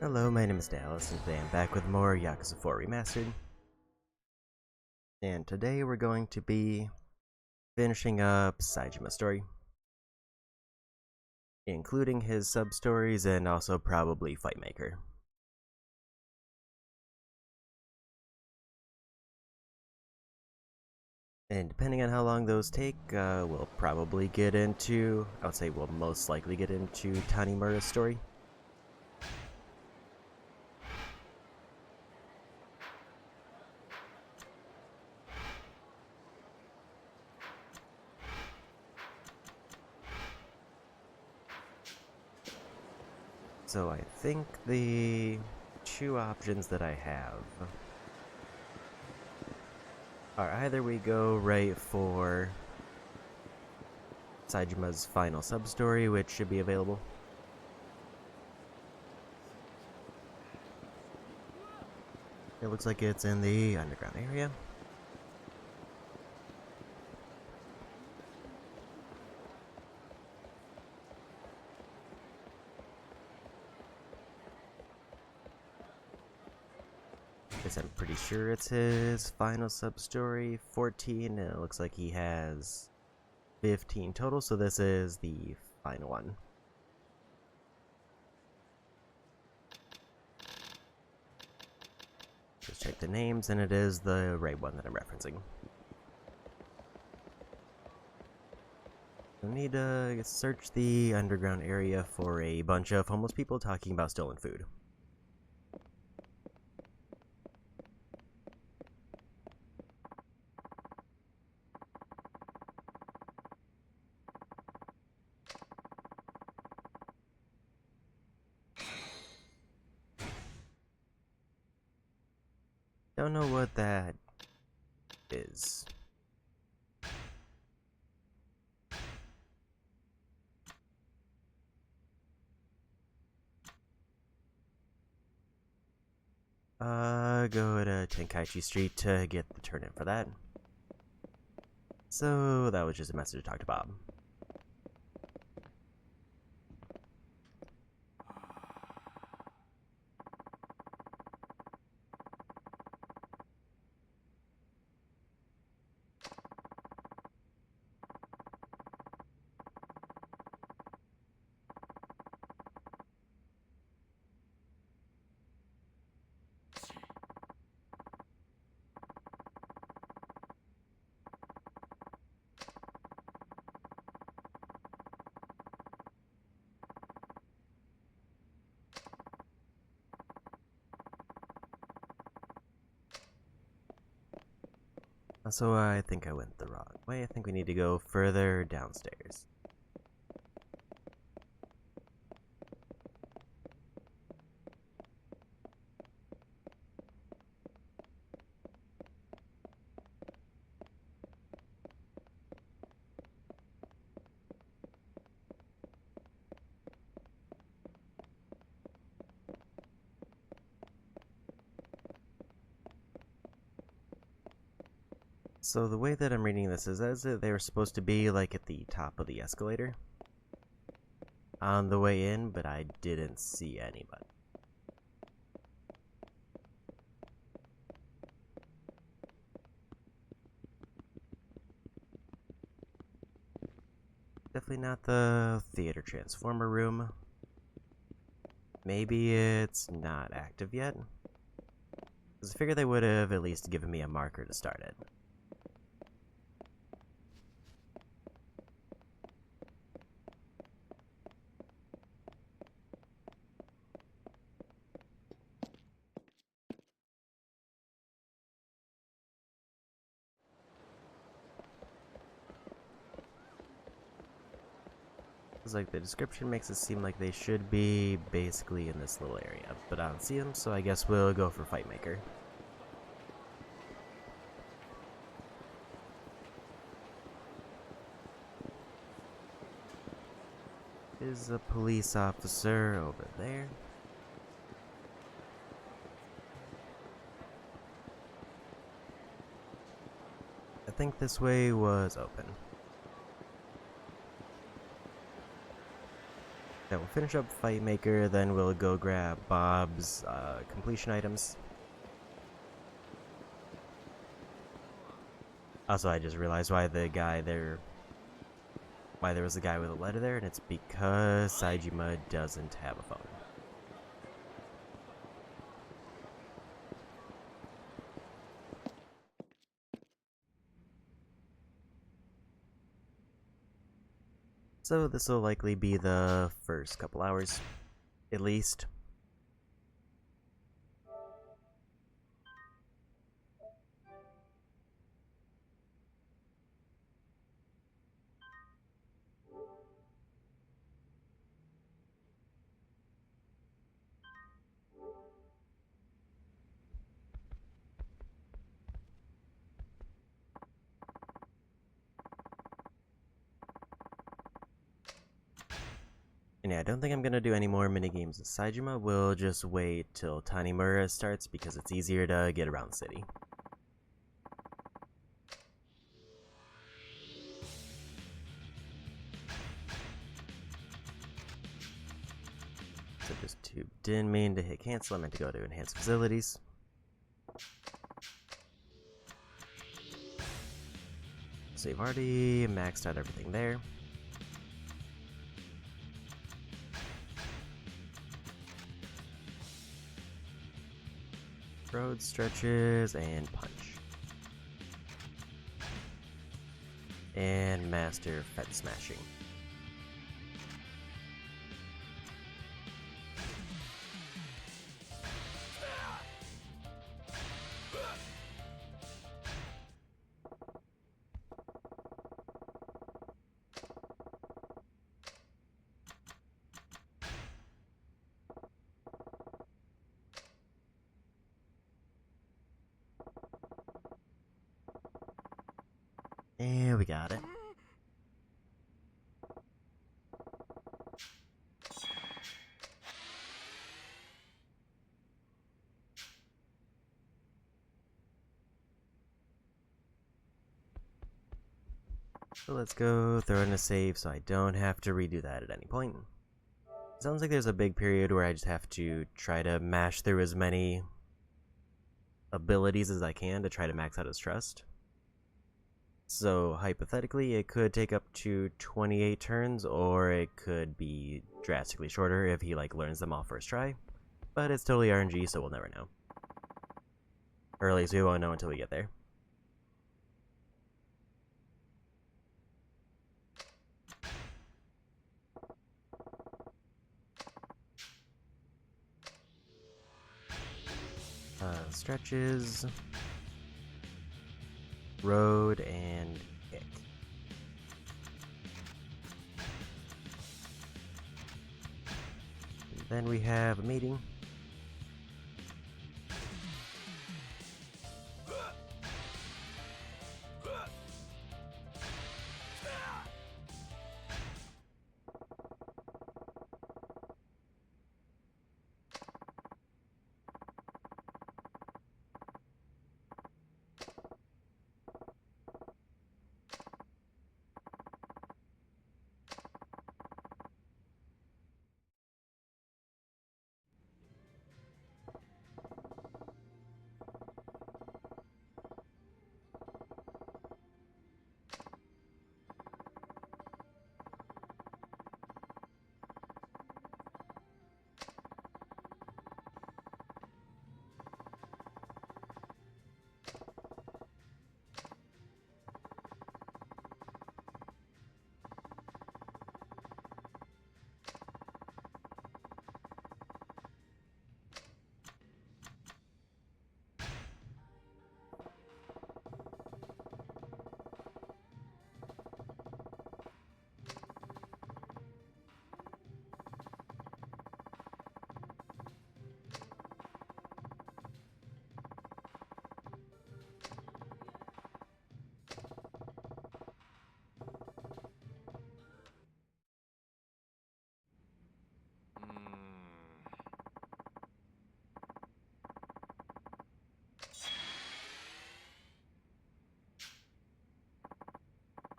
Hello, my name is Dallas, and today I'm back with more Yakuza 4 Remastered. And today we're going to be finishing up Saijima's story, including his sub-stories and also probably Fightmaker. And depending on how long those take, we'll probably get into, I would say we'll most likely get into Tanimura's story. So I think the two options that I have are either we go right for Saijima's final sub-story, which should be available. It looks like it's in the underground area. I'm pretty sure it's his final sub-story, 14, and it looks like he has 15 total, so this is the final one. Just check the names, and it is the right one that I'm referencing. I need to search the underground area for a bunch of homeless people talking about stolen food. Don't know what that is. Go to Tenkaichi Street to get the turn-in for that. So that was just a message to talk to Bob. So I think I went the wrong way. I think we need to go further downstairs. So the way that I'm reading this is as if they were supposed to be like at the top of the escalator on the way in, but I didn't see anybody. Definitely not the theater transformer room. Maybe it's not active yet. Because I figured they would have at least given me a marker to start it. It's like the description makes it seem like they should be basically in this little area, but I don't see them, so I guess we'll go for Fightmaker. Is a police officer over there. I think this way was open. Then we'll finish up Fight Maker, then we'll go grab Bob's completion items. Also, I just realized why there was a guy with a letter there, and it's because Saejima doesn't have a phone. So this will likely be the first couple hours, at least. And yeah, I don't think I'm gonna do any more minigames with Saejima. We'll just wait till Tanimura starts because it's easier to get around the city. So didn't mean to hit cancel, I meant to go to enhanced facilities. So you've already maxed out everything there. Road stretches and punch. And master fed smashing. And we got it. So let's go throw in a save so I don't have to redo that at any point. Sounds like there's a big period where I just have to try to mash through as many abilities as I can to try to max out his trust. So hypothetically, it could take up to 28 turns, or it could be drastically shorter if he learns them all first try. But it's totally RNG, so we'll never know. Or at least we won't know until we get there. Stretches, road, and kick. And then we have a meeting.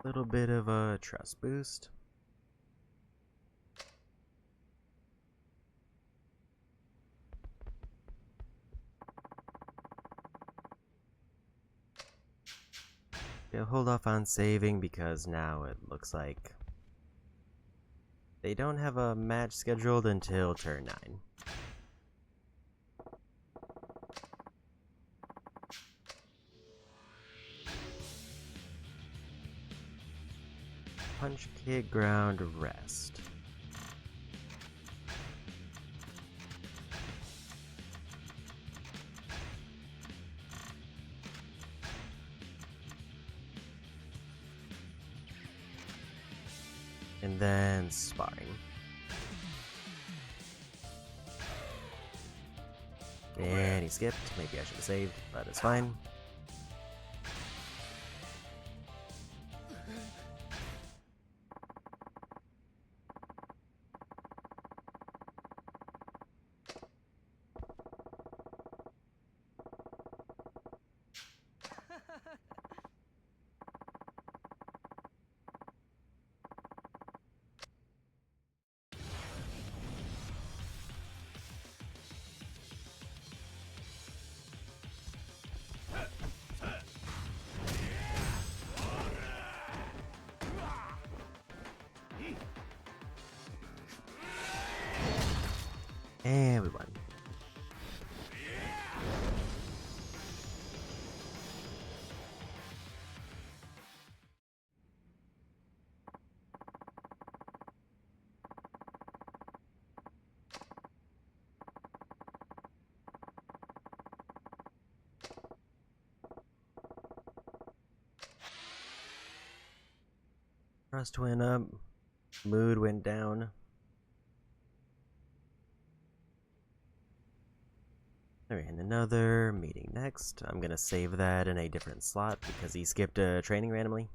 Little bit of a trust boost. I'll hold off on saving because now it looks like they don't have a match scheduled until turn 9. Punch, kick, ground, rest. And then sparring. And he skipped. Maybe I should have saved, but it's fine. And we won. Trust went up, mood went down. Alright, and another meeting next. I'm gonna save that in a different slot because he skipped a training randomly.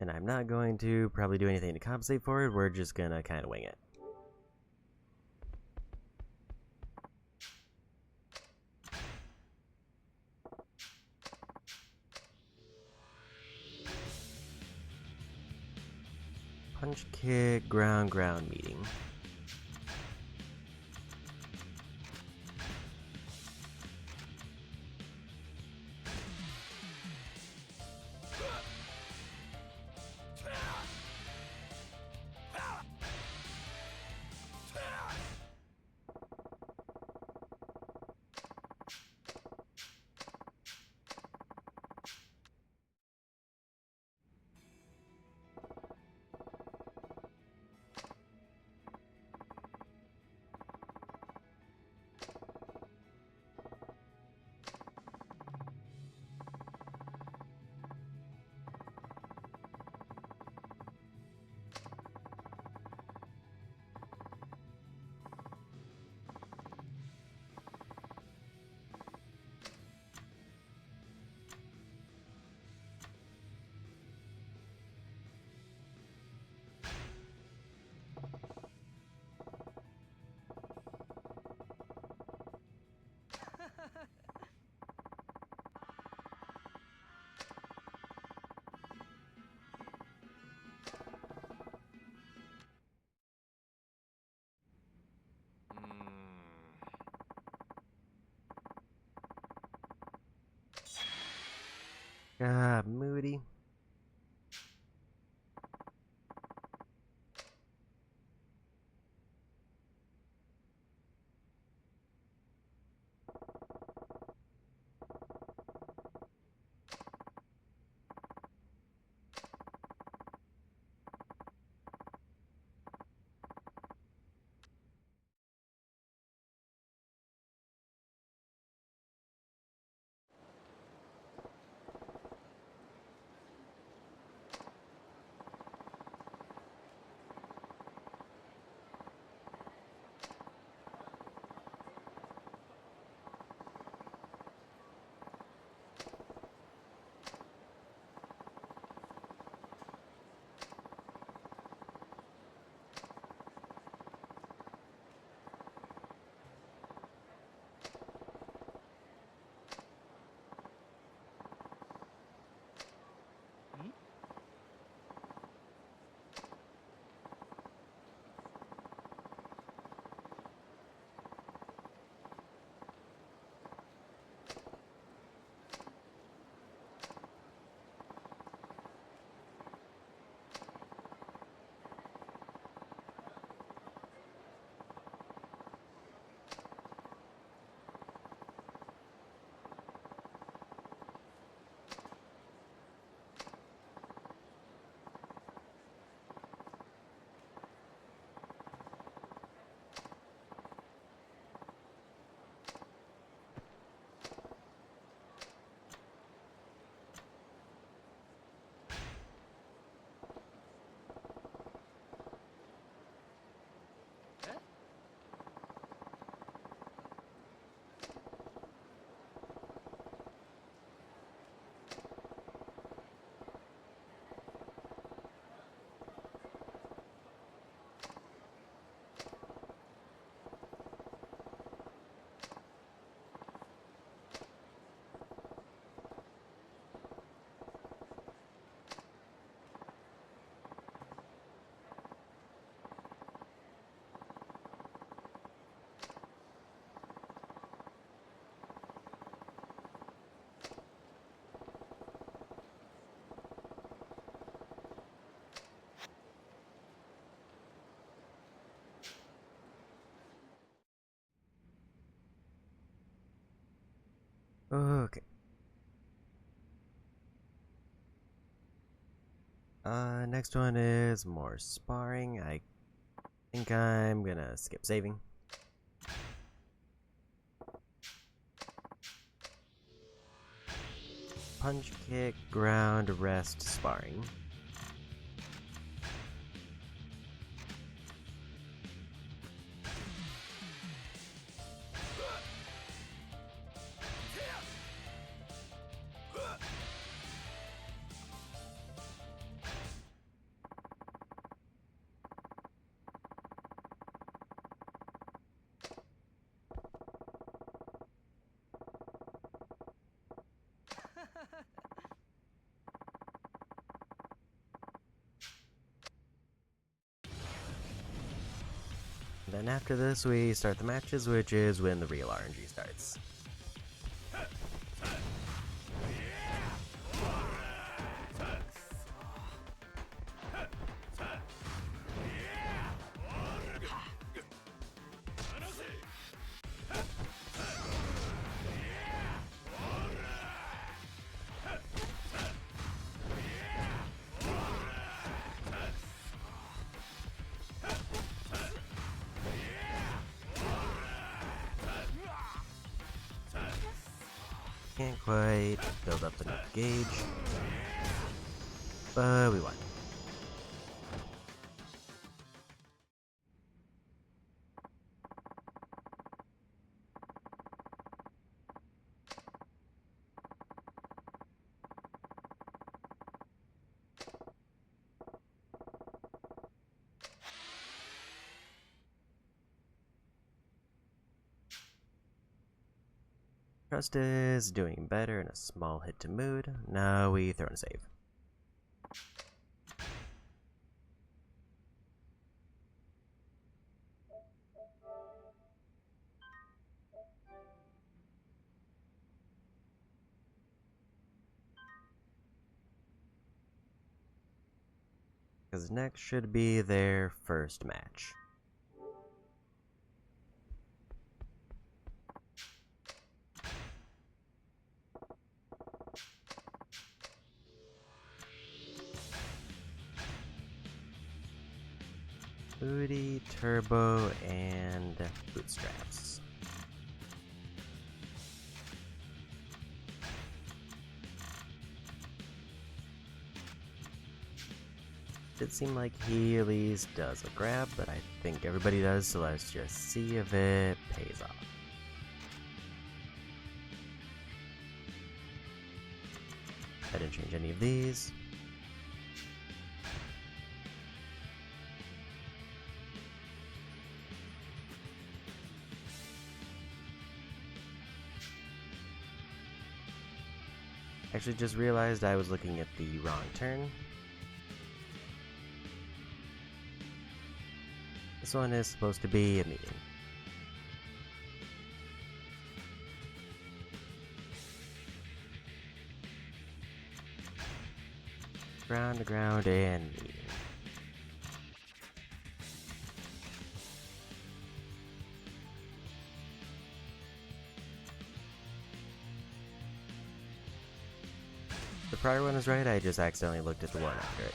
And I'm not going to probably do anything to compensate for it, we're just gonna kinda wing it. Punch, kick, ground, ground meeting. Moody. Okay. Next one is more sparring. I think I'm gonna skip saving. Punch, kick, ground, rest, sparring. Then after this, we start the matches, which is when the real RNG starts. Can't quite build up enough gauge, but we won. Trust is doing better in a small hit to mood. Now we throw in a save. Because next should be their first match. Booty, turbo, and bootstraps. It seemed like he at least does a grab, but I think everybody does, so let's just see if it pays off. I didn't change any of these. Actually just realized I was looking at the wrong turn. This one is supposed to be a meeting. Ground to ground and meeting. The prior one is right, I just accidentally looked at the one after it.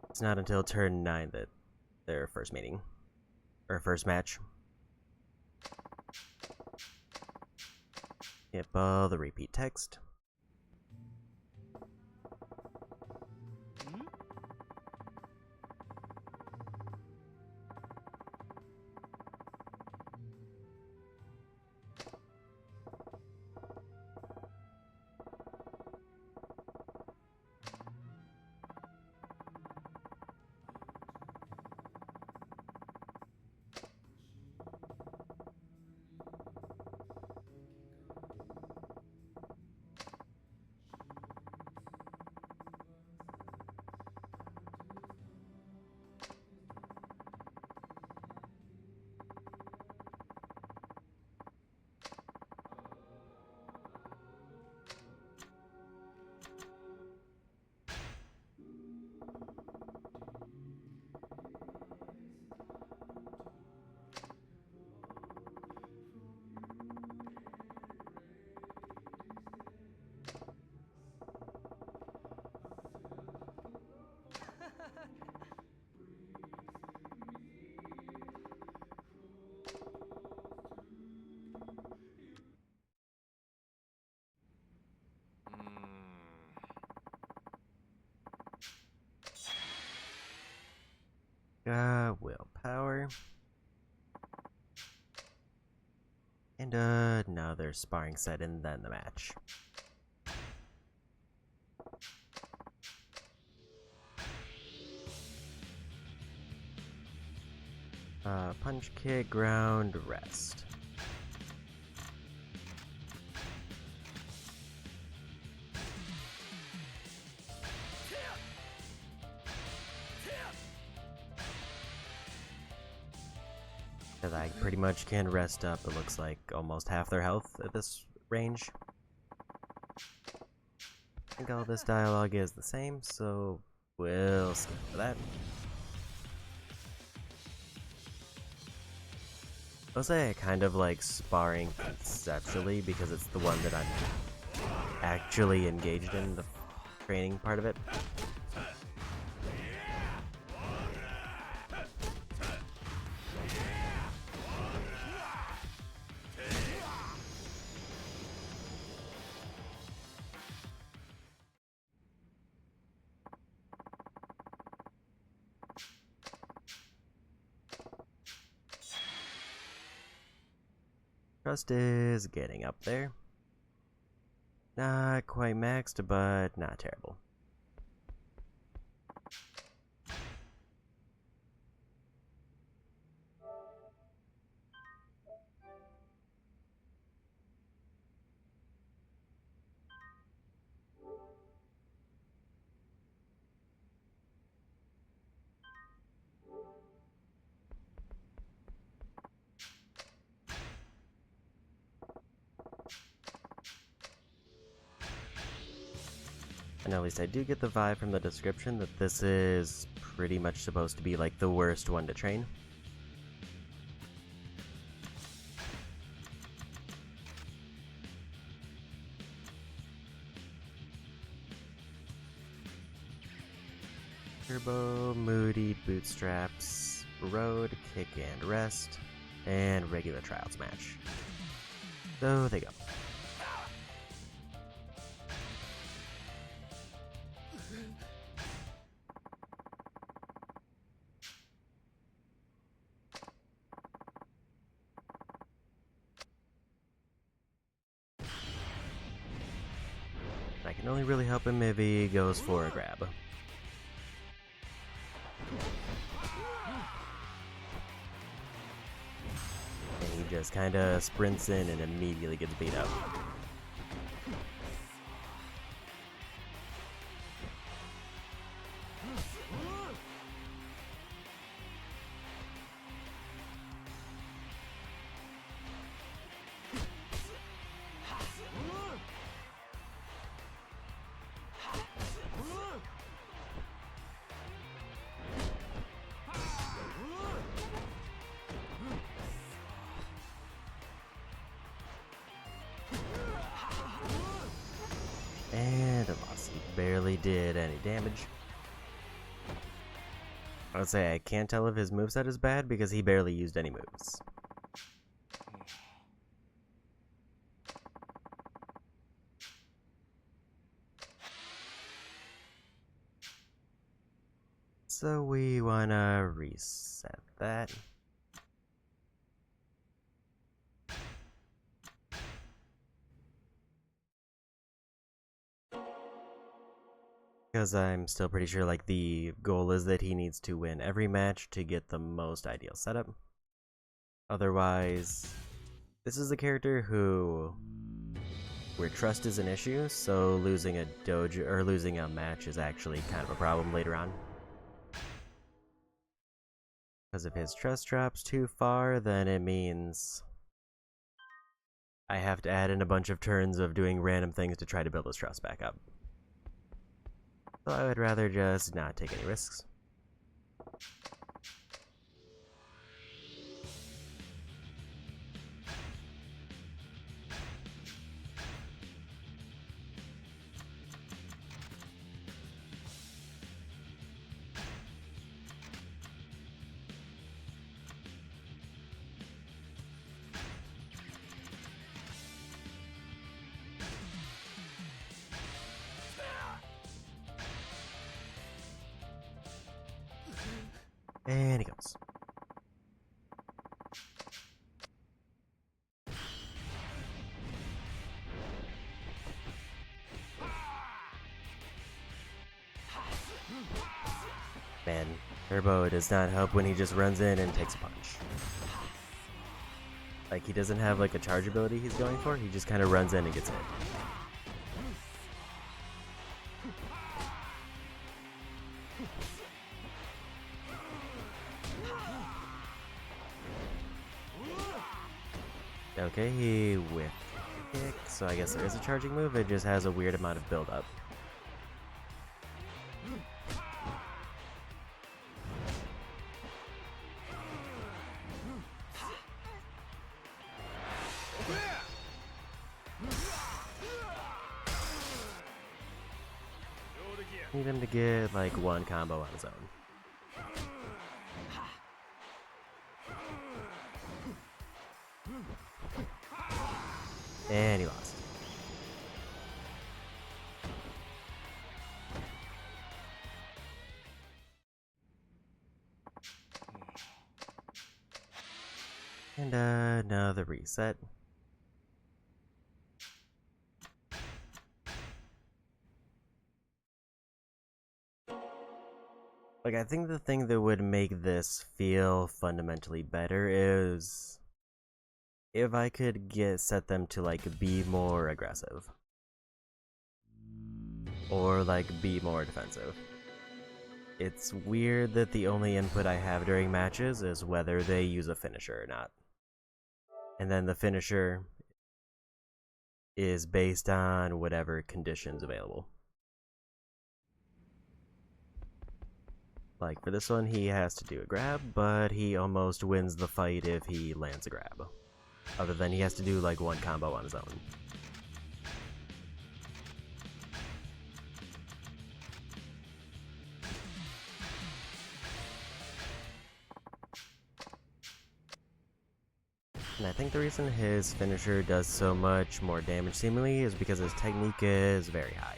It's not until turn 9 that their first meeting, or first match. Skip all the repeat text. Willpower. And another sparring set and then the match. Punch, kick, ground, rest. Because I pretty much can rest up, it looks like, almost half their health at this range. I think all this dialogue is the same, so we'll skip for that. I'll say I kind of like sparring conceptually because it's the one that I'm actually engaged in, the training part of it. Trust is getting up there. Not quite maxed, but not terrible. And at least I do get the vibe from the description that this is pretty much supposed to be like the worst one to train. Turbo, Moody, Bootstraps, Road, Kick and Rest, and regular Trials match. So they go. I can only really help him if he goes for a grab. And he just kinda sprints in and immediately gets beat up. And a loss. He barely did any damage. I would say I can't tell if his moveset is bad because he barely used any moves. So we wanna reset that. Because I'm still pretty sure like the goal is that he needs to win every match to get the most ideal setup. Otherwise, this is a character where trust is an issue, so losing a dojo or losing a match is actually kind of a problem later on. Because if his trust drops too far, then it means I have to add in a bunch of turns of doing random things to try to build his trust back up. So I would rather just not take any risks. And he goes. Man, Turbo does not help when he just runs in and takes a punch. Like, he doesn't have like a charge ability he's going for, he just kind of runs in and gets hit. Okay, he whiffed the kick, so I guess there is a charging move, it just has a weird amount of build-up. Need him to get like one combo on his own. And he lost. And another reset. Like, I think the thing that would make this feel fundamentally better is if I could set them to like be more aggressive. Or like be more defensive. It's weird that the only input I have during matches is whether they use a finisher or not. And then the finisher is based on whatever conditions available. Like for this one, he has to do a grab, but he almost wins the fight if he lands a grab. Other than he has to do like one combo on his own. And I think the reason his finisher does so much more damage seemingly is because his technique is very high.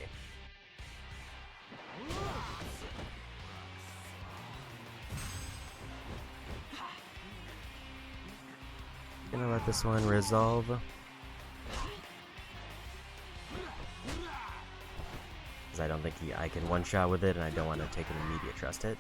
Gonna let this one resolve. Because I don't think I can one-shot with it and I don't want to take an immediate trust hit.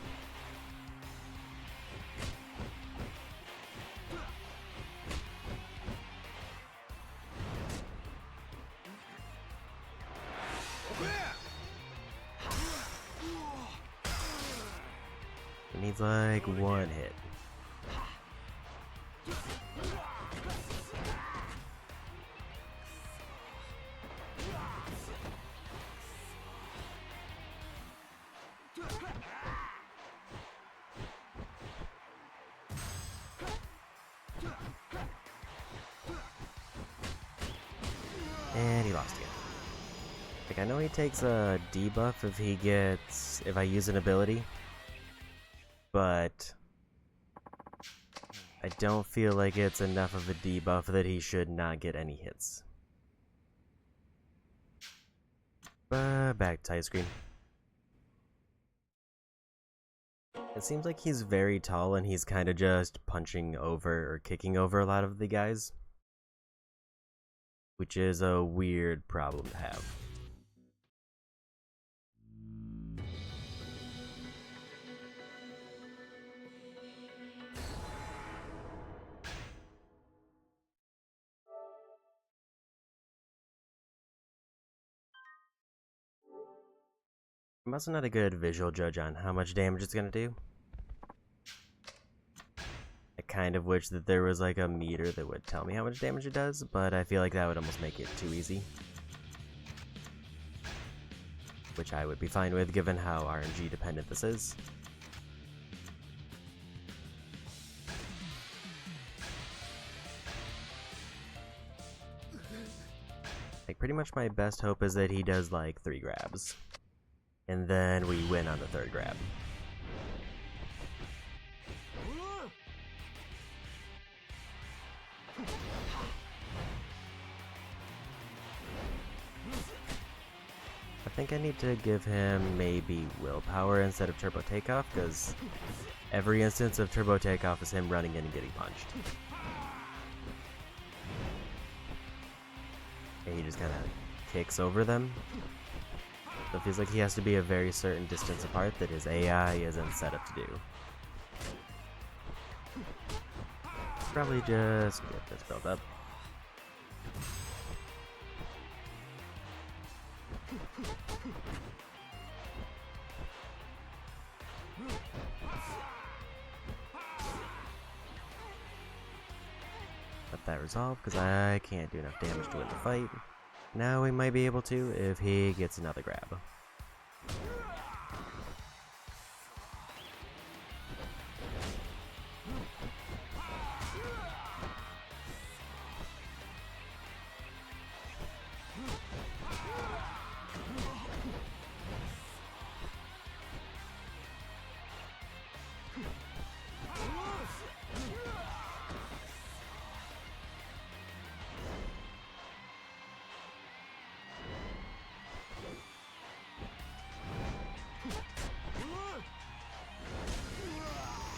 It needs like one hit. And he lost again. Like, I know he takes a debuff if I use an ability, but I don't feel like it's enough of a debuff that he should not get any hits. But back to ice cream. It seems like he's very tall and he's kind of just punching over or kicking over a lot of the guys, which is a weird problem to have. I'm also not a good visual judge on how much damage it's gonna do. I kind of wish that there was like a meter that would tell me how much damage it does, but I feel like that would almost make it too easy. Which I would be fine with given how RNG dependent this is. Like, pretty much my best hope is that he does like 3 grabs. And then we win on the 3rd grab. I think I need to give him maybe willpower instead of turbo takeoff, because Every instance of turbo takeoff is him running in and getting punched. And he just kind of kicks over them. So it feels like he has to be a very certain distance apart that his AI isn't set up to do. Probably just get this built up. Let that resolve, because I can't do enough damage to win the fight. Now we might be able to if he gets another grab.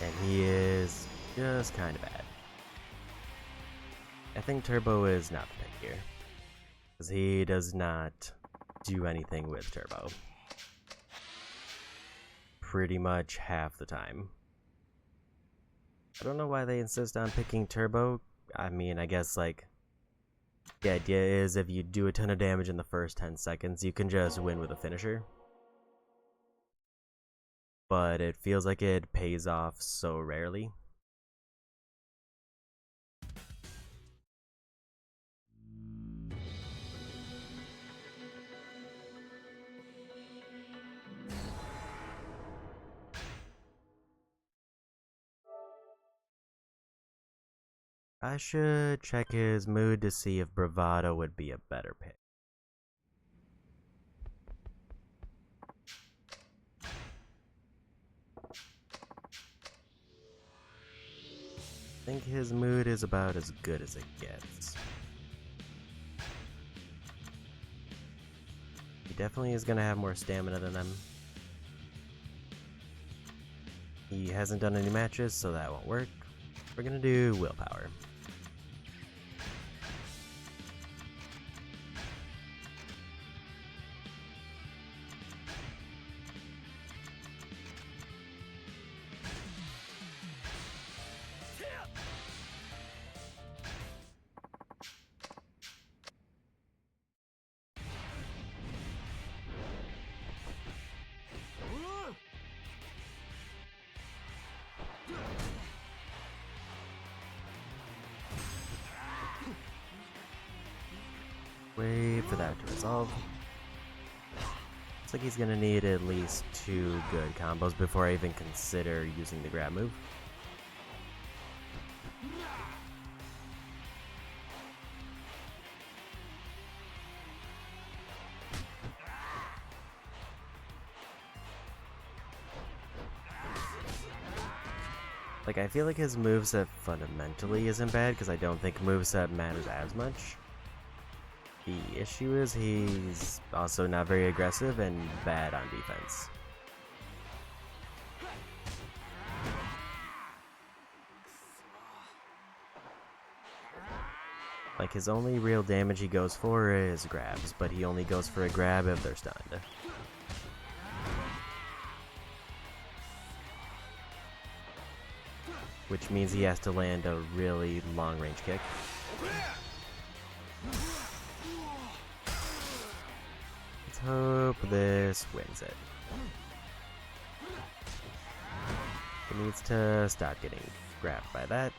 And he is just kind of bad. I think Turbo is not the pick here, because he does not do anything with Turbo. Pretty much half the time. I don't know why they insist on picking Turbo. I mean, I guess, like, the idea is if you do a ton of damage in the first 10 seconds, you can just win with a finisher. But it feels like it pays off so rarely. I should check his mood to see if Bravado would be a better pick. I think his mood is about as good as it gets. He definitely is going to have more stamina than them. He hasn't done any matches, so that won't work. We're going to do willpower. Wait for that to resolve. Looks like he's gonna need at least 2 good combos before I even consider using the grab move. Like, I feel like his moveset fundamentally isn't bad, because I don't think moveset matters as much. The issue is he's also not very aggressive and bad on defense. Like, his only real damage he goes for is grabs, but he only goes for a grab if they're stunned. Which means he has to land a really long-range kick. Let's hope this wins it. He needs to stop getting grabbed by that.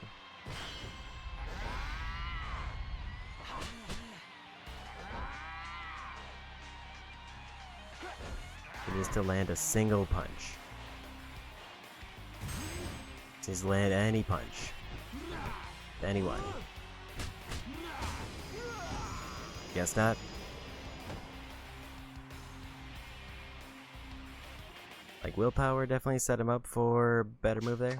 He needs to land a single punch. He needs to land any punch. Anyone. Guess not. Like, willpower definitely set him up for a better move there.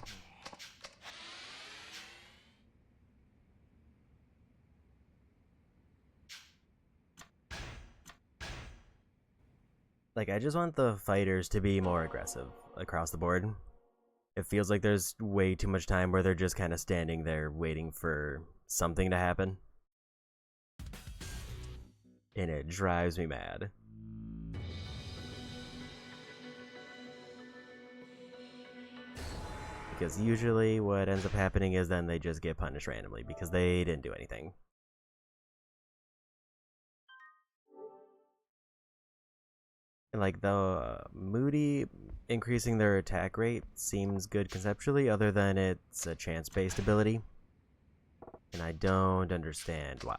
Like, I just want the fighters to be more aggressive across the board. It feels like there's way too much time where they're just kind of standing there waiting for something to happen. And it drives me mad. Because usually what ends up happening is then they just get punished randomly because they didn't do anything. And like the Moody increasing their attack rate seems good conceptually, other than it's a chance-based ability. And I don't understand why.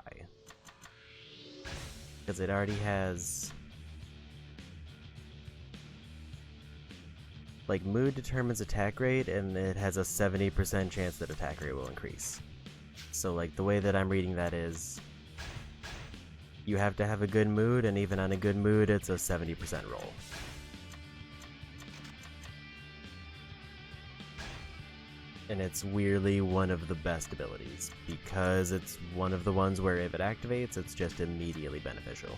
Because it already has... Like, mood determines attack rate, and it has a 70% chance that attack rate will increase. So, like, the way that I'm reading that is... You have to have a good mood, and even on a good mood, it's a 70% roll. And it's weirdly one of the best abilities, because it's one of the ones where if it activates, it's just immediately beneficial.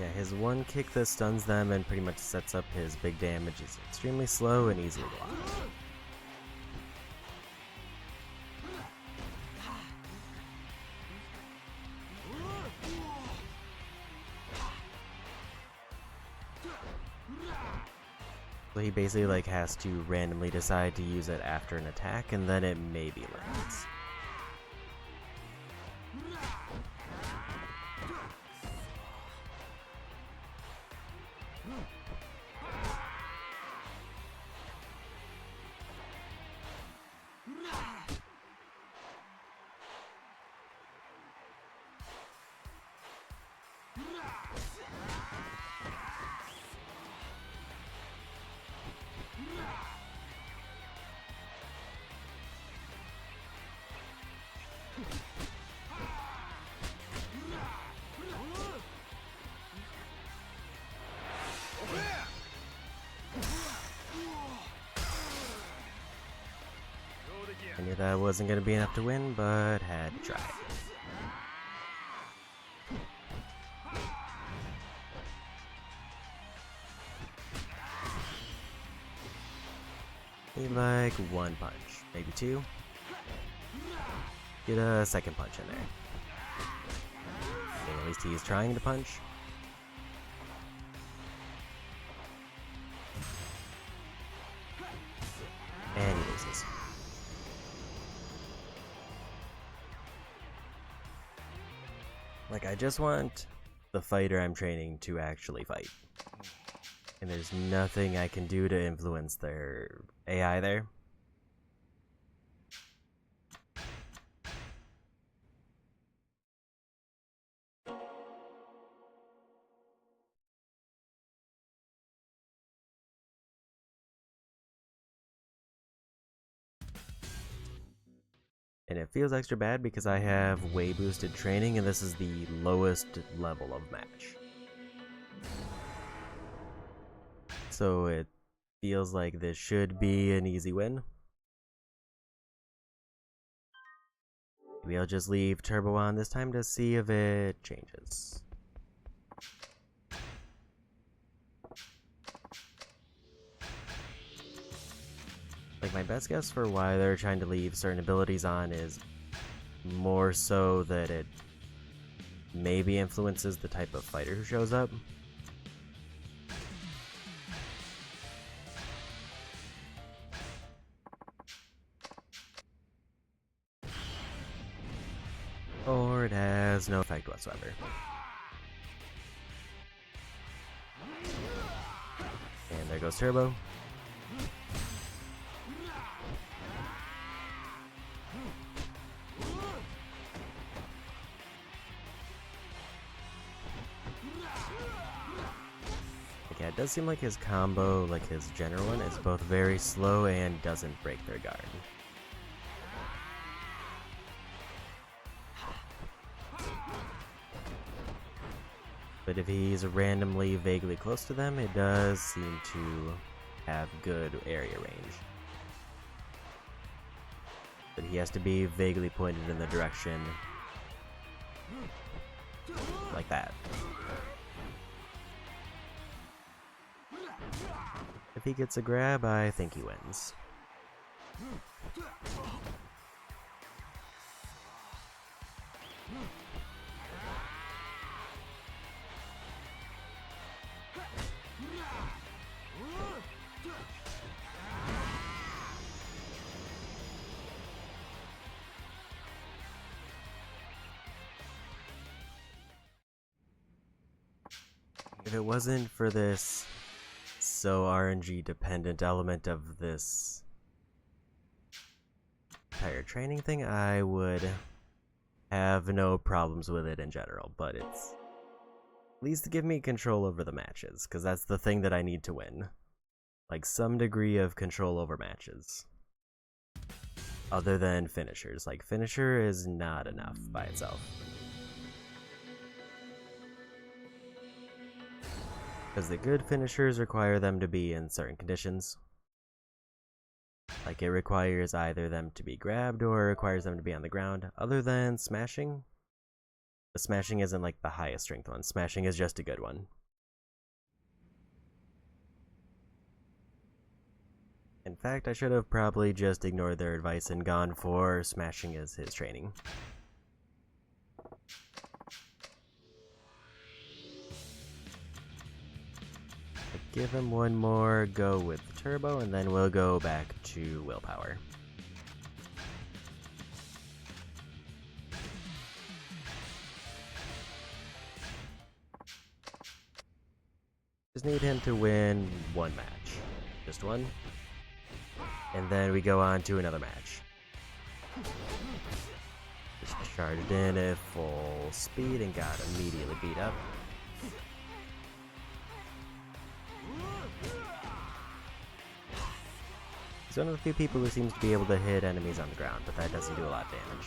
Yeah, his one kick that stuns them and pretty much sets up his big damage is extremely slow and easily blocked. So he basically like has to randomly decide to use it after an attack, and then it maybe lands. I knew that wasn't going to be enough to win, but had to try it. Need like one punch, maybe two. Get a second punch in there. Okay, at least he's trying to punch. And he loses. Like, I just want the fighter I'm training to actually fight. And there's nothing I can do to influence their AI there. And it feels extra bad because I have way boosted training and this is the lowest level of match. So it feels like this should be an easy win. Maybe I'll just leave Turbo on this time to see if it changes. Like, my best guess for why they're trying to leave certain abilities on is more so that it maybe influences the type of fighter who shows up. Or it has no effect whatsoever. And there goes Turbo. Yeah, it does seem like his combo, like his general one, is both very slow and doesn't break their guard. But if he's randomly vaguely close to them, it does seem to have good area range. But he has to be vaguely pointed in the direction like that. If he gets a grab, I think he wins. If it wasn't for this so RNG dependent element of this entire training thing, I would have no problems with it in general, but it's at least to give me control over the matches, because that's the thing that I need to win. Like, some degree of control over matches. Other than finishers. Like, finisher is not enough by itself. Because the good finishers require them to be in certain conditions. Like, it requires either them to be grabbed or requires them to be on the ground. Other than smashing, the smashing isn't like the highest strength one. Smashing is just a good one. In fact, I should have probably just ignored their advice and gone for smashing as his training. Give him one more go with turbo, and then we'll go back to willpower. Just need him to win one match. Just one. And then we go on to another match. Just charged in at full speed and got immediately beat up. He's one of the few people who seems to be able to hit enemies on the ground, but that doesn't do a lot of damage.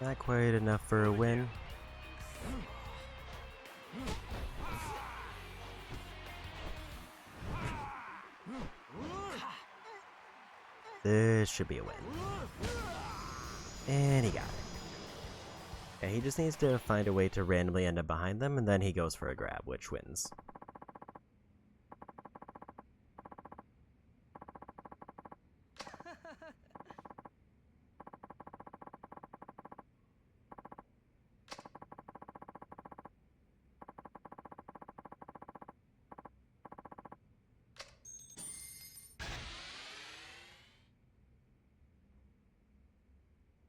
Not quite enough for a win. This should be a win. And he got it. Yeah, he just needs to find a way to randomly end up behind them, and then he goes for a grab, which wins.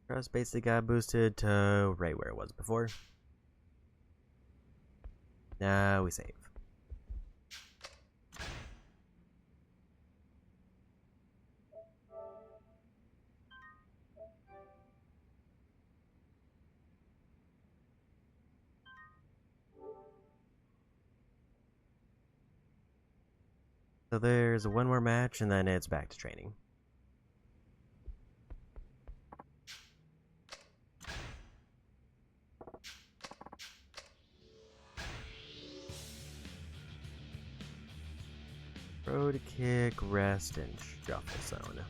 Trust basically got boosted to right where it was before. Now we save. So there's one more match and then it's back to training. Road kick, rest, and shuffle zone.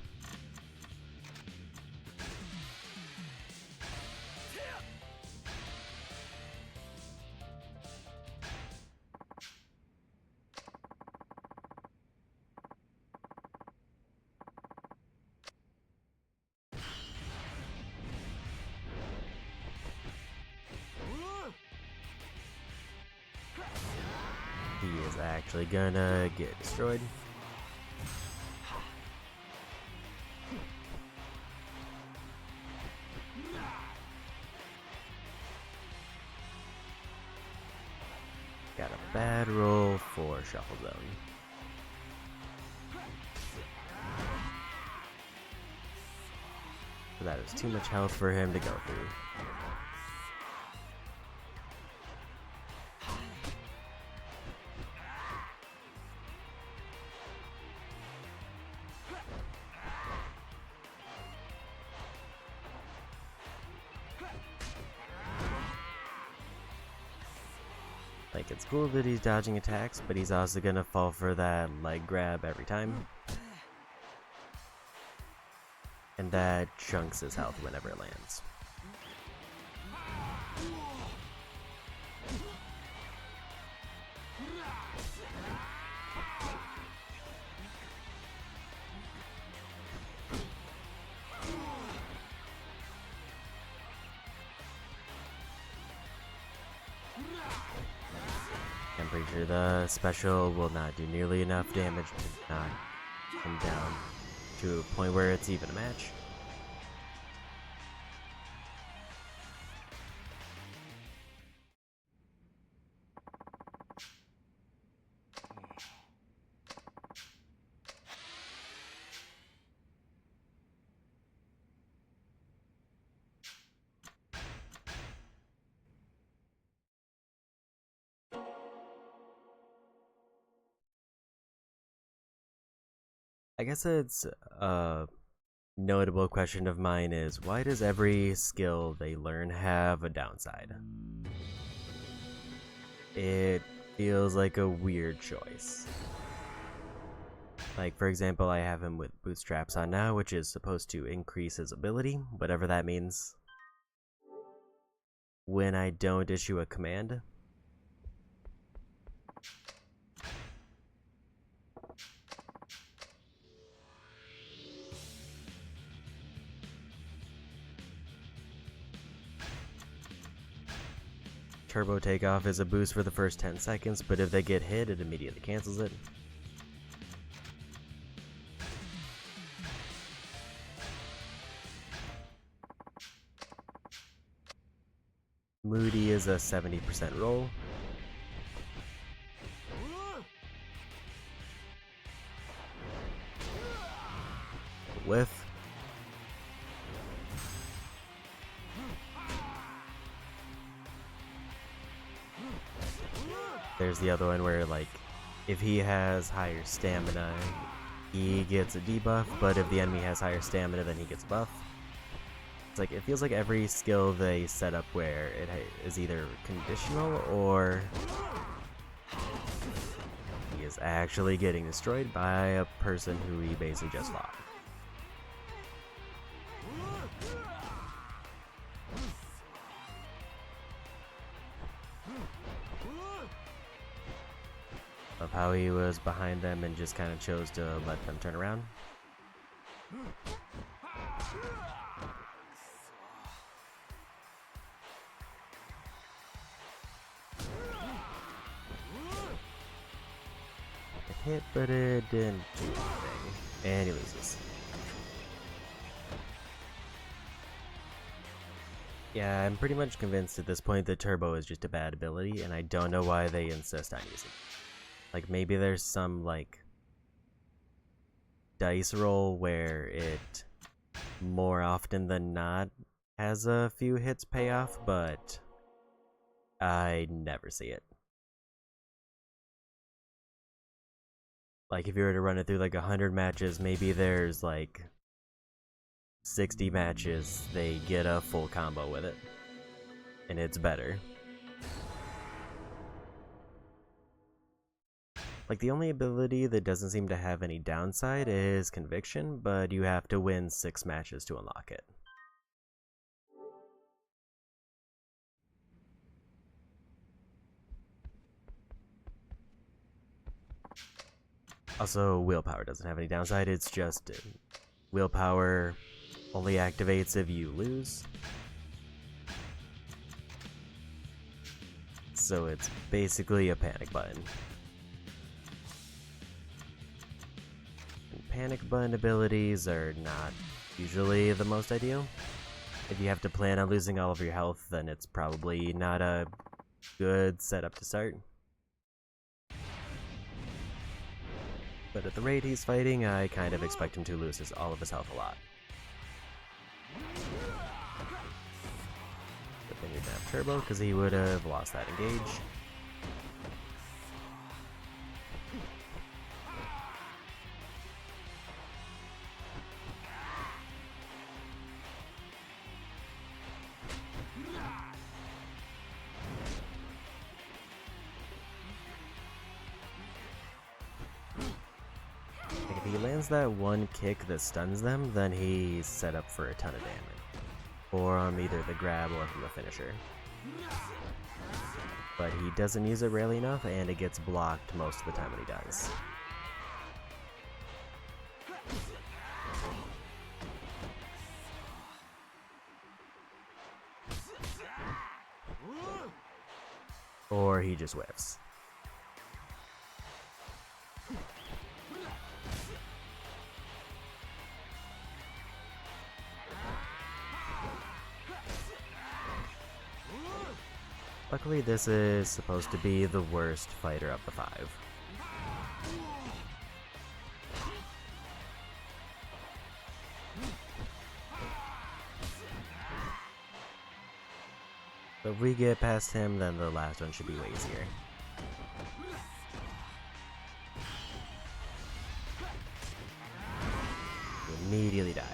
He is actually gonna get destroyed. Got a bad roll for shuffle zone. but that is too much health for him to go through. Like, it's cool that he's dodging attacks, but he's also gonna fall for that leg grab every time. And that chunks his health whenever it lands. I'm pretty sure the special will not do nearly enough damage to knock him down to a point where it's even a match. I guess it's a notable question of mine is, why does every skill they learn have a downside? It feels like a weird choice. Like, for example, I have him with bootstraps on now, which is supposed to increase his ability, whatever that means. When I don't issue a command, turbo takeoff is a boost for the first 10 seconds, but if they get hit, it immediately cancels it. Moody is a 70% roll. Whiff. There's the other one where, like, if he has higher stamina, he gets a debuff, but if the enemy has higher stamina, then he gets a buff. It's like, it feels like every skill they set up where it is either conditional or he is actually getting destroyed by a person who he basically just fought. Of how he was behind them and just kind of chose to let them turn around. It hit, but it didn't do anything. And he loses. Yeah, I'm pretty much convinced at this point that Turbo is just a bad ability, and I don't know why they insist on using it. Like, maybe there's some, like, dice roll where it more often than not has a few hits pay off, but I never see it. Like, if you were to run it through like 100 matches, maybe there's like 60 matches they get a full combo with it, and it's better. Like, the only ability that doesn't seem to have any downside is Conviction, but you have to win 6 matches to unlock it. Also, Willpower doesn't have any downside, it's just Willpower only activates if you lose. So it's basically a panic button. Panic button abilities are not usually the most ideal. If you have to plan on losing all of your health, then it's probably not a good setup to start. But at the rate he's fighting, I kind of expect him to lose all of his health a lot. But then you didn't have Turbo because he would have lost that engage. If he lands that one kick that stuns them, then he's set up for a ton of damage. Or on either the grab or from the finisher. But he doesn't use it rarely enough, and it gets blocked most of the time when he does. Or he just whiffs. Luckily, this is supposed to be the worst fighter of the 5. So if we get past him, then the last one should be way easier. He immediately died.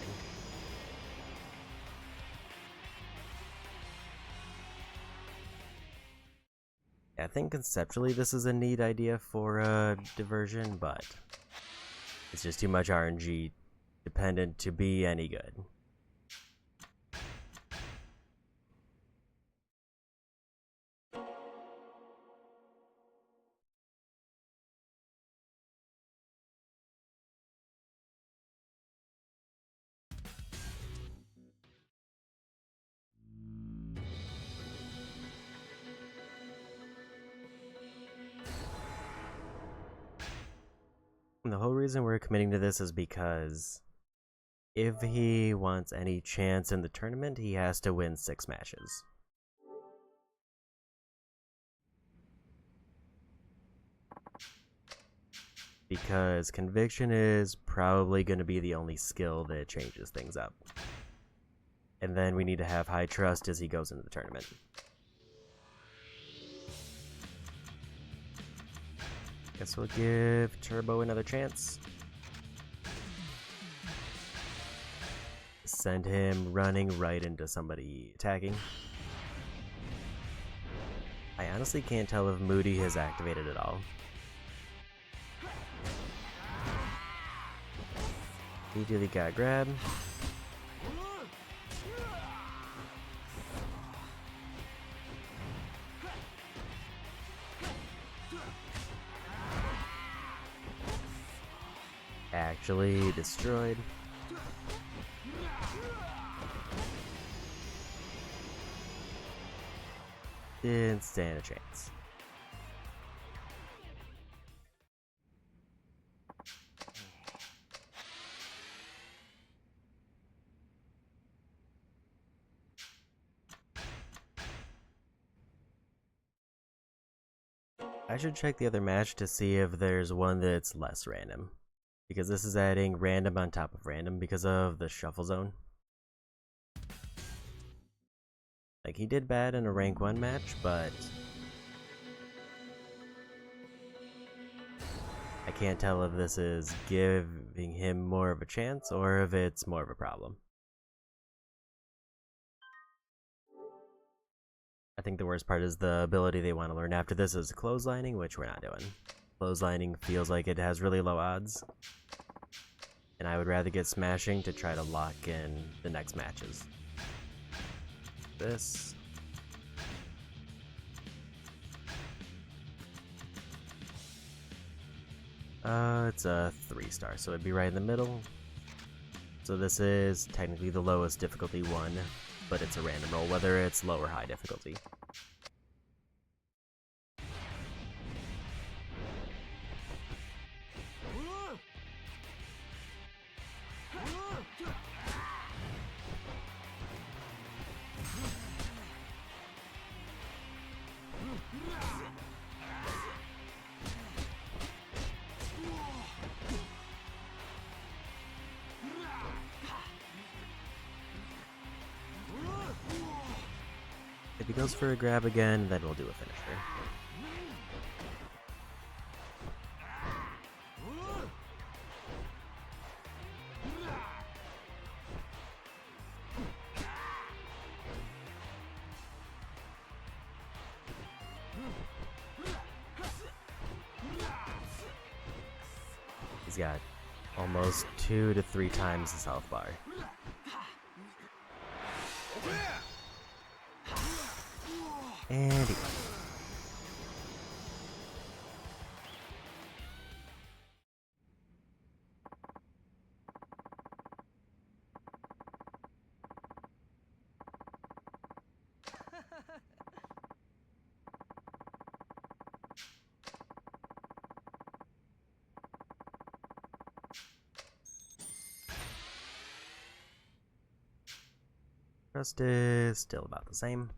I think conceptually this is a neat idea for a diversion, but it's just too much RNG dependent to be any good. And the whole reason we're committing to this is because if he wants any chance in the tournament, he has to win 6 matches. Because Conviction is probably going to be the only skill that changes things up. And then we need to have high trust as he goes into the tournament. Guess we'll give Turbo another chance. Send him running right into somebody attacking. I honestly can't tell if Moody has activated at all. Immediately got grab. Actually destroyed. Didn't stand a chance. I should check the other match to see if there's one that's less random. Because this is adding random on top of random because of the shuffle zone. Like, he did bad in a rank 1 match, but I can't tell if this is giving him more of a chance or if it's more of a problem. I think the worst part is the ability they want to learn after this is clotheslining, which we're not doing. Clotheslining feels like it has really low odds. And I would rather get smashing to try to lock in the next matches. This. It's a 3-star, so it'd be right in the middle. So this is technically the lowest difficulty one, but it's a random roll, whether it's low or high difficulty. he goes for a grab again, then we'll do a finisher. He's got almost 2 to 3 times his health bar. And he won. Rust is still about the same.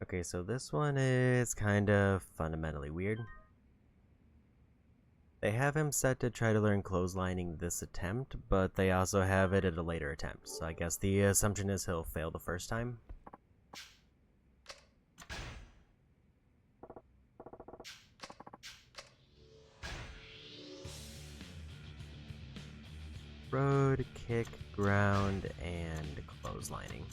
Okay, so this one is kind of fundamentally weird. They have him set to try to learn clotheslining this attempt, but they also have it at a later attempt, so I guess the assumption is he'll fail the first time. Road, kick, ground, and clotheslining.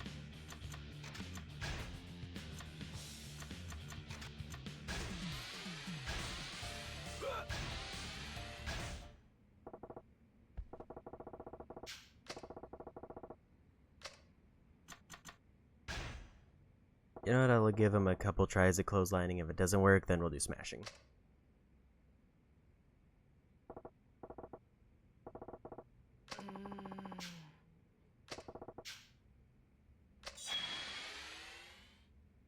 You know what, I'll give him a couple tries at clotheslining. If it doesn't work, then we'll do smashing.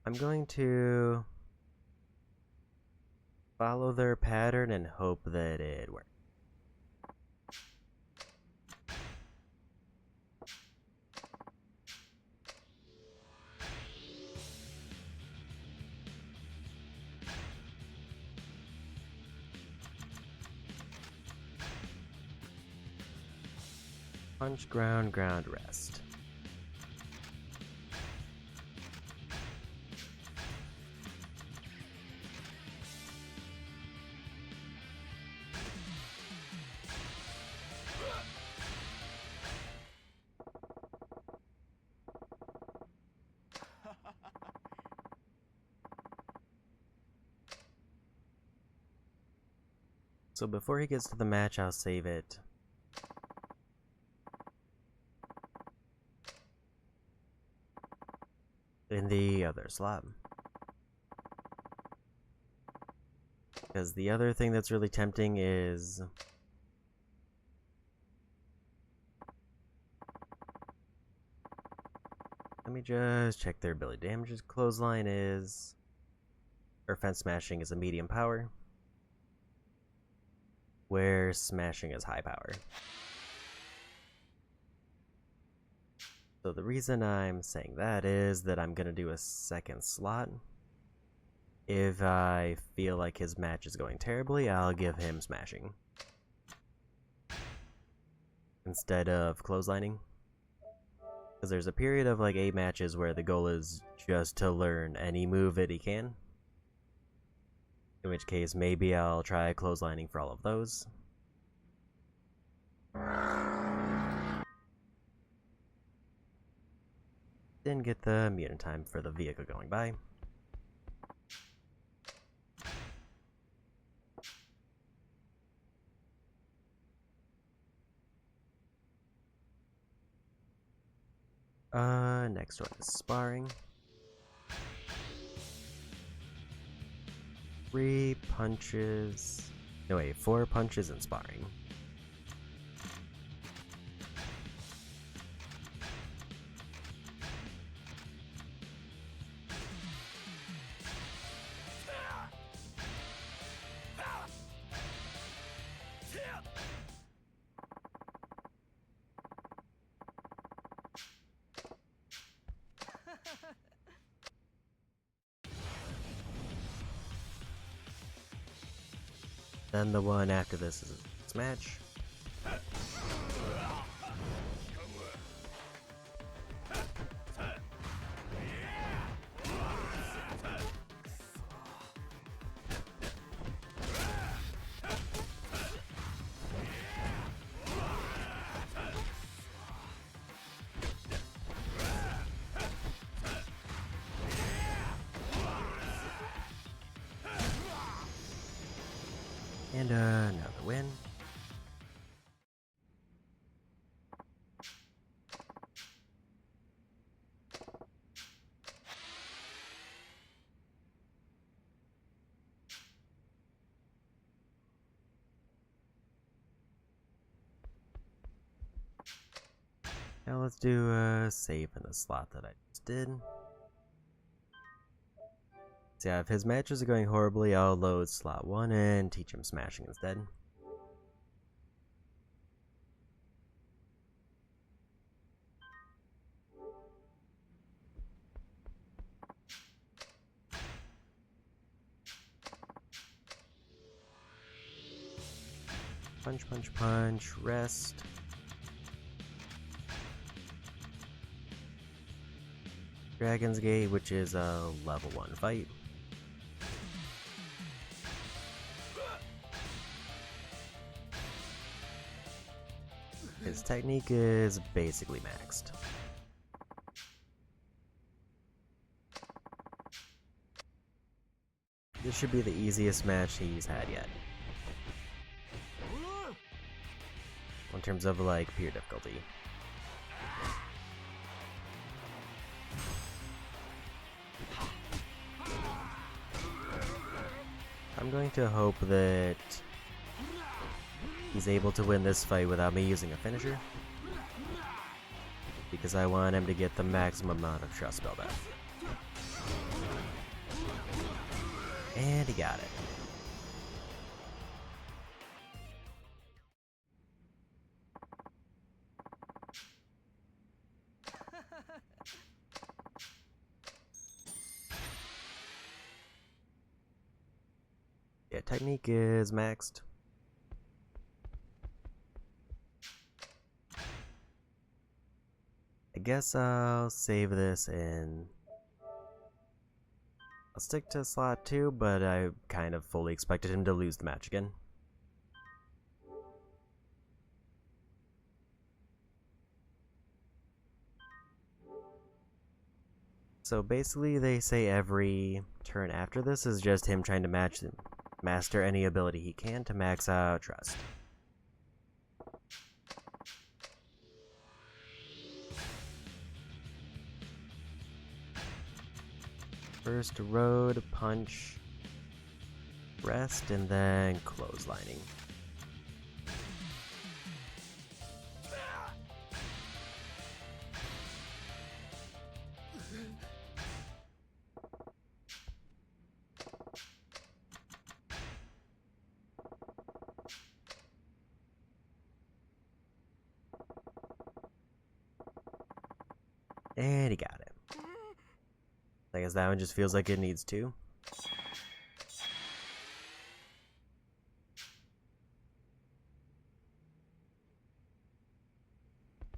I'm going to follow their pattern and hope that it works. Punch, ground, ground, rest. So before he gets to the match, I'll save it. In the other slot. Because the other thing that's really tempting is... Let me just check their ability damages. Clothesline is... or fence smashing is a medium power, where smashing is high power. So the reason I'm saying that is that I'm going to do a second slot. If I feel like his match is going terribly, I'll give him smashing instead of clotheslining. Because there's a period of like 8 matches where the goal is just to learn any move that he can. In which case, maybe I'll try clotheslining for all of those. Didn't get the mutant time for the vehicle going by. Next one is sparring. 3 punches. No, wait, 4 punches and sparring. Then the one after this is Smash. And another win. Now let's do a save in the slot that I just did. So yeah, if his matches are going horribly, I'll load slot 1 and teach him smashing instead. Punch, punch, punch, rest. Dragon's Gate, which is a level 1 fight. His technique is basically maxed. This should be the easiest match he's had yet. In terms of like pure difficulty. I'm going to hope that he's able to win this fight without me using a finisher, because I want him to get the maximum amount of trust spell back. And he got it. Yeah, technique is maxed. I guess I'll save this in... I'll stick to slot 2, but I kind of fully expected him to lose the match again. So basically they say every turn after this is just him trying to master any ability he can to max out trust. First road, punch, rest, and then clotheslining. And he got it. I guess that one just feels like it needs to.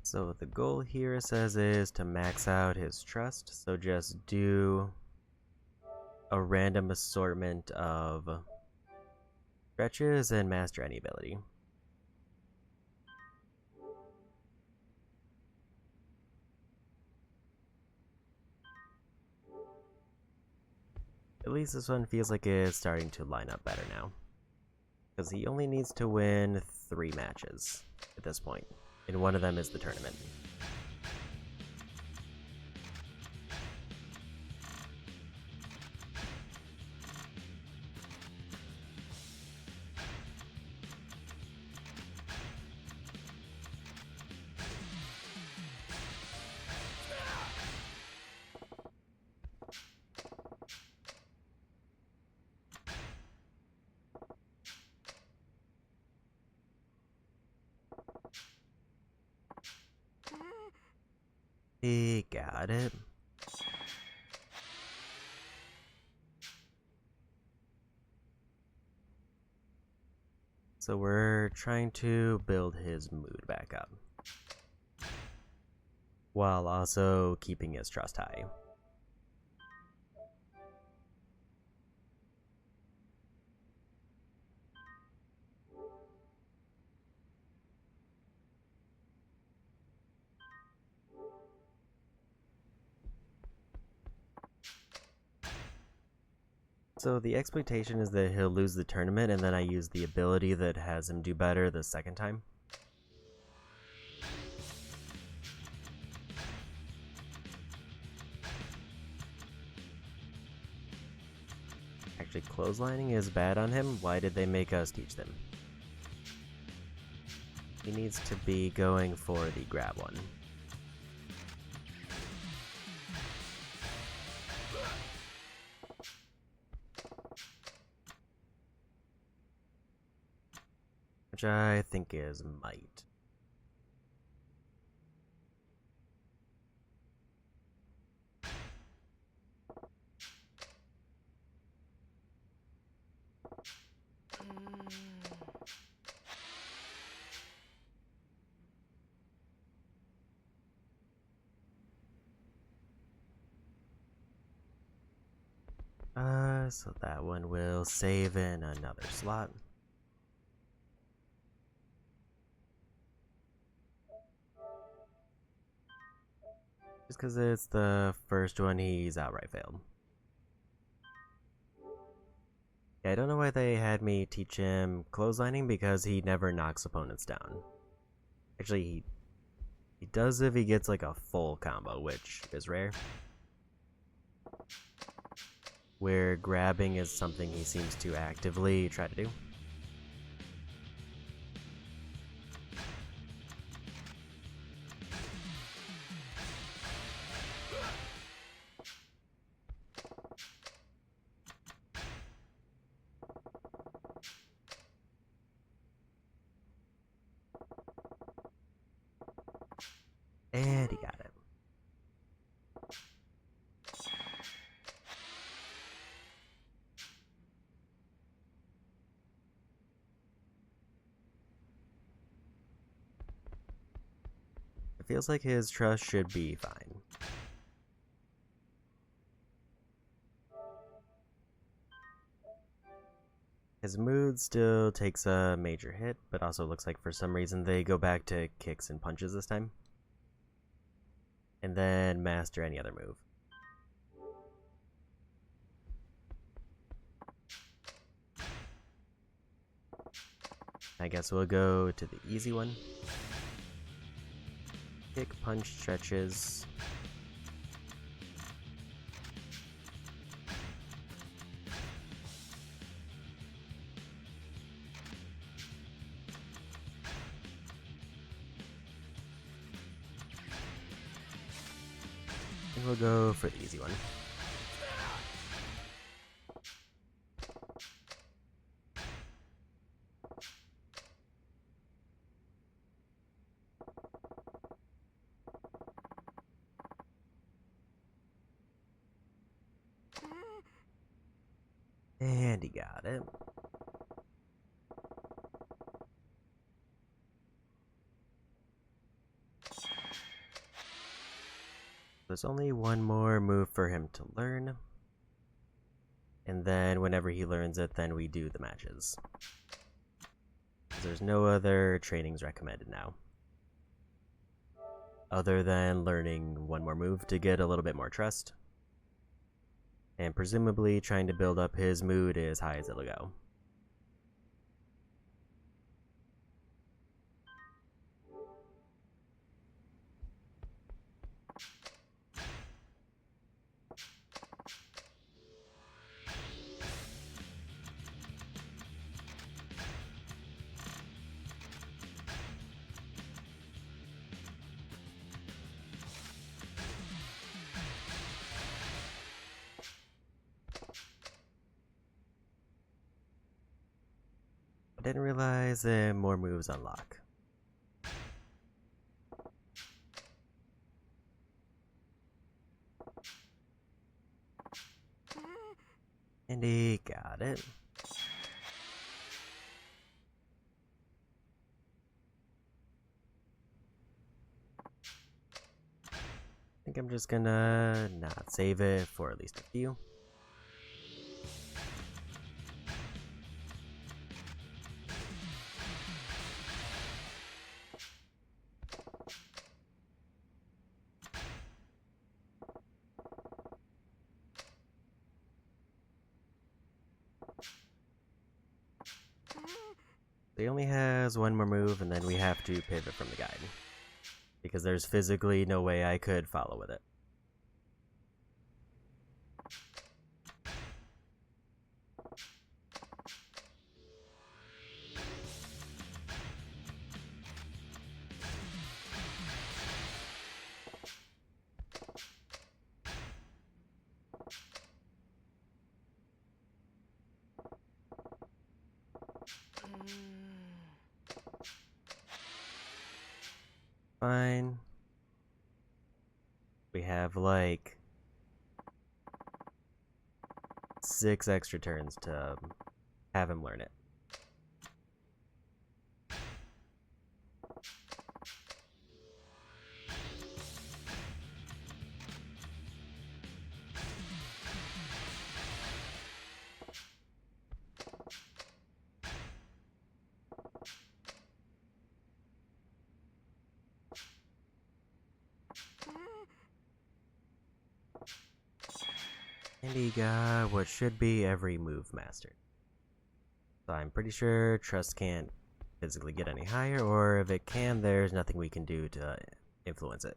So the goal here, it says, is to max out his trust. So just do a random assortment of stretches and master any ability. At least this one feels like it's starting to line up better now. Because he only needs to win 3 matches at this point, and one of them is the tournament. He got it. So we're trying to build his mood back up, while also keeping his trust high. So the expectation is that he'll lose the tournament, and then I use the ability that has him do better the second time. Actually, clotheslining is bad on him. Why did they make us teach them? He needs to be going for the grab one. Which I think is might. So that one will save in another slot. Just because it's the first one he's outright failed. Yeah, I don't know why they had me teach him clotheslining, because he never knocks opponents down. Actually, he does if he gets like a full combo, which is rare. Where grabbing is something he seems to actively try to do. And he got it. It feels like his trust should be fine. His mood still takes a major hit, but also looks like for some reason they go back to kicks and punches this time. And then master any other move. I guess we'll go to the easy one. Kick, punch, stretches. And we'll go for the easy one. And he got it. There's only one more move for him to learn. And then whenever he learns it, then we do the matches. There's no other trainings recommended now, other than learning one more move to get a little bit more trust. And presumably trying to build up his mood as high as it'll go. I didn't realize more moves unlock. And he got it. I'm just gonna not save it for at least a few. He only has one more move, and then we have to pivot from the guide. Because there's physically no way I could follow with it. Fine. We have like 6 extra turns to have him learn it. And he got what should be every move mastered. So I'm pretty sure Trust can't physically get any higher, or if it can, there's nothing we can do to influence it.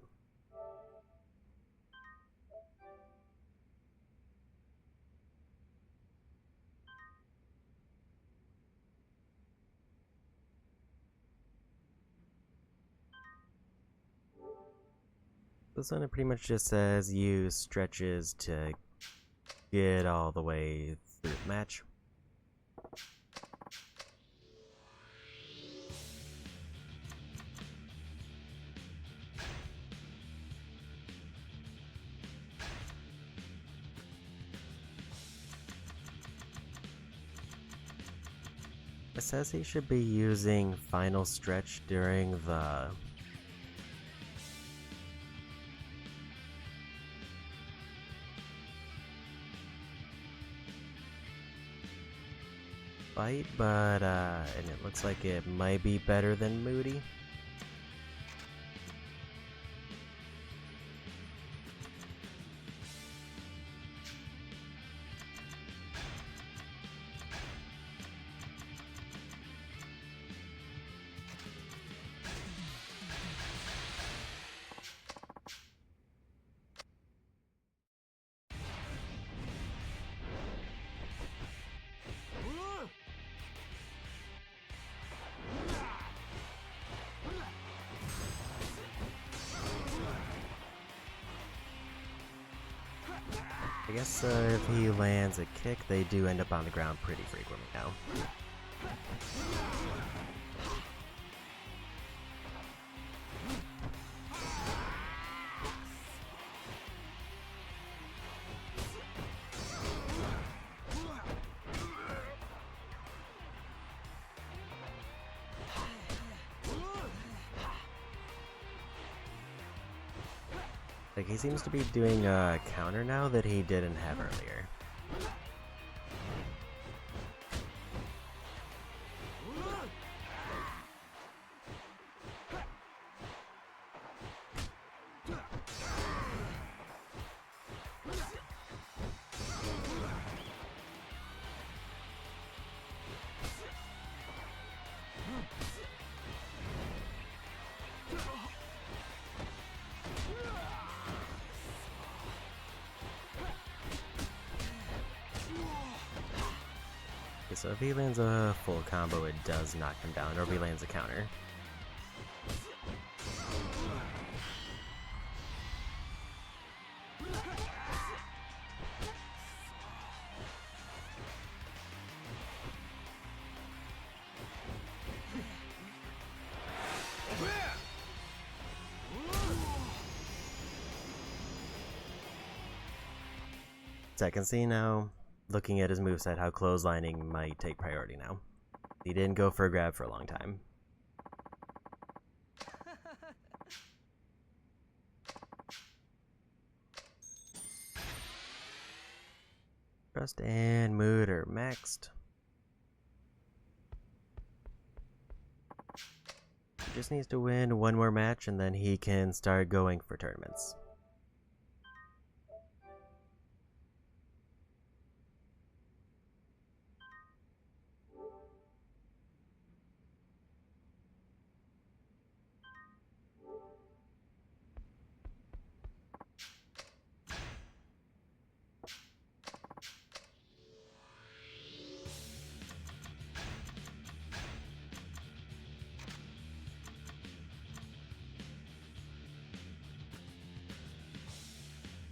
This one it pretty much just says use stretches to get all the way through the match. It says he should be using final stretch during the fight, but and it looks like it might be better than Moody. I guess if he lands a kick, they do end up on the ground pretty frequently now. Like, he seems to be doing a counter now that he didn't have earlier. Okay, so if he lands a full combo, it does knock him down, or if he lands a counter. So I can see now, looking at his moveset, how clotheslining might take priority now. He didn't go for a grab for a long time. Trust and mood are maxed. He just needs to win one more match and then he can start going for tournaments.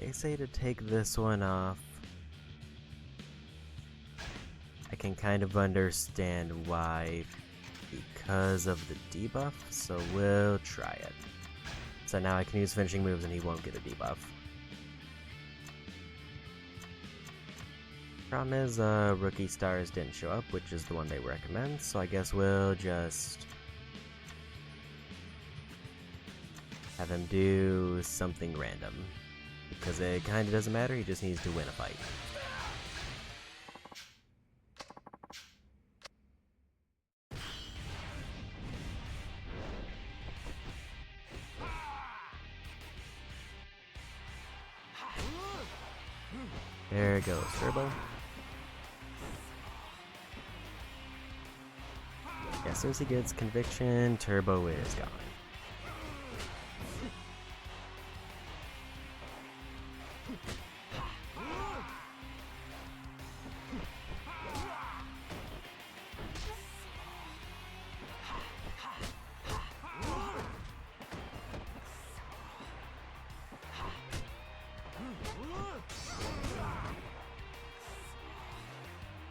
They say to take this one off. I can kind of understand why, because of the debuff, so we'll try it. So now I can use finishing moves and he won't get a debuff. Problem is, rookie stars didn't show up, which is the one they recommend, so I guess we'll just have him do something random. Because it kinda doesn't matter, he just needs to win a fight. There goes Turbo. Yeah, as soon as he gets conviction, Turbo is gone.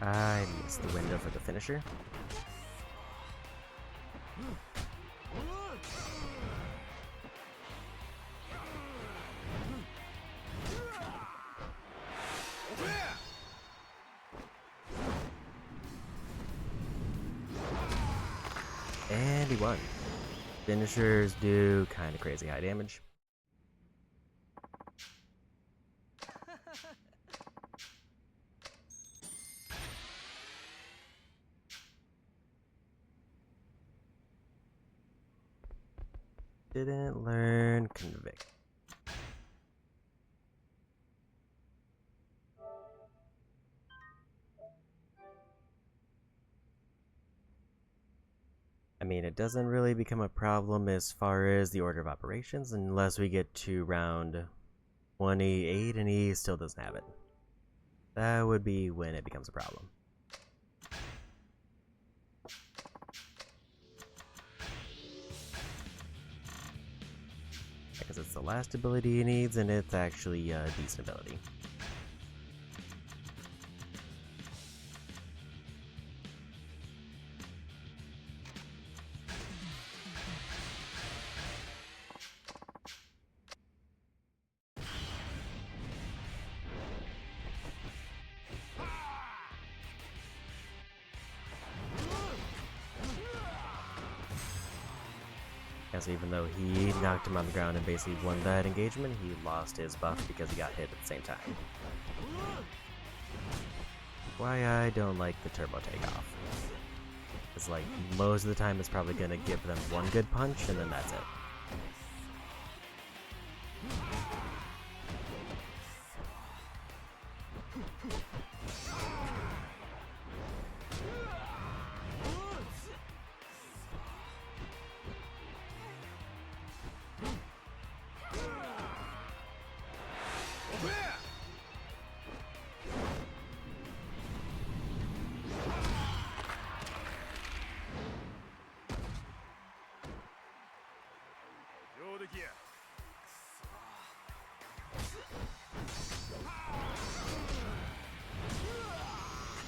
I missed the window for the finisher. And he won. Finishers do kind of crazy high damage. Didn't learn convict. I mean, it doesn't really become a problem as far as the order of operations unless we get to round 28 and he still doesn't have it. That would be when it becomes a problem. Because it's the last ability he needs and it's actually a decent ability. As even though he knocked him on the ground and basically won that engagement, he lost his buff because he got hit at the same time. Why I don't like the turbo takeoff. It's like most of the time it's probably gonna give them one good punch and then that's it.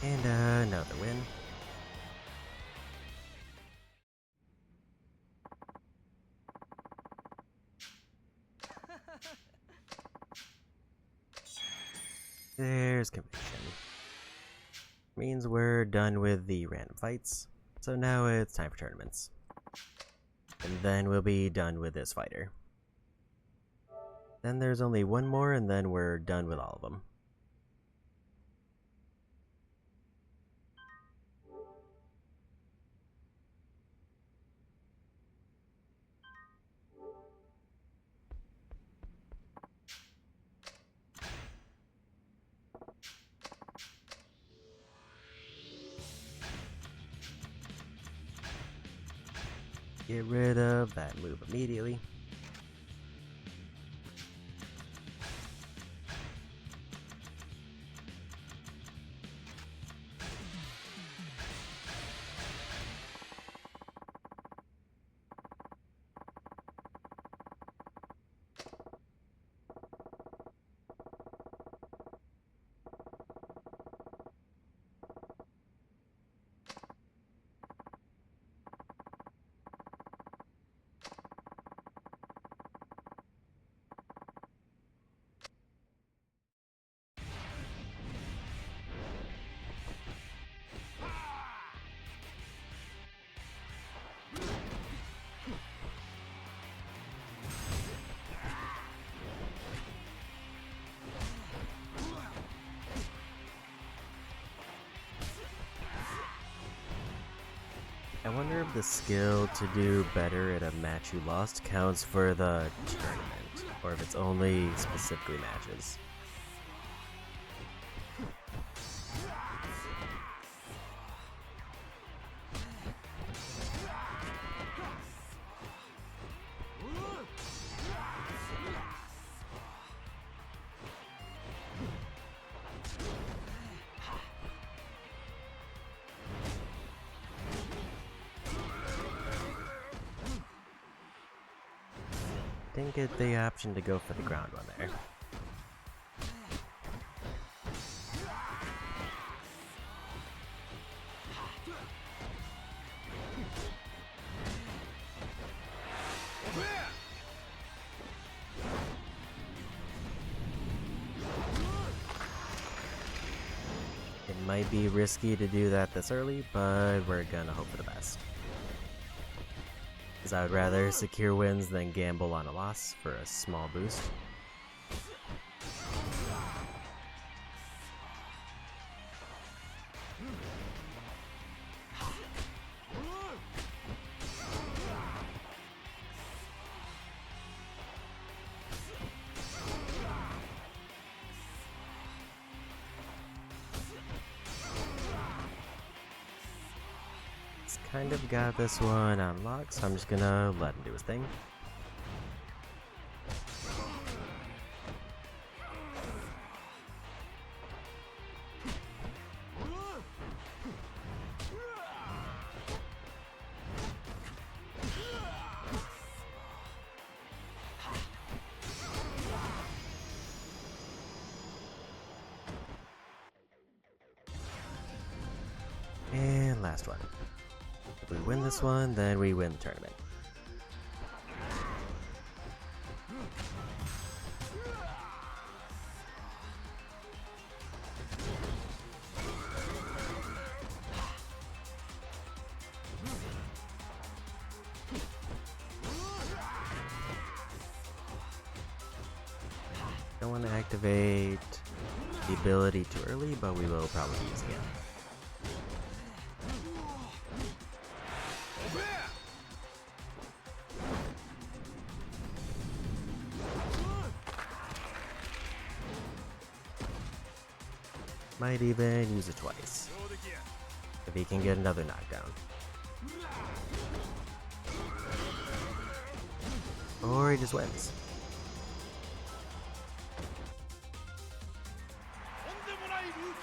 And another win. There's conviction. Means we're done with the random fights. So now it's time for tournaments. And then we'll be done with this fighter. Then there's only one more and then we're done with all of them. Get rid of that move immediately. I wonder if the skill to do better at a match you lost counts for the tournament, or if it's only specifically matches. Didn't get the option to go for the ground one there. It might be risky to do that this early, but we're gonna hope for the best. Because I would rather secure wins than gamble on a loss for a small boost. Kind of got this one unlocked, so I'm just gonna let him do his thing. And last one. If we win this one, then we win the tournament. Don't want to activate the ability too early, but we will probably use it again. Might even use it twice, if he can get another knockdown. Or he just wins.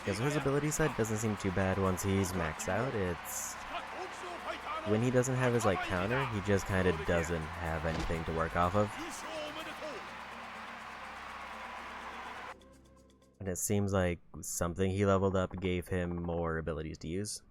Because his ability set doesn't seem too bad once he's maxed out. It's when he doesn't have his counter, he just kind of doesn't have anything to work off of. And it seems like something he leveled up gave him more abilities to use.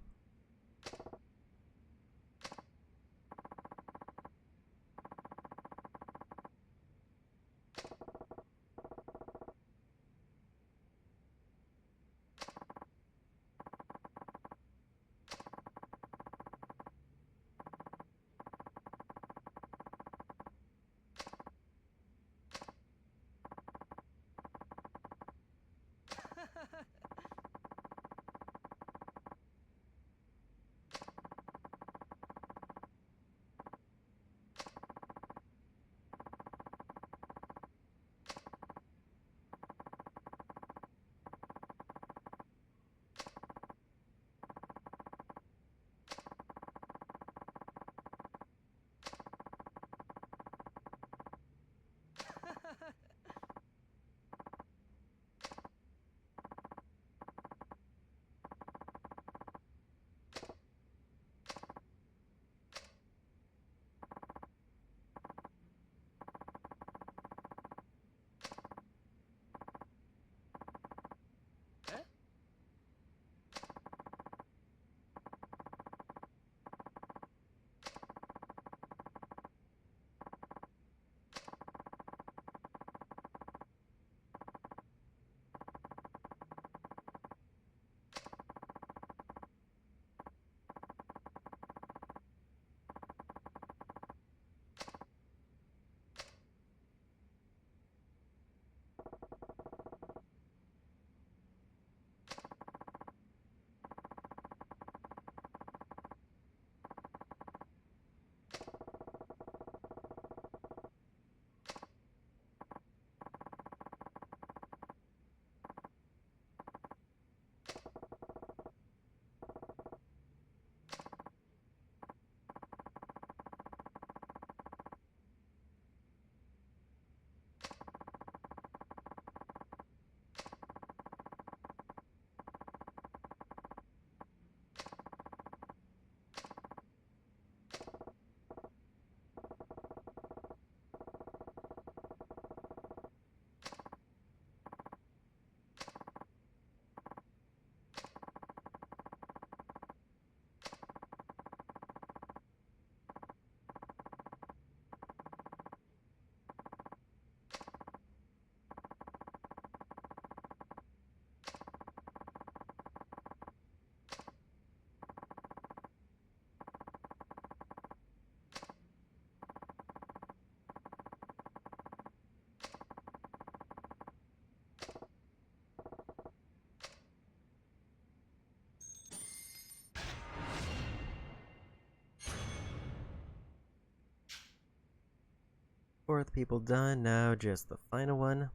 Fourth people done, now just the final one.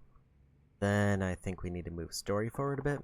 Then I think we need to move story forward a bit.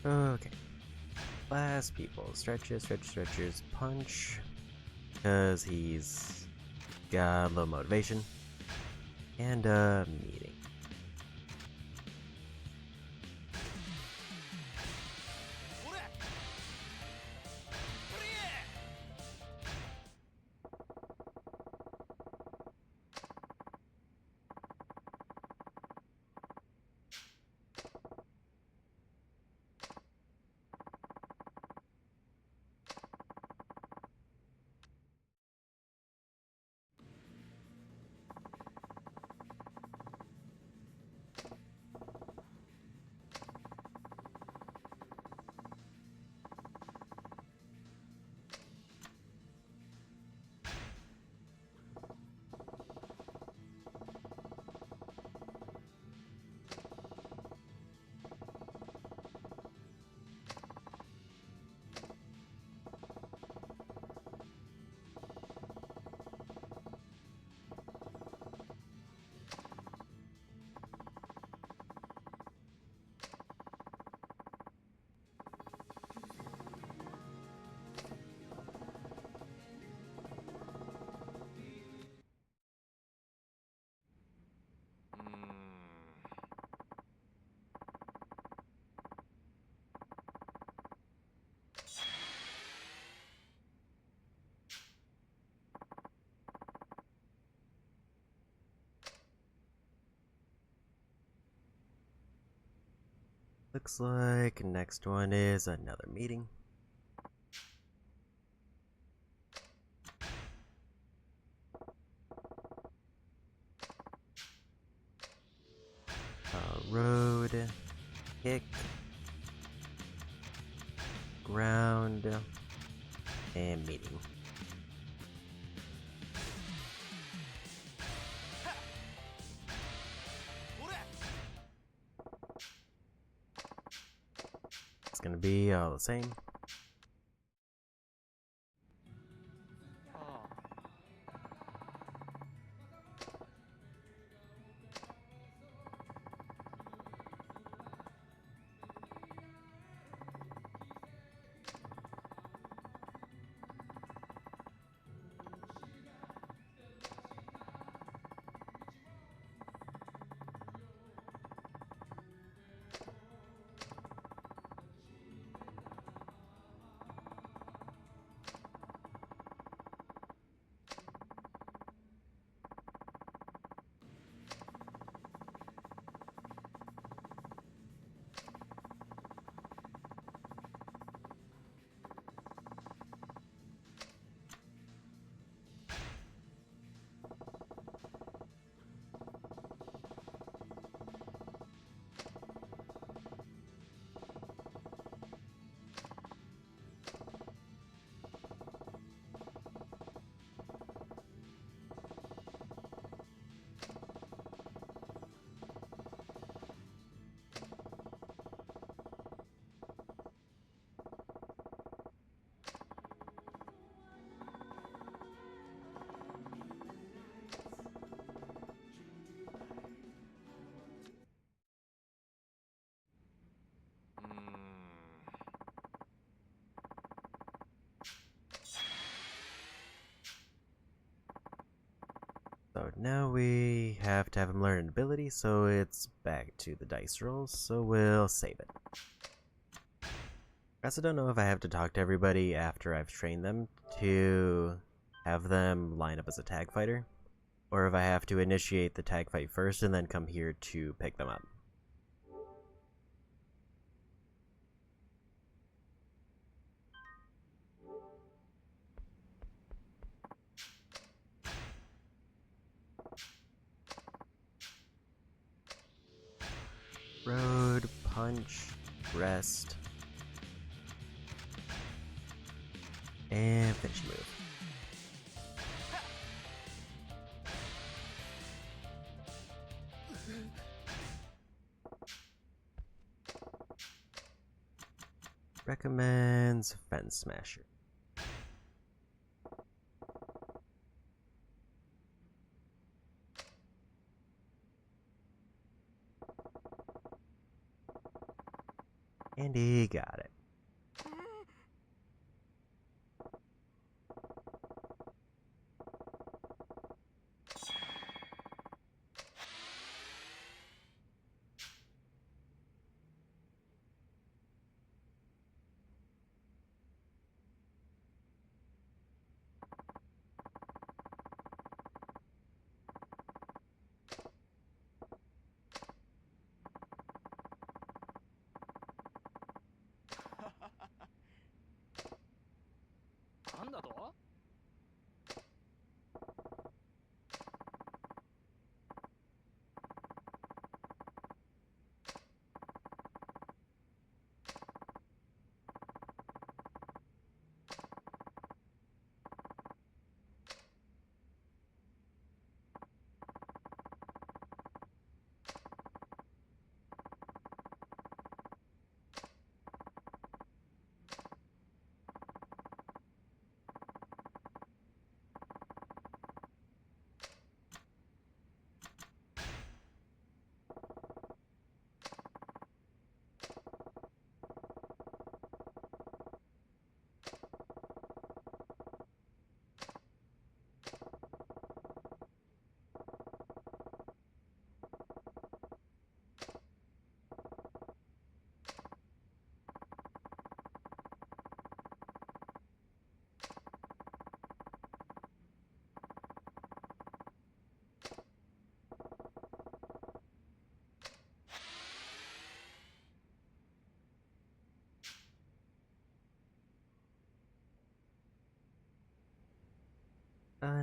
Okay. Last people. Stretches, stretchers, punch. Because he's got low motivation. And meeting. Looks like next one is another meeting. Road, kick, ground, and meeting. gonna be all the same. So now we have to have him learn an ability, so it's back to the dice rolls, so we'll save it. I also don't know if I have to talk to everybody after I've trained them to have them line up as a tag fighter, or if I have to initiate the tag fight first and then come here to pick them up. Road, punch, rest, and finish move. Recommends Fence Smasher. And he got it.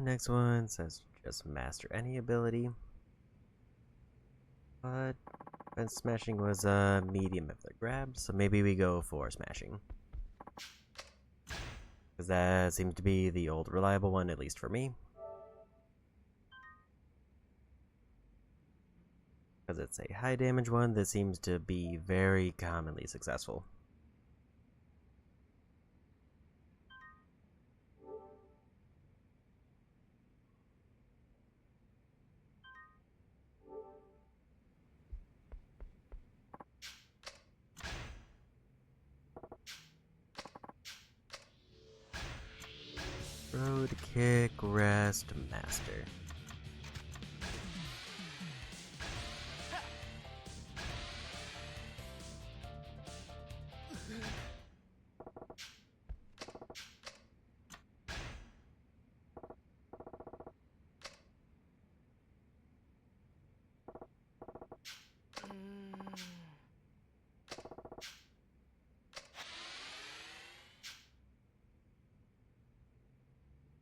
Next one says just master any ability. But fence smashing was a medium if they're grabbed, so maybe we go for smashing. Because that seems to be the old reliable one, at least for me. Because it's a high damage one that seems to be very commonly successful. Road, kick, rest, master.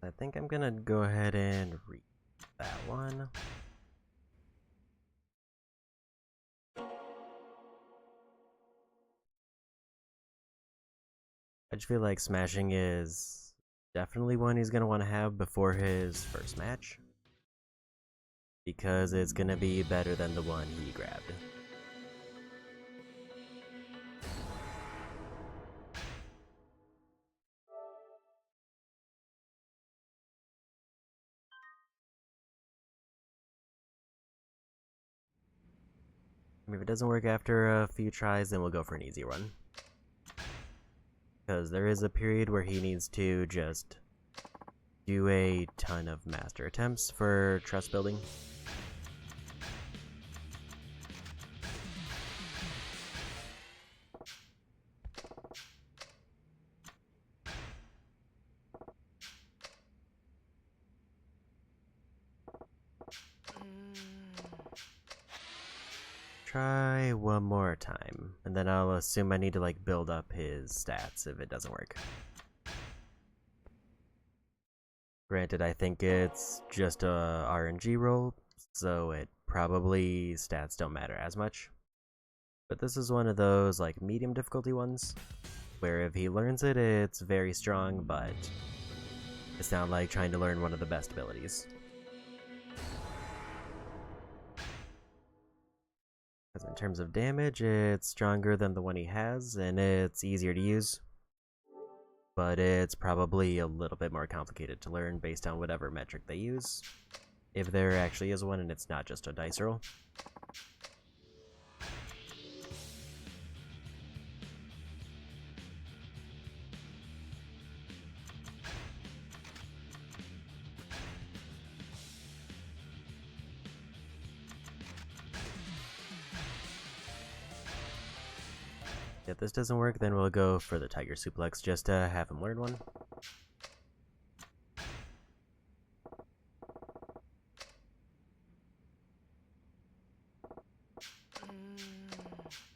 I think I'm gonna go ahead and read that one. I just feel like smashing is definitely one he's gonna want to have before his first match, because it's gonna be better than the one he grabbed. If it doesn't work after a few tries, then we'll go for an easy one. Because there is a period where he needs to just do a ton of master attempts for trust building. Try one more time, and then I'll assume I need to like build up his stats if it doesn't work. Granted, I think it's just a RNG roll, so it probably stats don't matter as much. But this is one of those like medium difficulty ones, where if he learns it, it's very strong, but it's not like trying to learn one of the best abilities. Because in terms of damage, it's stronger than the one he has, and it's easier to use. But it's probably a little bit more complicated to learn based on whatever metric they use, if there actually is one and it's not just a dice roll. If this doesn't work, then we'll go for the Tiger Suplex just to have him learn one.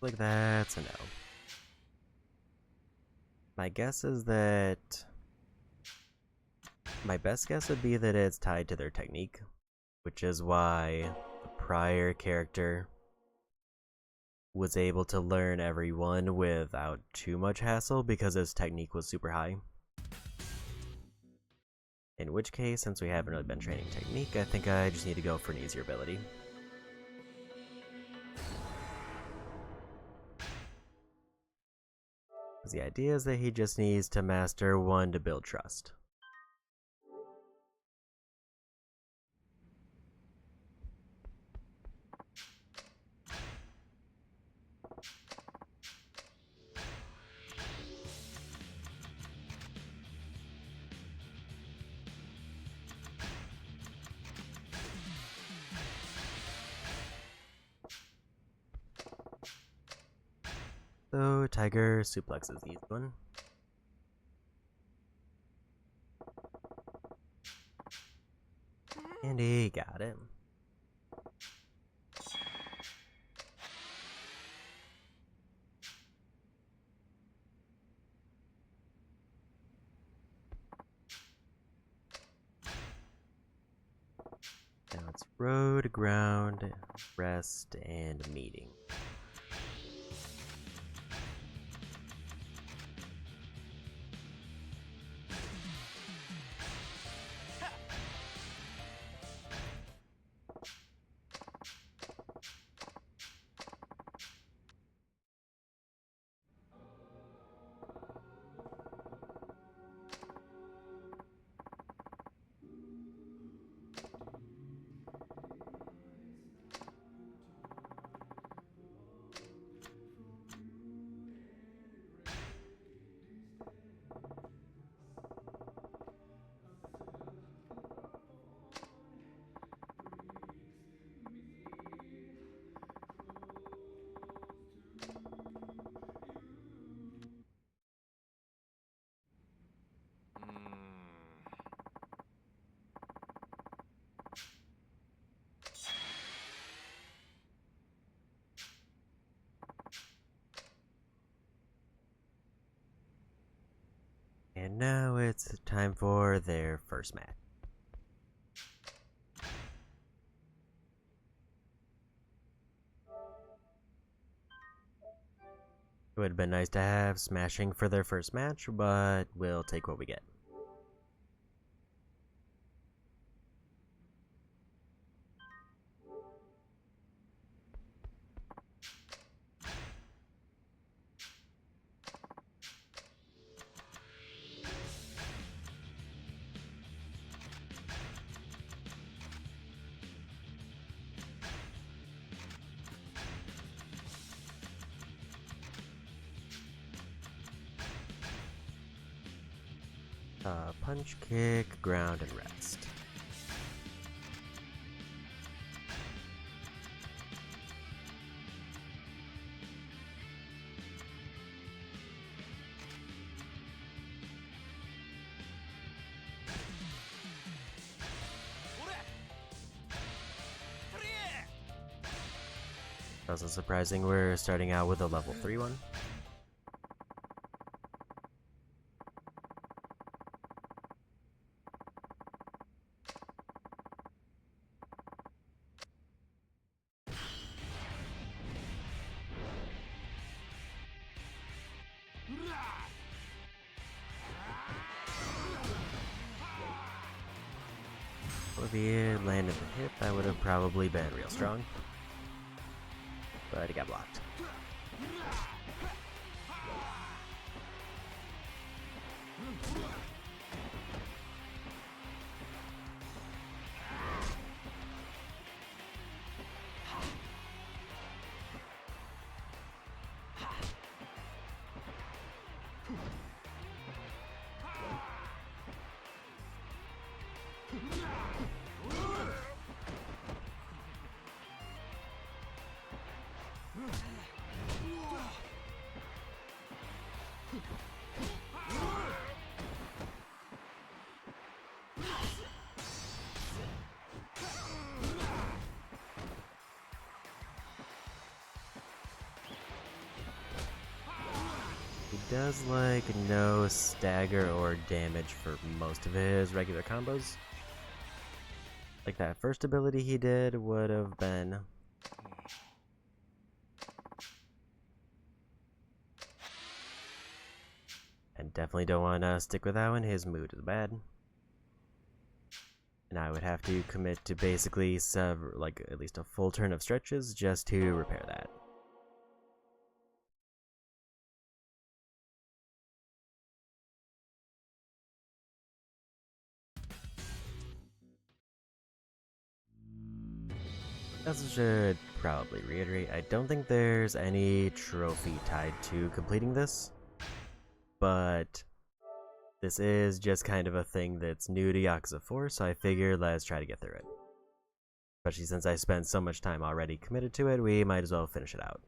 Like that's a no. My guess is that... My best guess would be that it's tied to their technique, which is why the prior character was able to learn every one without too much hassle because his technique was super high. In which case, since we haven't really been training technique, I think I just need to go for an easier ability. Because the idea is that he just needs to master one to build trust. So, Tiger suplexes the easy one. And he got it. Now it's road, ground, rest, and meeting. And now it's time for their first match. It would have been nice to have smashing for their first match, but we'll take what we get. Punch, kick, ground, and rest. Also surprising we're starting out with a level 3 one. If he had landed the hit, that would have probably been real strong. But he got blocked. He does like no stagger or damage for most of his regular combos. Like that first ability he did would have been and definitely don't want to stick with that one. His mood is bad. And I would have to commit to basically like at least a full turn of stretches just to repair that. As I should probably reiterate, I don't think there's any trophy tied to completing this, but this is just kind of a thing that's new to Yakuza 4, so I figured let's try to get through it. Especially since I spent so much time already committed to it, we might as well finish it out.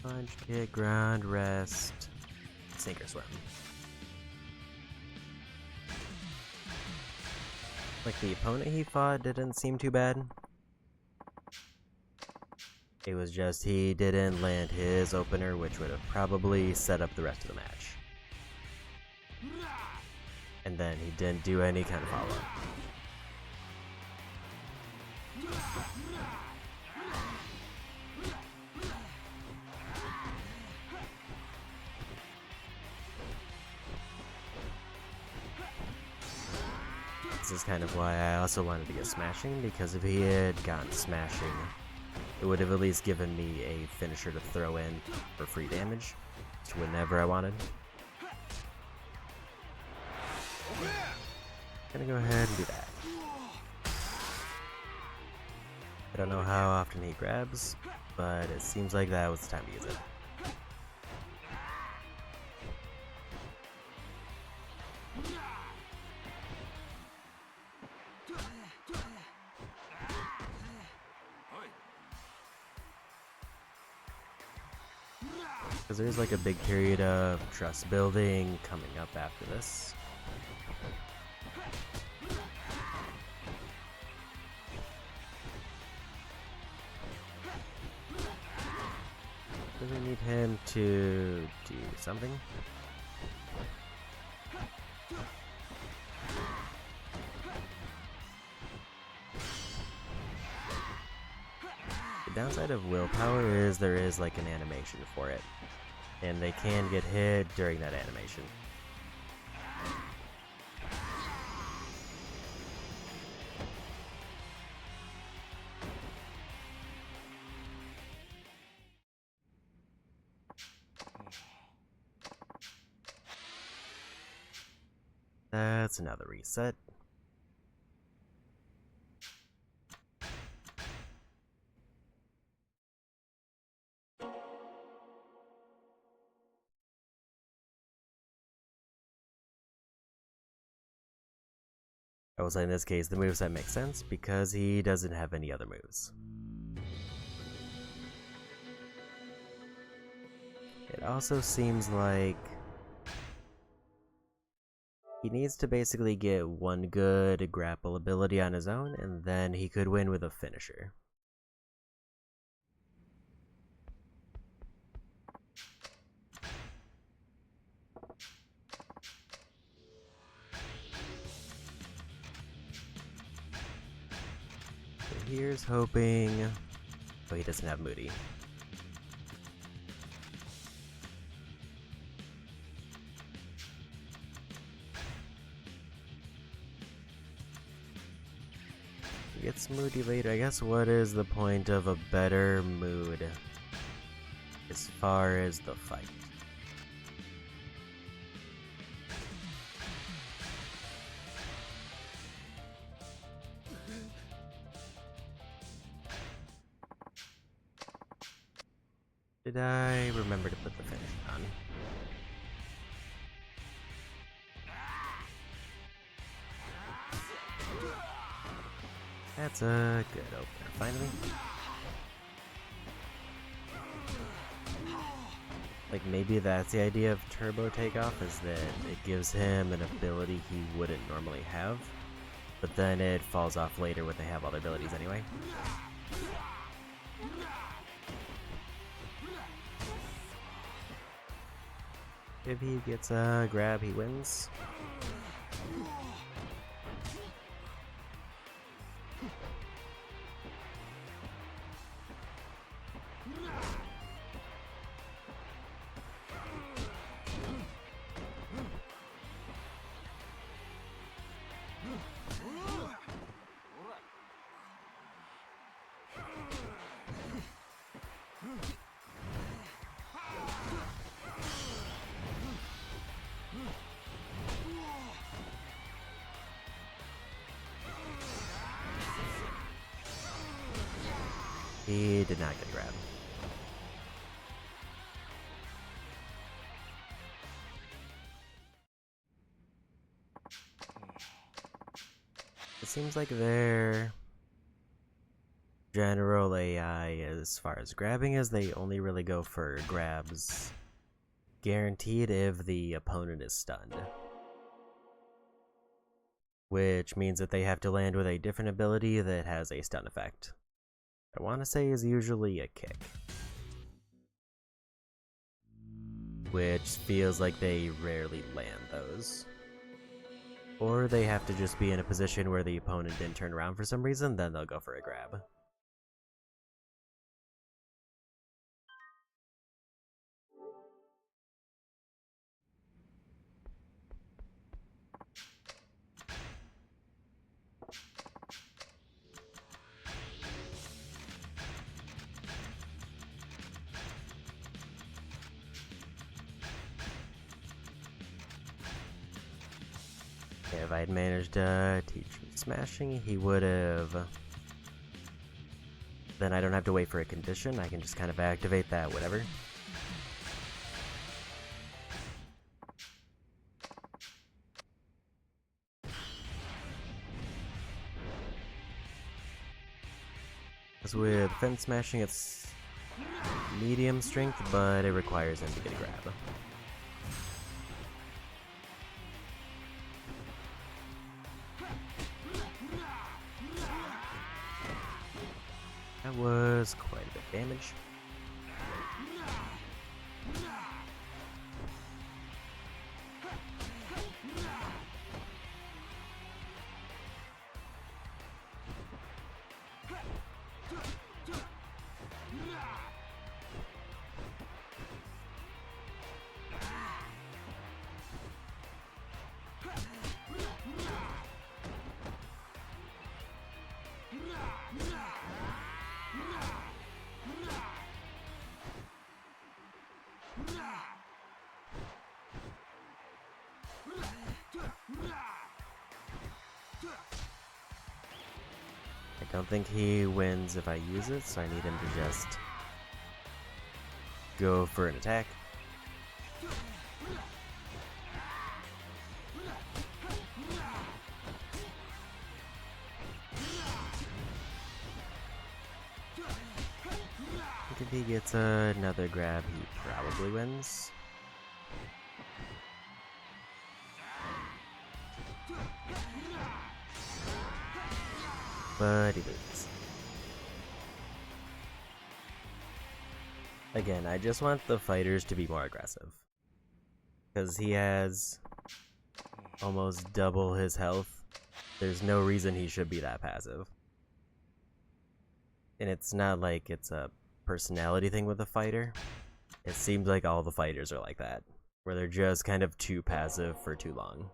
Punch, kick, ground, rest, sink or swim. Like the opponent he fought didn't seem too bad. It was just he didn't land his opener, which would have probably set up the rest of the match. And then he didn't do any kind of follow-up. This is kind of why I also wanted to get smashing, because if he had gotten smashing, it would have at least given me a finisher to throw in for free damage to whenever I wanted. Gonna go ahead and do that. I don't know how often he grabs, but it seems like that was the time to use it. Because there's like a big period of trust building coming up after this. Do we need him to do something? The downside of willpower is there is like an animation for it, and they can get hit during that animation. That's another reset. I will say in this case the moveset makes sense because he doesn't have any other moves. It also seems like he needs to basically get one good grapple ability on his own, and then he could win with a finisher. So here's hoping... Oh, he doesn't have Moody. Gets moody later. I guess what is the point of a better mood as far as the fight? Did I remember to put the finish on? That's a good opener, finally. Like, maybe that's the idea of Turbo Takeoff, is that it gives him an ability he wouldn't normally have, but then it falls off later when they have other abilities anyway. If he gets a grab, he wins. He did not get grabbed. It seems like their general AI as far as grabbing is they only really go for grabs guaranteed if the opponent is stunned. Which means that they have to land with a different ability that has a stun effect. I want to say is usually a kick. Which feels like they rarely land those. Or they have to just be in a position where the opponent didn't turn around for some reason, then they'll go for a grab. If I had managed to teach him smashing, he would have... Then I don't have to wait for a condition, I can just kind of activate that, whatever. Because with fence smashing, it's medium strength, but it requires him to get a grab. That was quite a bit of damage. I don't think he wins if I use it, so I need him to just go for an attack. I think if he gets another grab, he probably wins. But he loses. Again, I just want the fighters to be more aggressive. Because he has almost double his health. There's no reason he should be that passive. And it's not like it's a personality thing with the fighter. It seems like all the fighters are like that, where they're just kind of too passive for too long.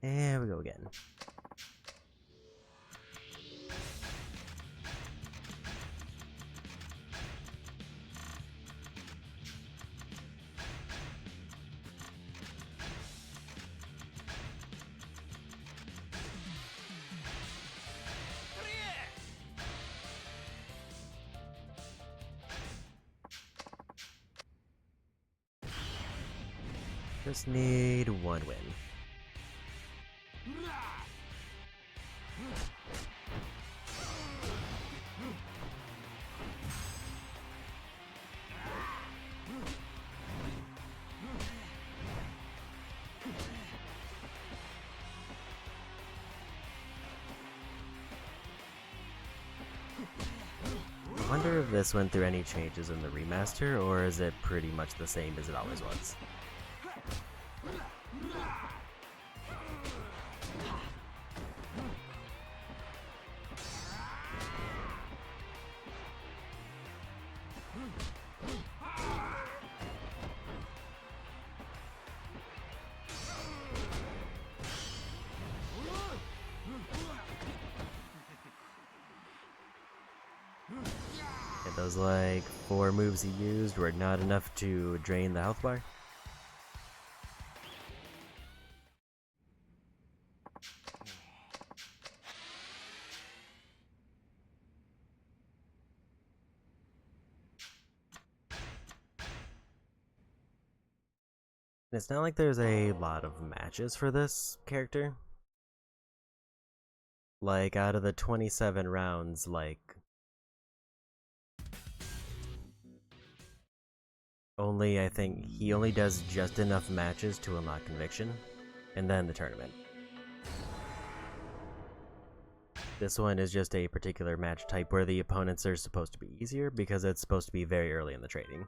And we go again. Just need one win. I wonder if this went through any changes in the remaster, or is it pretty much the same as it always was? Those like 4 moves he used were not enough to drain the health bar. And it's not like there's a lot of matches for this character. Like out of the 27 rounds, like I think he only does just enough matches to unlock Conviction, and then the tournament. This one is just a particular match type where the opponents are supposed to be easier because it's supposed to be very early in the trading.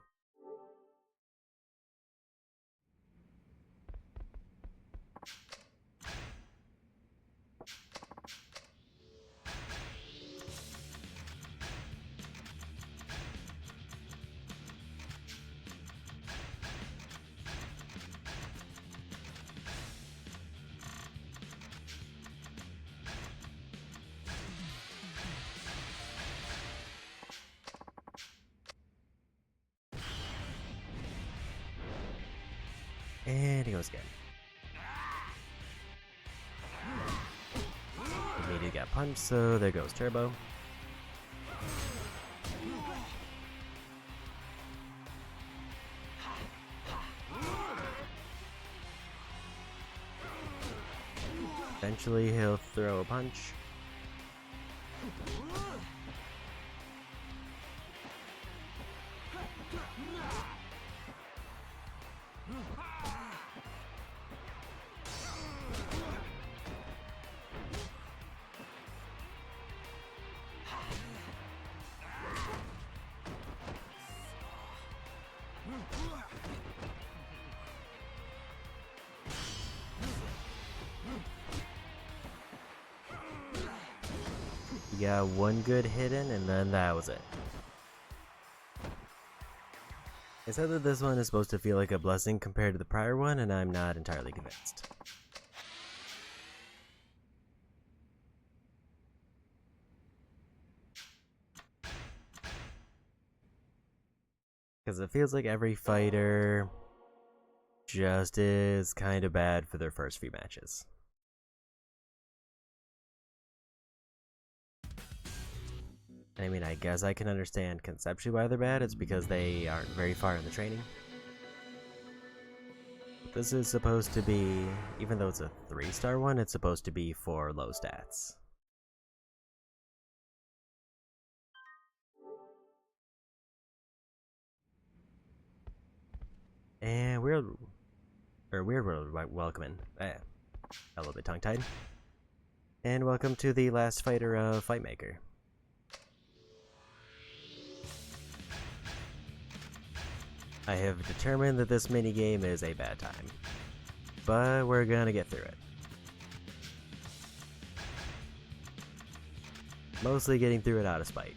And he goes again. Immediately got punched, so there goes Turbo. Eventually he'll throw a punch. He got one good hit in, and then that was it. I said that this one is supposed to feel like a blessing compared to the prior one, and I'm not entirely convinced. Because it feels like every fighter just is kind of bad for their first few matches. I mean, I guess I can understand conceptually why they're bad. It's because they aren't very far in the training. This is supposed to be, even though it's a 3-star one, it's supposed to be for low stats. And Weird World welcoming. A little bit tongue-tied. And welcome to the last fighter of Fightmaker. I have determined that this minigame is a bad time, but we're gonna get through it. Mostly getting through it out of spite.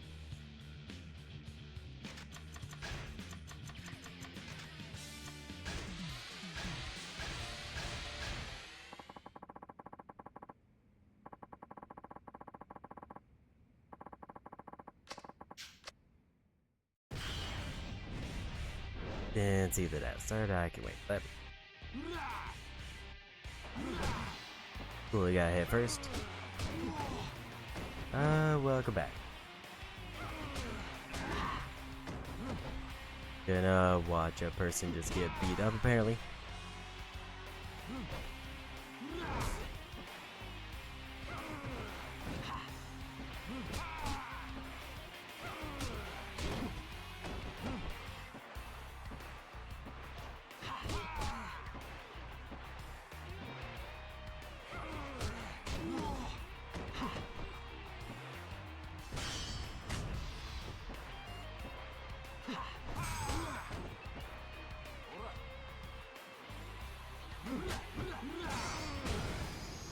And see that that started. I can wait. But cool, we got hit first. Welcome back. Gonna watch a person just get beat up, apparently.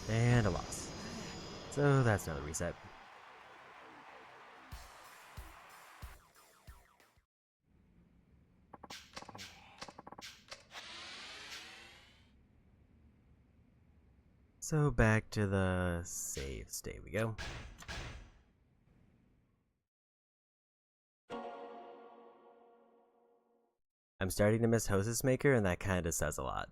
And a loss. So that's another reset. So back to the save state we go. I'm starting to miss Hostess Maker, and that kinda says a lot.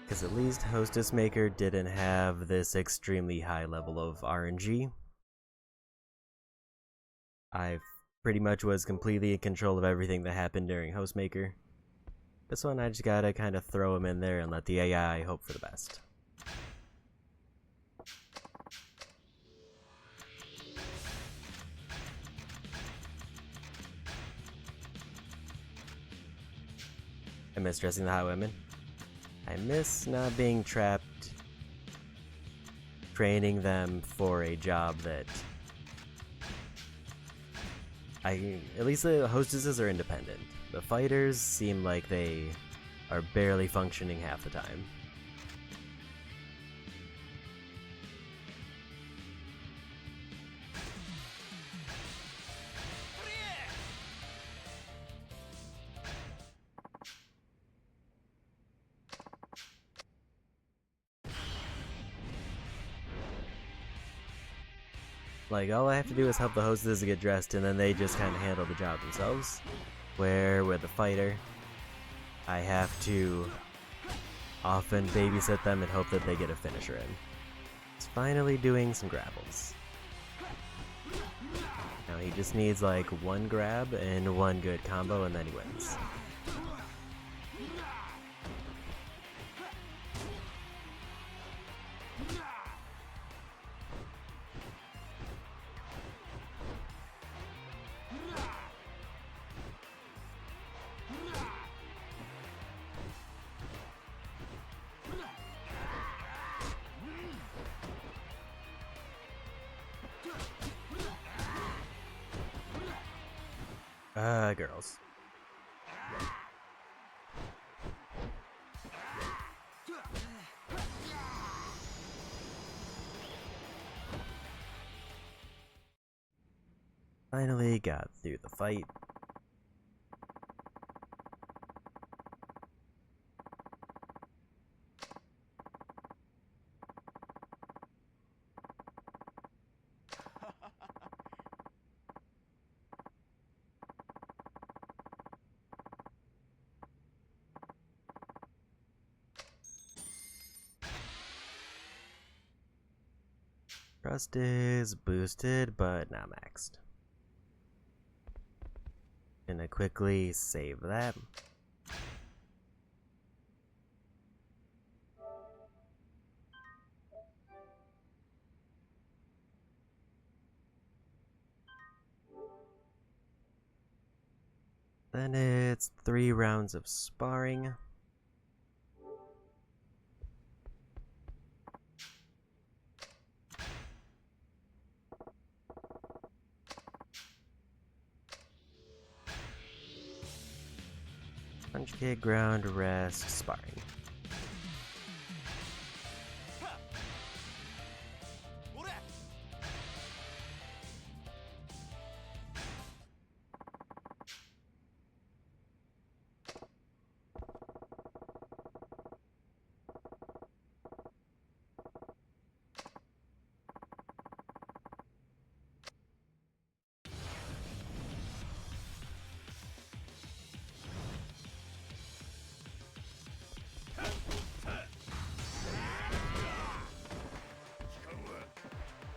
Because at least Hostess Maker didn't have this extremely high level of RNG. I pretty much was completely in control of everything that happened during Hostmaker. This one I just gotta kind of throw him in there and let the AI hope for the best. I miss dressing the hot women. I miss not being trapped, training them for a job that at least the hostesses are independent. The fighters seem like they are barely functioning half the time. Like, all I have to do is help the hostess get dressed, and then they just kind of handle the job themselves. Where with the fighter, I have to often babysit them and hope that they get a finisher in. It's finally doing some grapples. Now he just needs like one grab and one good combo, and then he wins. Girls. Finally got through the fight. Trust is boosted, but not maxed. Gonna quickly save that. Then it's 3 rounds of sparring. Punch kick, ground, rest, sparring.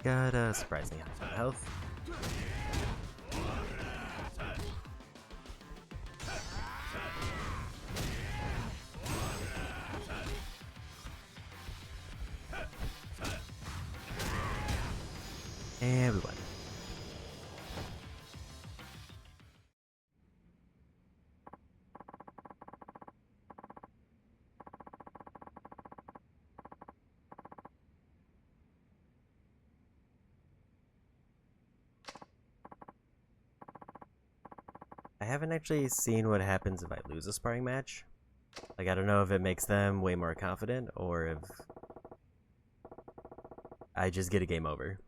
Got a surprisingly high health. And we won. I haven't actually seen what happens if I lose a sparring match. Like, I don't know if it makes them way more confident or if I just get a game over.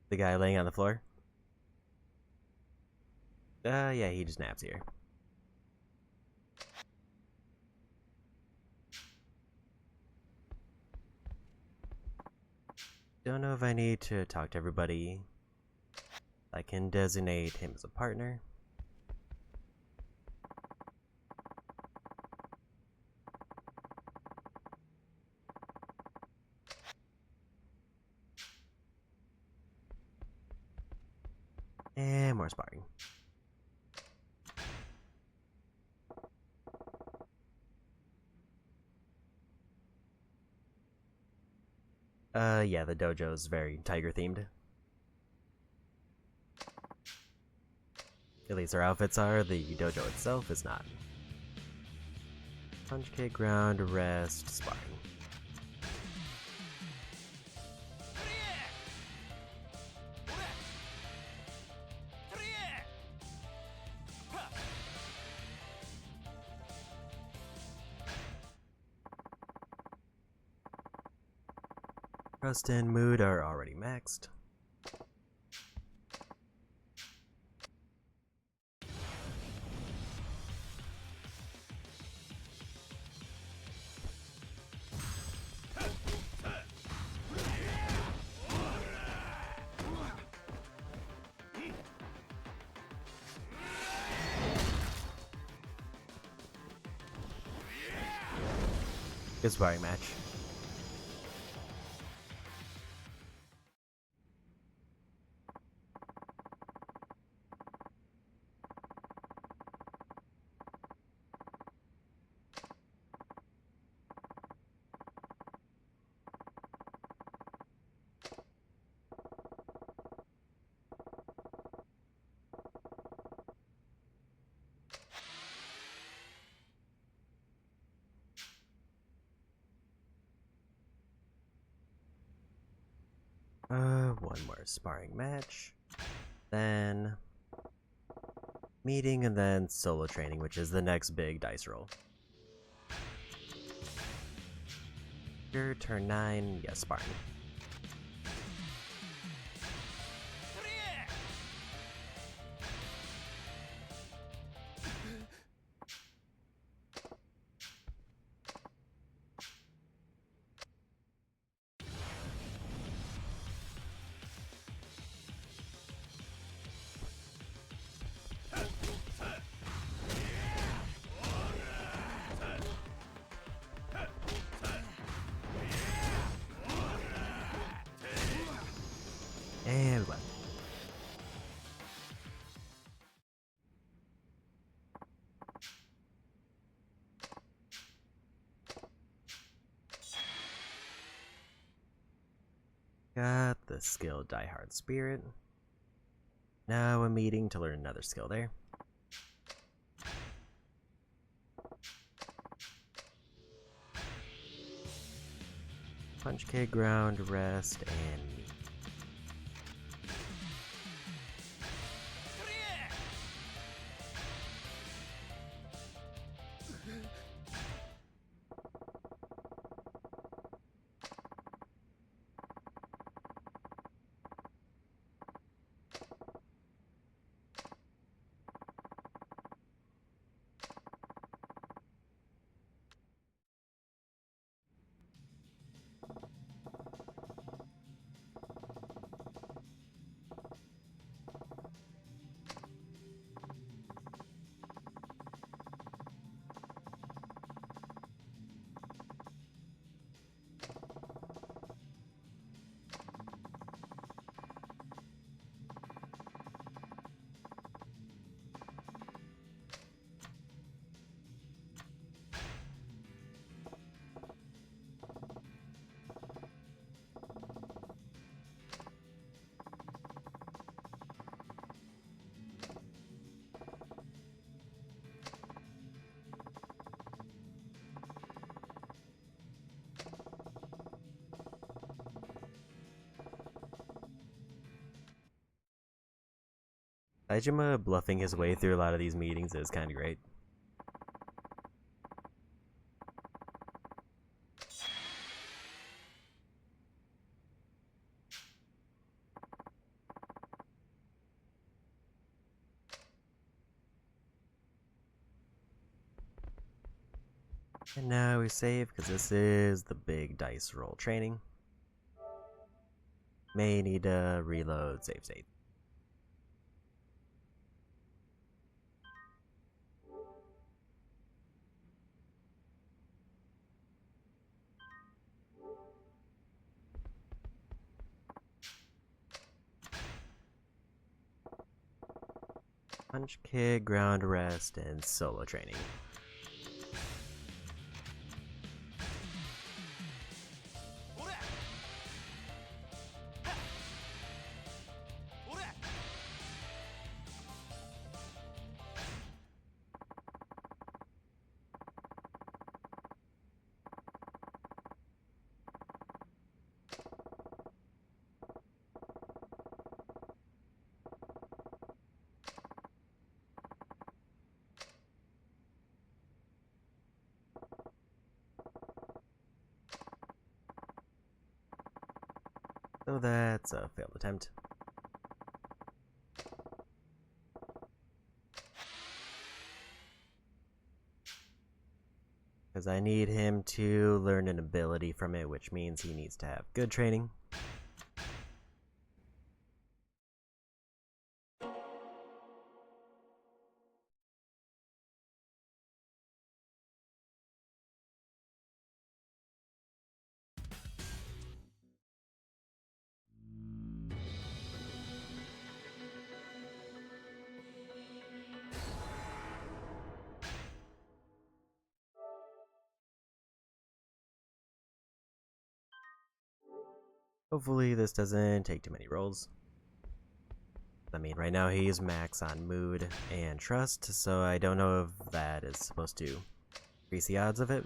The guy laying on the floor? Yeah, he just naps here. Don't know if I need to talk to everybody. I can designate him as a partner. And more sparring. Yeah, the dojo's very tiger themed. At least our outfits are, the dojo itself is not. Punch kick, ground, rest, sparring. Trust and mood are already maxed. Good sparring match. One more sparring match, then meeting, and then solo training, which is the next big dice roll. Your turn 9, yes, sparring. And what? Got the skill Die Hard Spirit. Now a meeting to learn another skill there. Punch kick, ground, rest, and meet. Saejima bluffing his way through a lot of these meetings is kind of great. And now we save because this is the big dice roll training. May need to reload save state. Punch kick, ground rest, and solo training. So that's a failed attempt. Because I need him to learn an ability from it, which means he needs to have good training. Hopefully this doesn't take too many rolls. I mean, right now he's max on mood and trust, so I don't know if that is supposed to increase the odds of it.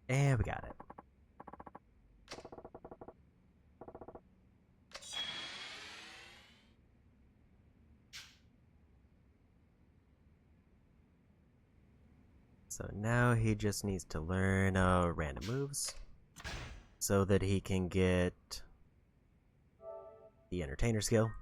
And we got it. So now he just needs to learn random moves so that he can get the entertainer skill.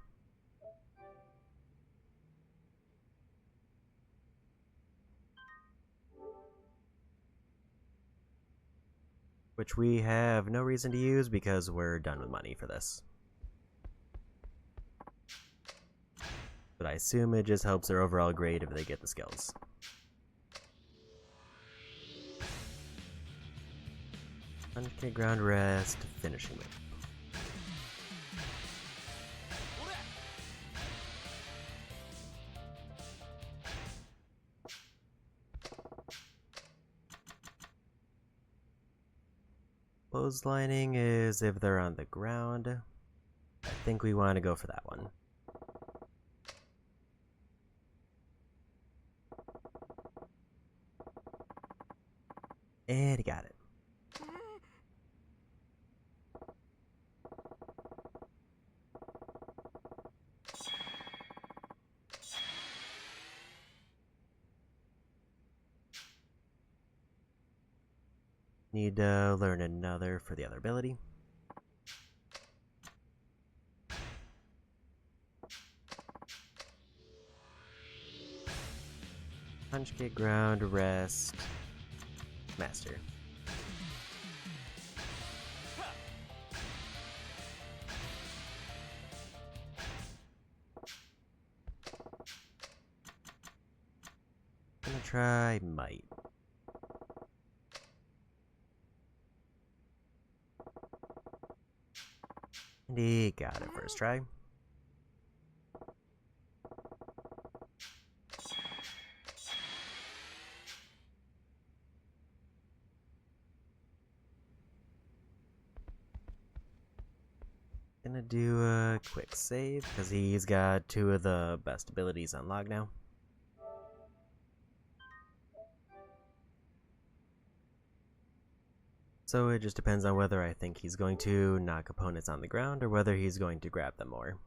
Which we have no reason to use because we're done with money for this. But I assume it just helps their overall grade if they get the skills. Punch, kick, ground, rest, finishing move. Clotheslining is if they're on the ground. I think we want to go for that one. And he got it. Need to learn another for the other ability. Punch, kick, ground, rest, master. Gonna try might. And he got it first try. Gonna do a quick save because he's got two of the best abilities unlocked now. So it just depends on whether I think he's going to knock opponents on the ground or whether he's going to grab them more.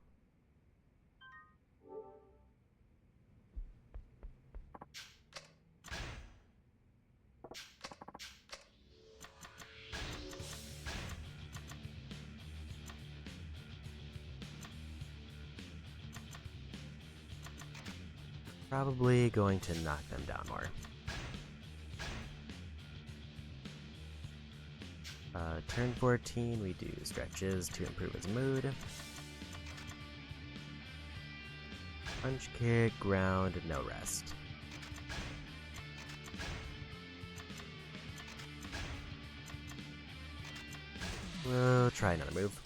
Probably going to knock them down more. Turn 14, we do stretches to improve his mood. Punch, kick, ground, no rest. We'll try another move.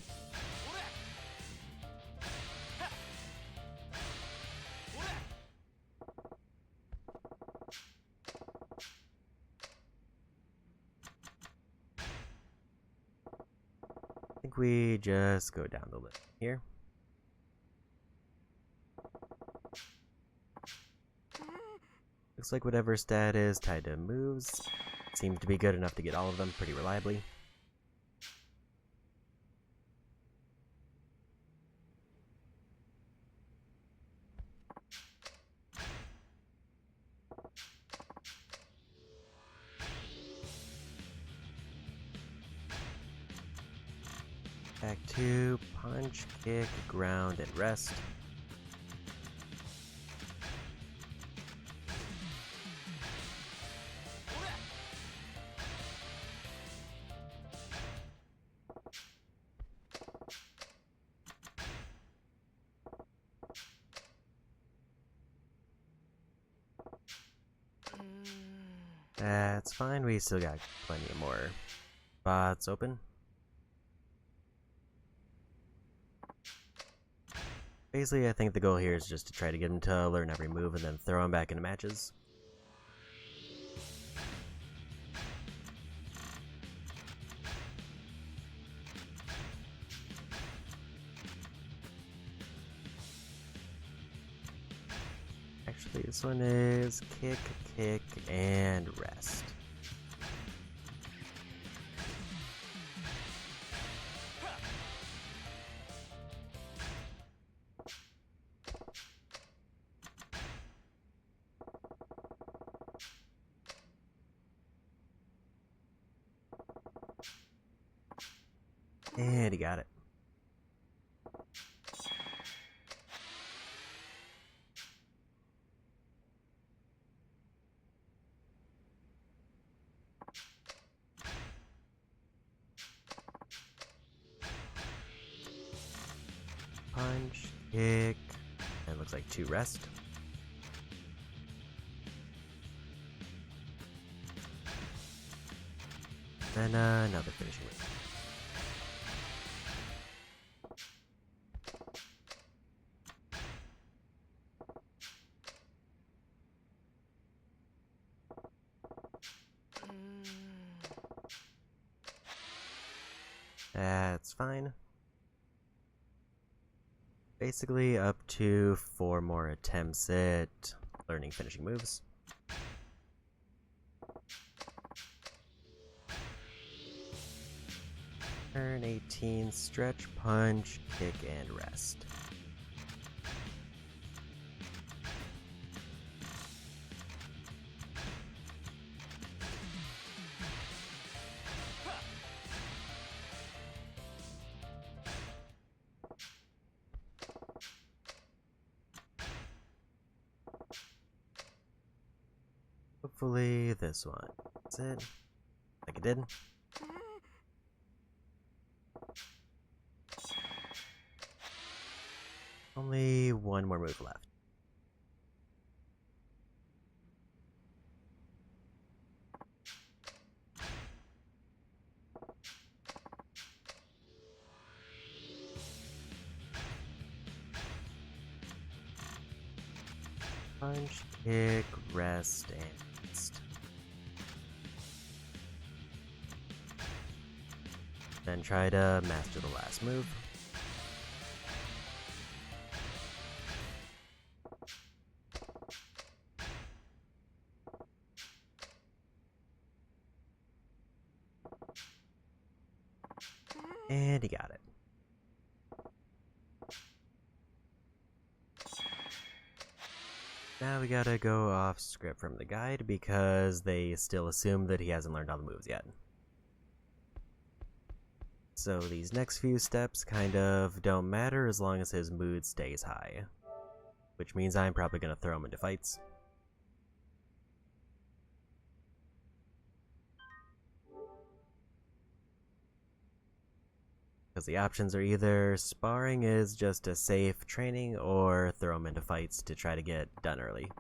I think we just go down the list here. Looks like whatever stat is tied to moves seems to be good enough to get all of them pretty reliably. Back to punch, kick, ground, and rest. That's fine, we still got plenty of more spots open. Basically, I think the goal here is just to try to get him to learn every move and then throw him back into matches. Actually, this one is kick, kick, and rest. And he got it. Punch, kick, and looks like 2 rest. Then another finishing move. That's fine. Basically up to 4 more attempts at learning finishing moves. Turn 18, stretch, punch, kick, and rest. Hopefully this one. That's it. Like it did. Only 1 more move left. Punch, kick, rest, and rest. Then try to master the last move. And he got it. Now we gotta go off script from the guide because they still assume that he hasn't learned all the moves yet. So these next few steps kind of don't matter as long as his mood stays high. Which means I'm probably gonna throw him into fights. Because the options are either sparring is just a safe training or throw him into fights to try to get done early.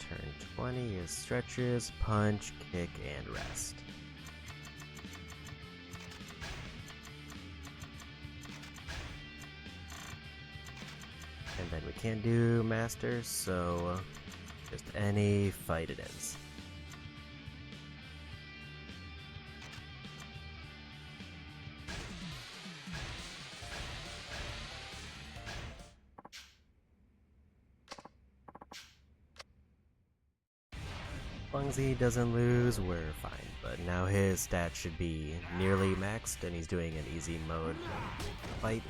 Turn 20 is stretches, punch, kick, and rest. And then we can't do masters, so just any fight it is. As long as he doesn't lose, we're fine. But now his stats should be nearly maxed, and he's doing an easy mode fight.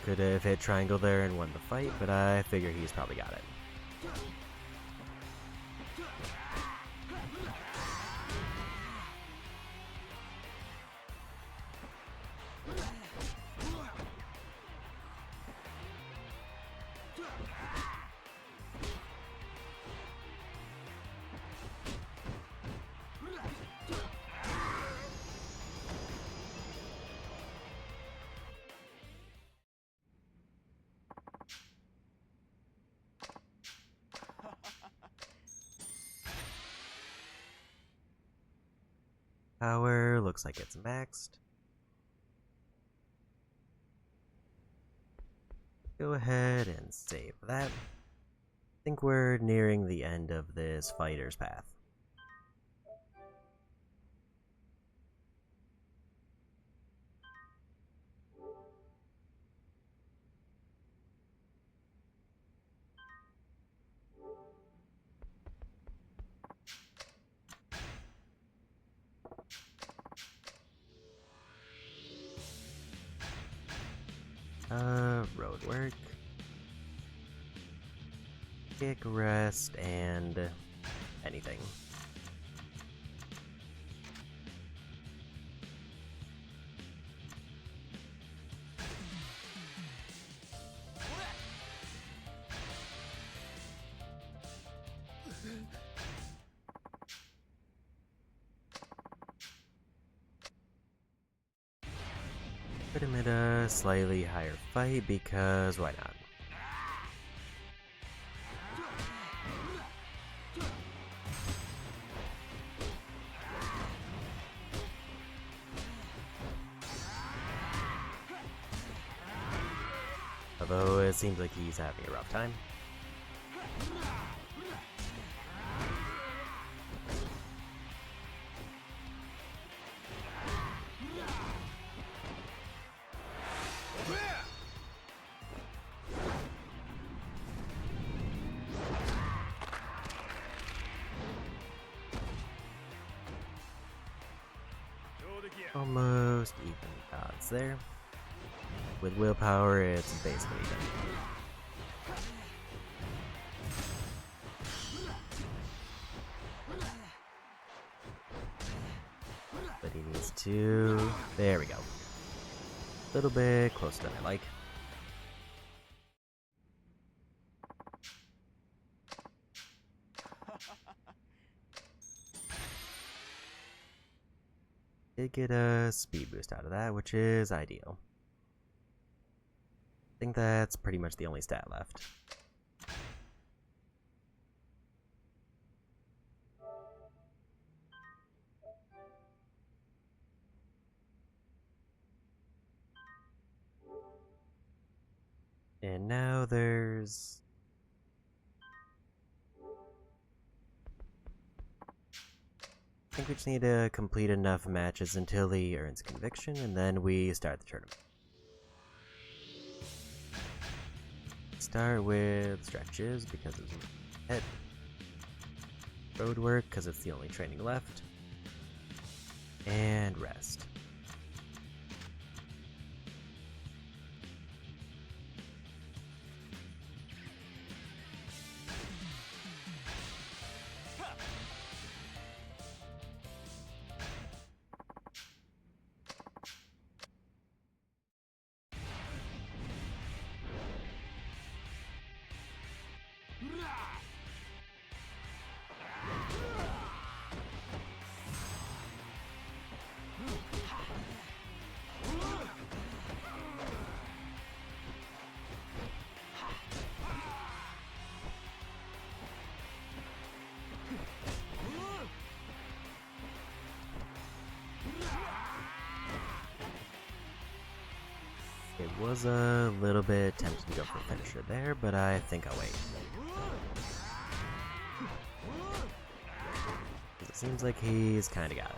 could have hit triangle there and won the fight, but I figure he's probably got it. Power looks like it's maxed. Go ahead and save that. I think we're nearing the end of this fighter's path. Road work. Kick, rest, and anything. Put him in a slightly higher fight because why not? Although it seems like he's having a rough time. Almost even odds there. With willpower, it's basically even. But he needs to... There we go. A little bit closer than I like. Did get a speed boost out of that, which is ideal. I think that's pretty much the only stat left. And now there's... I think we just need to complete enough matches until he earns conviction, and then we start the tournament. Start with stretches because it's head. Road work because it's the only training left. And rest. It was a little bit tempting to go for a finisher there, but I think I'll wait. It seems like he's kinda got it.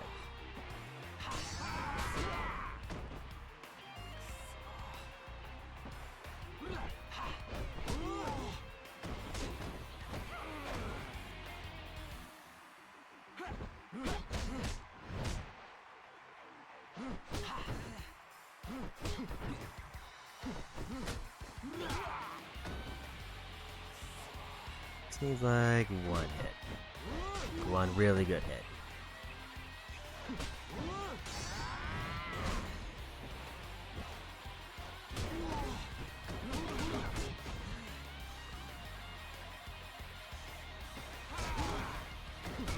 This needs like one hit. One really good hit.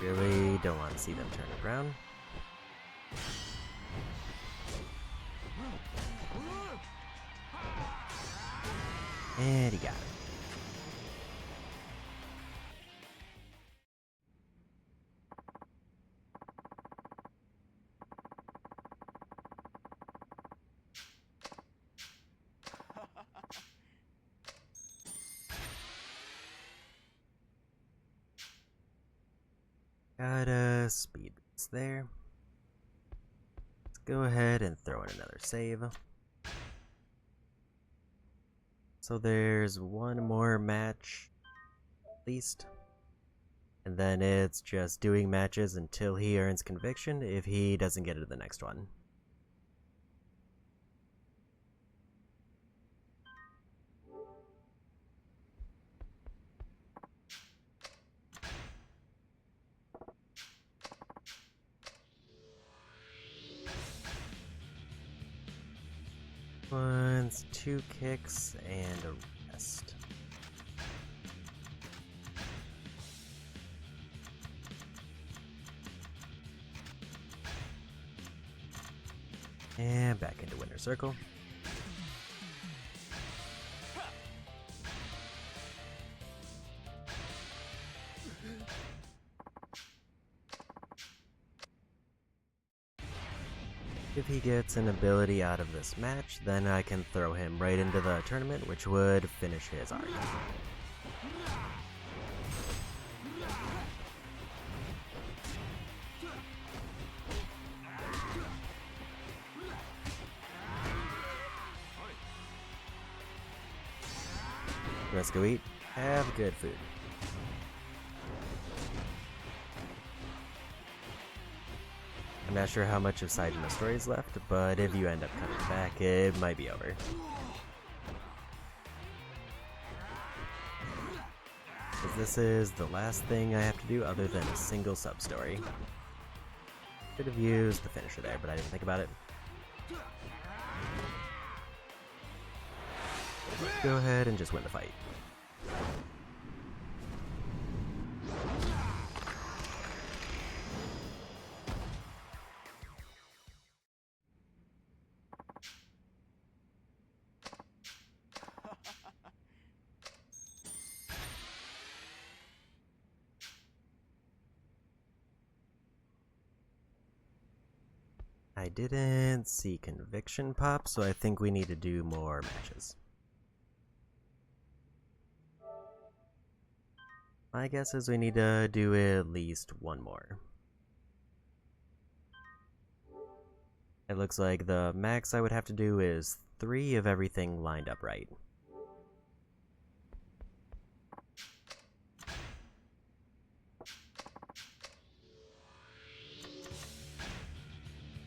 Really don't want to see them turn it around. And he got it. Got a speed boost there. Let's go ahead and throw in another save. So there's one more match, at least. And then it's just doing matches until he earns conviction if he doesn't get into the next one. Once, 2 kicks, and a rest. And back into winner's circle. If he gets an ability out of this match, then I can throw him right into the tournament, which would finish his arc. Let's go eat. Have good food. I'm not sure how much of Saijima's story is left, but if you end up coming back, it might be over. Because this is the last thing I have to do other than a single sub-story. Could have used the finisher there, but I didn't think about it. Go ahead and just win the fight. I didn't see conviction pop, so I think we need to do more matches. My guess is we need to do at least one more. It looks like the max I would have to do is 3 of everything lined up right.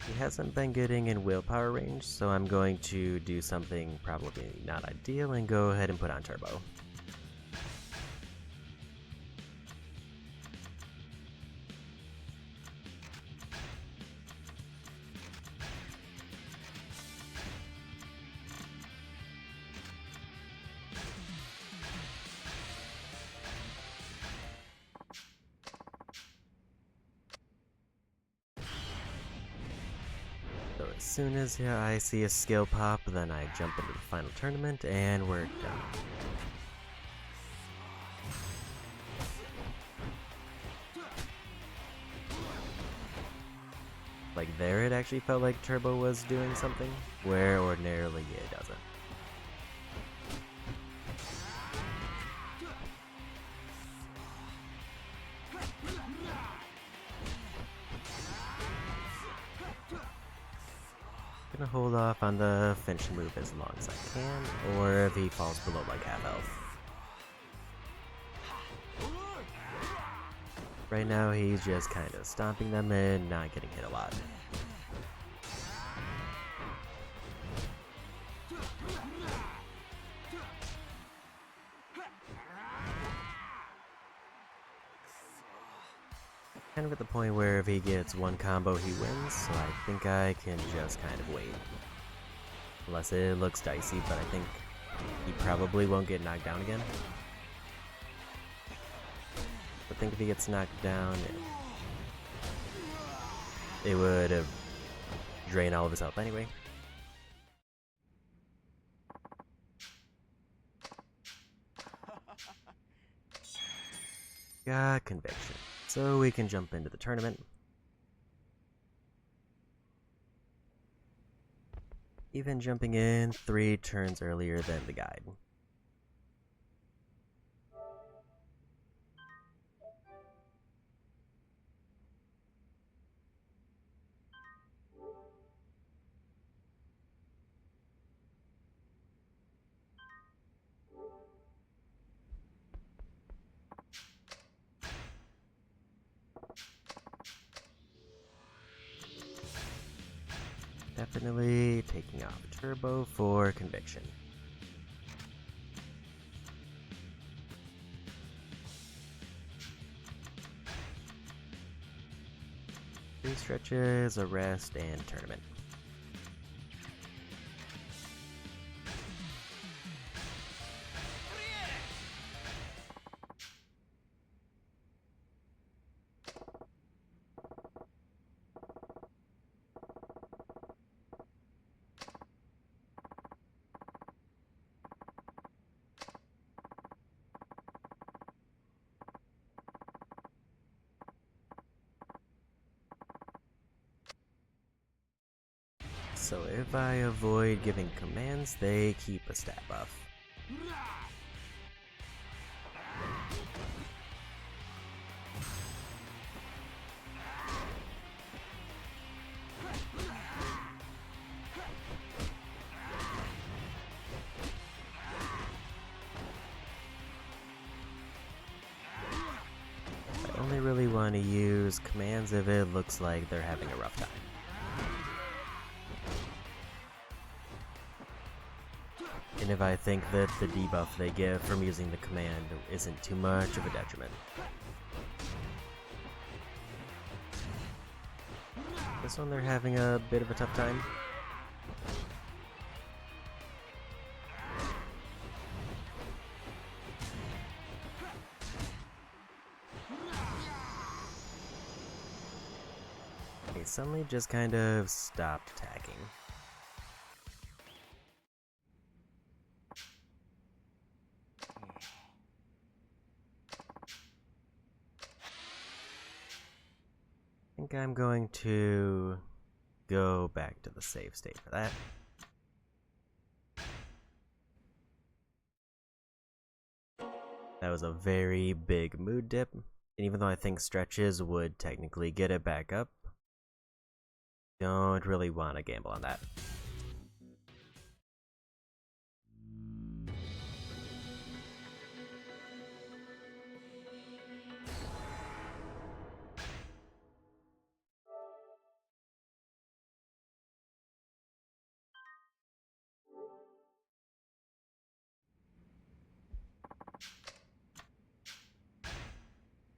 He hasn't been getting in willpower range, so I'm going to do something probably not ideal and go ahead and put on turbo. So as soon as I see a skill pop, then I jump into the final tournament, and we're done. Like there, it actually felt like Turbo was doing something, where ordinarily it doesn't. Gonna hold off on the finish move as long as I can, or if he falls below like half health. Right now he's just kind of stomping them and not getting hit a lot. kind of at the point where if he gets one combo, he wins, so I think I can just kind of wait. Unless it looks dicey, but I think he probably won't get knocked down again. I think if he gets knocked down, it would drain all of his health anyway. Got conviction. So we can jump into the tournament. Even jumping in 3 turns earlier than the guide. Definitely taking off turbo for conviction. Three stretches, a rest, and tournament. So if I avoid giving commands, they keep a stat buff. I only really want to use commands if it looks like they're having a rough time. And if I think that the debuff they give from using the command isn't too much of a detriment. This one they're having a bit of a tough time. They suddenly just kind of stopped attacking. I think I'm going to go back to the save state for that. That was a very big mood dip, and even though I think stretches would technically get it back up, don't really want to gamble on that.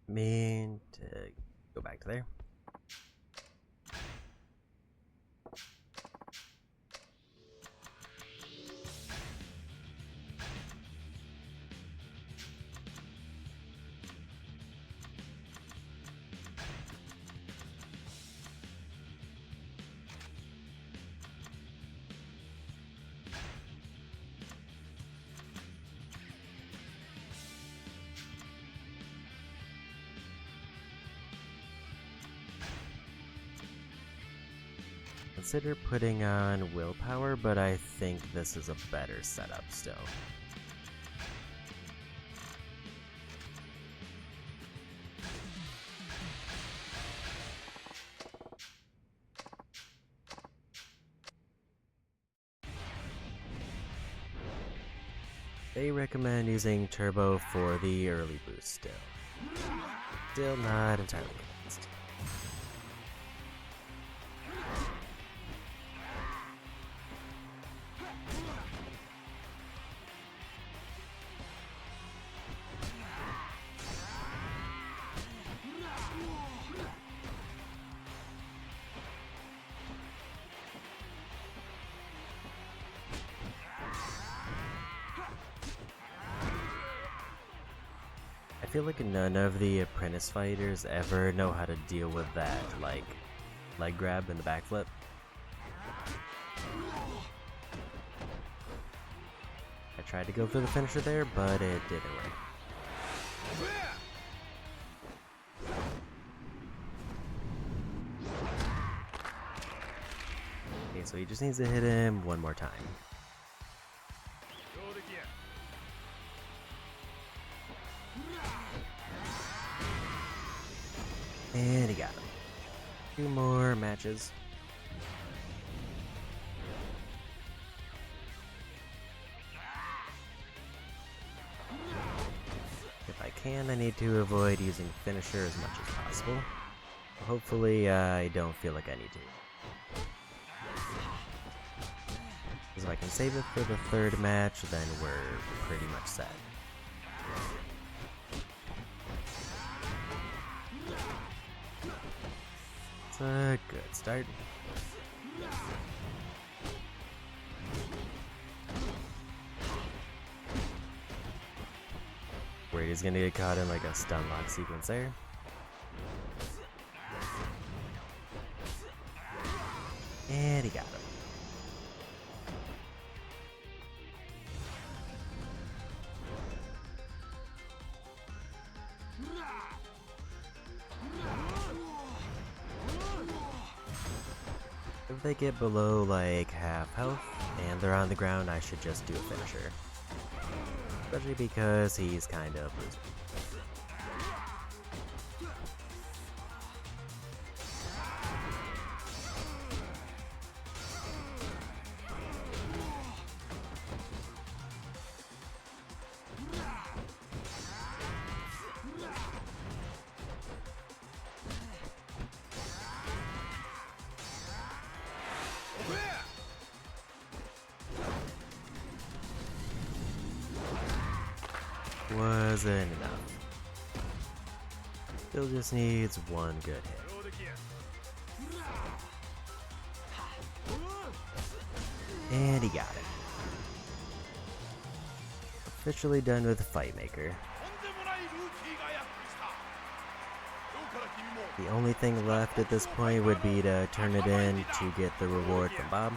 Mean to go back to there. Consider putting on willpower, but I think this is a better setup still. They recommend using turbo for the early boost still. Still not entirely convinced. feel like none of the apprentice fighters ever know how to deal with that, like, leg grab and the backflip. I tried to go for the finisher there, but it didn't work. Okay, so he just needs to hit him one more time. And he got him. 2 more matches. If I can, I need to avoid using finisher as much as possible. Hopefully, I don't feel like I need to. Because if I can save it for the 3rd match, then we're pretty much set. It's a good start. Worried he's gonna get caught in like a stun lock sequence there. And he got him. If they get below like half health and they're on the ground, I should just do a finisher. Especially because he's kind of losing. Wasn't enough. Still just needs one good hit. And he got it. Officially done with Fight Maker. The only thing left at this point would be to turn it in to get the reward from Bob.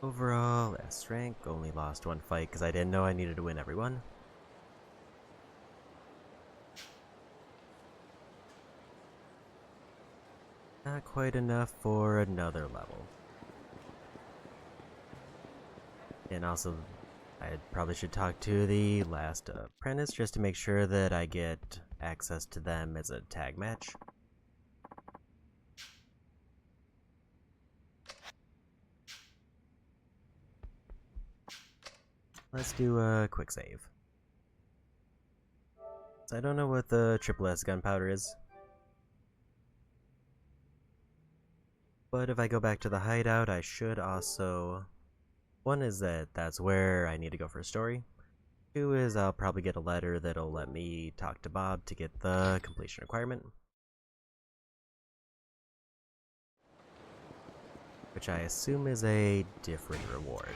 Overall, S rank, only lost one fight because I didn't know I needed to win every one. Not quite enough for another level. And also, I probably should talk to the last apprentice just to make sure that I get access to them as a tag match. Let's do a quick save. So I don't know what the triple S gunpowder is. But if I go back to the hideout, I should also... One is that that's where I need to go for a story. Two is I'll probably get a letter that'll let me talk to Bob to get the completion requirement. Which I assume is a different reward.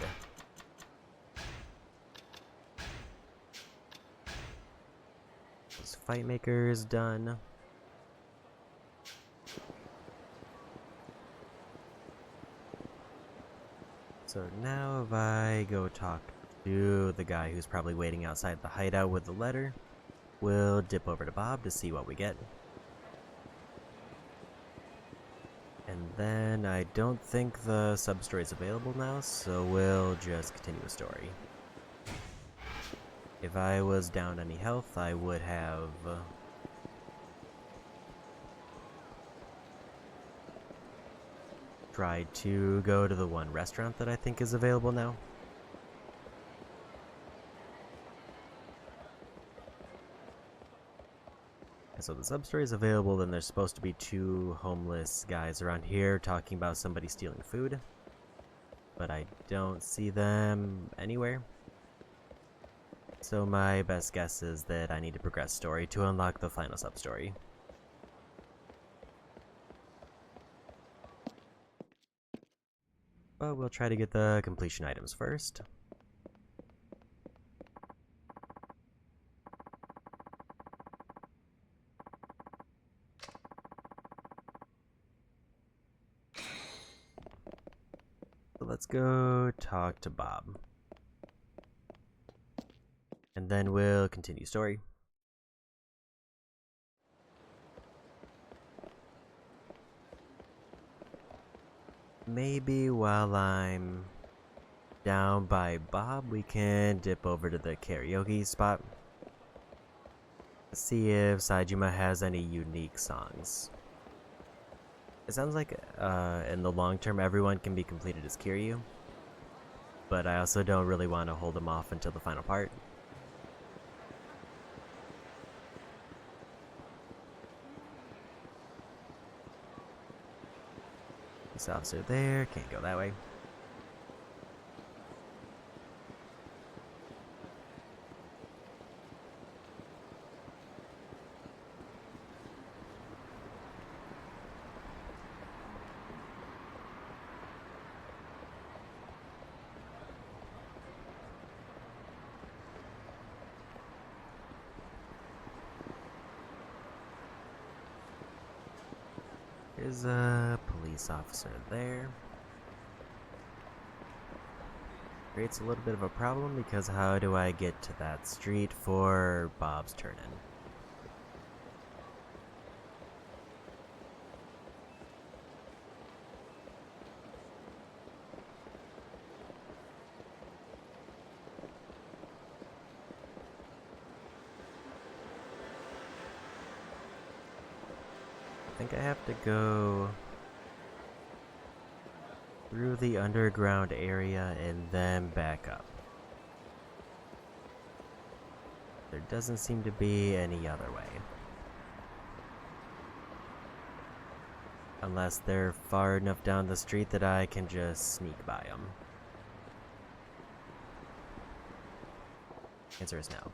Those fight makers done. So now if I go talk to the guy who's probably waiting outside the hideout with the letter, we'll dip over to Bob to see what we get. And then I don't think the sub-story is available now, so we'll just continue the story. If I was down any health, I would have... tried to go to the one restaurant that I think is available now. And so the sub-story is available, then there's supposed to be two homeless guys around here talking about somebody stealing food. But I don't see them anywhere. So my best guess is that I need to progress story to unlock the final sub-story. But we'll try to get the completion items first. So let's go talk to Bob. And then we'll continue story. Maybe while I'm down by Bob, we can dip over to the karaoke spot. See if Saejima has any unique songs. It sounds like in the long term everyone can be completed as Kiryu. But I also don't really want to hold him off until the final part. This officer there, can't go that way. There's a police officer there. Creates a little bit of a problem because how do I get to that street for Bob's turn-in? I think I have to go through the underground area and then back up. There doesn't seem to be any other way. Unless they're far enough down the street that I can just sneak by them. Answer is no.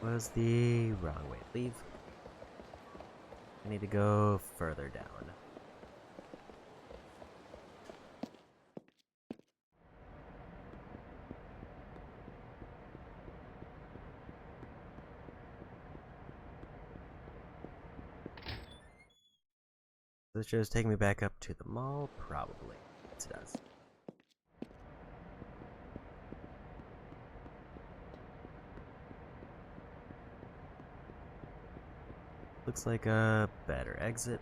Was the wrong way to leave. I need to go further down. This show's taking me back up to the mall? Probably. Yes, it does. Looks like a better exit.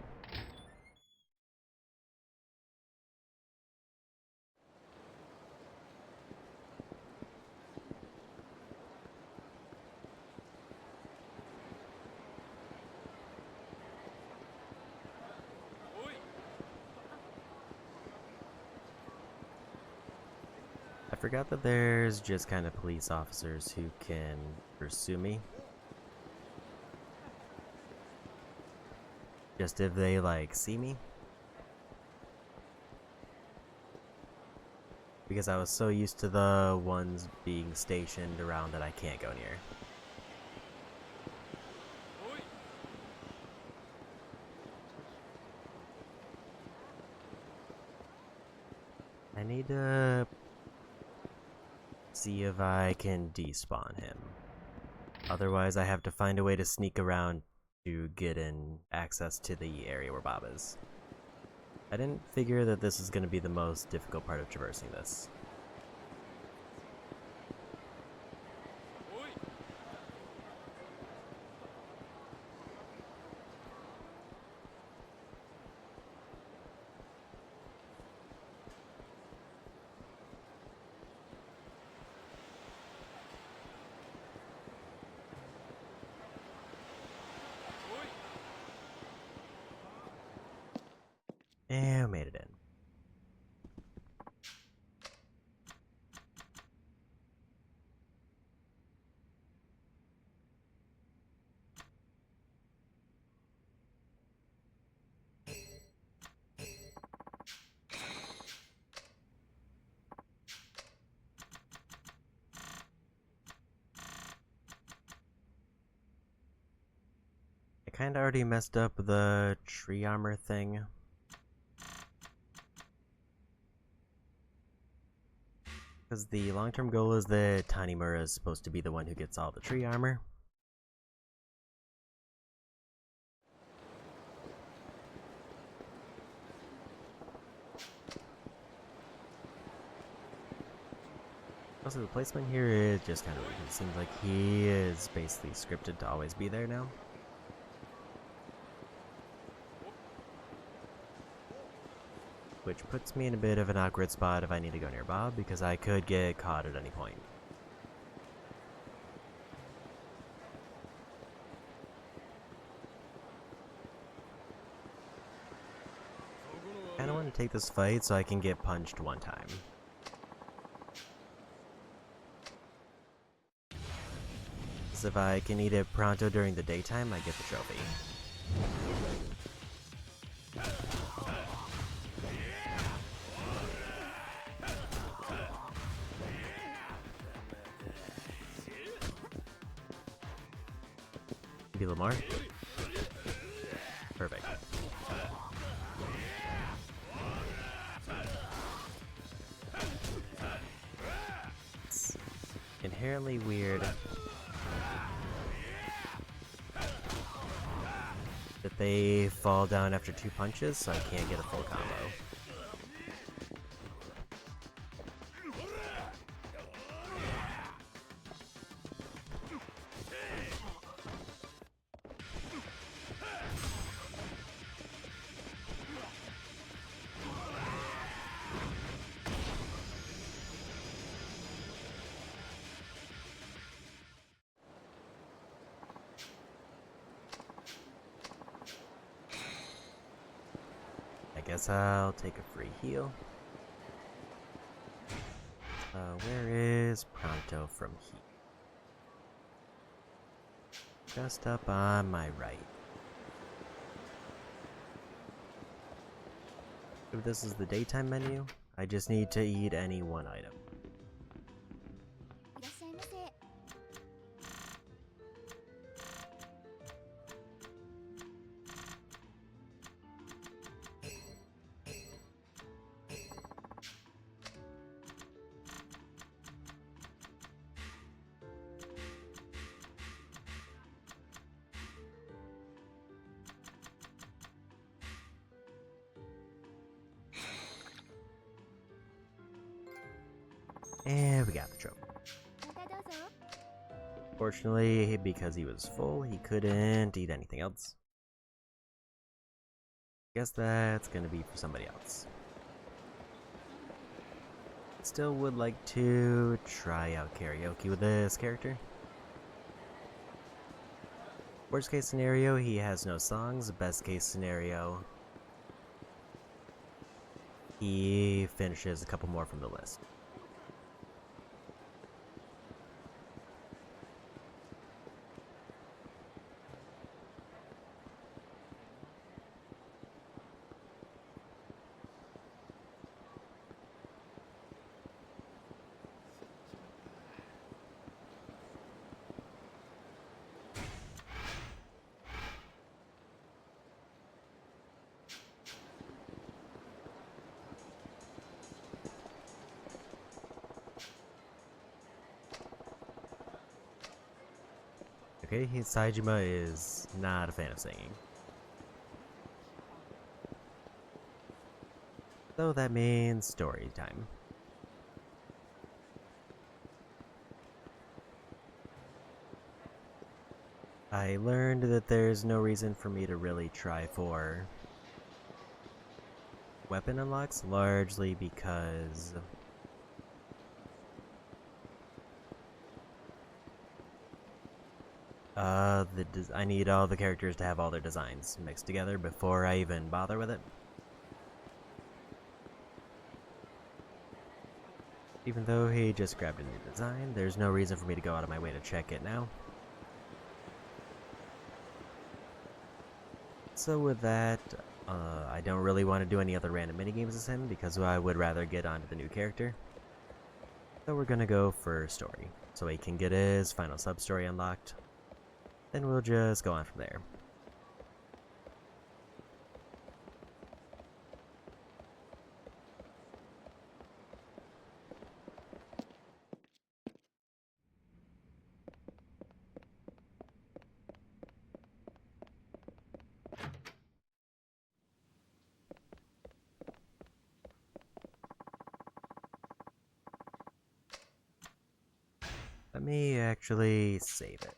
I forgot that there's just kind of police officers who can pursue me. Just if they, like, see me. Because I was so used to the ones being stationed around that I can't go near. I need to see if I can despawn him. Otherwise, I have to find a way to sneak around to get in access to the area where Bob is. I didn't figure that this is going to be the most difficult part of traversing this. And made it in. I kinda already messed up the tree armor thing. Because the long-term goal is that Tanimura is supposed to be the one who gets all the tree armor. Also, the placement here is just kind of weird. It seems like he is basically scripted to always be there now. Which puts me in a bit of an awkward spot if I need to go near Bob, because I could get caught at any point. I kinda want to take this fight so I can get punched one time. Because if I can eat it pronto during the daytime, I get the trophy. Maybe a little more? Perfect. It's inherently weird that they fall down after 2 punches, so I can't get a full combo. I guess I'll take a free heal. Where is Pronto from here? Just up on my right. If this is the daytime menu, I just need to eat any one item. And we got the trophy. Fortunately, because he was full, he couldn't eat anything else. Guess that's gonna be for somebody else. Still would like to try out karaoke with this character. Worst case scenario, he has no songs. Best case scenario, he finishes a couple more from the list. Okay, Saejima is not a fan of singing. So that means story time. I learned that there's no reason for me to really try for weapon unlocks, largely because I need all the characters to have all their designs mixed together before I even bother with it. Even though he just grabbed a new design, there's no reason for me to go out of my way to check it now. So with that, I don't really want to do any other random minigames as him because I would rather get onto the new character. So we're gonna go for story, so he can get his final sub-story unlocked. Then we'll just go on from there. Let me actually save it.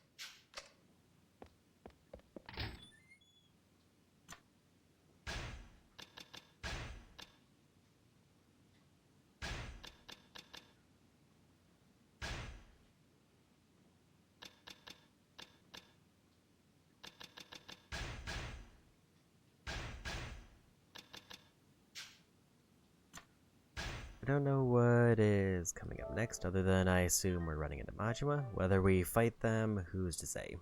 I don't know what is coming up next, other than I assume we're running into Majima. Whether we fight them, who's to say?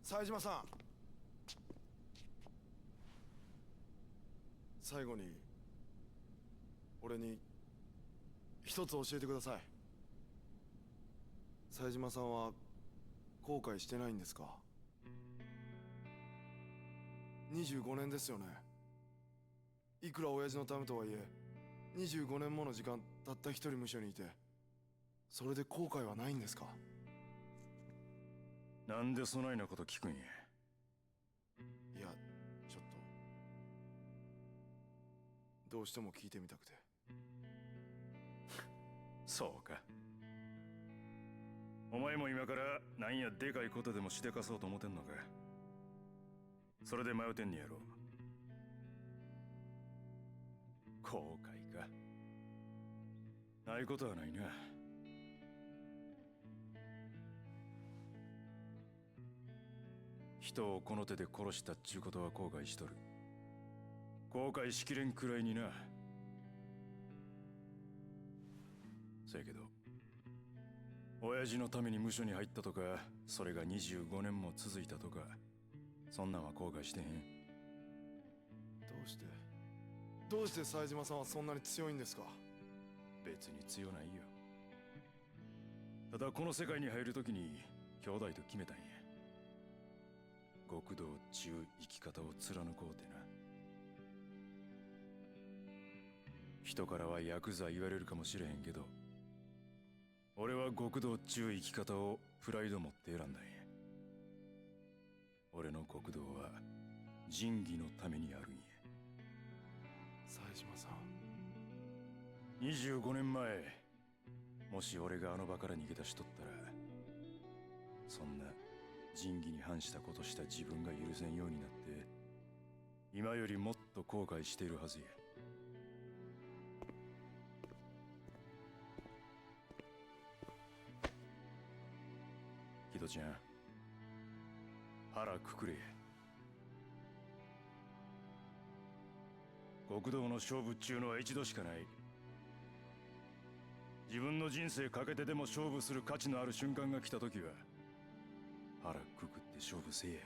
Saejima-san、最後に俺に一つ教えてください。冴島さんは後悔してないんですか？25年ですよね。いくら親父のためとはいえ25年もの時間たった一人無所にいて、それで後悔はないんですか？なんでそないなこと聞くんや。いや、ちょっどうしても聞いてみたくて。そうか。お前も今からなんやでかいことでもしでかそうと思ってんのか。それで迷ってんねやろ。後悔か。ないことはないな。人をこの手で殺したっちゅうことは後悔しとる。後悔しきれんくらいにな。せやけど親父のために無所に入ったとか、それが25年も続いたとか、そんなんは後悔してへん。どうして冴島さんはそんなに強いんですか？別に強ないよ。ただこの世界に入るときに兄弟と決めたんや。極道っちゅう生き方を貫こうてな。人からはヤクザ言われるかもしれへんけど、俺は極道っちゅう生き方をプライド持って選んだんや。俺の極道は仁義のためにあるんや。冴島さん。25年前、もし俺があの場から逃げ出しとったら、そんな仁義に反したことした自分が許せんようになって、今よりもっと後悔しているはずや。キドちゃん、腹くくれ。極道の勝負っちゅうのは一度しかない。自分の人生かけてでも勝負する価値のある瞬間が来た時は、腹くくって勝負せえや。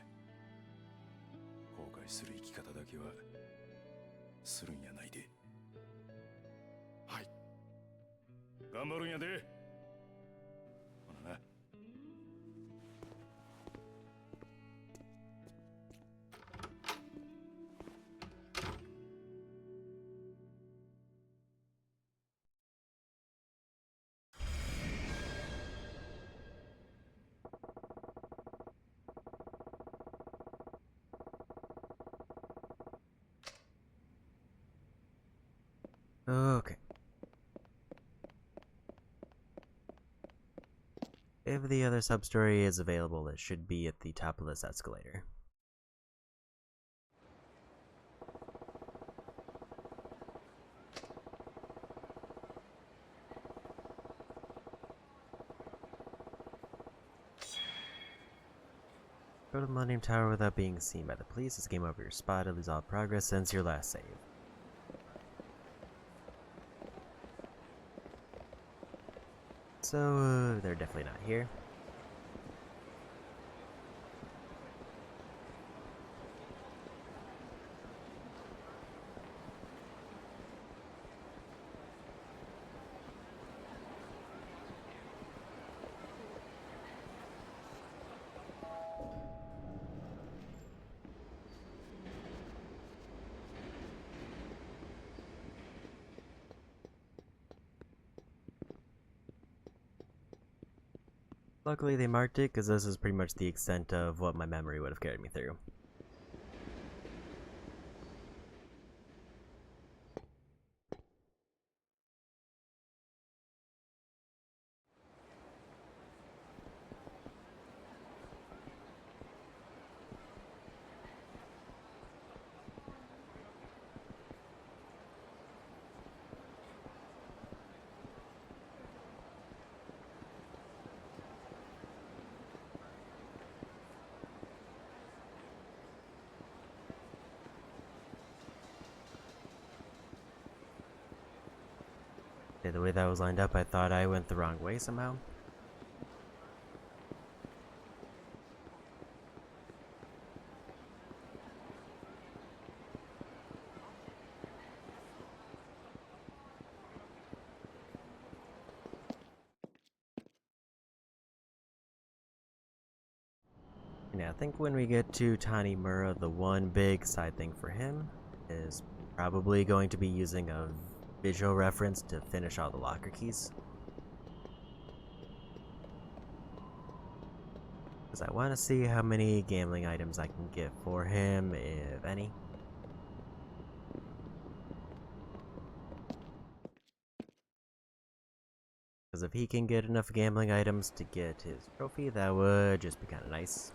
後悔する生き方だけはするんやないで。はい。頑張るんやで。ほなな。Okay. If the other substory is available, it should be at the top of this escalator. Go to the Millennium Tower without being seen by the police. It's game over. You're spotted. Lose all progress since your last save. So, they're definitely not here. Luckily they marked it, because this is pretty much the extent of what my memory would have carried me through. Yeah, the way that was lined up, I thought I went the wrong way somehow. Now, I think when we get to Tanimura, the one big side thing for him is probably going to be using a visual reference to finish all the locker keys. Because I want to see how many gambling items I can get for him, if any. Because if he can get enough gambling items to get his trophy, that would just be kind of nice.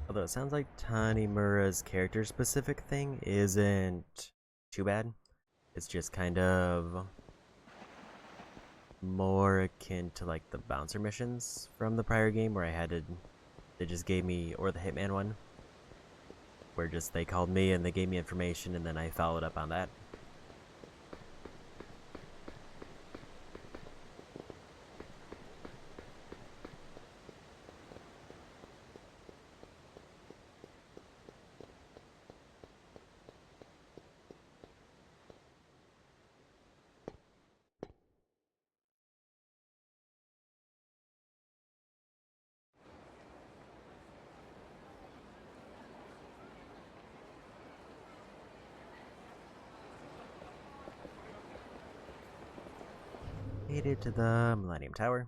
Although it sounds like Tanimura's character-specific thing isn't too bad. It's just kind of more akin to like the bouncer missions from the prior game where they just gave me, or the Hitman one, where just they called me and they gave me information and then I followed up on that. Made it to the Millennium Tower.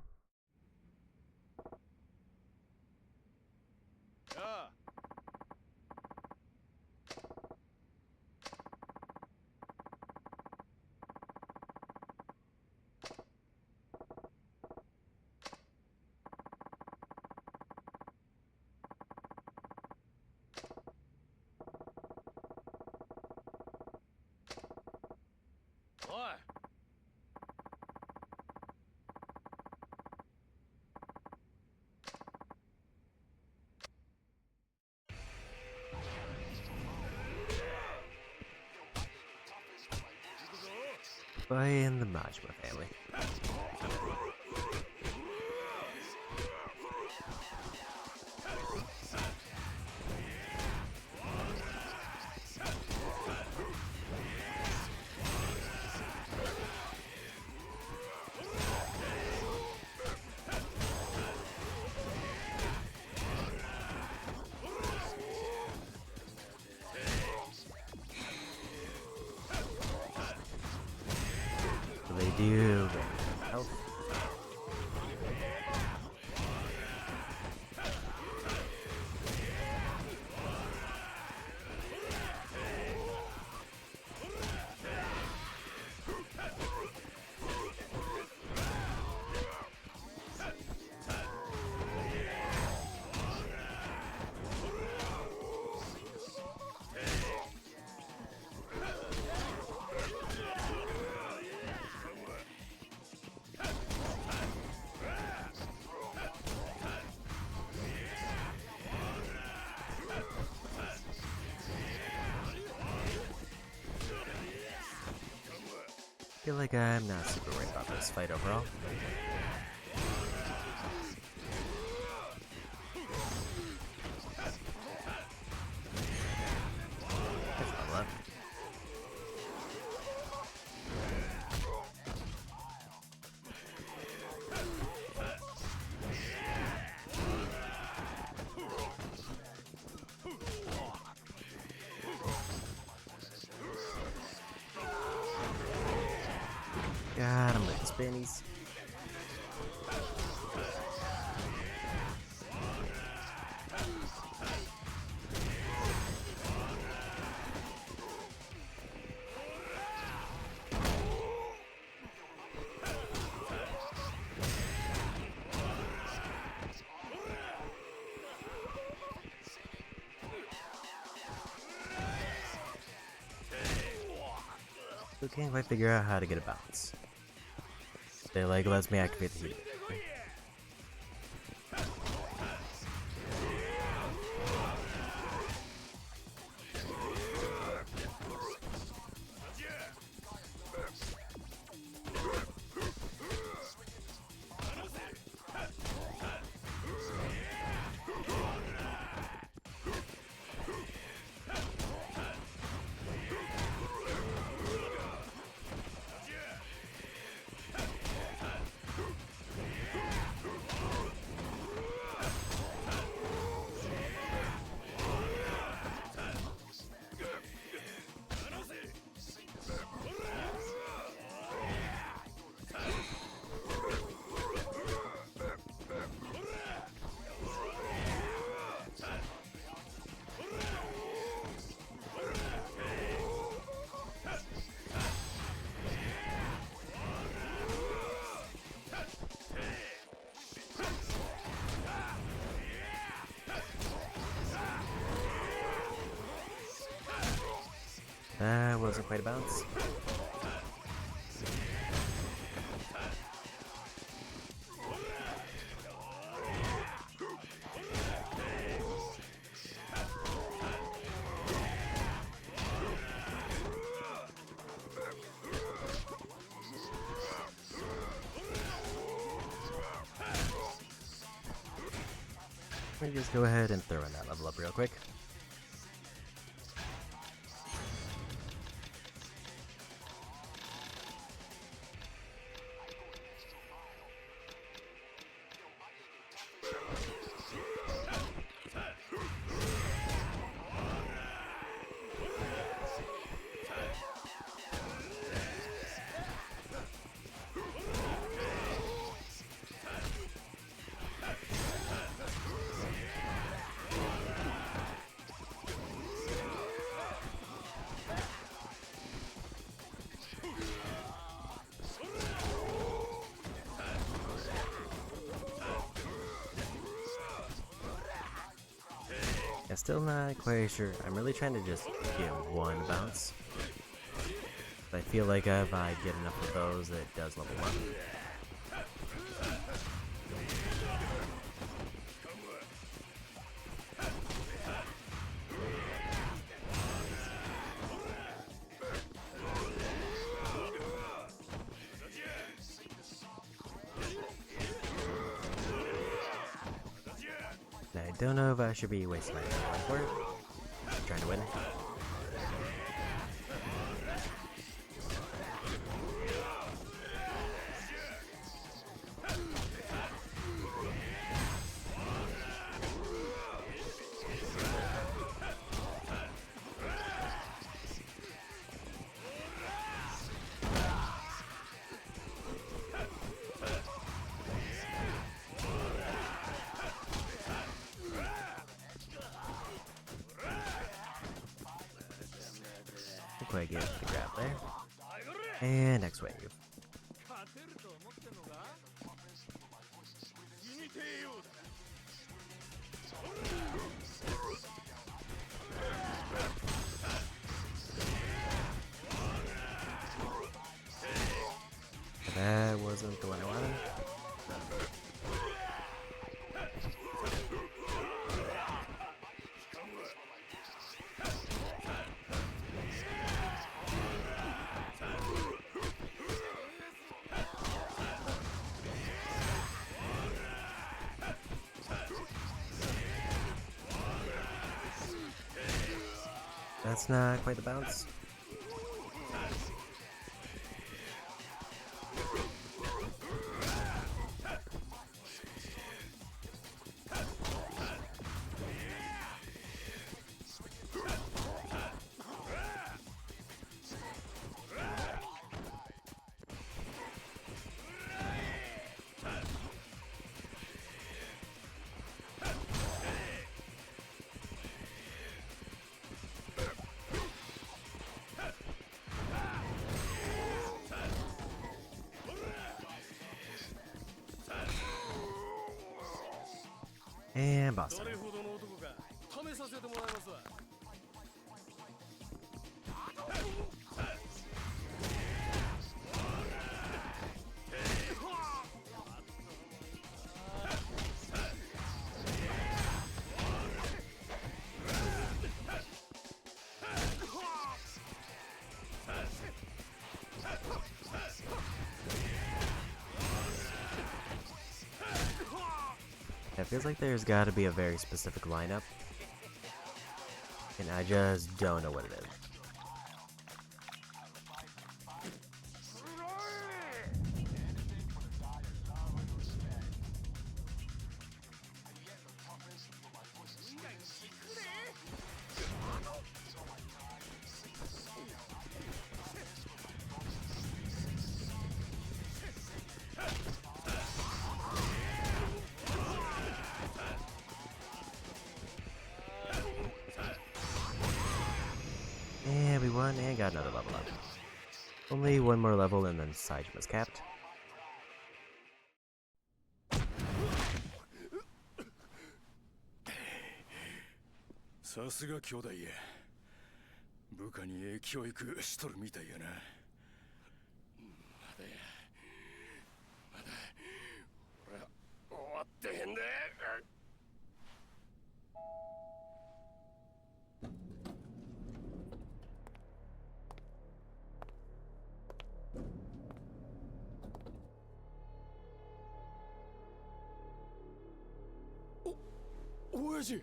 By the Majima family. They do health. I feel like I'm not super worried about this fight overall. That's not left. Got him with the spinnies. Still can't quite figure out how to get a bounce. They like lets me activate the heat. That wasn't quite a bounce. Let me just go ahead and throw in that level up real quick. Yeah, still not quite sure. I'm really trying to just get one bounce. I feel like if I get enough of those, it does level up. I don't know if I should be wasting my time for it. I'm trying to win. Quite get the grab there. And next wave. That wasn't the one I wanted. That's not quite the bounce. And boss time. It feels like there's got to be a very specific lineup, and I just don't know what it is. And we won and got another level up. Only one more level and then Saijima's capped. 部下に教育しとるみたいやな。まだや、まだ俺は終わってへんで。親父。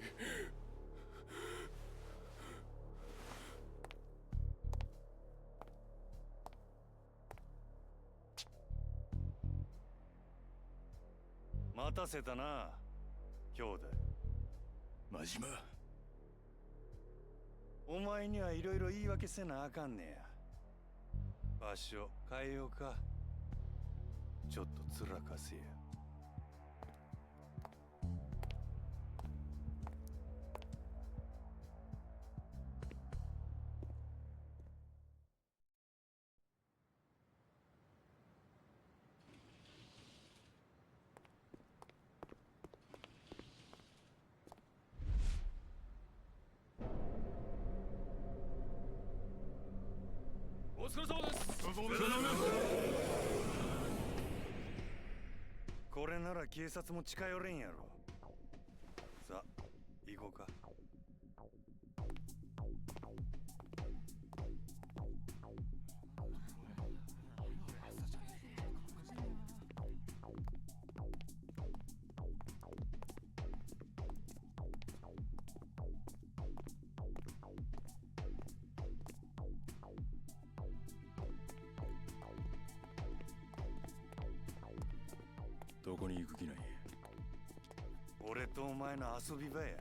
待たせたな、兄弟。真島、お前にはいろいろ言い訳せなあかんねや。場所変えようか。ちょっとつらかせや。お疲れ様です。これなら警察も近寄れんやろ。さあ、行こうか。どこに行く気ない？俺とお前の遊び場や。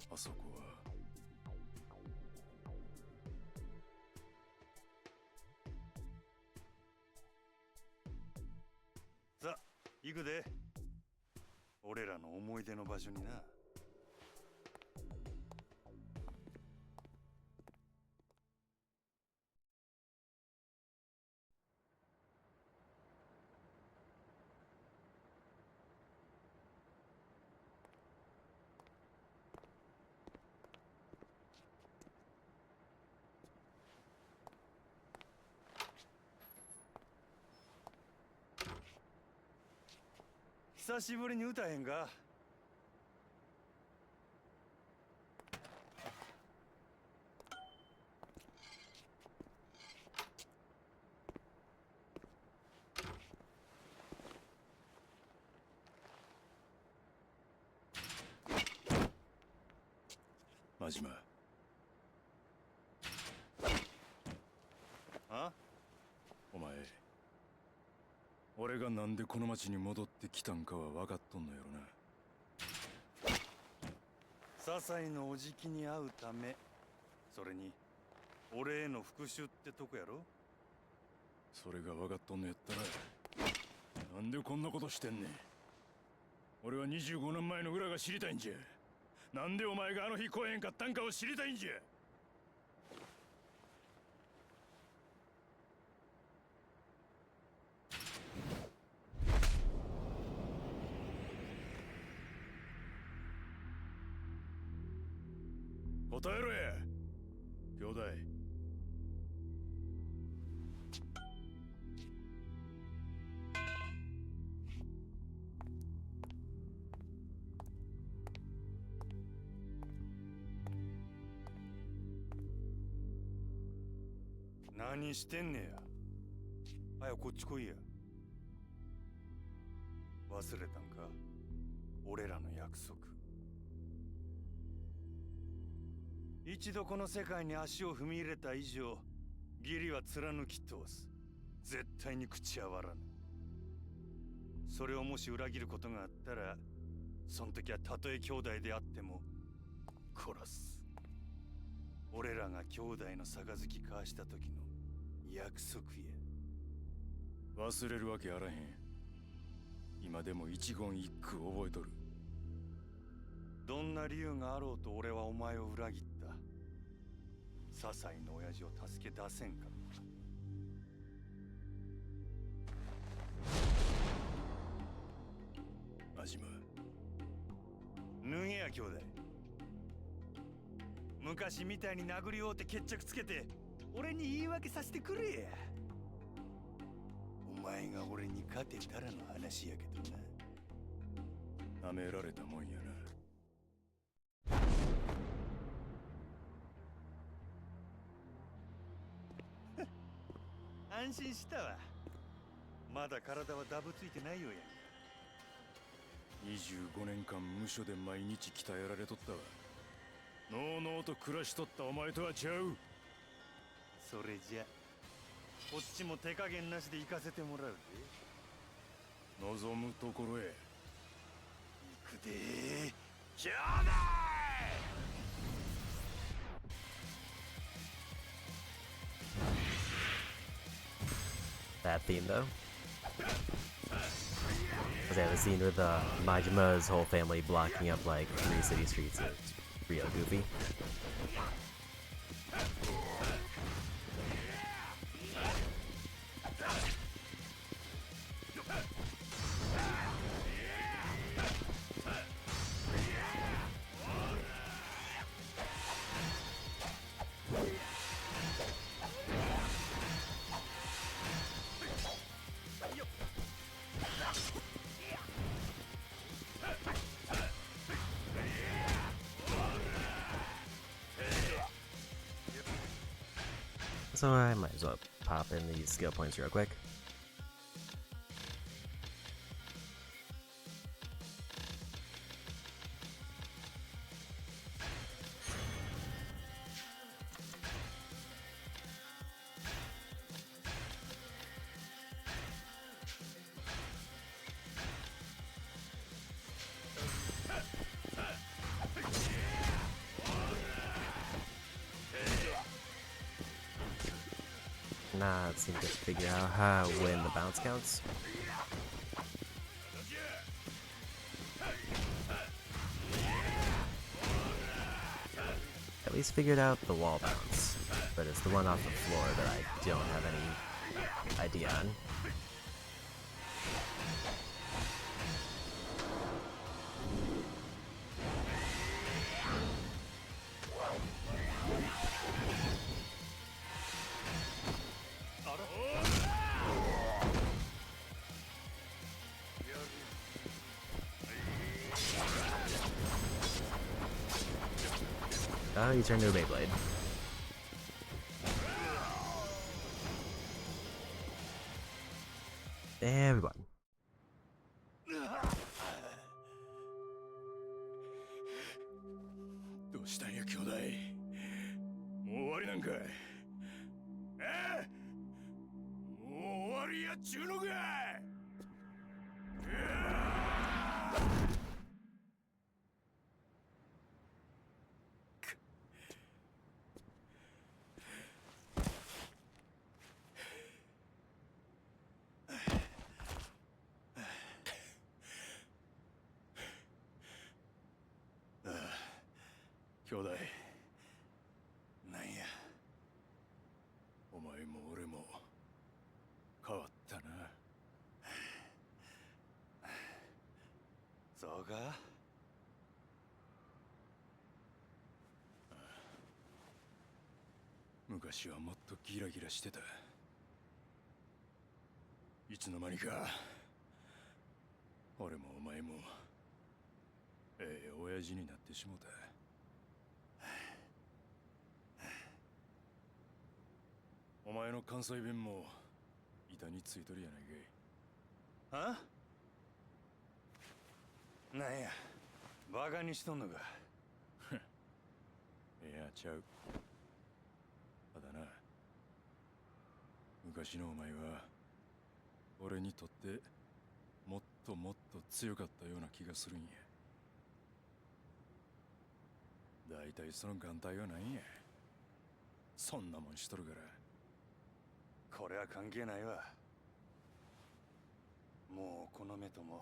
あそこはさあ、行くで。俺らの思い出の場所にな。久しぶりに歌えへんか？真島。あ？お前、俺がなんでこの町に戻ってきたんかは分かっとんのやろな。笹井のおじきに会うため、それに俺への復讐ってとこやろ。それが分かっとんのやったら、なんでこんなことしてんねん。俺は25年前の裏が知りたいんじゃ。なんでお前があの日来えへんかったんかを知りたいんじゃ。答えろや、兄弟。何してんねや。早くこっち来いや。忘れたんか、俺らの約束。一度この世界に足を踏み入れた以上、義理は貫き通す。絶対に口は割らぬ。それをもし裏切ることがあったら、その時はたとえ兄弟であっても殺す。俺らが兄弟の杯交わした時の約束や。忘れるわけあらへん。今でも一言一句覚えとる。どんな理由があろうと俺はお前を裏切った。笹井の親父を助け出せんかった。真島。や兄弟。昔みたいに殴り合うて決着つけて俺に言い訳させてくれや。お前が俺に勝てたらの話やけどな。舐められたもんやな。安心したわ。まだ体はダブついてないよやんか。25年間無所で毎日鍛えられとったわ。のうのうと暮らしとったお前とはちゃう。それじゃこっちも手加減なしで行かせてもらうぜ。望むところへ行くでー兄弟。That theme though. Because I have a scene with Majima's whole family blocking up like 3 city streets. It's real goofy. So I might as well pop in these skill points real quick. Nah, it seemed to figure out how when the bounce counts. At least figured out the wall bounce, but it's the one off the floor that I don't have any idea on. Oh, you turned into a Beyblade. Everyone. どうしたんや兄弟。もう終わりなんかい。ええ、もう終わりやっちゅうのかい。兄弟、なんや、お前も俺も変わったな。そうか。昔はもっとギラギラしてた。いつの間にか俺もお前も親父になってしもた。お前の関西弁も板についとるやないかい。あ？なんや、バカにしとんのか。いや、ちゃう。ただな、昔のお前は俺にとってもっともっと強かったような気がするんや。だいたいその眼帯は何や。そんなもんしとるから。これは関係ないわ。もうこの目とも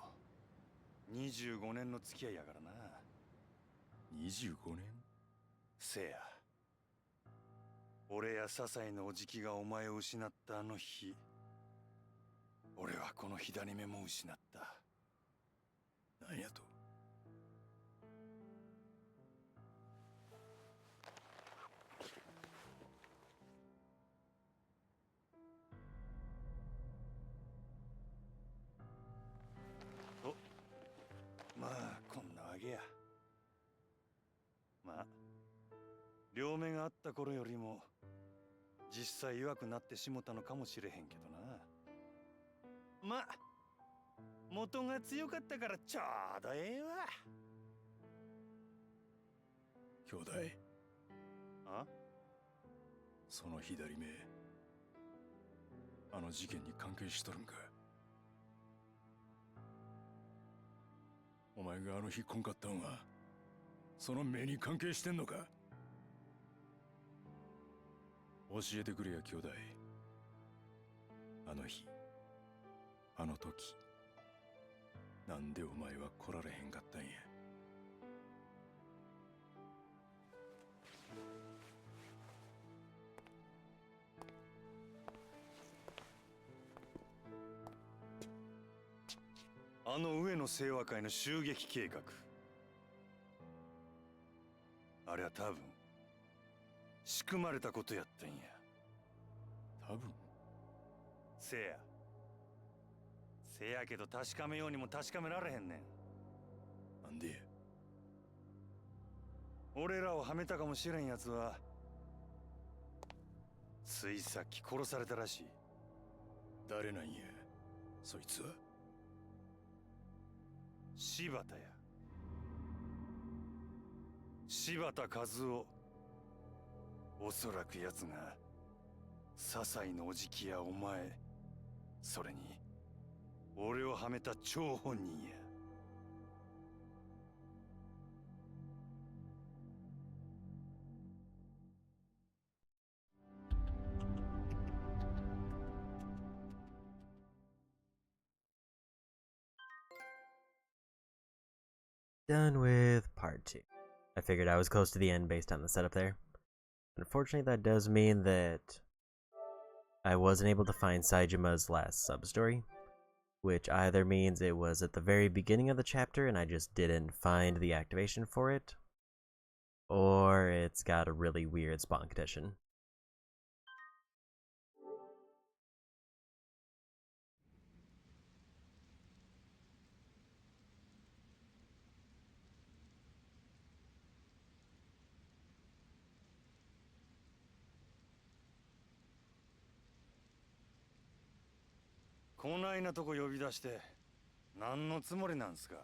25年の付き合いやからな。25年？せや。俺や笹井のおじきがお前を失ったあの日、俺はこの左目も失った。なんやと？った頃よりも実際弱くなってしもたのかもしれへんけどな。ま、元が強かったからちょうどええわ。兄弟、あ？その左目、あの事件に関係しとるんか？お前があの日来んかったんはその目に関係してんのか？教えてくれや兄弟。あの日、あの時、なんでお前は来られへんかったんや。あの上野清和会の襲撃計画、あれは多分仕組まれたことやったんや。多分。せやけど確かめようにも確かめられへんねん。なんでや。俺らをはめたかもしれんやつはついさっき殺されたらしい。誰なんやそいつは。柴田や。柴田和夫。おそらく奴が笹井のおじきやお前、それに俺をはめた張本人や。Done with part 2. I figured I was close to the end based on the setup there. Unfortunately, that does mean that I wasn't able to find Saijima's last sub-story, which either means it was at the very beginning of the chapter and I just didn't find the activation for it, or it's got a really weird spawn condition.「こないなとこ呼び出して何のつもりなんすか？」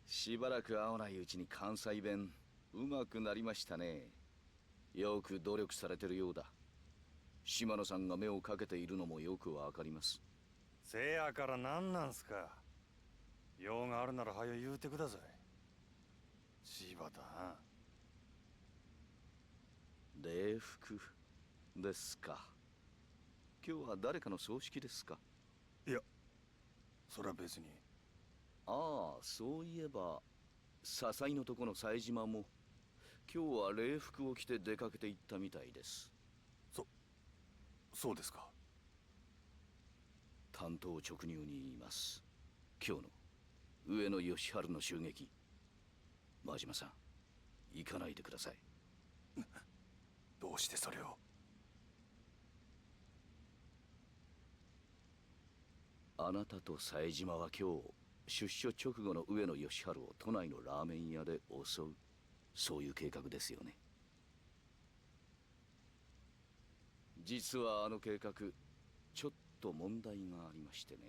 しばらく会わないうちに関西弁うまくなりましたね。よく努力されてるようだ。島野さんが目をかけているのもよくわかります。せやから何なんすか？用があるなら早言うてください。柴田。礼服ですか。今日は誰かの葬式ですか？いや、それは別に。ああ、そういえば笹井のとこの冴島も今日は礼服を着て出かけて行ったみたいです。そうですか。担当直入に言います。今日の上野義治の襲撃、真島さん行かないでください。どうしてそれを？あなたと冴島は今日出所直後の上野義治を都内のラーメン屋で襲う、そういう計画ですよね。実はあの計画ちょっと問題がありましてね、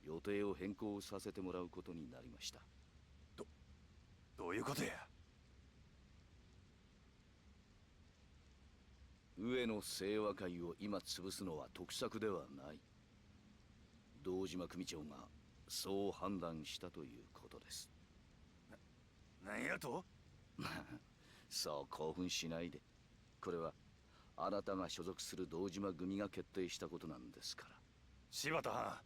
予定を変更させてもらうことになりました。どういうことや？上野清和会を今潰すのは得策ではない。堂島組長がそう判断したということです。なんやと？そう興奮しないで。これはあなたが所属する堂島組が決定したことなんですから。柴田、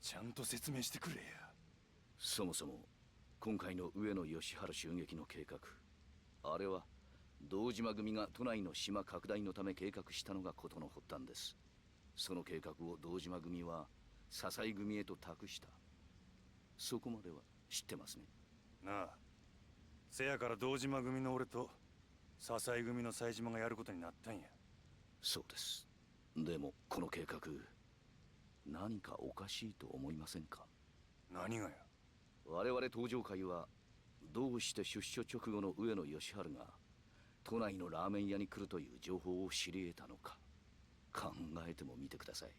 ちゃんと説明してくれや。そもそも今回の上野義治襲撃の計画、あれは堂島組が都内の島拡大のため計画したのが事の発端です。その計画を堂島組は笹井組へと託した。そこまでは知ってますね。なあ、せやから堂島組の俺と笹井組の冴島がやることになったんや。そうです。でもこの計画何かおかしいと思いませんか？何がや？我々登場会はどうして出所直後の上野義晴が都内のラーメン屋に来るという情報を知り得たのか考えてもみてください。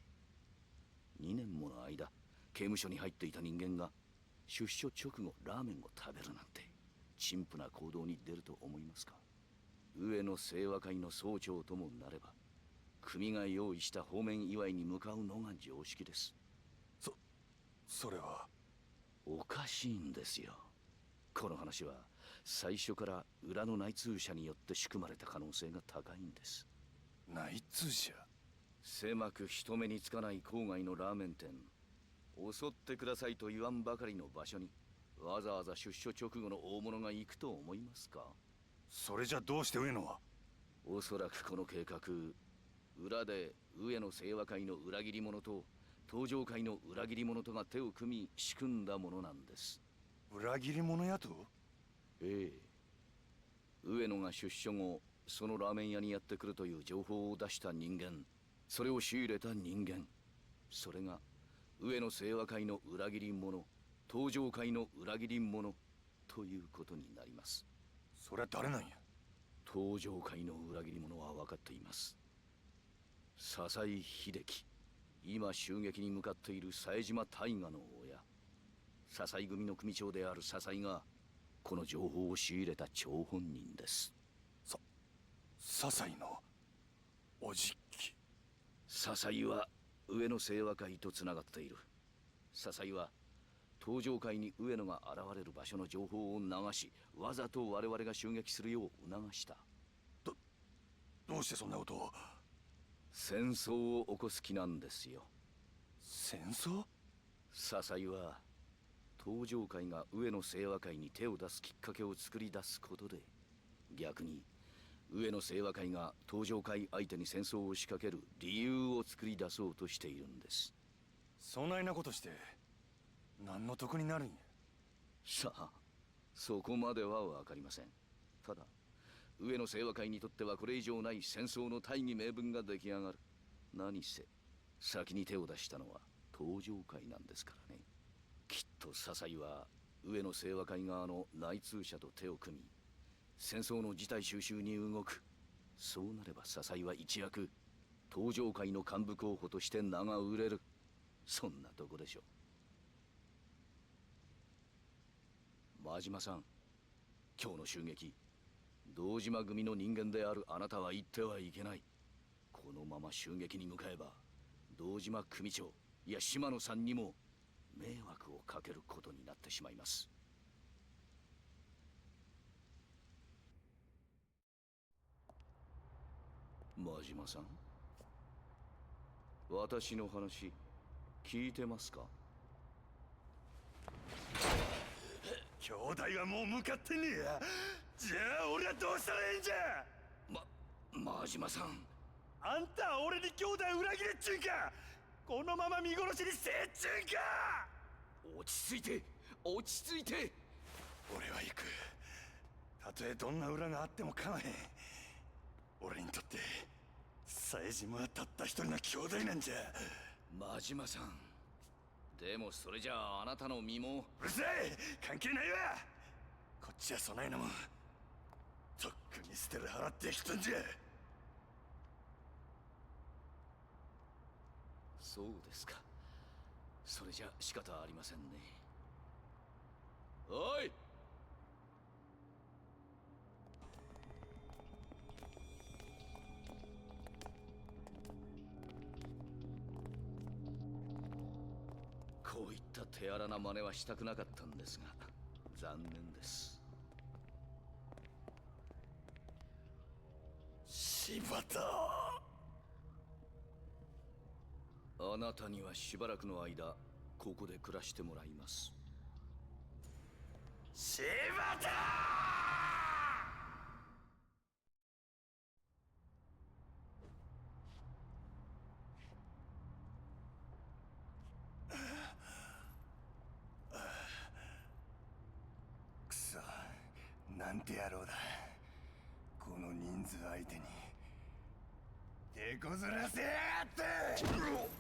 2年もの間刑務所に入っていた人間が出所直後ラーメンを食べるなんて陳腐な行動に出ると思いますか？上野清和会の総長ともなれば組が用意した方面祝いに向かうのが常識です。それはおかしいんですよ。この話は最初から裏の内通者によって仕組まれた可能性が高いんです。内通者？狭く人目につかない郊外のラーメン店、襲ってくださいと言わんばかりの場所にわざわざ出所直後の大物が行くと思いますか？それじゃどうして上野は？おそらくこの計画、裏で上野清和会の裏切り者と東上会の裏切り者とが手を組み仕組んだものなんです。裏切り者やと？ええ。上野が出所後そのラーメン屋にやってくるという情報を出した人間、それを仕入れた人間、それが上野清和会の裏切り者、東上会の裏切り者ということになります。それは誰なんや？東上会の裏切り者は分かっています。笹井秀樹、今襲撃に向かっている冴島大河の親、笹井組の組長である笹井がこの情報を仕入れた張本人です。笹井のおじき？笹井は上野清和会とつながっている。笹井は東上会に上野が現れる場所の情報を流し、わざと我々が襲撃するよう促した。どうしてそんなことを？戦争を起こす気なんですよ。戦争？笹井は東上会が上野清和会に手を出すきっかけを作り出すことで、逆に上野清和会が東上会相手に戦争を仕掛ける理由を作り出そうとしているんです。そないなことして何の得になるんや？さあ、そこまでは分かりません。ただ上野清和会にとってはこれ以上ない戦争の大義名分が出来上がる。何せ先に手を出したのは東上会なんですからね。きっと笹井は上野清和会側の内通者と手を組み戦争の事態収拾に動く。そうなれば笹井は一躍東上会の幹部候補として名が売れる。そんなとこでしょう。真島さん、今日の襲撃、堂島組の人間であるあなたは言ってはいけない。このまま襲撃に向かえば堂島組長、いや島野さんにも迷惑をかけることになってしまいます。真島さん、私の話聞いてますか？兄弟はもう向かってねえや。じゃあ俺はどうしたらええんじゃ？真島さん、あんたは俺に兄弟裏切れっちゅうんか？このまま見殺しにせえっちゅうんか？落ち着いて落ち着いて。俺は行く。たとえどんな裏があっても構へん。俺にとって冴島はたった一人の兄弟なんじゃ。真島さん、でもそれじゃああなたの身も。うるさい、関係ないわ。こっちはそないなもんとっくに捨てる払ってきたんじゃ。そうですか。それじゃ仕方ありませんね。おい、こういった手荒な真似はしたくなかったんですが残念です。柴田、あなたにはしばらくの間ここで暮らしてもらいます。柴田！くそ、なんて野郎だ。この人数相手に手こずらせやがって！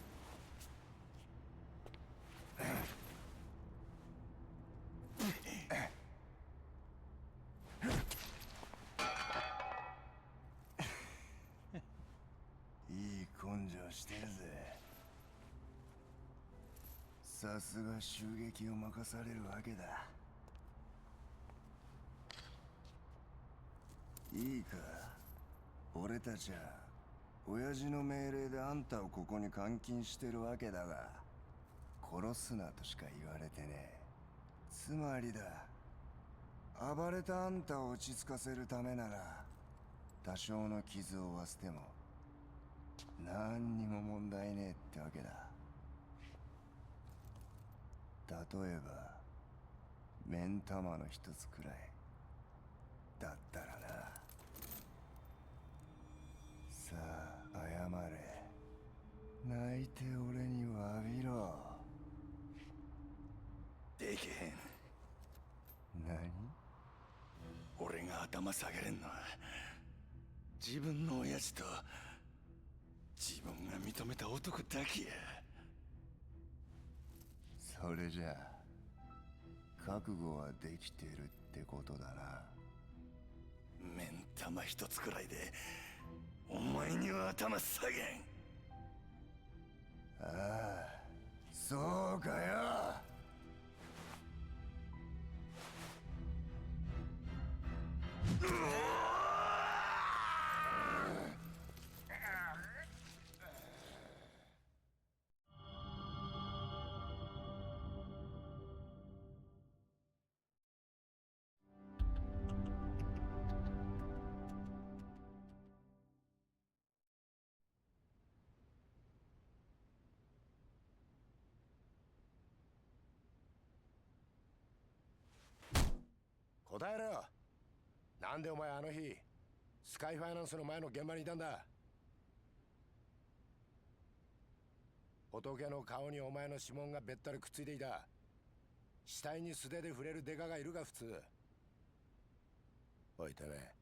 してるぜ。さすが襲撃を任されるわけだ。いいか、俺たちは親父の命令であんたをここに監禁してるわけだが、殺すなとしか言われてねえ。つまりだ、暴れたあんたを落ち着かせるためなら多少の傷を負わせても何にも問題ねえってわけだ。例えば目ん玉の一つくらいだったらな。さあ謝れ、泣いて俺に詫びろ。できへん。何？俺が頭下げれんのは自分の親父と自分が認めた男だけや。それじゃあ覚悟はできてるってことだな。目ん玉一つくらいでお前には頭下げん。ああ、そうかよ。答えろよ。なんでお前あの日スカイファイナンスの前の現場にいたんだ。仏の顔にお前の指紋がべったりくっついていた。死体に素手で触れるデカがいるか普通。おいてめえ、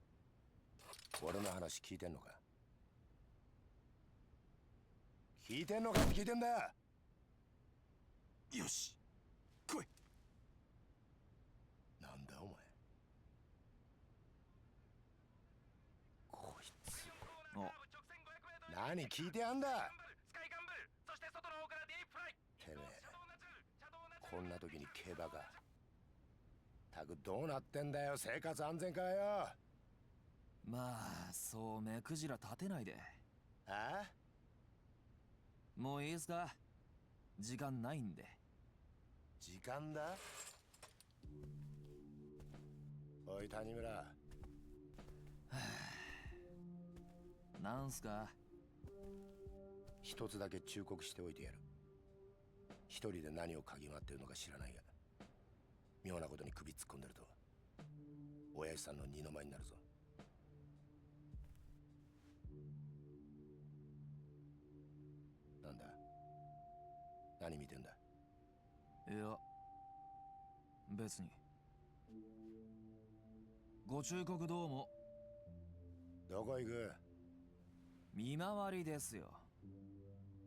俺の話聞いてんのか？聞いてんのかって聞いてんだ。よし来い。なんだお前。こいつ何聞いてやんだ。てめえこんな時に競馬か。たくどうなってんだよ、生活安全課よ。まあそう目くじら立てないで。ああ、もういいですか？時間ないんで。時間だ。おい谷村、なんすか？一つだけ忠告しておいてやる。一人で何を嗅ぎ回ってるのか知らないが、妙なことに首突っ込んでると親父さんの二の舞になるぞ。なんだ、何見てんだ。いや別に。ご忠告どうも。どこ行く？見回りですよ。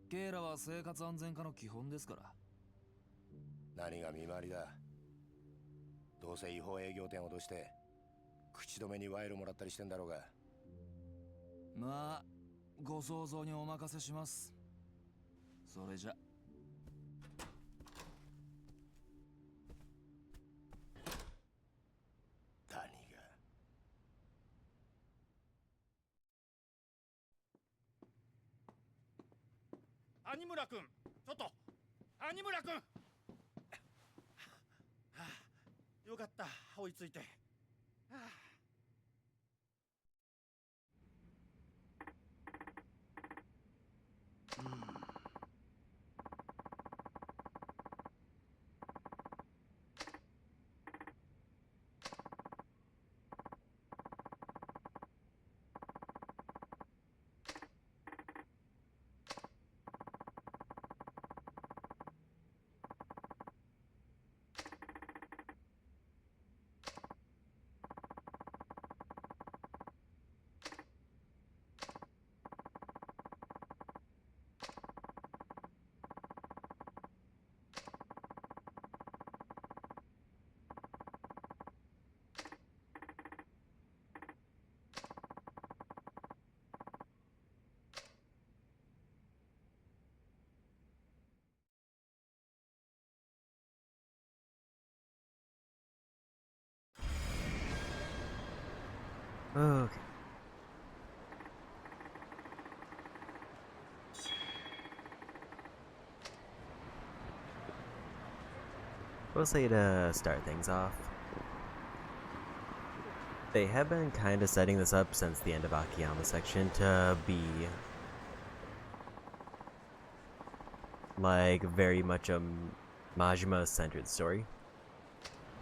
ケイラは生活安全課の基本ですから。何が見回りだ。どうせ違法営業店を脅して口止めに賄賂もらったりしてんだろうが。まあご想像にお任せします。それじゃ。何が。有村君、ちょっと有村君、はあ、よかった、追いついて。はあ Okay. Mostly to start things off, they have been kind of setting this up since the end of Akiyama section to be like very much a Majima-centered story,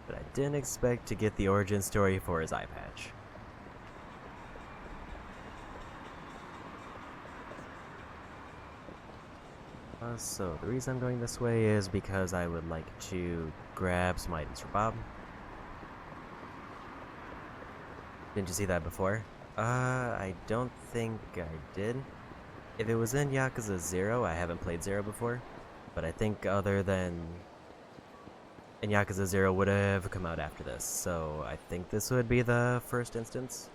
but I didn't expect to get the origin story for his eye patch. So the reason I'm going this way is because I would like to grab some items for Bob. Didn't you see that before? I don't think I did. If it was in Yakuza 0, I haven't played 0 before, but I think other than in Yakuza 0 would have come out after this, so I think this would be the first instance.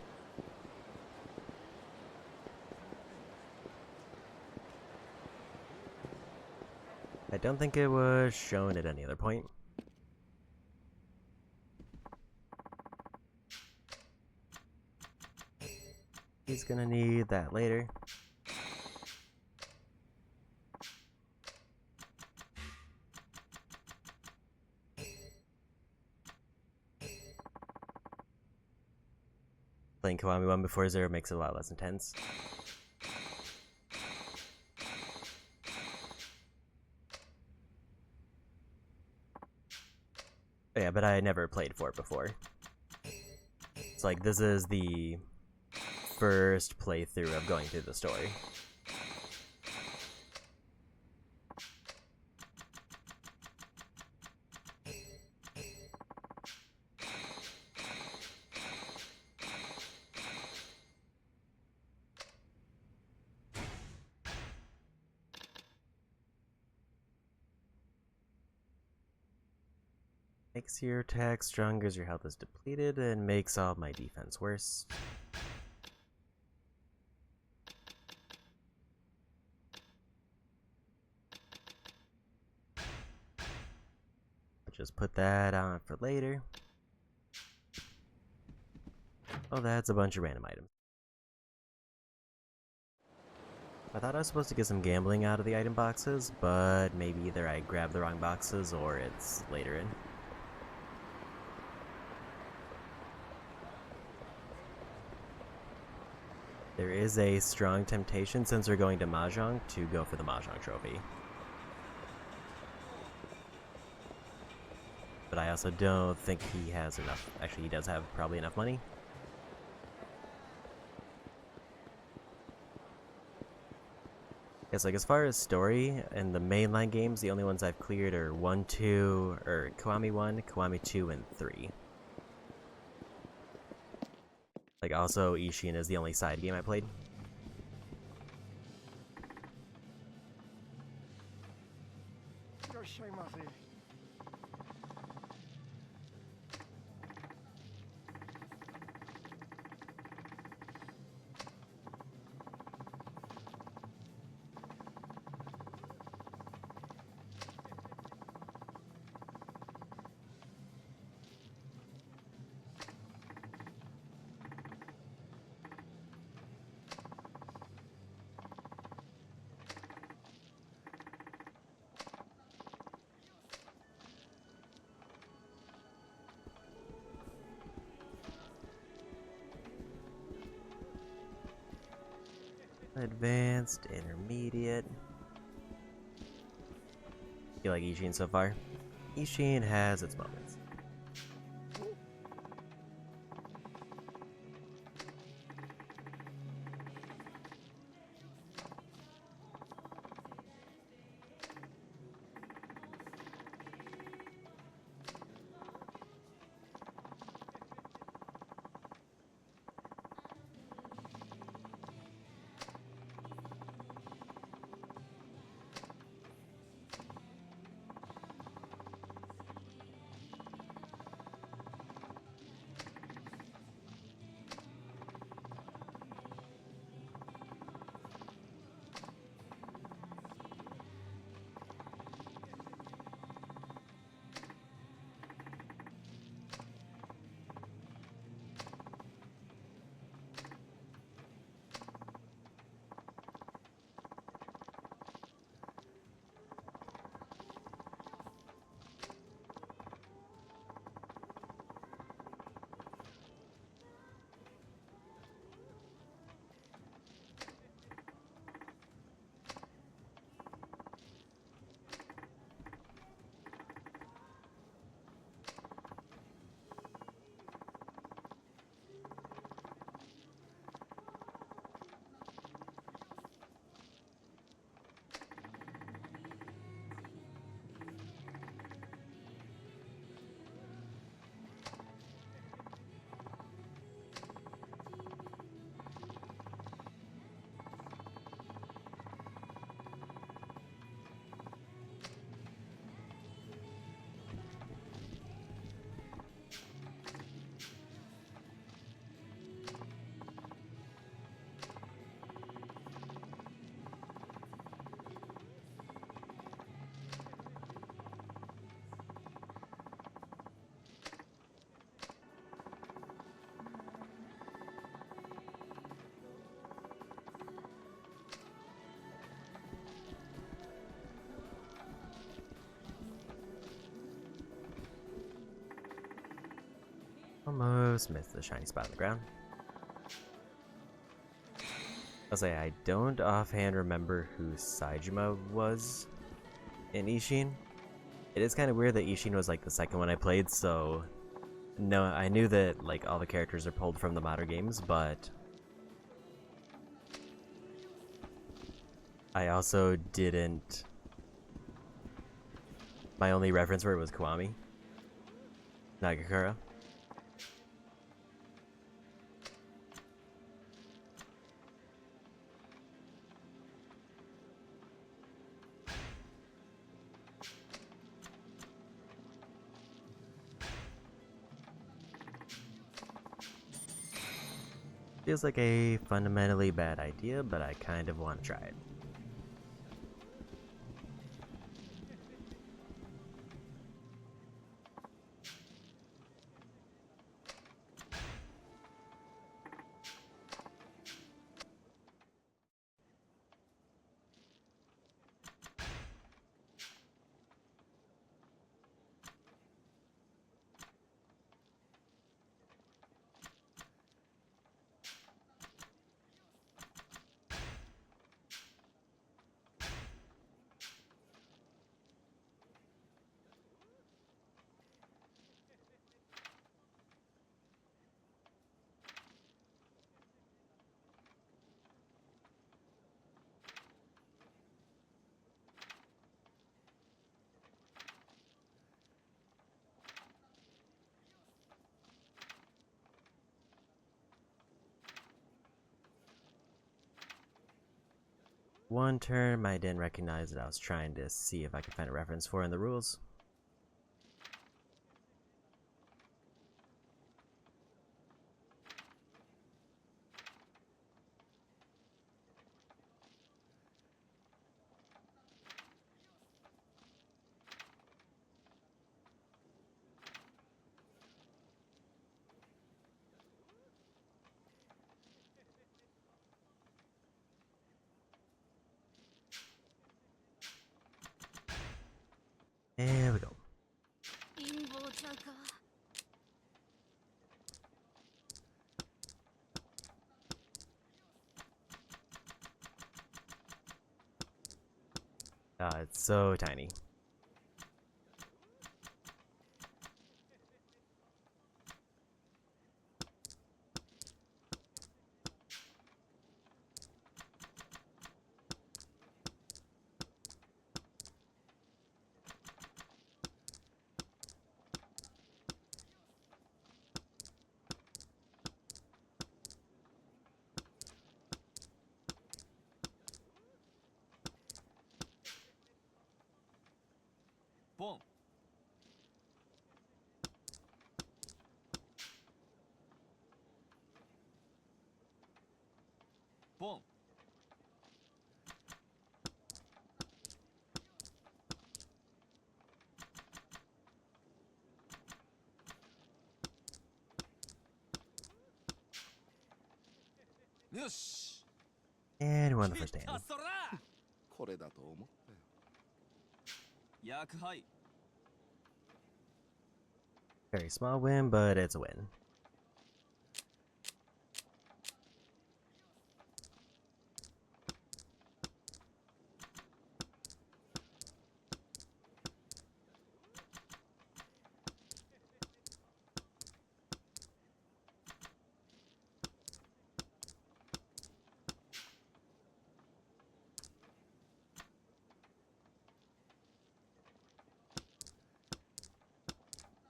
I don't think it was shown at any other point. He's gonna need that later. Playing Kiwami 1 before 0 makes it a lot less intense. Yeah, but I never played 4 before. It's like, this is the first playthrough of going through the story. Makes your attack stronger as your health is depleted, and makes all my defense worse. I'll just put that on for later. Oh, that's a bunch of random items. I thought I was supposed to get some gambling out of the item boxes, but maybe either I grabbed the wrong boxes or it's later in. There is a strong temptation, since we're going to Mahjong, to go for the Mahjong trophy. But I also don't think he has enough. Actually, he does have probably enough money. Yes, like as far as story, in the mainline games, the only ones I've cleared are 1, 2, or Kiwami 1, Kiwami 2, and 3. Like, also, Ishin is the only side game I played. Advanced, intermediate. You like Ishin so far? Ishin has its moments. Almost missed the shiny spot on the ground. I'll say I don't offhand remember who Saejima was in Ishin. It is kind of weird that Ishin was like the second one I played, so no, I knew that like all the characters are pulled from the modern games, but I also didn't. My only reference for it was Kiwami, Nagakura. Feels like a fundamentally bad idea, but I kind of want to try it. One term I didn't recognize that I was trying to see if I could find a reference for in the rules. There we go. It's so tiny. Boom. Boom. Yosh. And we won the first hand. これだと思ったよ。役杯 Very small win, but it's a win.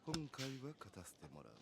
今回は勝たせてもらう。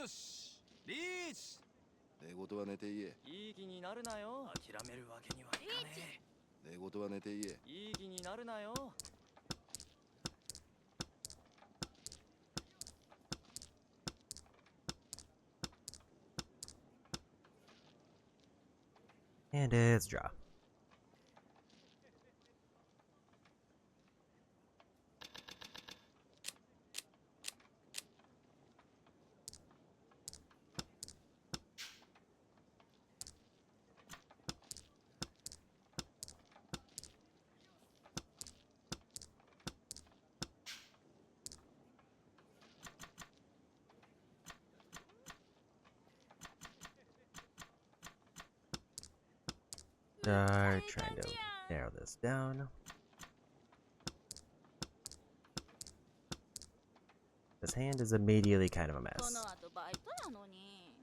よしリーチ。寝言は寝て言え。いい気になるなよ。諦めるわけにはいかね寝言は寝て言え。え。いい気になるなよ。And it's draw. Start trying to narrow this down. This hand is immediately kind of a この mess. 後バイトやのに。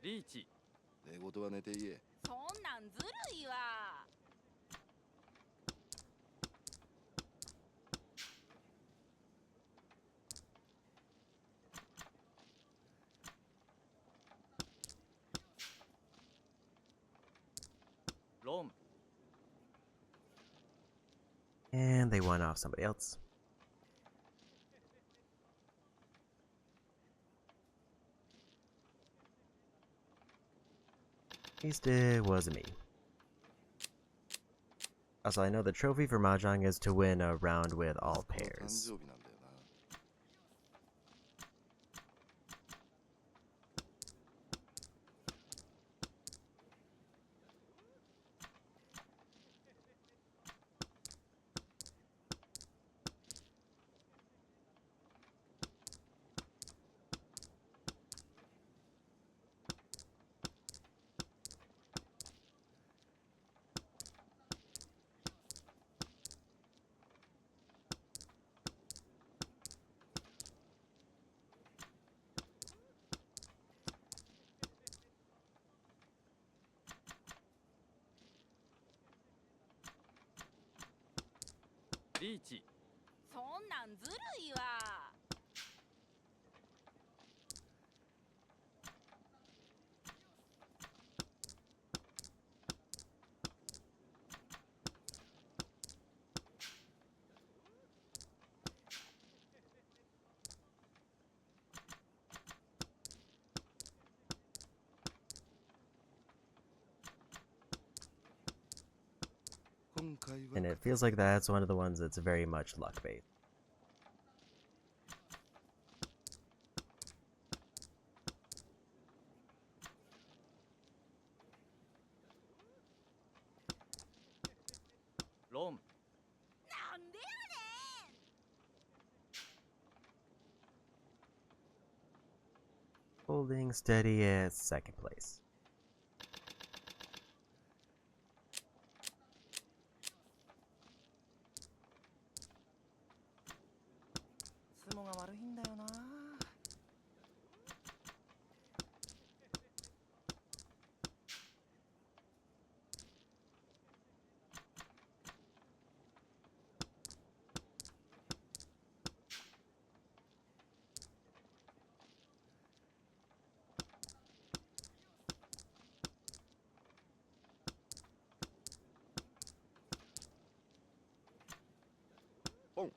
リーチ。寝言は寝て言え。そんなんずるいわ。ロン。 And they won off somebody else. At least it wasn't me. Also, I know the trophy for Mahjong is to win a round with all 誕 pairs. 生日なんだよな。リーチ。そんなんずるいわ。今回は And it feels like that's one of the ones that's very much luck based. ロン。なんでやねん。 Holding steady at second place. 相撲が悪いんだよな。ポン。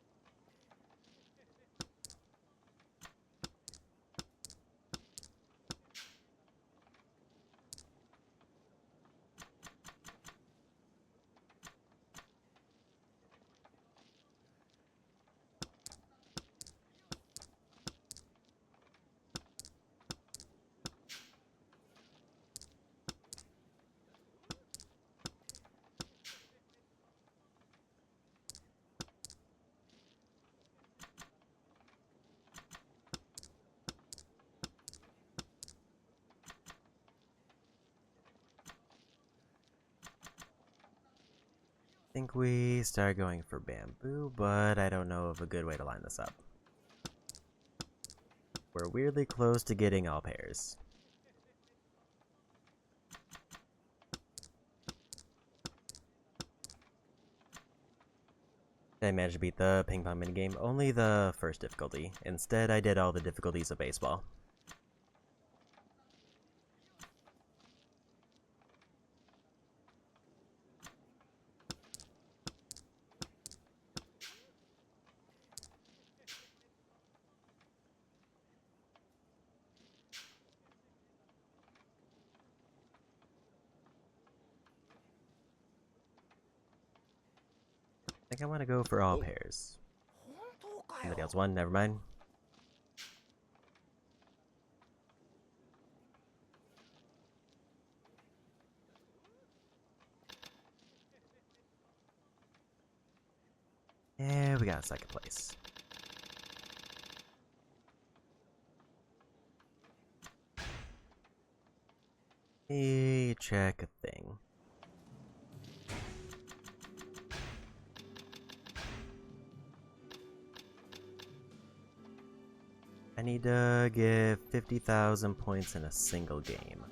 I think we start going for bamboo, but I don't know of a good way to line this up. We're weirdly close to getting all pairs. I managed to beat the ping pong minigame, only the first difficulty. Instead, I did all the difficulties of baseball. I think I want to go for all pairs. Somebody else won, never mind. Yeah, we got second place. Hey, check a thing. I need to get 50,000 points in a single game.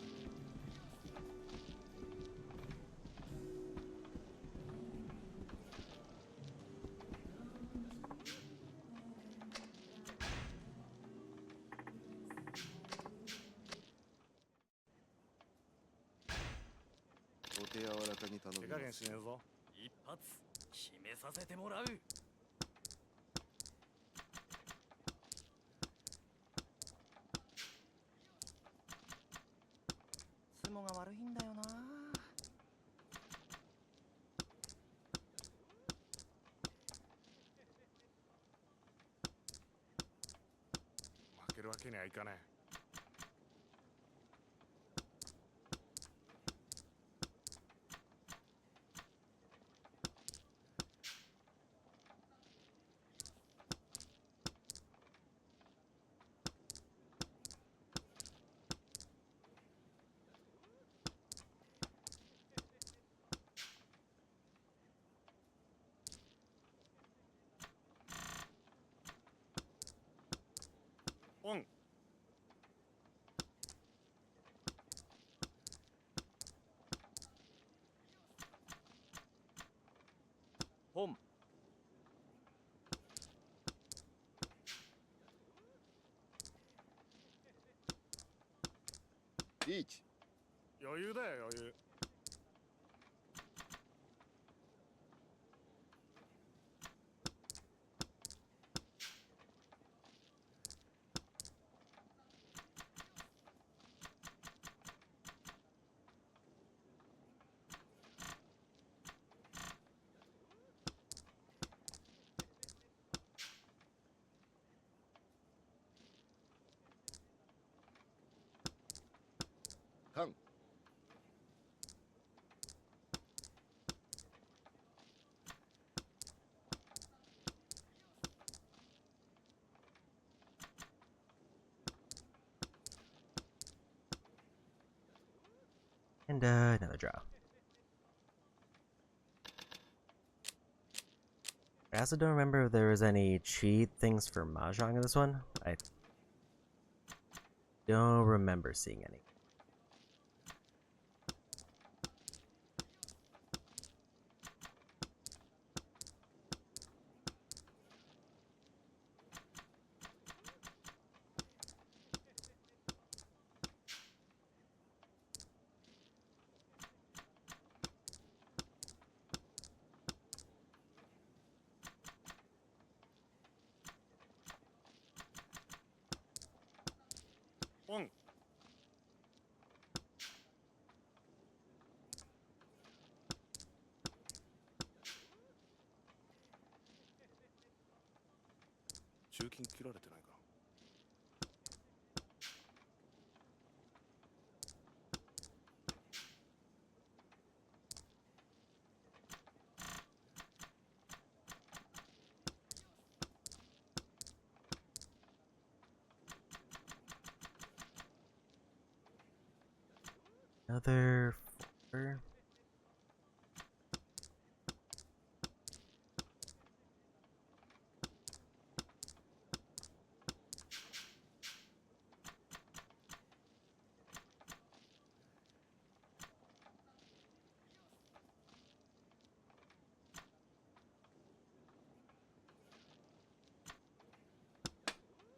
On. Home. リーチ。余裕だよ余裕。カン。And another draw. I also don't remember if there was any cheat things for Mahjong in this one. I don't remember seeing any. On. 中金切られてないか。Another 4.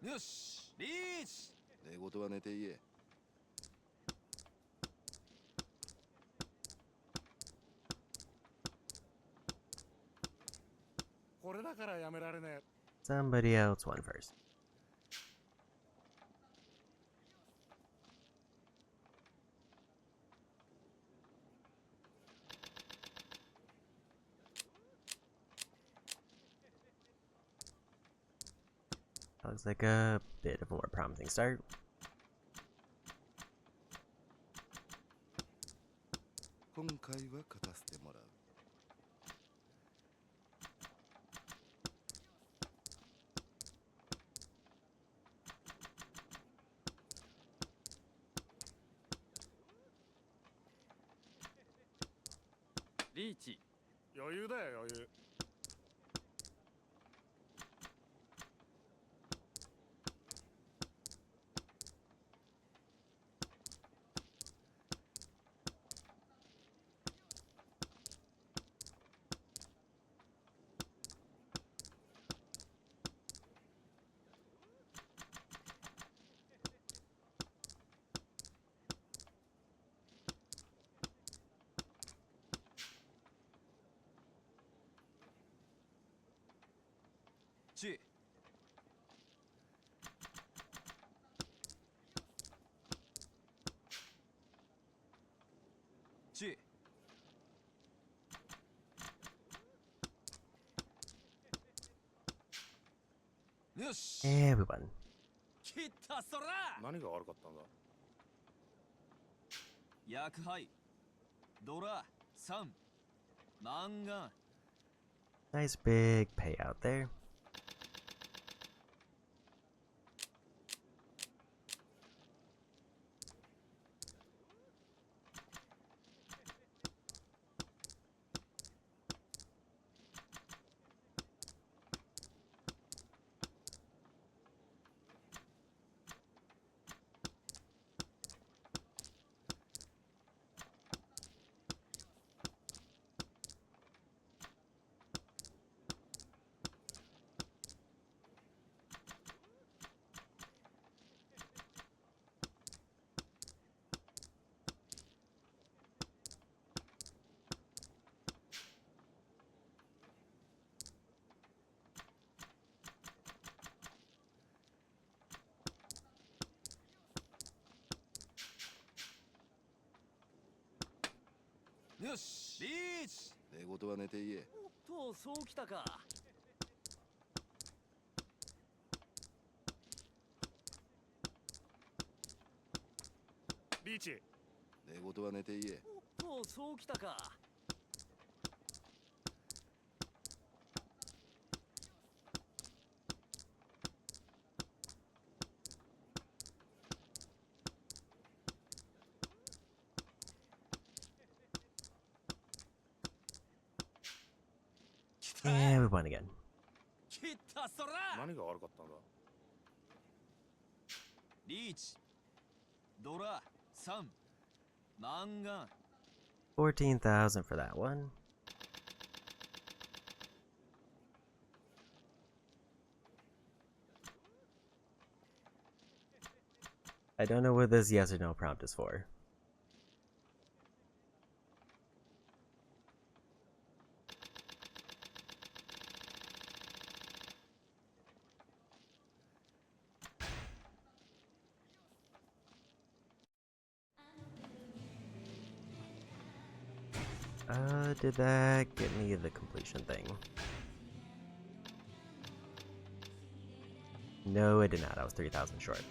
よしリーチ。寝言は寝て言え。これだからやめられねえ。 Somebody else won first. Looks like a bit of a more promising start. 今回は勝たせてもらう。リーチ。余裕だよ余裕。チ。チ。よし。 Everyone. 切ったそら。何が悪かったんだ。薬杯ドラ3マンガン。 Nice big payout there.よしリーチ。寝言は寝て言え。おっとそうきたか。リーチ。寝言は寝て言え。おっとそうきたか。Everyone again. 切ったそら。何が悪かったんだ。リーチドラ3マンガン。 14,000 for that one. I don't know what this yes or no prompt is for. Did that get me the completion thing? No, it did not. I was 3,000 short.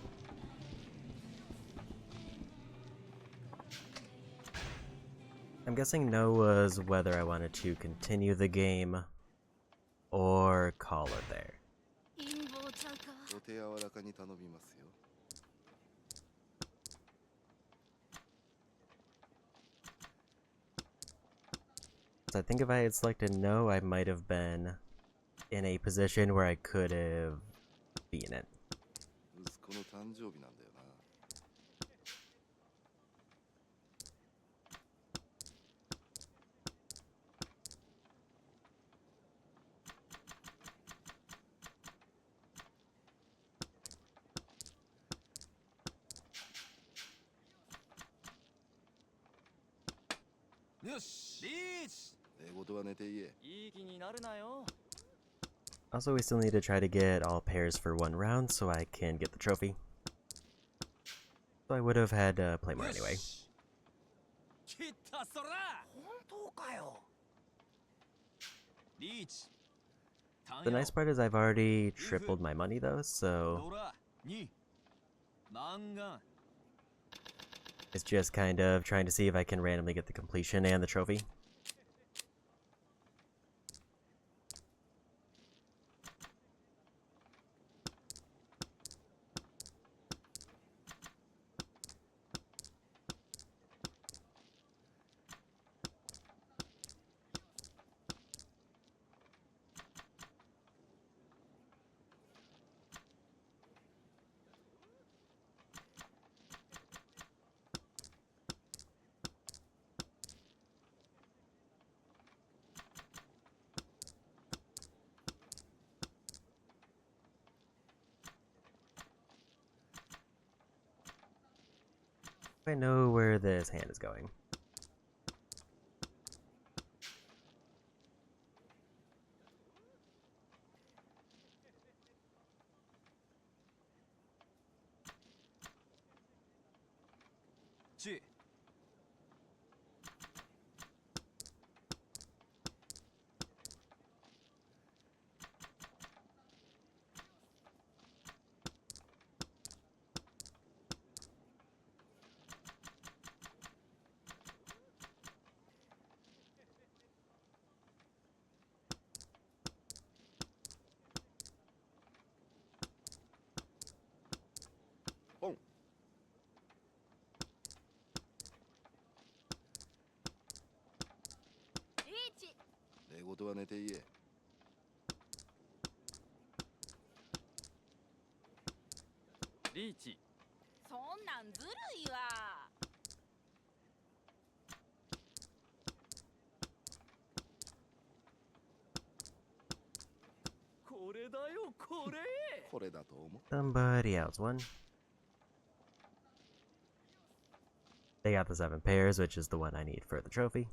I'm guessing no was whether I wanted to continue the game or call it there. 陰謀ちゃうか。お手柔らかに頼みますよ。 So I think if I had selected no, I might have been in a position where I could have beaten it. 息子の誕生日なんだよな。よしリーチ寝言は寝て言え。いい気になるなよ Also, we still need to try to get all pairs for one round so I can get the trophy. So I would have had to play more anyway. 切ったそら本当かよリーチ The nice part is I've already tripled my money though, so ドラ2マンガン it's just kind of trying to see if I can randomly get the completion and the trophy. I know where this hand is going. G リーチ寝言は寝て言え。リーチそんなんずるいわこれだよこれこれだと思う。 Somebody else won. They got the 7 pairs, which is the one I need for the trophy.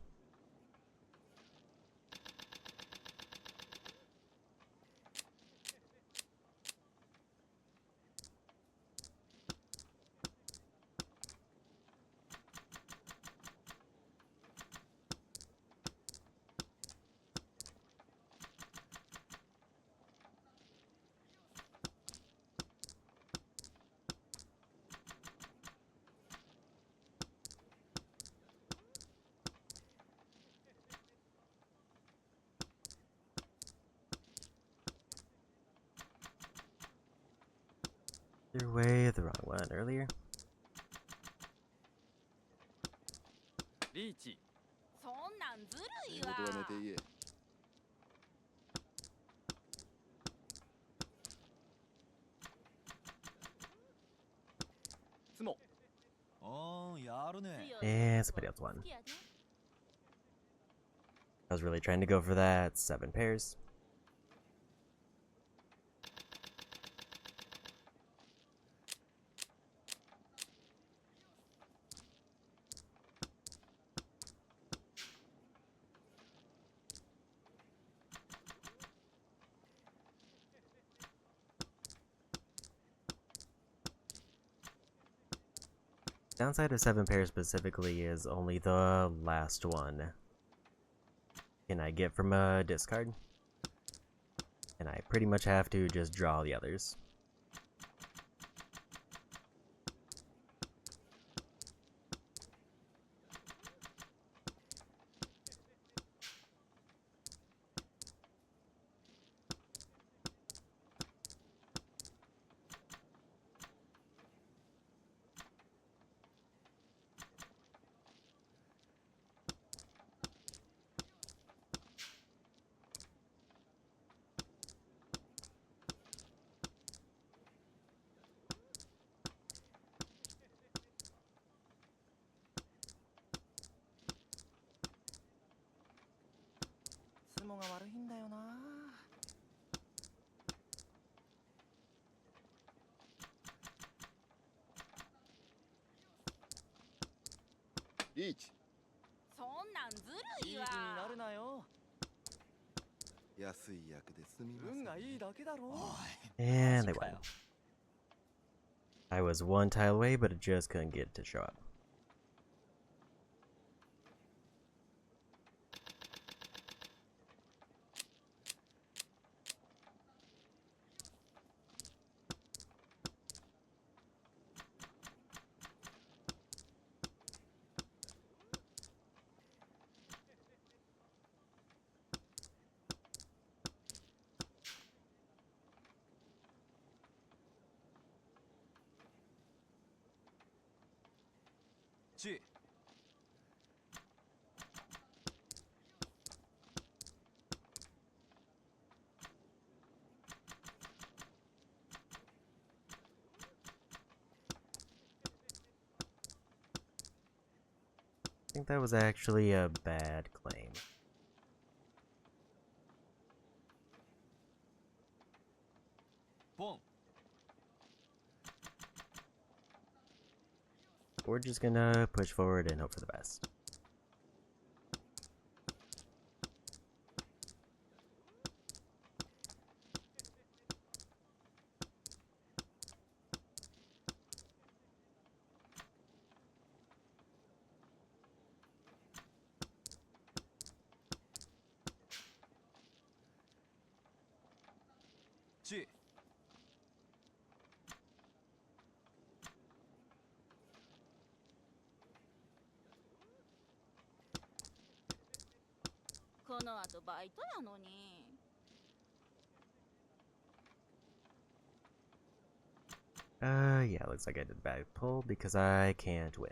Threw away the wrong one earlier. リーチそんなんずる寝いわ言は寝て言え。つもおーやるね And somebody else won. I was really trying to go for that 7 pairs. Downside of 7 pairs specifically is only the last one can I get from a discard. And I pretty much have to just draw the others. そんなんずるいわ。いい気になるなよ。安い役ですみません。運がいいだけだろ。 And they won. I was one tile away, but it just couldn't get it to show up. G. I think that was actually a bad claim. Boom. We're just gonna push forward and hope for the best. G. この後バイトやのに。Yeah, looks like I did a bad pull because I can't win.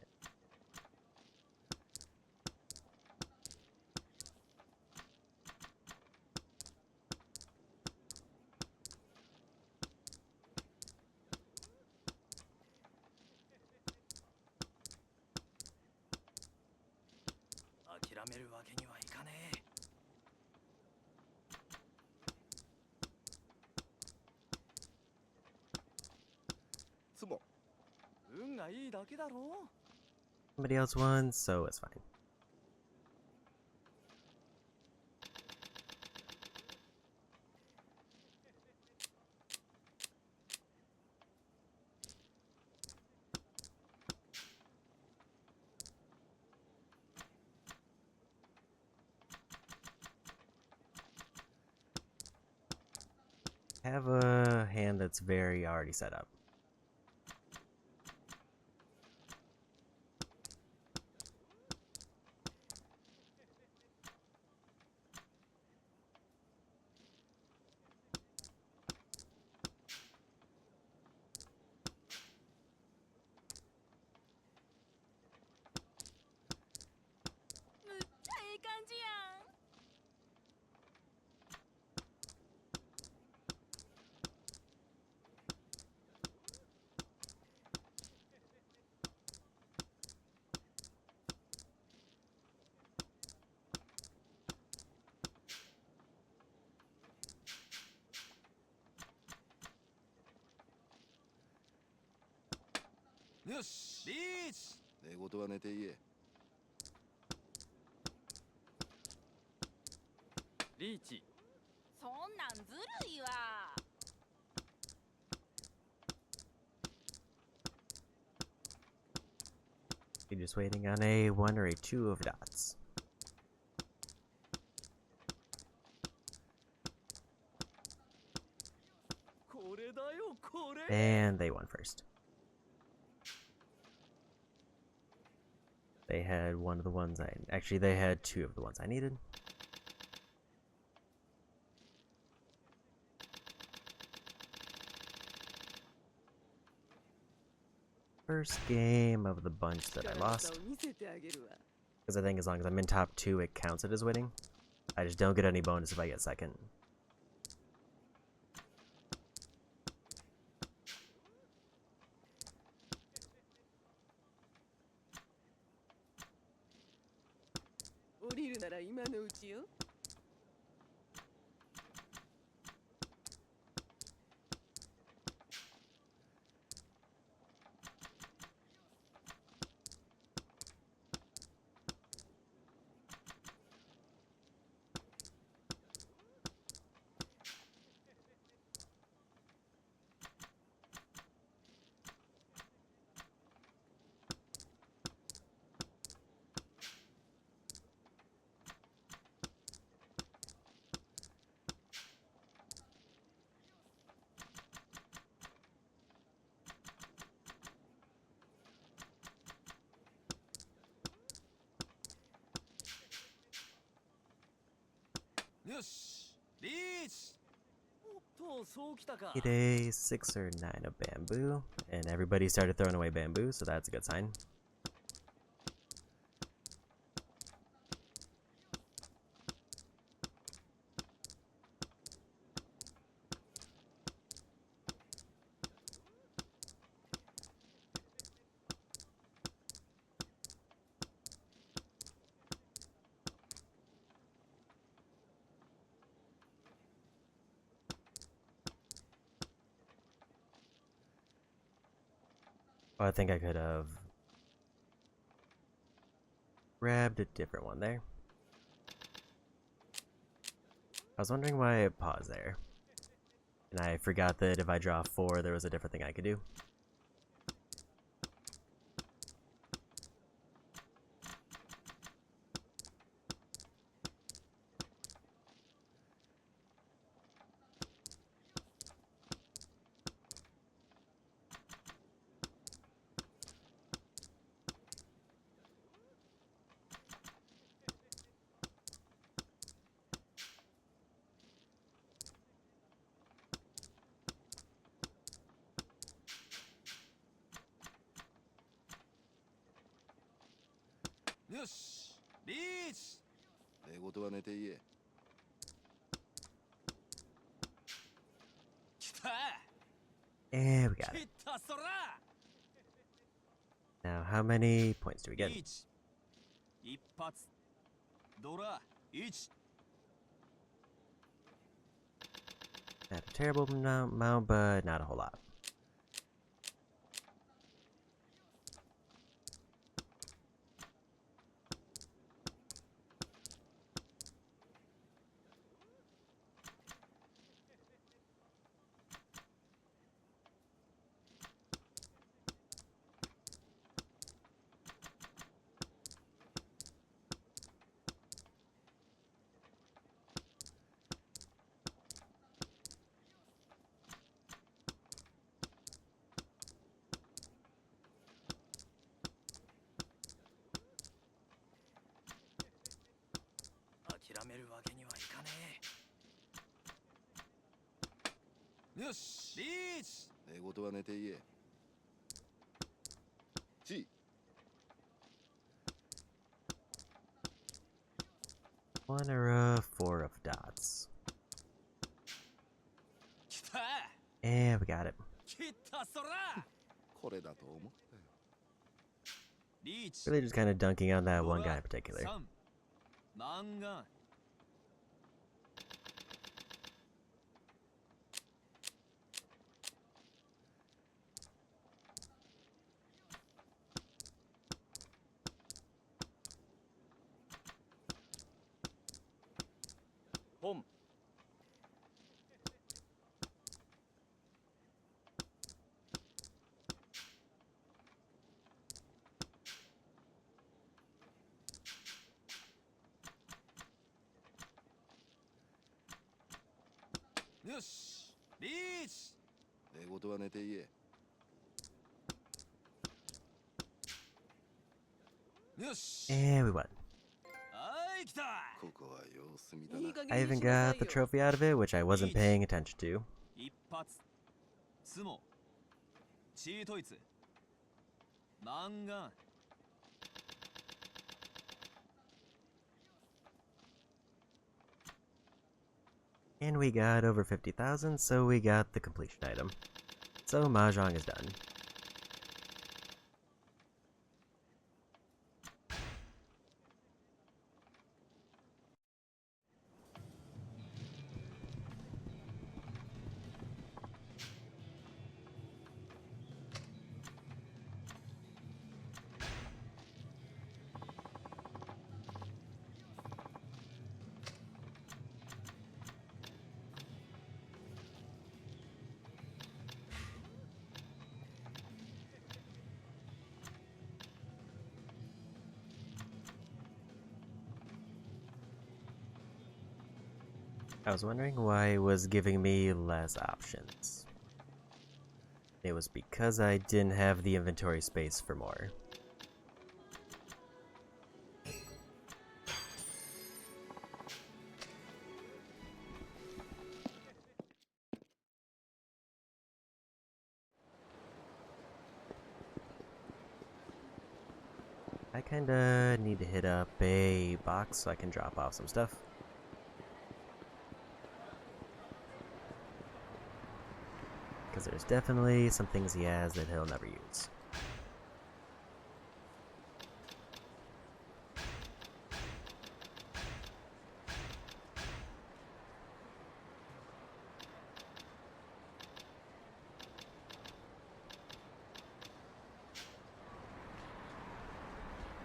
Somebody else won, so it's fine. Have a hand that's very already set up. Yes. Reach. 寝言は寝て言え。リーチ。そんなんずるいわ。You're just waiting on a 1 or a 2 of dots. And they won first. They had one of the ones actually, they had 2 of the ones I needed. First game of the bunch that I lost. Because I think as long as I'm in top 2, it counts it as winning. I just don't get any bonus if I get second. よしリーチ。おっと、そうきたか。 Get a 6 or 9 of bamboo, and everybody started throwing away bamboo, so that's a good sign. Oh, I think I could have grabbed a different one there. I was wondering why I paused there. And I forgot that if I draw 4, there was a different thing I could do.よしリーチ。寝言は寝て言え。きた。 And we got き it. たそら。 Now, how many points do we リ get? ーチ。一発。ドラ1。 Not a terrible amount, but not a whole lot.よしリーチ。寝言は寝て言え。G。One or a 4 of dots. きた。 And we got it. きたそら。これだと思ったよ。リーチ。 Really just kind of dunking on that one guy in particular. 3。マンガン。 本。よしリーチ。寝言は寝て言え。よし。 And we won. はい来た。ここは様子見だな。I even got the trophy out of it, which I wasn't paying attention to. 一発。スモ。チートイツ。マンガン。 And we got over 50,000, so we got the completion item. So Mahjong is done. I was wondering why it was giving me less options. It was because I didn't have the inventory space for more. I kinda need to hit up a box so I can drop off some stuff. Because there's definitely some things he has that he'll never use.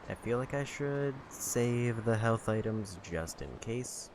I feel like I should save the health items just in case.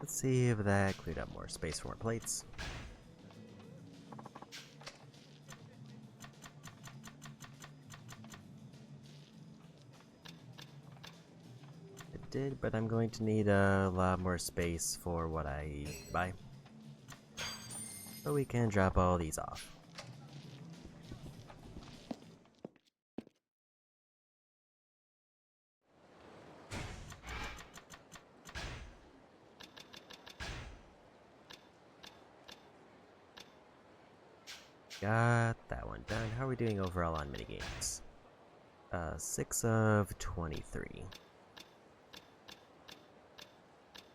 Let's see if that cleared up more space for more plates. It did, but I'm going to need a lot more space for what I buy. So we can drop all these off. Got that one done. How are we doing overall on minigames? 6 of 23.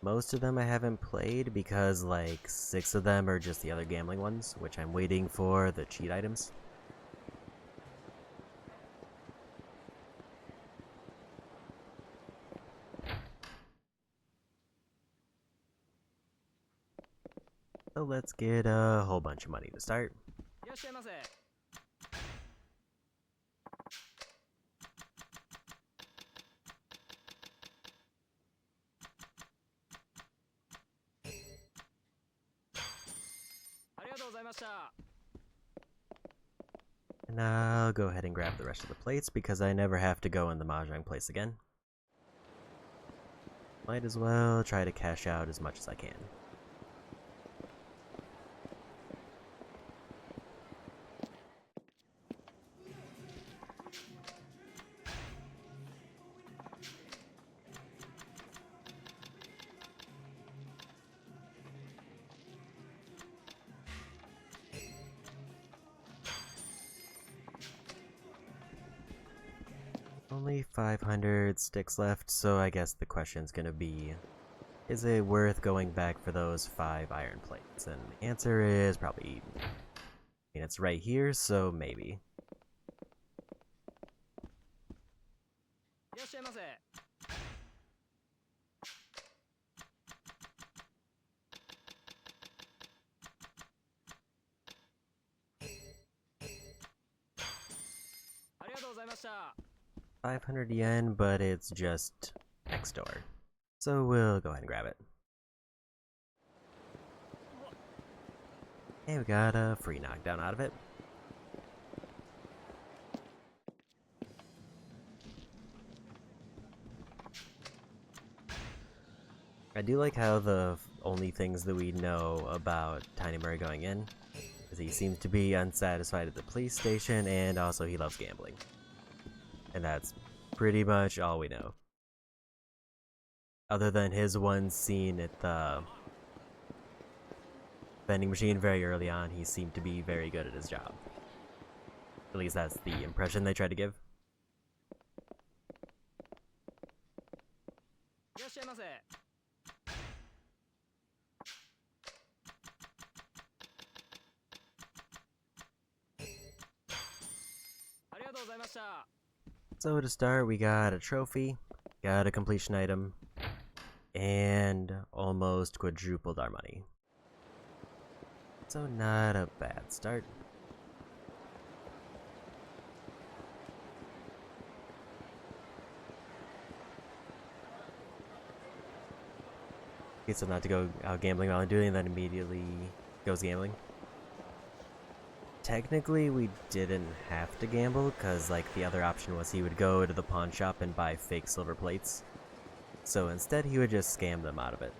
Most of them I haven't played because like 6 of them are just the other gambling ones, which I'm waiting for the cheat items. So let's get a whole bunch of money to start. And I'll go ahead and grab the rest of the plates because I never have to go in the mahjong place again. Might as well try to cash out as much as I can. Only 500 sticks left, so I guess the question's gonna be, is it worth going back for those 5 iron plates? And the answer is probably, I mean, it's right here, so maybe. $500 but it's just next door. So we'll go ahead and grab it. And we got a free knockdown out of it. I I do like how the only things that we know about Tiny Murray going in is he seems to be unsatisfied at the police station, and also he loves gambling. And that's pretty much all we know. Other than his one scene at the vending machine very early on, he seemed to be very good at his job. At least that's the impression they tried to give. So to start, we got a trophy, got a completion item, and almost quadrupled our money. So not a bad start. Okay, so not to go out gambling while I'm doing, and then immediately goes gambling. Technically, we didn't have to gamble, because like the other option was he would go to the pawn shop and buy fake silver plates. So instead, he would just scam them out of it.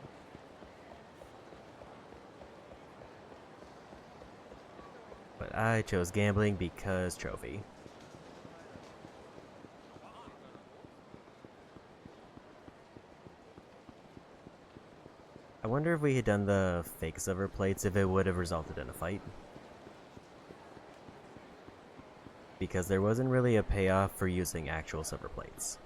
But I chose gambling because trophy. I wonder if we had done the fake silver plates, if it would have resulted in a fight. Because there wasn't really a payoff for using actual silver plates.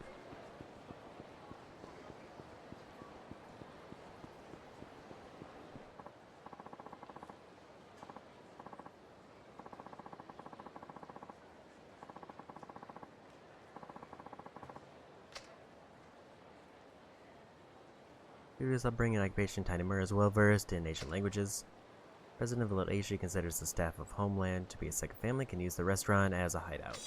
Previous upbringing and occupation, Tiny Murray is well versed in Asian languages. President of Little Asia considers the staff of Homeland to be a second family, can use the restaurant as a hideout.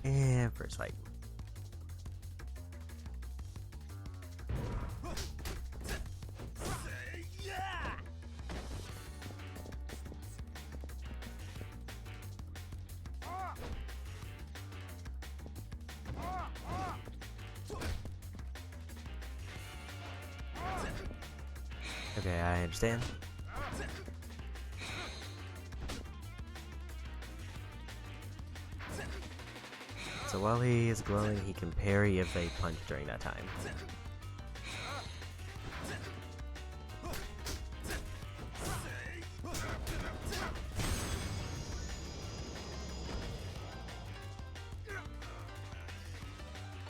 And first fight. Okay, I understand. So while he is glowing, he can parry if they punch during that time.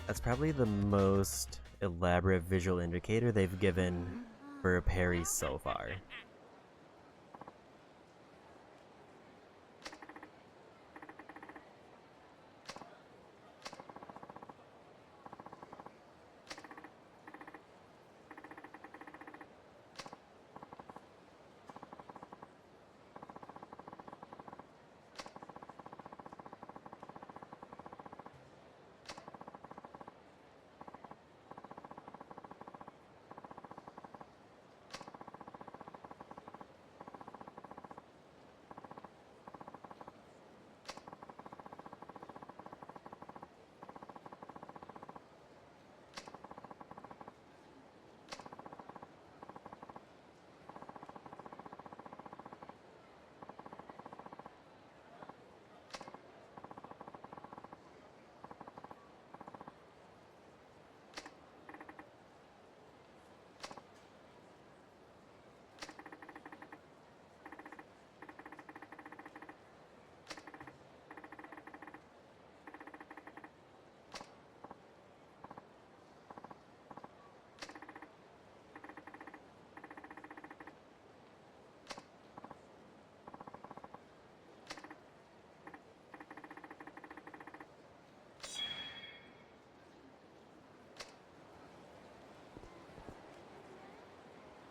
That's probably the most elaborate visual indicator they've given for a parry so far.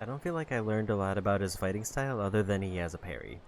I don't feel like I learned a lot about his fighting style other than he has a parry.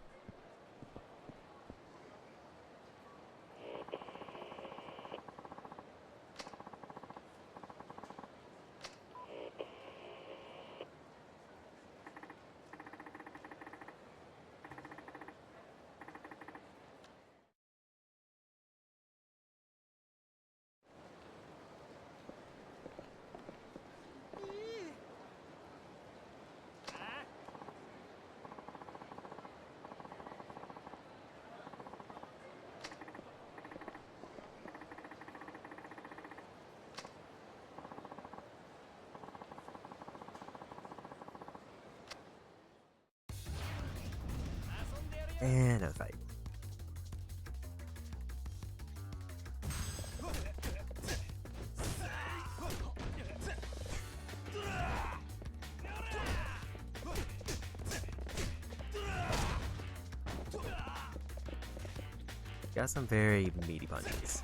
And a fight. Got some very meaty punches.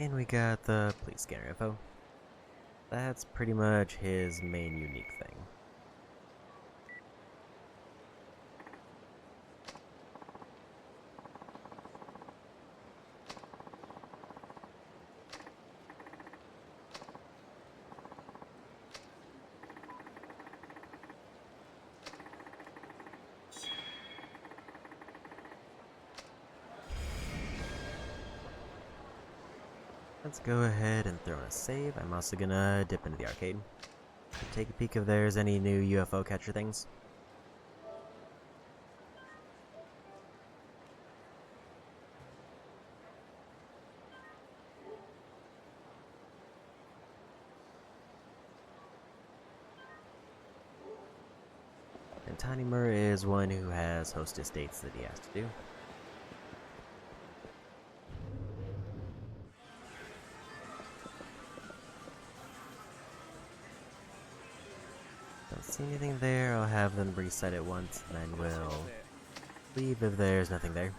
And we got the police scanner info. That's pretty much his main unique thing. Let's go ahead and throw in a save. I'm also gonna dip into the arcade. Take a peek if there's any new UFO catcher things. And Tinymer is one who has host estates that he has to do. Don't see anything there, I'll have them reset it once, and then we'll leave if there's nothing there.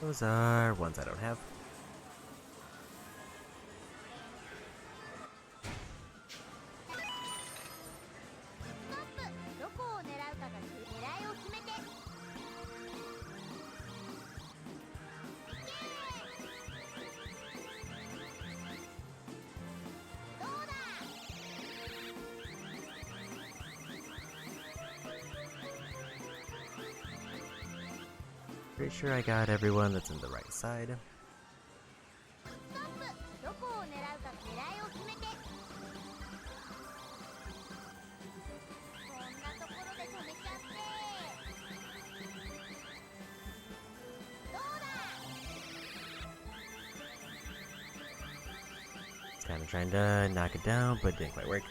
Those are ones I don't have. Pretty sure I got everyone that's in the right side. It's kind of trying to knock it down, but didn't quite work.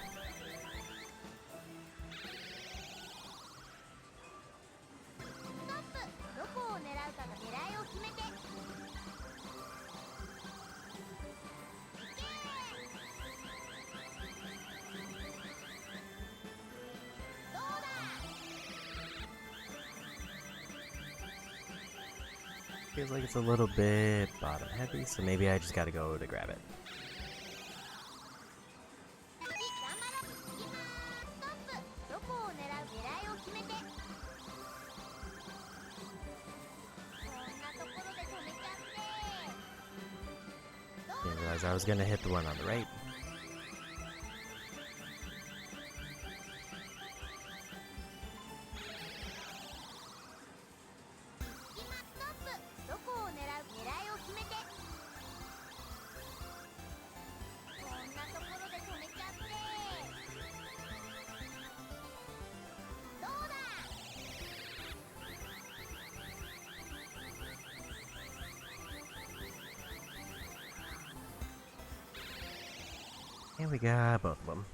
Feels like it's a little bit bottom heavy, so maybe I just gotta go to grab it. Didn't realize I was gonna hit the one on the right. And we got both of them.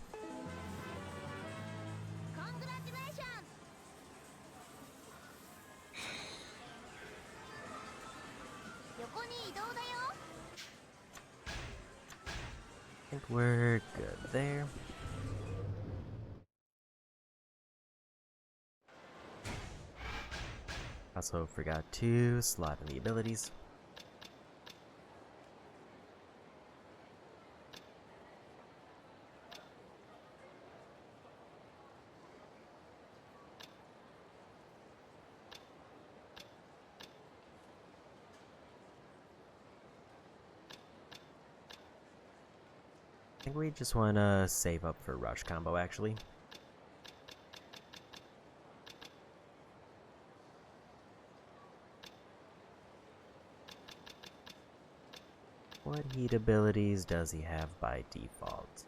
I think we're good there. Also forgot to slot in the abilities. I think we just want to save up for rush combo actually. What heat abilities does he have by default?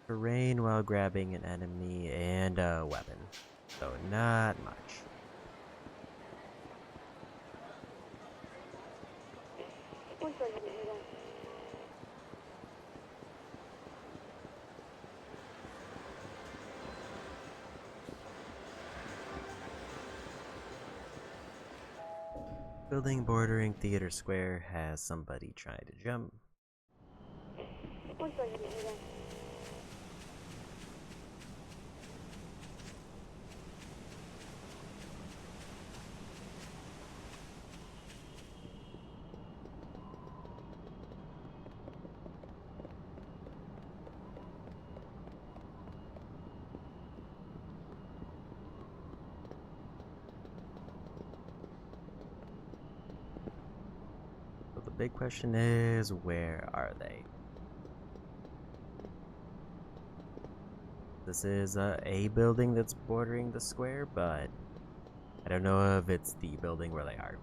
Terrain while grabbing an enemy and a weapon. So not much. Building bordering Theater Square has somebody trying to jump. big question is, where are they? This is a building that's bordering the square, but I don't know if it's the building where they are.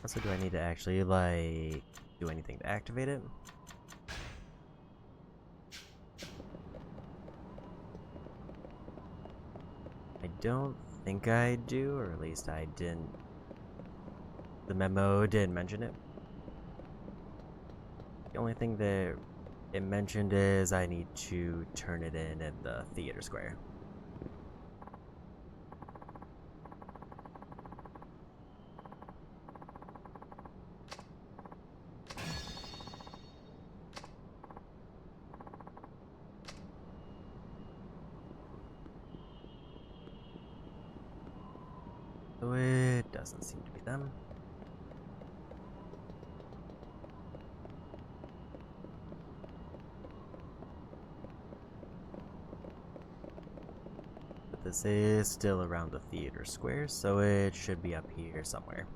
Also, do I need to actually, like, do anything to activate it? I don't think I do, or at least I didn't. The memo didn't mention it. The only thing that it mentioned is I need to turn it in the theater square. So it doesn't seem to be them. But this is still around the theater square, so it should be up here somewhere.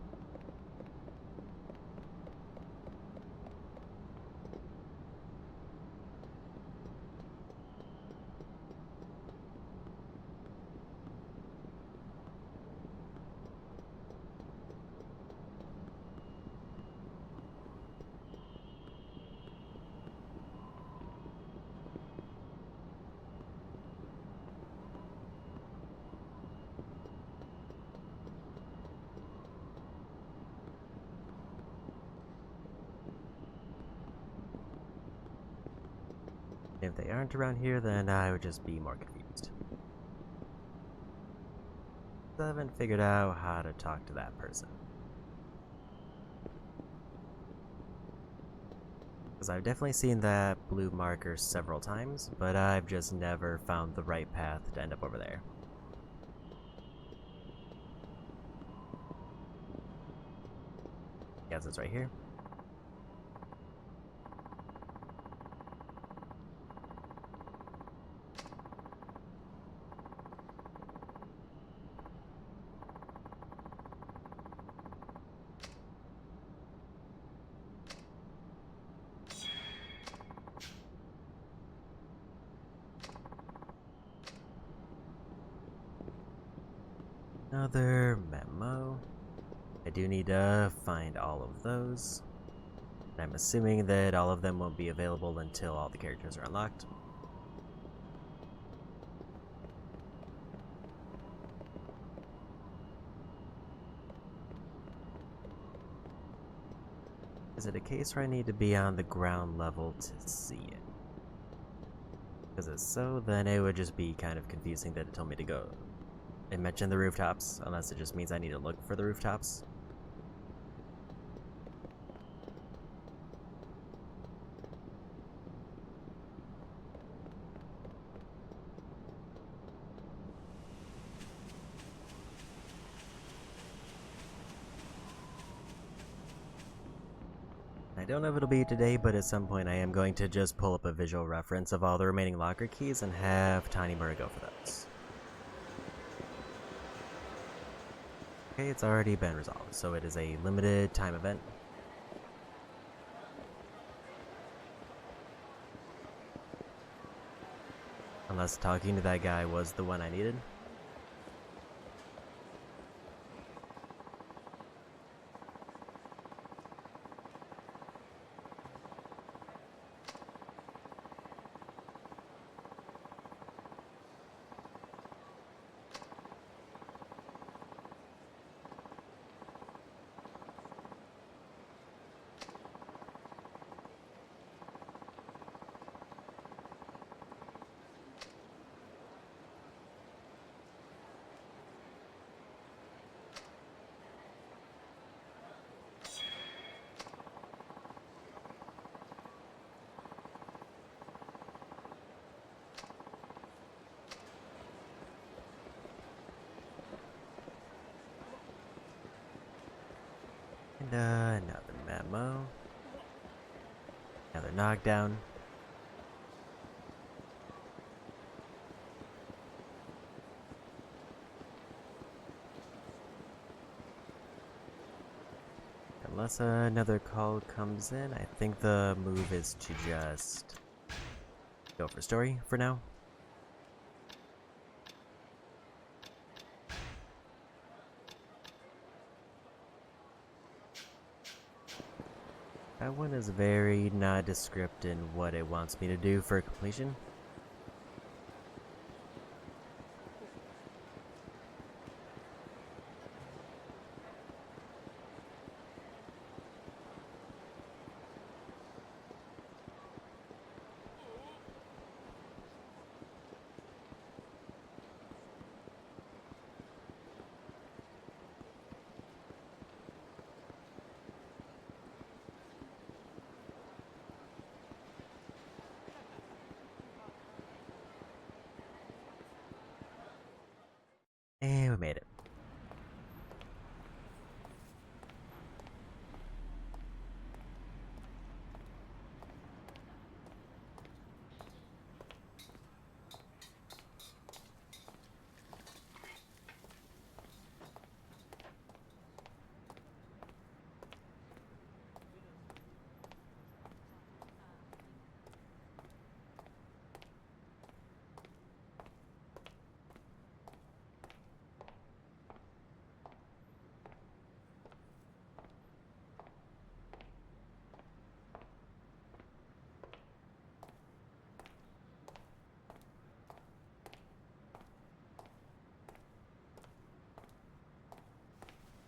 If they aren't around here, then I would just be more confused. I haven't figured out how to talk to that person. Because I've definitely seen that blue marker several times, but I've just never found the right path to end up over there. Yes, it's right here. Another memo. I do need to find all of those. I'm assuming that all of them won't be available until all the characters are unlocked. Is it a case where I need to be on the ground level to see it? Because if so, then it would just be kind of confusing that it told me to go. It mentioned the rooftops, unless it just means I need to look for the rooftops. I don't know if it'll be today, but at some point I am going to just pull up a visual reference of all the remaining locker keys and have Tiny Murray go for those. Okay, it's already been resolved, so it is a limited time event. Unless talking to that guy was the one I needed. And another memo. Another knockdown. Unless another call comes in, I think the move is to just go for story for now. That one is very nondescript in what it wants me to do for completion. And we made it.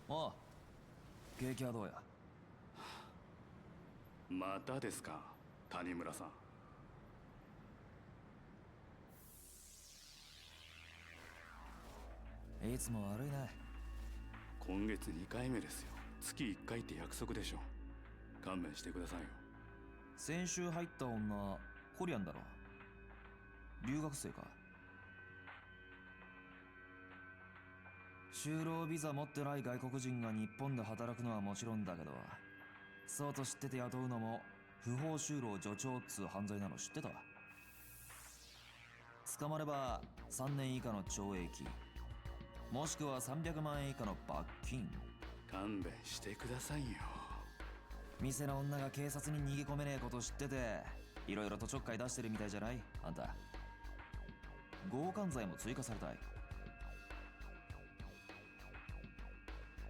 Oh, 景気はどうや。またですか、谷村さん。いつも悪いね。今月2回目ですよ。月1回って約束でしょ。勘弁してくださいよ。先週入った女、コリアンだろ。留学生か。就労ビザ持ってない外国人が日本で働くのはもちろんだけど、そうと知ってて雇うのも不法就労助長っつう犯罪なの知ってた？捕まれば3年以下の懲役、もしくは300万円以下の罰金。勘弁してくださいよ。店の女が警察に逃げ込めねえこと知ってて、いろいろとちょっかい出してるみたいじゃない？あんた。強姦罪も追加されたい。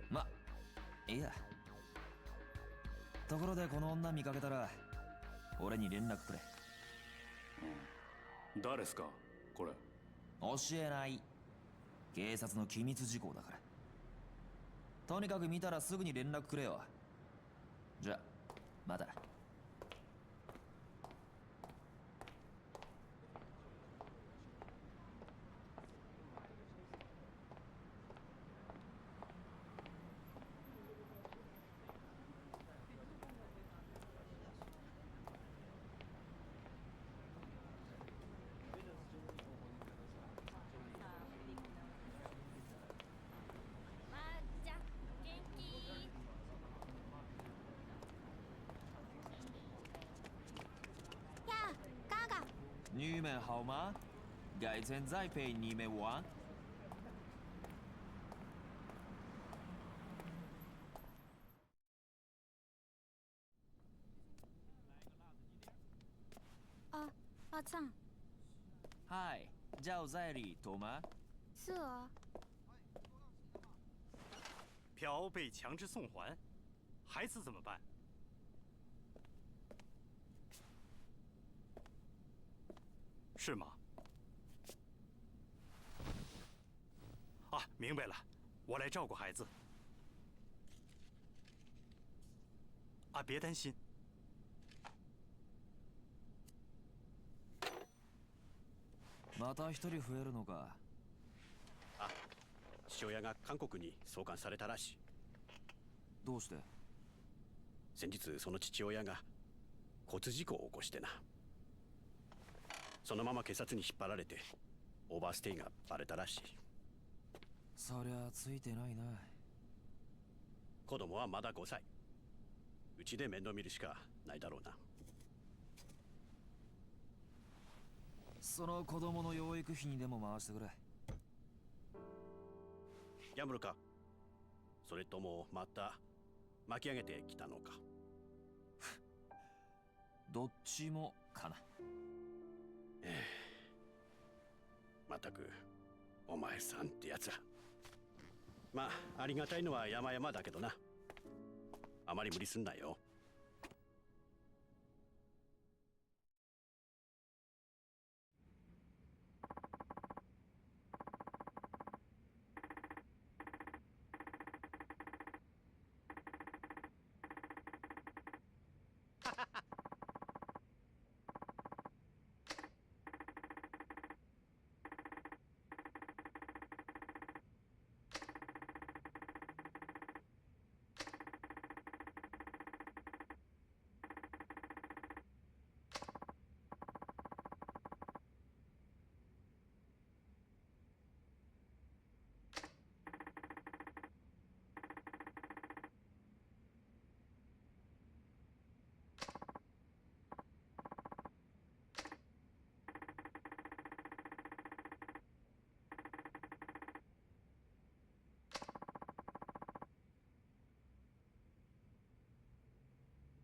ま、いいや。ところでこの女見かけたら俺に連絡くれ。誰っすかこれ。教えない。警察の機密事項だから。とにかく見たらすぐに連絡くれよ。じゃあまた。まーちゃん元気？呀，嘎嘎，你们好吗？改天再陪你们玩。啊，阿灿，嗨，叫在里头吗？是啊，票被强制送还，孩子怎么办？是吗？啊，明白了，我来照顾孩子。啊，别担心。また一人増えるのか。あ、父親が韓国に送還されたらしい。どうして？先日その父親が交通事故を起こしてな。そのまま警察に引っ張られてオーバーステイがバレたらしい。そりゃついてないな。子供はまだ5歳。うちで面倒見るしかないだろうな。その子供の養育費にでも回してくれ。やむるか。それともまた巻き上げてきたのか。どっちもかな。まったくお前さんってやつら。まあありがたいのは山々だけどな。あまり無理すんなよ。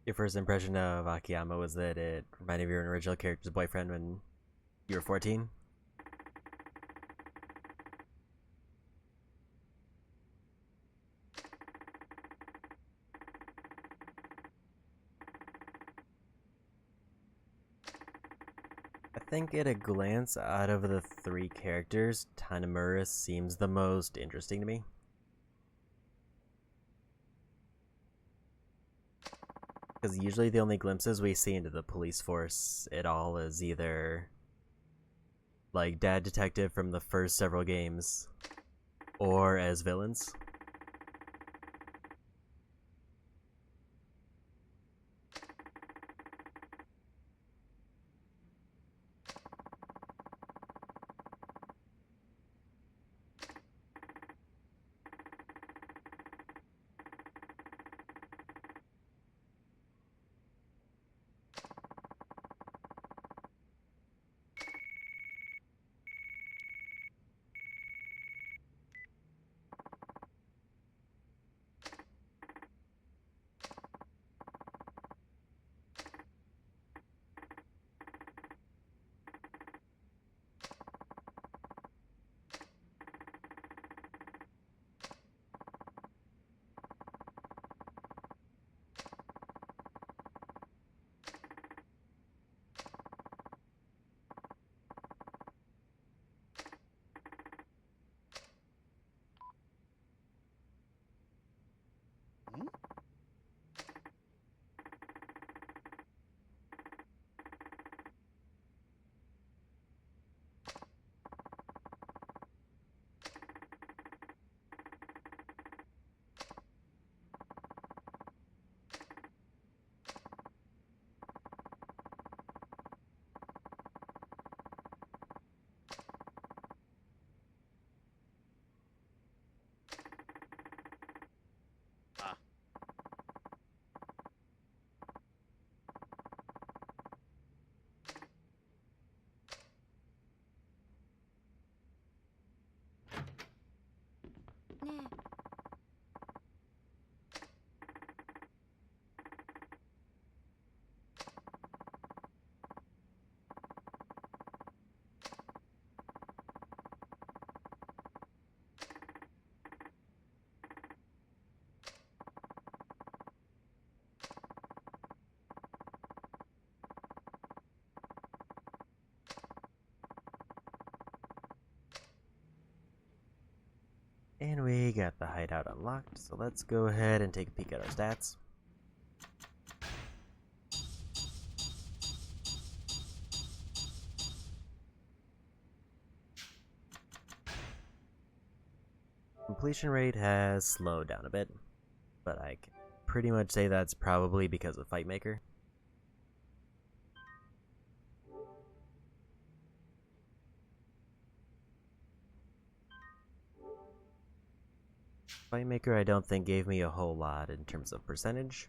Your first impression of Akiyama was that it reminded you of your original character's boyfriend when you were 14? I think at a glance, out of the three characters, Tanimura seems the most interesting to me. Because usually the only glimpses we see into the police force at all is either like Dad Detective from the first several games, or as villains. And we got the hideout unlocked, so let's go ahead and take a peek at our stats. Completion rate has slowed down a bit, but I can pretty much say that's probably because of Fight Maker. Fight Maker I don't think gave me a whole lot in terms of percentage.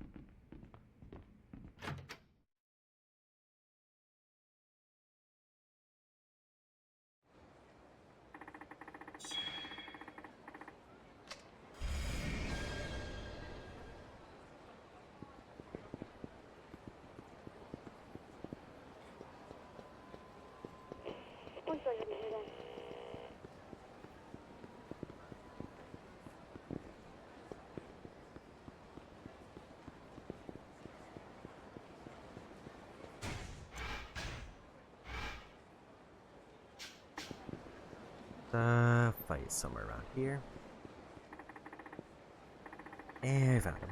The fight somewhere around here. And I found him.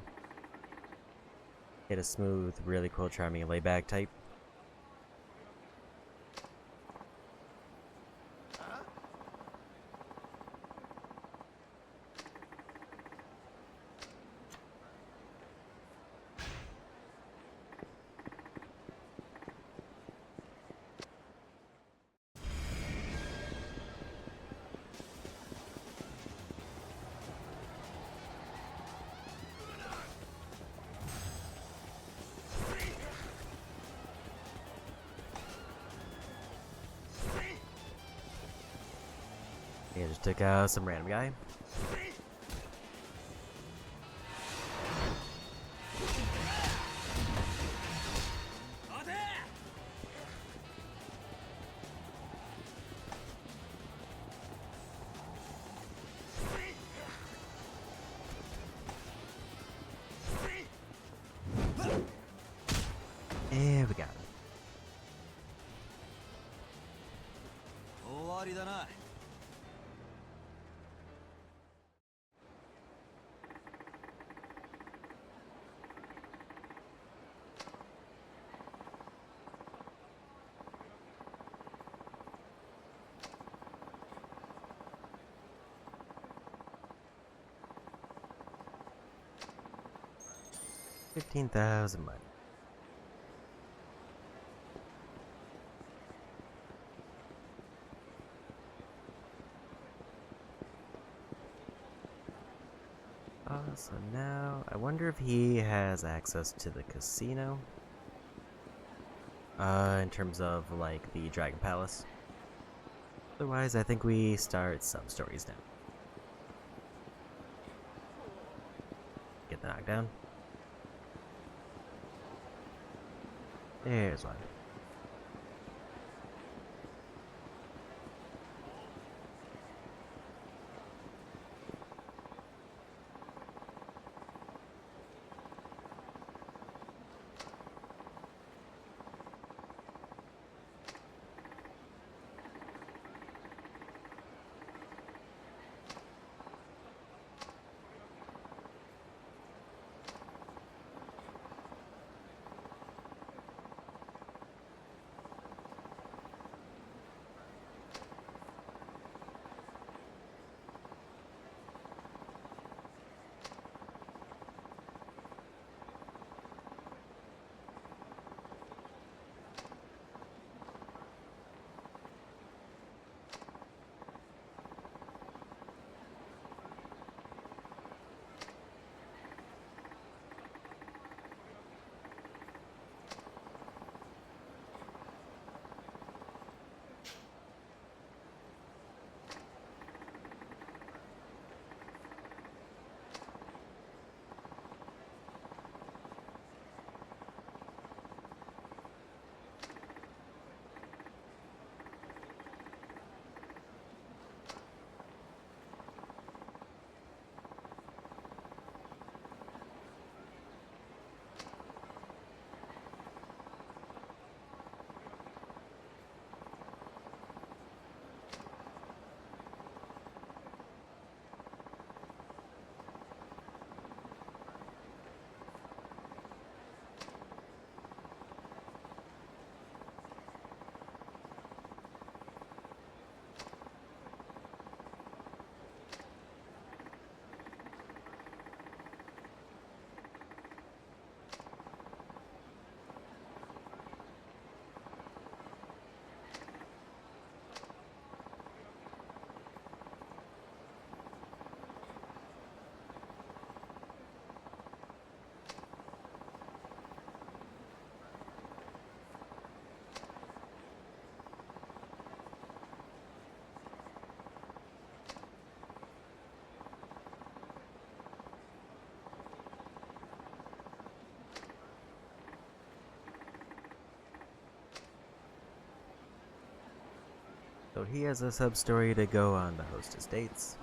Hit a smooth, really cool, charming layback type. Yeah, just took out some random guy. And we got him. 終わりだな。$15,000 money. So now, I wonder if he has access to the casino? In terms of, like, the Dragon Palace. Otherwise, I think we start some stories now. Get the knockdown. There's one. So he has a sub-story to go on the host estates.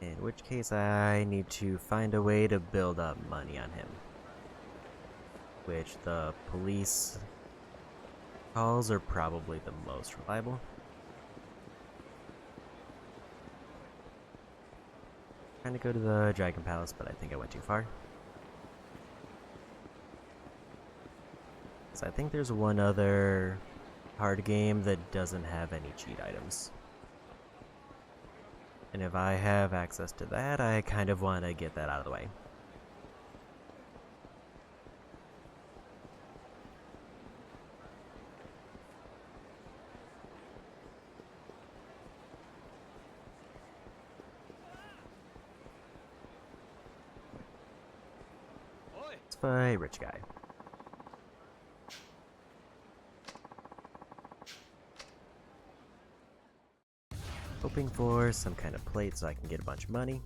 In which case I need to find a way to build up money on him. Which the police calls are probably the most reliable. Trying to go to the Dragon Palace, but I think I went too far. So I think there's one other hard game that doesn't have any cheat items. And if I have access to that, I kind of want to get that out of the way. Let's fight rich guy. Hoping for some kind of plate so I can get a bunch of money.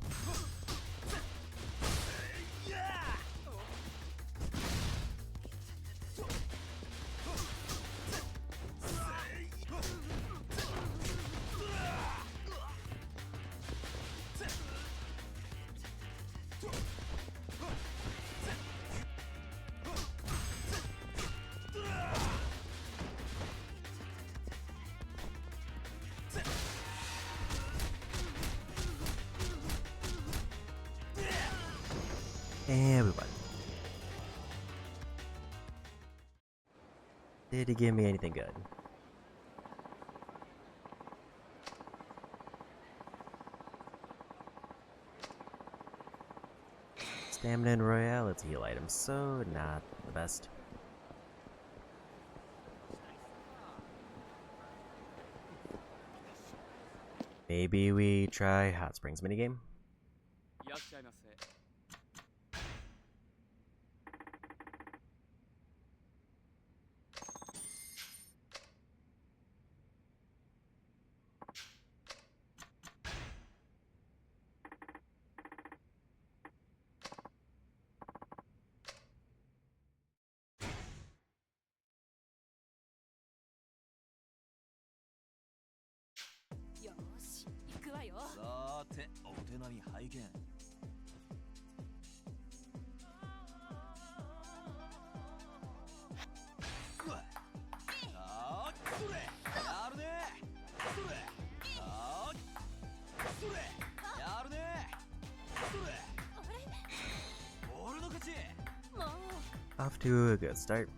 And we won. Did he give me anything good? Stamina and Royale, it's heal items, so not the best. Maybe we try Hot Springs minigame? Off to a good start.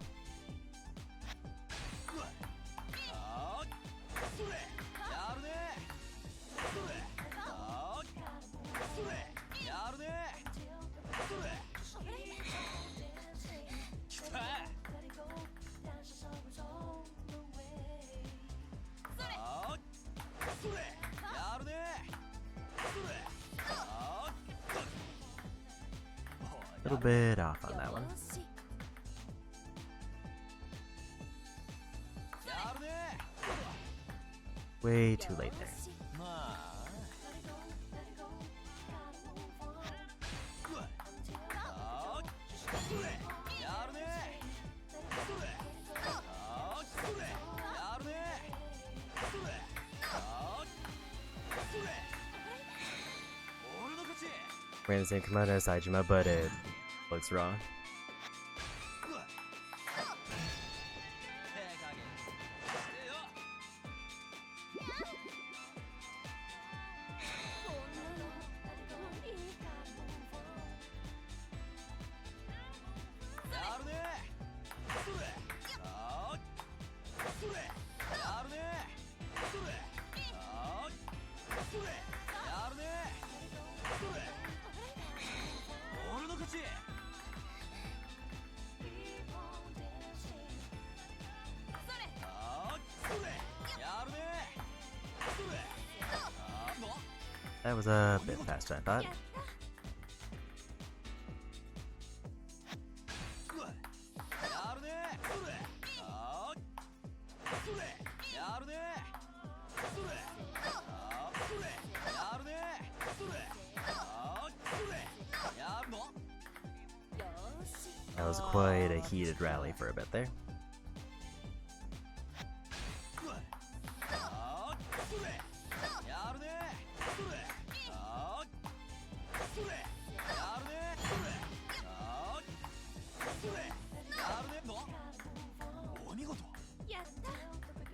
A little bit off on that one. Way too late there. Ran the same command as Saijima, but it looks wrong. That was a bit faster than I thought. That was quite a heated rally for a bit there.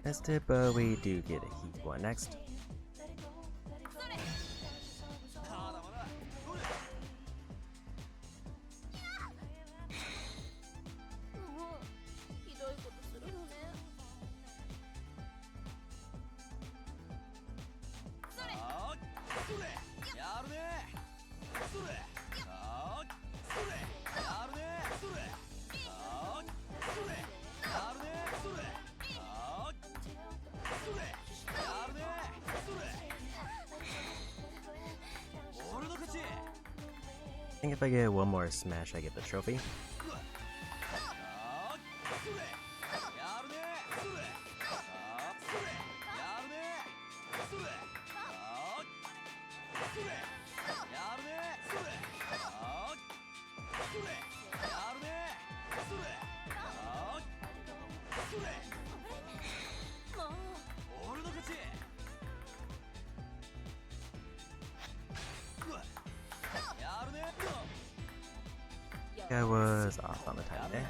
Missed it, but we do get a heat one next. I think if I get one more smash, I get the trophy. I was off on the time there.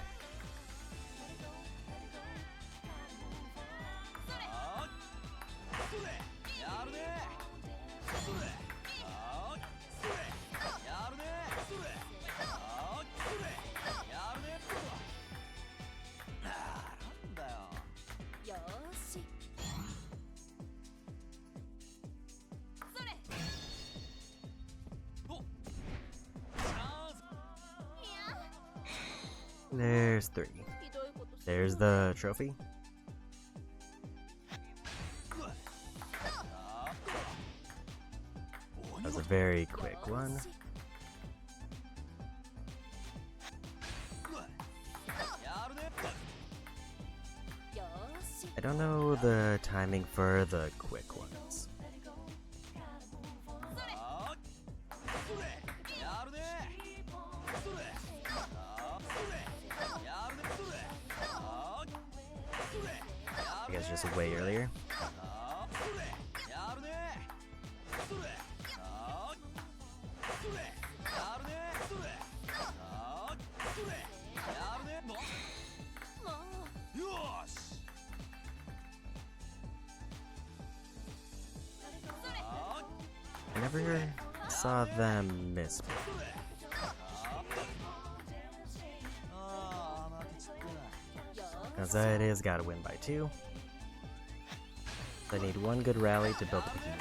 There's 3. There's the trophy. That was a very quick one. I don't know the timing for the quick ones. I guess just way earlier. I never saw them miss before. As it is, gotta win by 2. I need one good rally to build up the heat.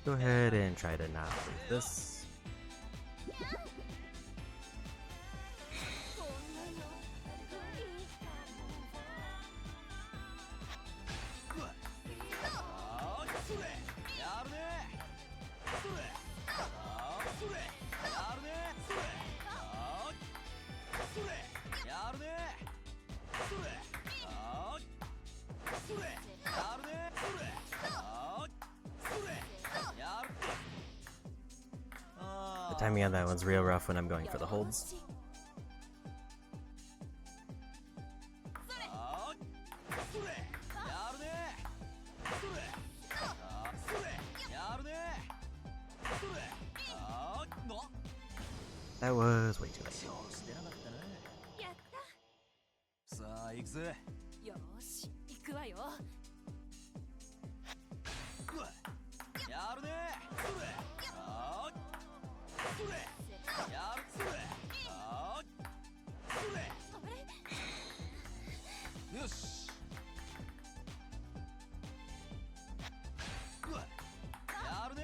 Go ahead and try to not lose this. The timing on that one's real rough when I'm going for the holds. That was way too late. さあ行くぜ。よーし行くわよ。やるね。よし。やるね。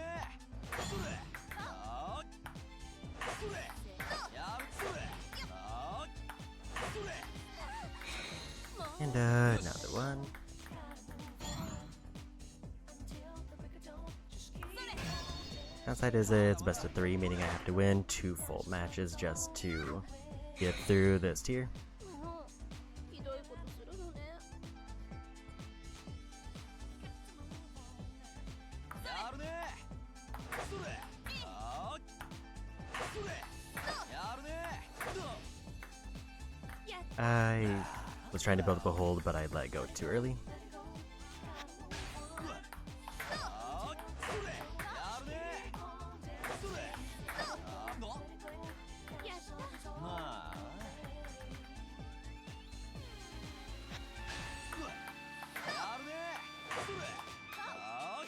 And another one. Downside is it's best of 3, meaning I have to win 2 full matches just to get through this tier. もうひどいことするのね。やるねそれあーそれやるね I was trying to build up a hold, but I let go too early. あーそれやるねそれあーのやったまあやるねそれあー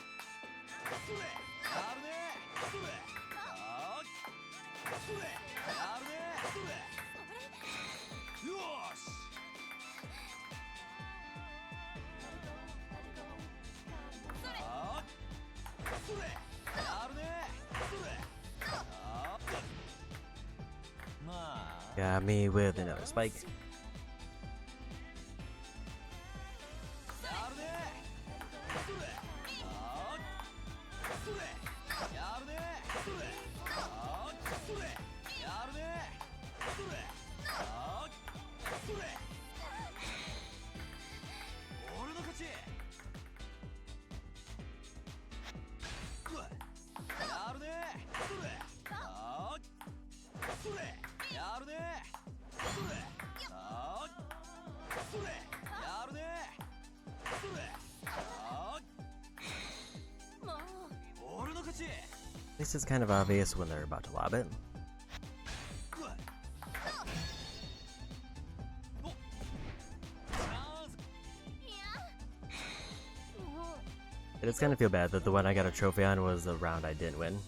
それやるねそれあーそれやるねそれよーしあーそれやるねそれあーまあ Got me with another spike. やるねそれあーそれやるねそれあーそれやるねそれあーそれ俺の勝ちやるねそれあーそれやるねそれあーそれやるねそれあもうー俺の勝ち This is kind of obvious when they're about to lob it. おチャンス も But it's gonna feel bad that the one I got a trophy on was the round I didn't win.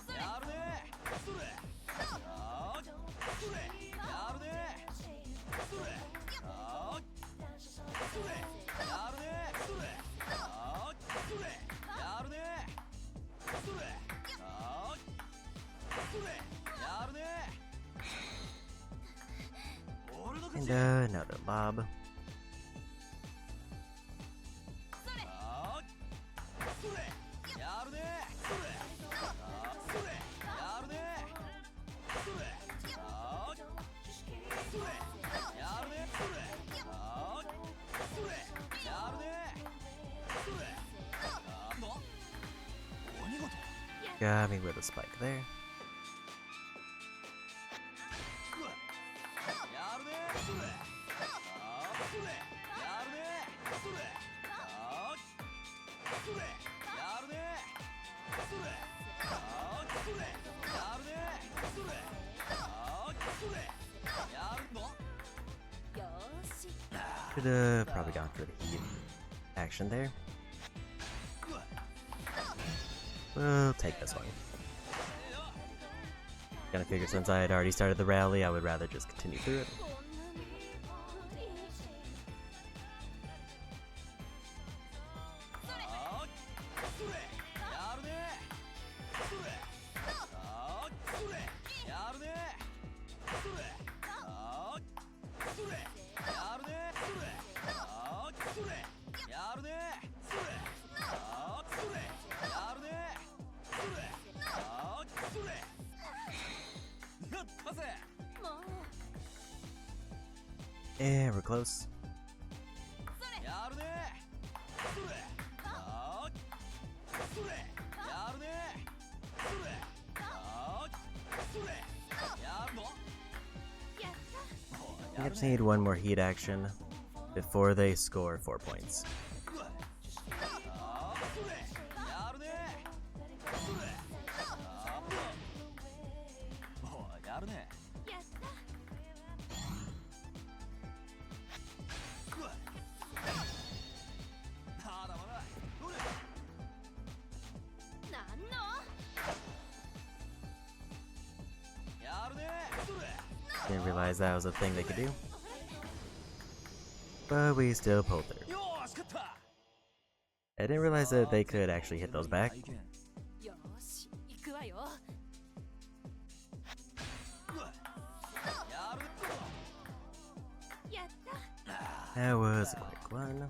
やるねそれあーそれやるねそれあーそれやるねそれあーそれやるねそれあーそれやるね俺の勝 And ち another lob. あーそれやるねそれあーそれやるねそれあーそれやるねそれあーそれやるねそれあーのお見事 Got me with a spike there. やるねそれあーそれやるねそれあーそれやるねそれあーそれやるねそれあーそれやるのよーし Could have probably gone for the heat action there. We'll take this one. Gonna figure since I had already started the rally, I would rather just continue through it. こんなに無理あーそれやるねそれあーそれやるねそれあーそれやるねそれあーそれやるねそれあーそれやるねそれあーそれやったぜもう And we're close. やるねそれあーそれやるねそれあーそれやるのやった I just need one more heat action before they score 4 points. あーそれやるねそれあーおうやるねやったまだまだどれなんのやるねそれ Didn't realize that was a thing they could do. But we still pulled through. よーし勝った I didn't realize that they could actually hit those back. よーし行くわよやるやった That was a quick one.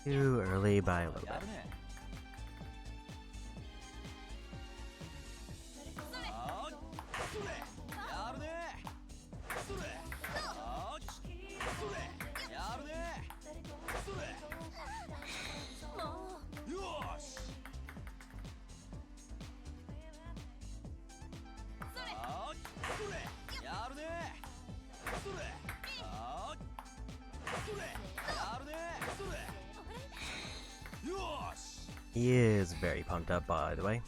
Too early by a little bit. He is very pumped up, by the way.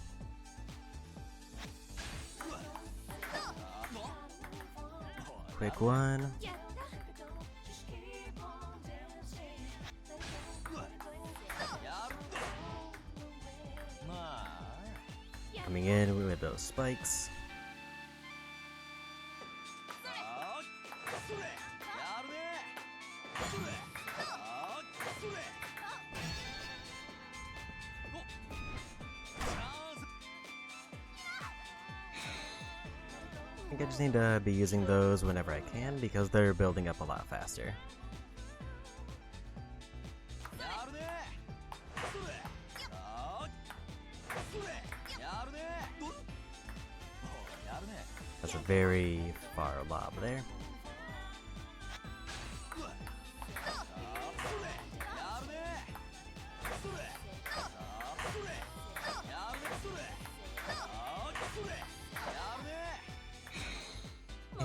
Quick one. Coming in with those spikes. I think I just need to be using those whenever I can because they're building up a lot faster. That's a very far lob there.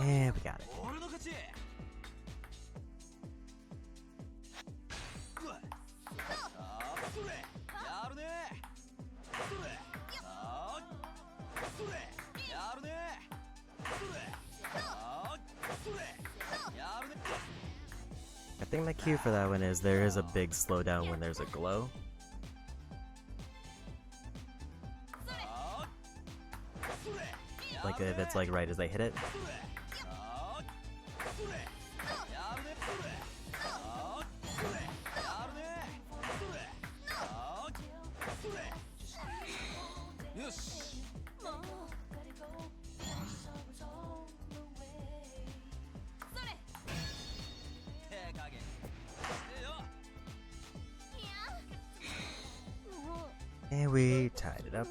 And we got it. I think my cue for that one is there is a big slowdown when there's a glow. Like if it's like right as they hit it. And we tied it up.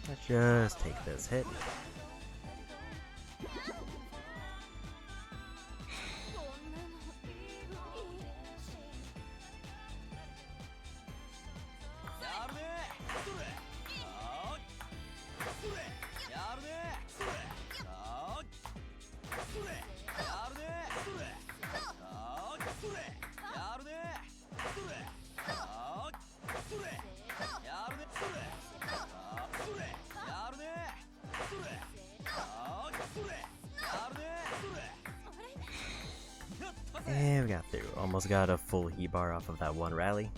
Let's just take this hit. And we got through. Almost got a full heat bar off of that one rally.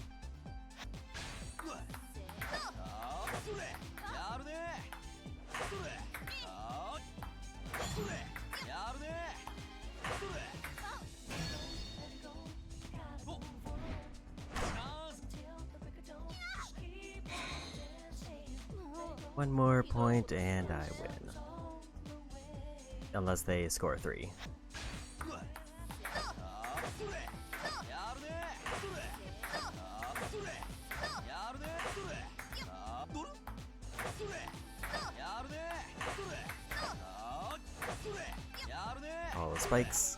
One more point and I win. Unless they score 3. All the spikes.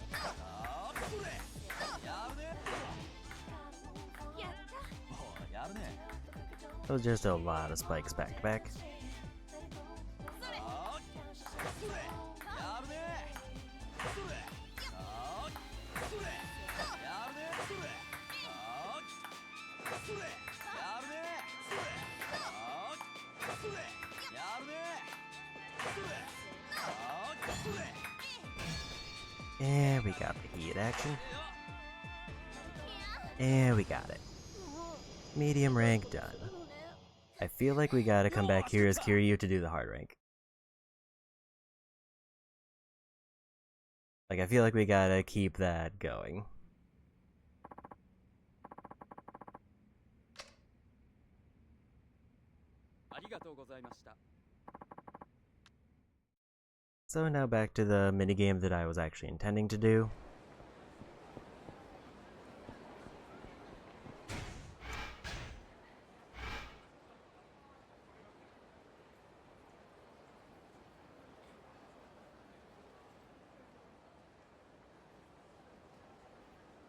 Those are just a lot of spikes back to back. And we got the heat action. And we got it. Medium rank done. I feel like we gotta come back here as Kiryu to do the hard rank. Like, I feel like we gotta keep that going. So now back to the minigame that I was actually intending to do.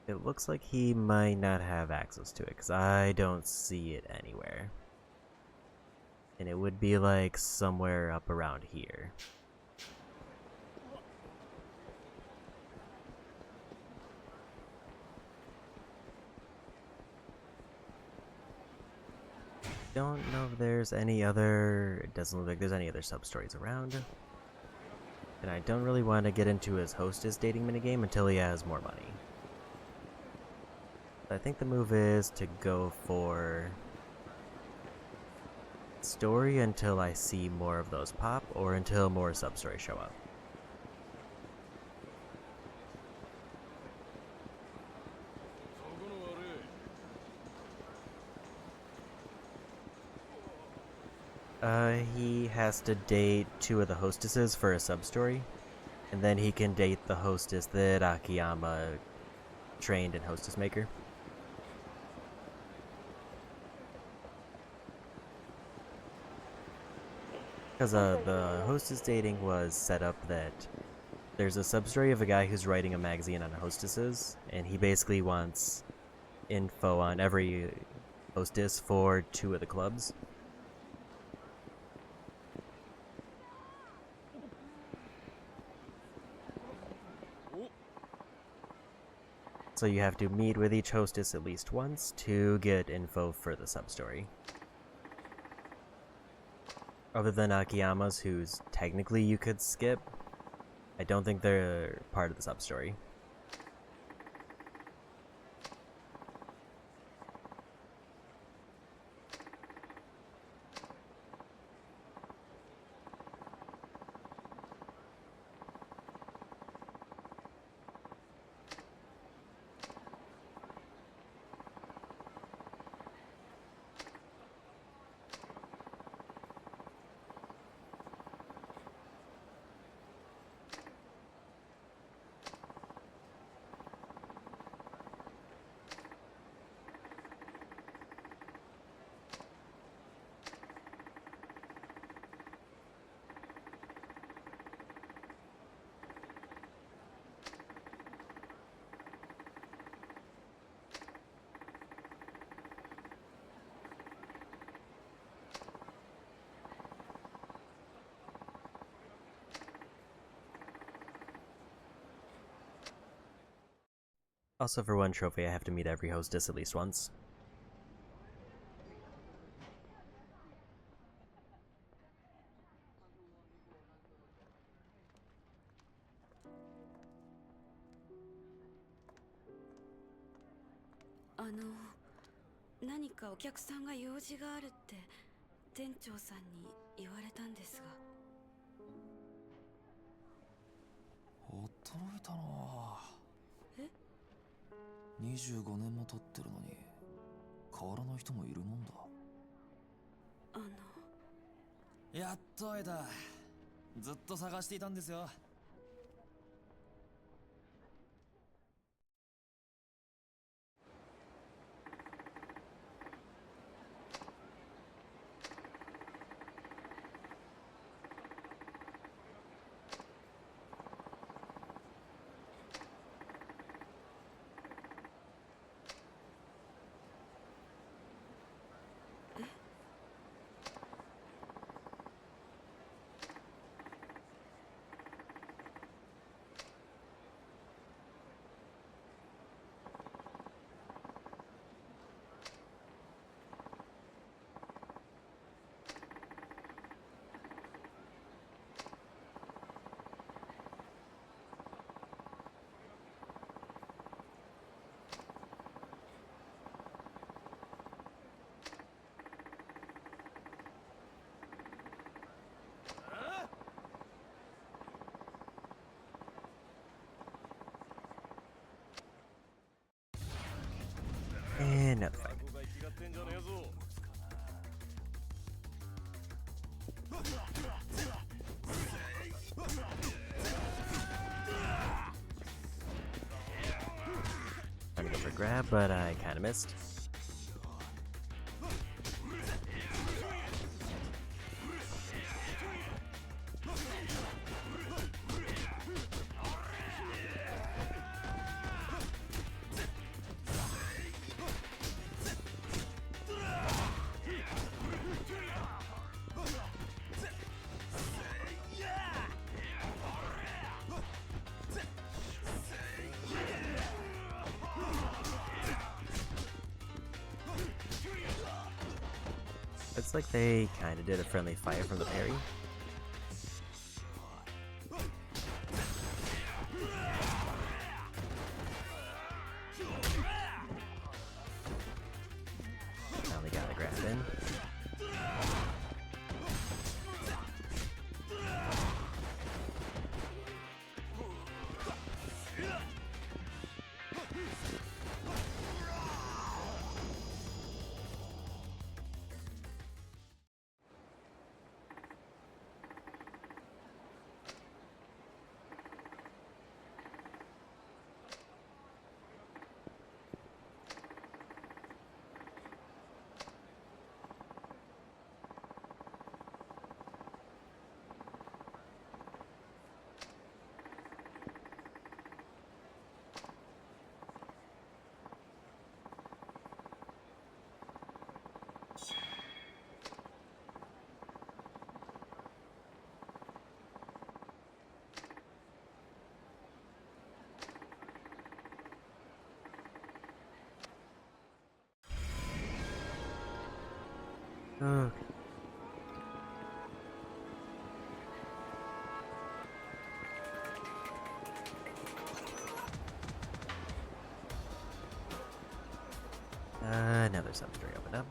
It looks like he might not have access to it, because I don't see it anywhere. And it would be like somewhere up around here. Don't know if there's any other... It doesn't look like there's any other sub-stories around. And I don't really want to get into his hostess dating minigame until he has more money. I think the move is to go for story until I see more of those pop, or until more sub-stories show up. He has to date 2 of the hostesses for a sub-story, and then he can date the hostess that Akiyama trained in Hostess Maker. Because the hostess dating was set up that there's a sub-story of a guy who's writing a magazine on hostesses, and he basically wants info on every hostess for 2 of the clubs. So you have to meet with each hostess at least once to get info for the sub-story. Other than Akiyama's, who's technically you could skip, I don't think they're part of the sub-story. Also, for one trophy, I have to meet every hostess at least once. Trying to go for a grab, but I kind of missed. It's like they kind of did a friendly fire from the parry. Finally got a grab in. Okay. Another substrate opened up.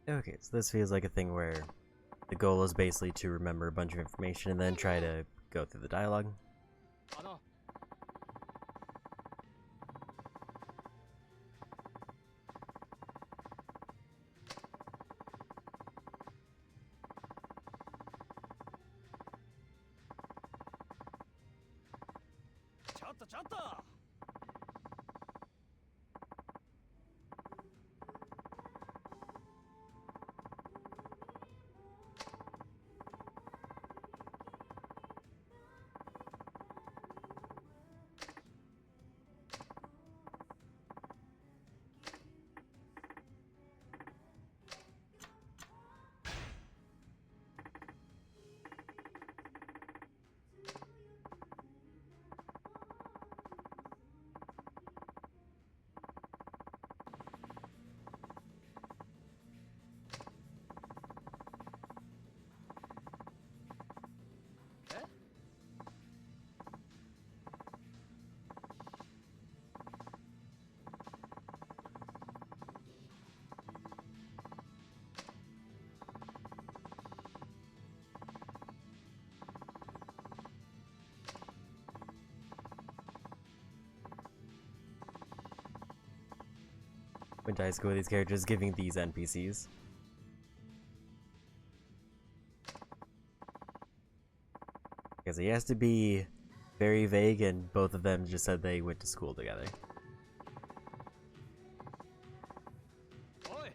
Okay, so this feels like a thing where the goal is basically to remember a bunch of information and then try to go through the dialogue. ちょっとちょっと。Went to high school with these characters giving these NPCs. Because he has to be very vague, and both of them just said they went to school together. おい。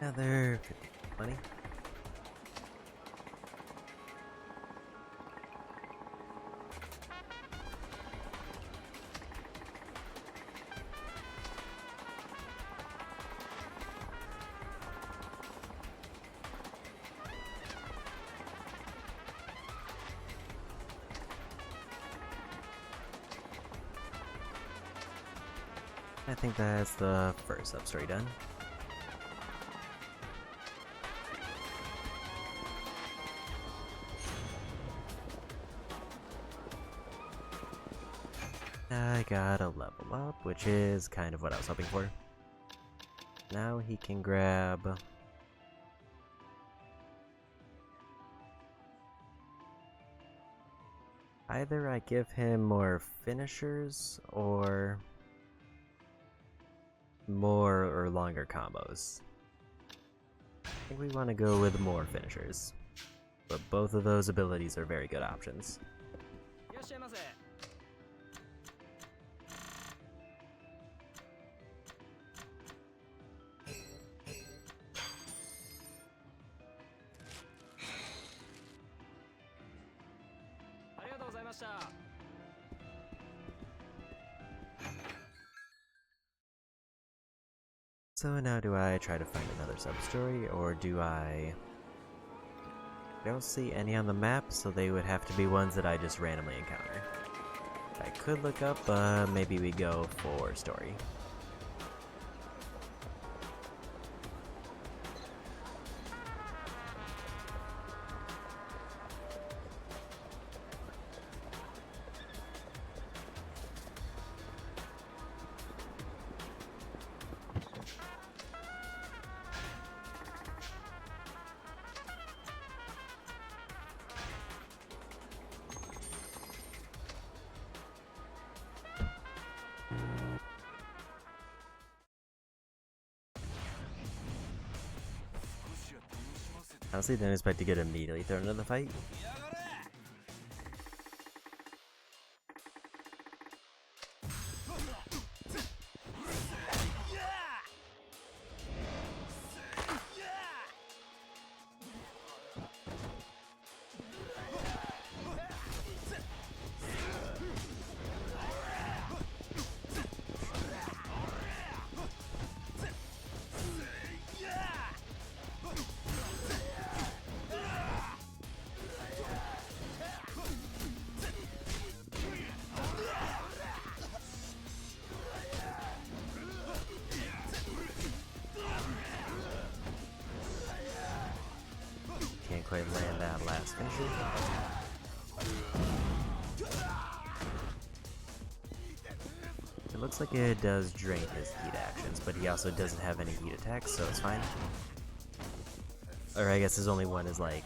Another 50, 20. I think that's the first sub-story done. I gotta level up, which is kind of what I was hoping for. Now he can grab... either I give him more finishers, or... more or longer combos. I think we want to go with more finishers. But both of those abilities are very good options. So now do I try to find another sub-story, or do I... don't see any on the map, so they would have to be ones that I just randomly encounter. I could look up, maybe we go for story. Honestly, didn't expect to get immediately thrown into the fight. Can't quite land that last finisher. It looks like it does drain his heat actions, but he also doesn't have any heat attacks, so it's fine. Or I guess his only one is like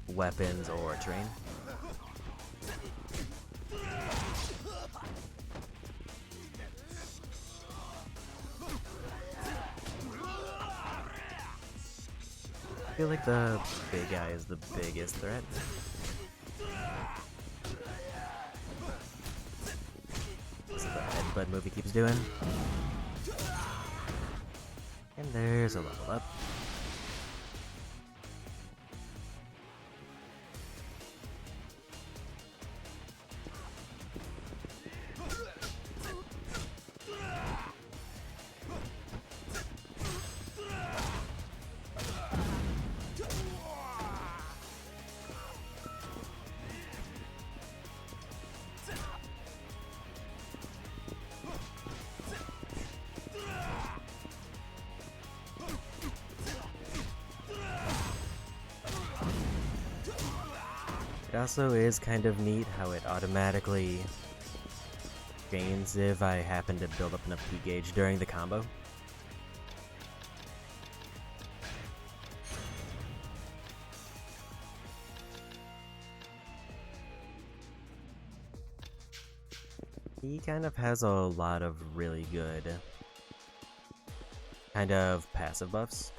weapons or terrain. I feel like the big guy is the biggest threat. This is the headbutt move he keeps doing. And there's a level up. It also is kind of neat how it automatically gains if I happen to build up enough P gauge during the combo. He kind of has a lot of really good kind of passive buffs.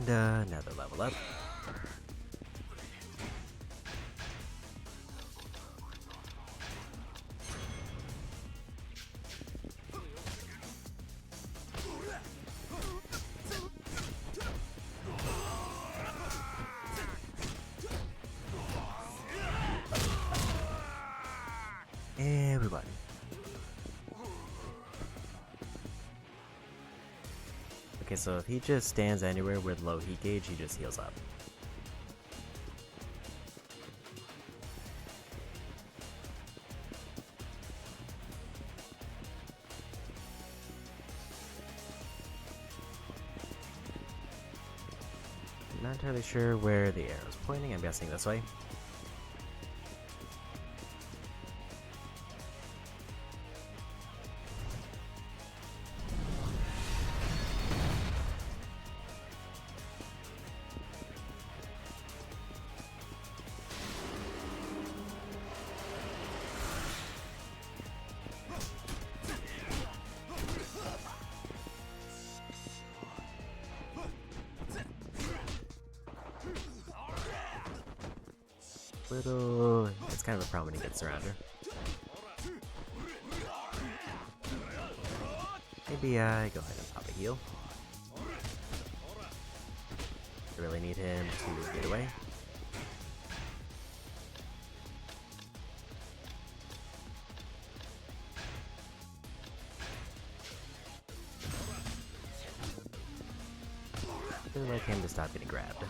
And another level up. Everybody. Okay, so if he just stands anywhere with low heat gauge, he just heals up. Not entirely sure where the arrow's pointing. I'm guessing this way. It's kind of a problem when he gets around her. Maybe I go ahead and pop a heal. I really need him to get away. I really like him to stop getting grabbed.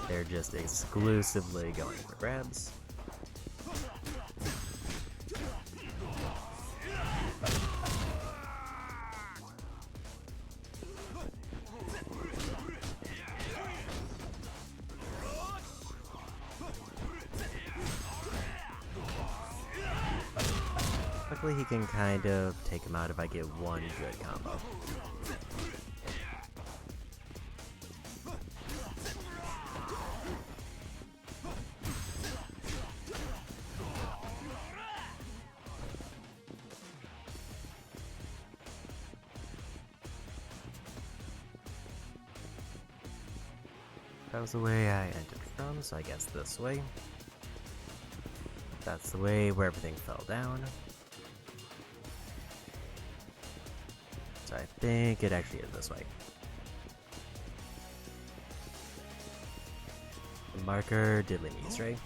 They're just exclusively going for grabs. Luckily he can kind of take him out if I get one good combo. That was the way I entered from, so I guess this way. That's the way where everything fell down. So I think it actually is this way. The marker did lead me astray.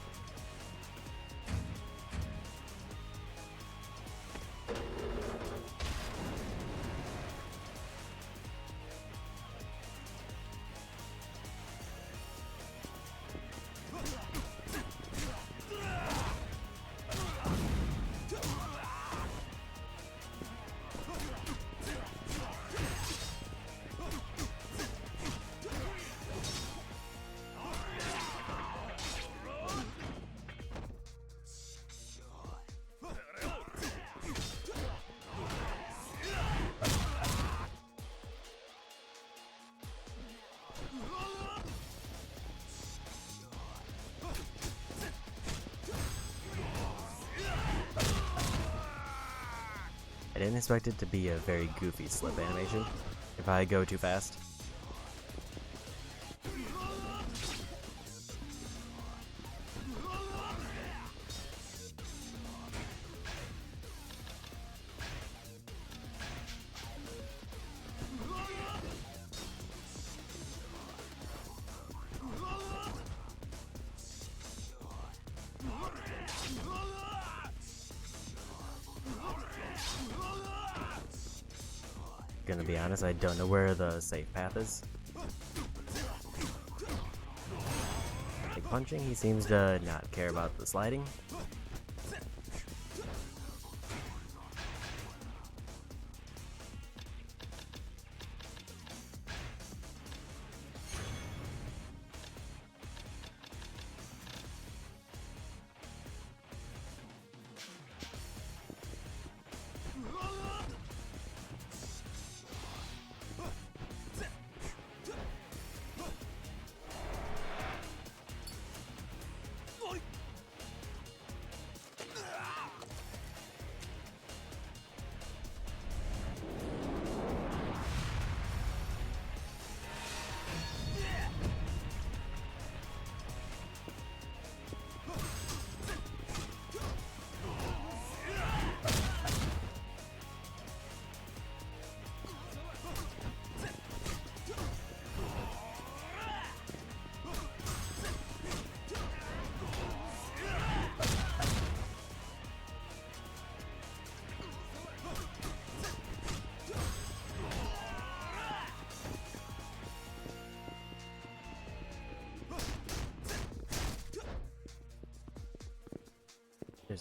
I didn't expect it to be a very goofy slip animation if I go too fast. Gonna be honest, I don't know where the safe path is. Like punching, he seems to not care about the sliding.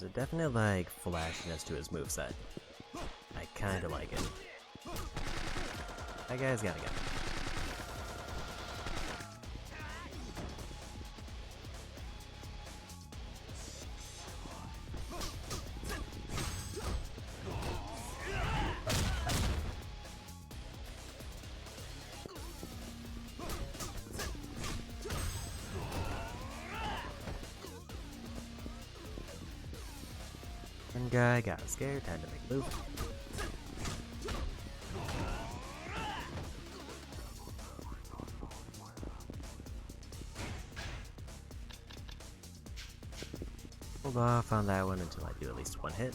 There's a definite, like, flashiness to his moveset. I kinda like it. That guy's gotta go. One guy got scared, time to make a move. Hold off on that one until I do at least one hit.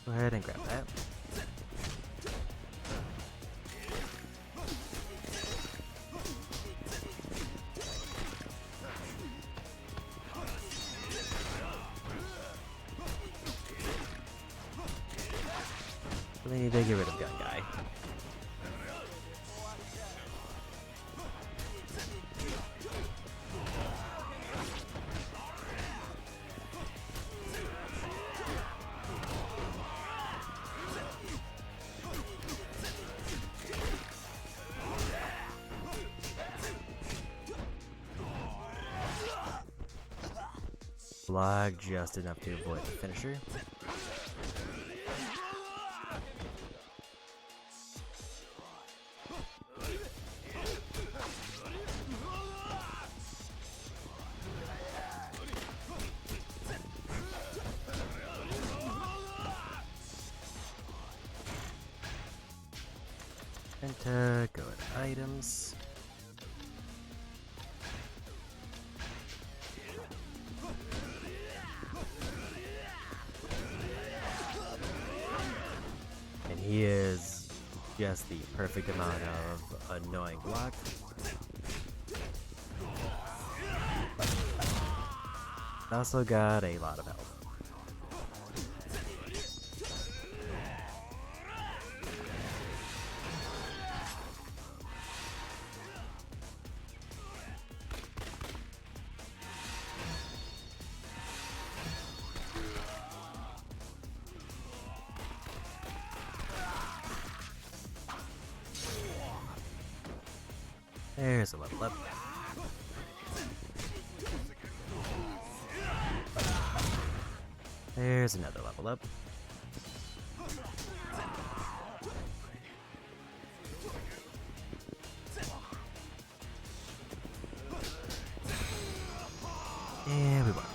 Go ahead and grab that. Really need to get rid of gun guy. Block just enough to avoid the finisher. And to go to items. And he is just the perfect amount of annoying block. Also got a lot of health. There's a level up. There's another level up. And we won.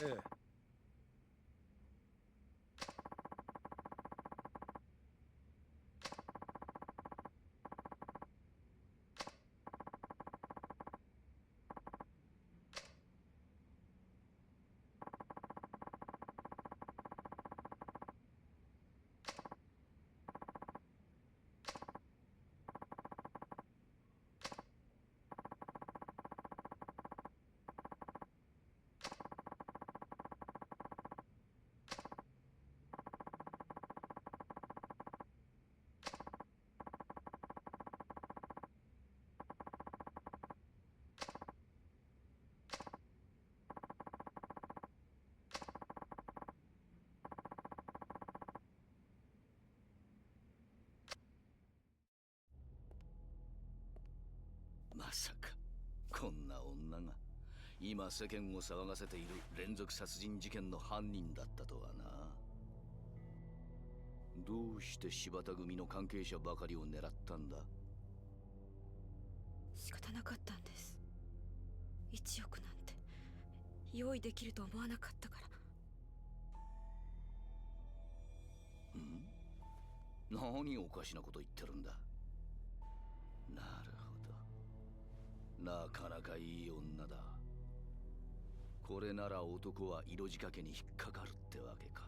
Yeah. さかこんな女が今世間を騒がせている連続殺人事件の犯人だったとはな。どうして柴田組の関係者ばかりを狙ったんだ？仕方なかったんです。1億なんて用意できると思わなかったから。何おかしなこと言ってるんだ。なるほど、なかなかいい女だ。これなら男は色仕掛けに引っかかるってわけか。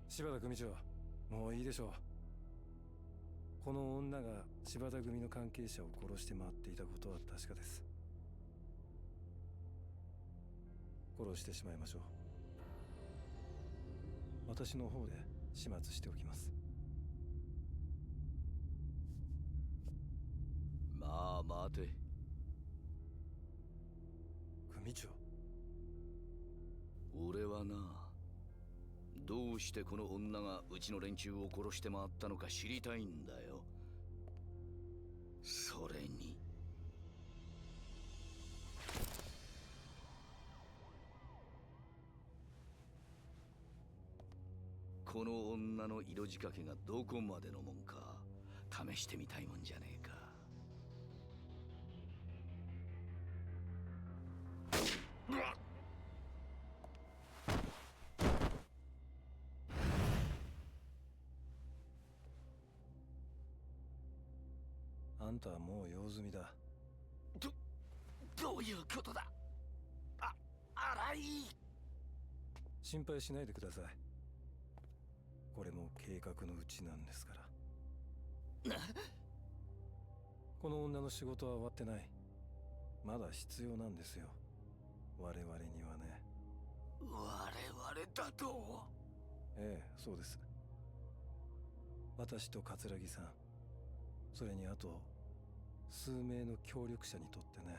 柴田組長、もういいでしょう。この女が柴田組の関係者を殺して回っていたことは確かです。殺してしまいましょう。私の方で始末しておきます。まあ待て。組長、俺はな、どうしてこの女がうちの連中を殺して回ったのか知りたいんだよ。それにこの女の色仕掛けがどこまでのもんか試してみたいもんじゃねえか。あんたはもう用済みだ。どういうことだ？荒井。心配しないでください。これも計画のうちなんですから。この女の仕事は終わってない。まだ必要なんですよ、我々にはね。我々だと？ええ、そうです。私と桂木さん、それにあと数名の協力者にとってね。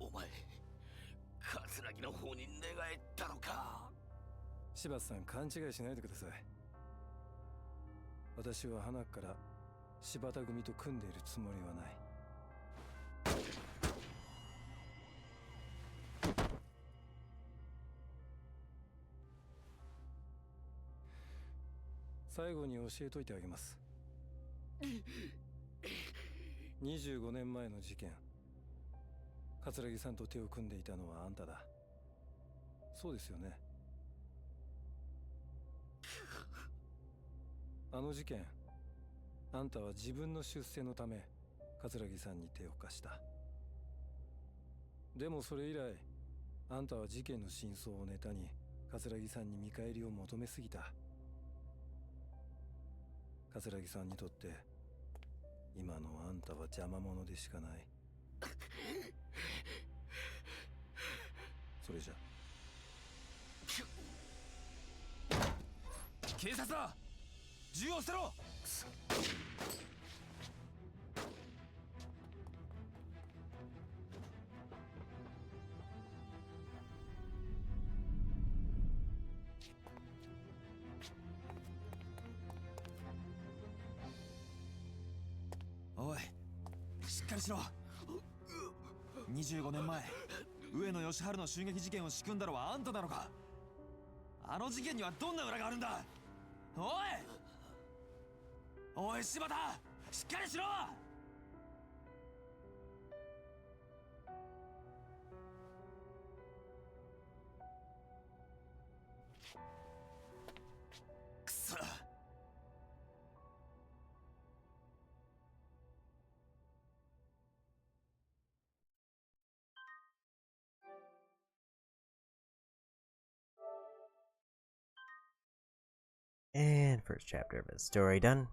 お前桂木の方に寝返ったのか？柴田さん、勘違いしないでください。私は花から柴田組と組んでいるつもりはない。最後に教えといてあげます。25年前の事件、桂木さんと手を組んでいたのはあんただ。そうですよね。あの事件、あんたは自分の出世のため桂木さんに手を貸した。でもそれ以来、あんたは事件の真相をネタに桂木さんに見返りを求めすぎた。桂木さんにとって今のあんたは邪魔者でしかない。それじゃ。警察だ！銃を捨てろ！おい、しっかりしろ。25年前、上野義治の襲撃事件を仕組んだのはあんたなのか？あの事件にはどんな裏があるんだ？おい柴田、しっかりしろ！くそ。And first chapter of his story done.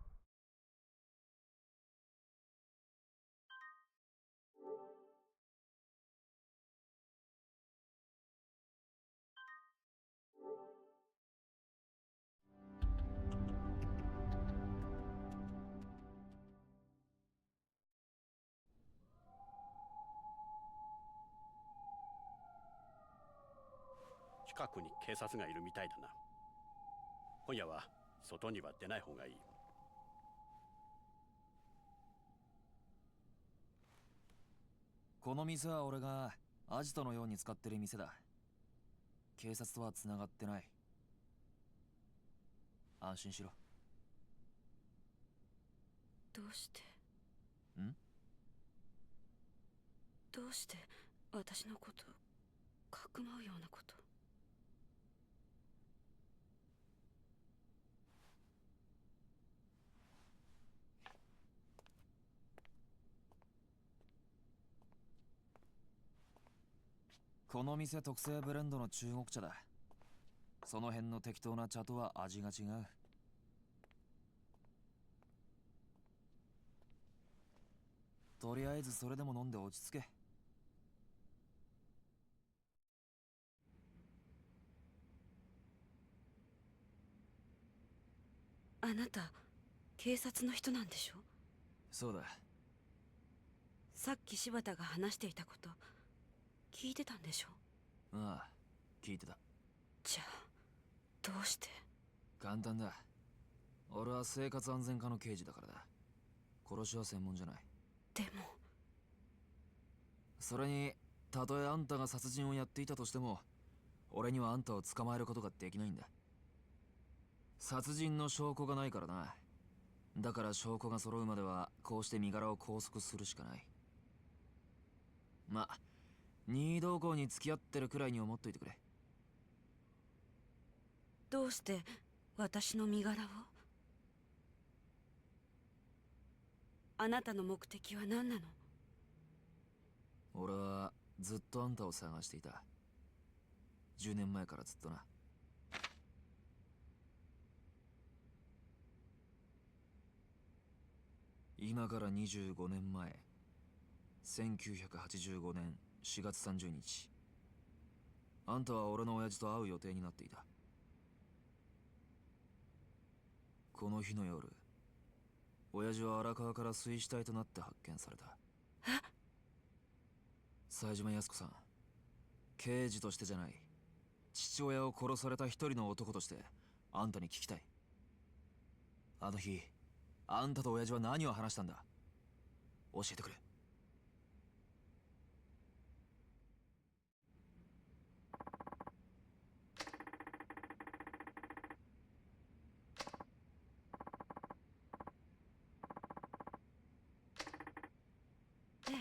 近くに警察がいるみたいだな。今夜は外には出ない方がいい。この店は俺がアジトのように使ってる店だ。警察とは繋がってない。安心しろ。どうしてん？どうして私のことかくまうようなこと。この店特製ブレンドの中国茶だ。その辺の適当な茶とは味が違う。とりあえずそれでも飲んで落ち着け。あなた警察の人なんでしょ？そうだ。さっき柴田が話していたこと聞いてたんでしょ？ああ、聞いてた。じゃあどうして？簡単だ。俺は生活安全課の刑事だからだ。殺しは専門じゃない。でもそれに、たとえあんたが殺人をやっていたとしても、俺にはあんたを捕まえることができないんだ。殺人の証拠がないからな。だから証拠が揃うまではこうして身柄を拘束するしかない。ま、任意同行に付き合ってるくらいに思っといてくれ。どうして私の身柄を？あなたの目的は何なの？俺はずっとあんたを探していた。10年前からずっとな。今から25年前、1985年4月30日、あんたは俺の親父と会う予定になっていた。この日の夜、親父は荒川から水死体となって発見された。え？冴島靖子さん、刑事としてじゃない、父親を殺された一人の男としてあんたに聞きたい。あの日あんたと親父は何を話したんだ？教えてくれ。ええ。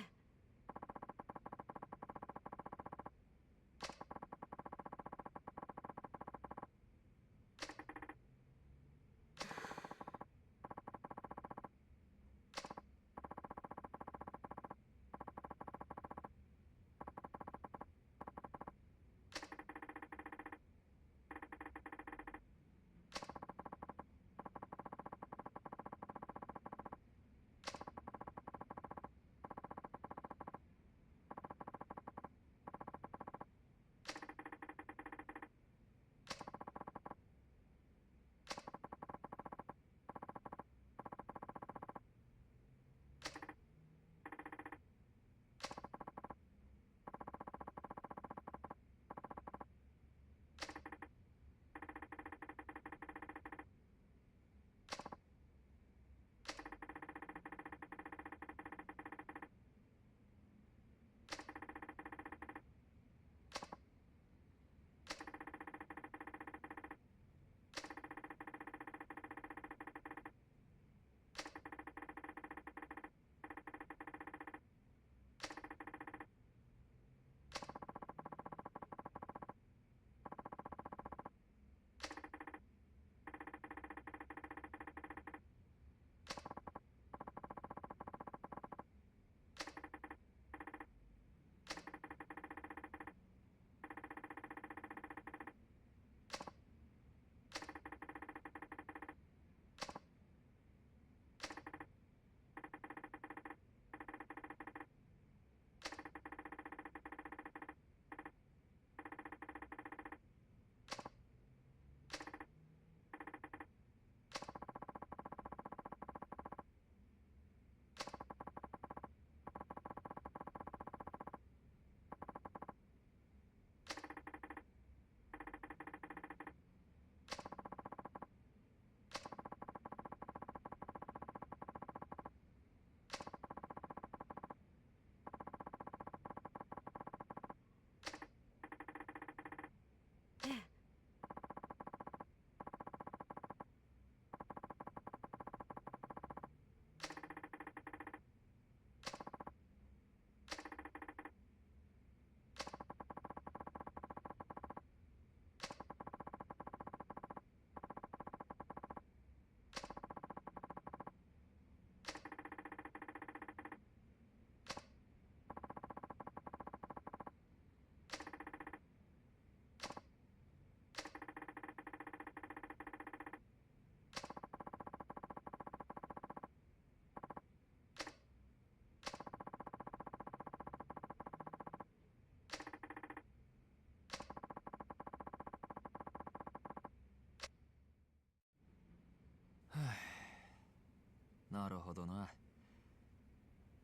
なるほどな。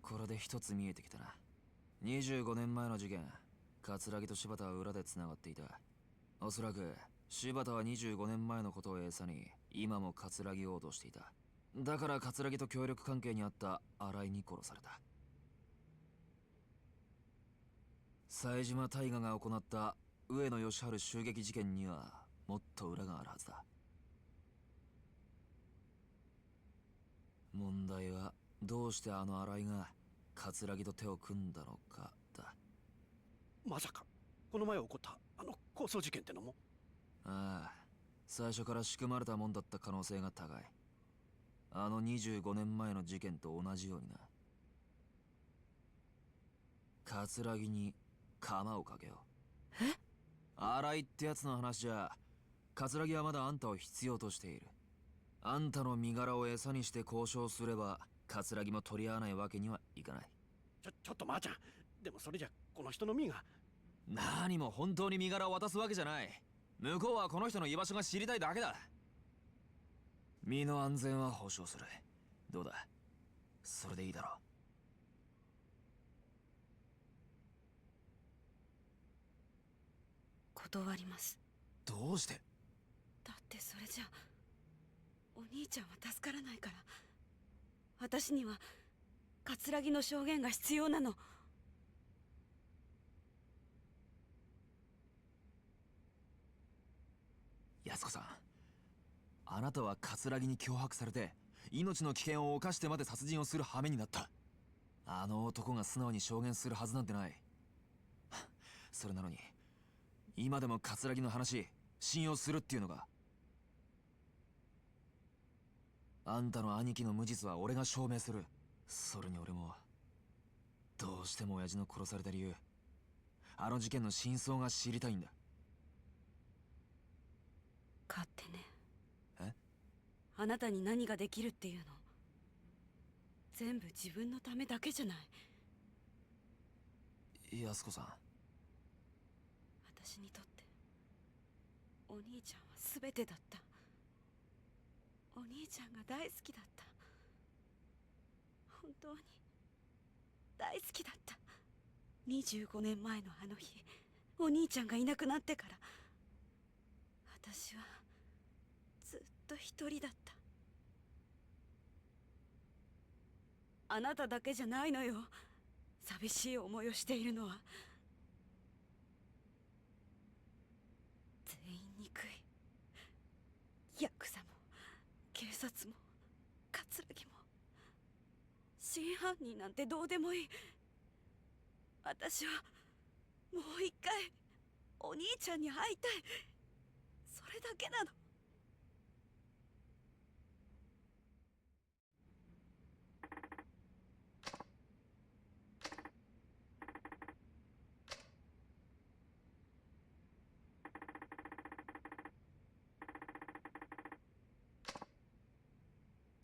これで一つ見えてきたな。25年前の事件、桂木と柴田は裏で繋がっていた。おそらく柴田は25年前のことを餌に今も桂木を脅していた。だから桂木と協力関係にあった新井に殺された。冴島大河が行った上野義治襲撃事件にはもっと裏があるはずだ。問題はどうしてあの新井が桂木と手を組んだのかだ。まさかこの前起こったあの抗争事件ってのも？ああ、最初から仕組まれたもんだった可能性が高い。あの25年前の事件と同じようにな。桂木に鎌をかけよう。え？新井ってやつの話じゃ、桂木はまだあんたを必要としている。あんたの身柄を餌にして交渉すれば桂木も取り合わないわけにはいかない。ちょっとまーちゃん、でもそれじゃこの人の身が。何も本当に身柄を渡すわけじゃない。向こうはこの人の居場所が知りたいだけだ。身の安全は保証する。どうだ、それでいいだろう。断ります。どうして？だってそれじゃお兄ちゃんは助からないから。私には桂木の証言が必要なの。安子さん、あなたは桂木に脅迫されて命の危険を冒してまで殺人をする羽目になった。あの男が素直に証言するはずなんてない。それなのに今でも桂木の話信用するっていうのか？あんたの兄貴の無実は俺が証明する。それに俺もどうしても親父の殺された理由、あの事件の真相が知りたいんだ。勝手ね。え？あなたに何ができるっていうの？全部自分のためだけじゃない。安子さん、私にとってお兄ちゃんは全てだった。お兄ちゃんが大好きだった。本当に大好きだった。25年前のあの日、お兄ちゃんがいなくなってから私はずっと一人だった。あなただけじゃないのよ、寂しい思いをしているのは。全員憎い。ヤクザも警察も桂木も。真犯人なんてどうでもいい。私はもう一回お兄ちゃんに会いたい。それだけなの。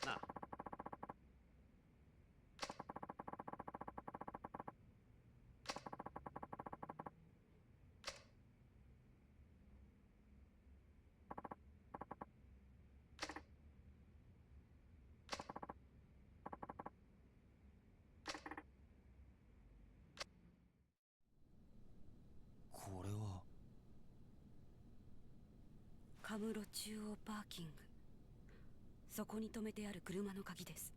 なあ、これはカムロ中央パーキング。そこに止めてある車の鍵です。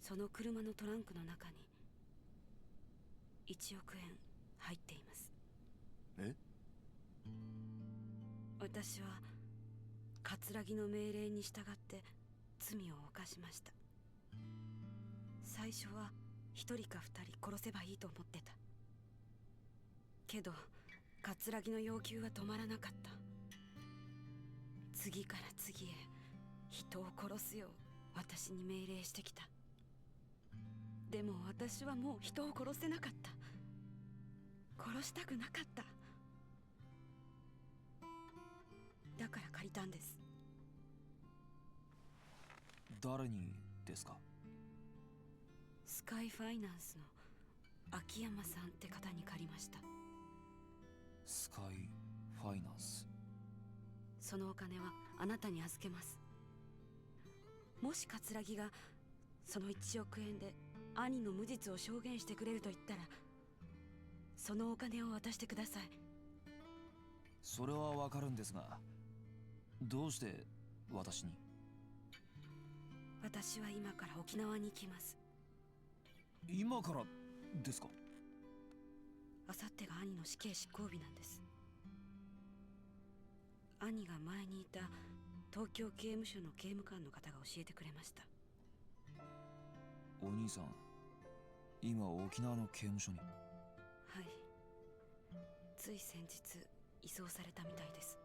その車のトランクの中に1億円入っています。え？私は桂木の命令に従って罪を犯しました。最初は1人か2人殺せばいいと思ってたけど、桂木の要求は止まらなかった。次から次へ人を殺すよう私に命令してきた。でも私はもう人を殺せなかった。殺したくなかった。だから借りたんです。誰にですか？スカイファイナンスの秋山さんって方に借りました。スカイファイナンス。そのお金はあなたに預けます。もし桂木がその1億円で兄の無実を証言してくれると言ったら、そのお金を渡してください。それはわかるんですが、どうして私に？私は今から沖縄に行きます。今からですか？あさってが兄の死刑執行日なんです。兄が前にいた東京刑務所の刑務官の方が教えてくれました。お兄さん、今沖縄の刑務所に？はい、つい先日移送されたみたいです。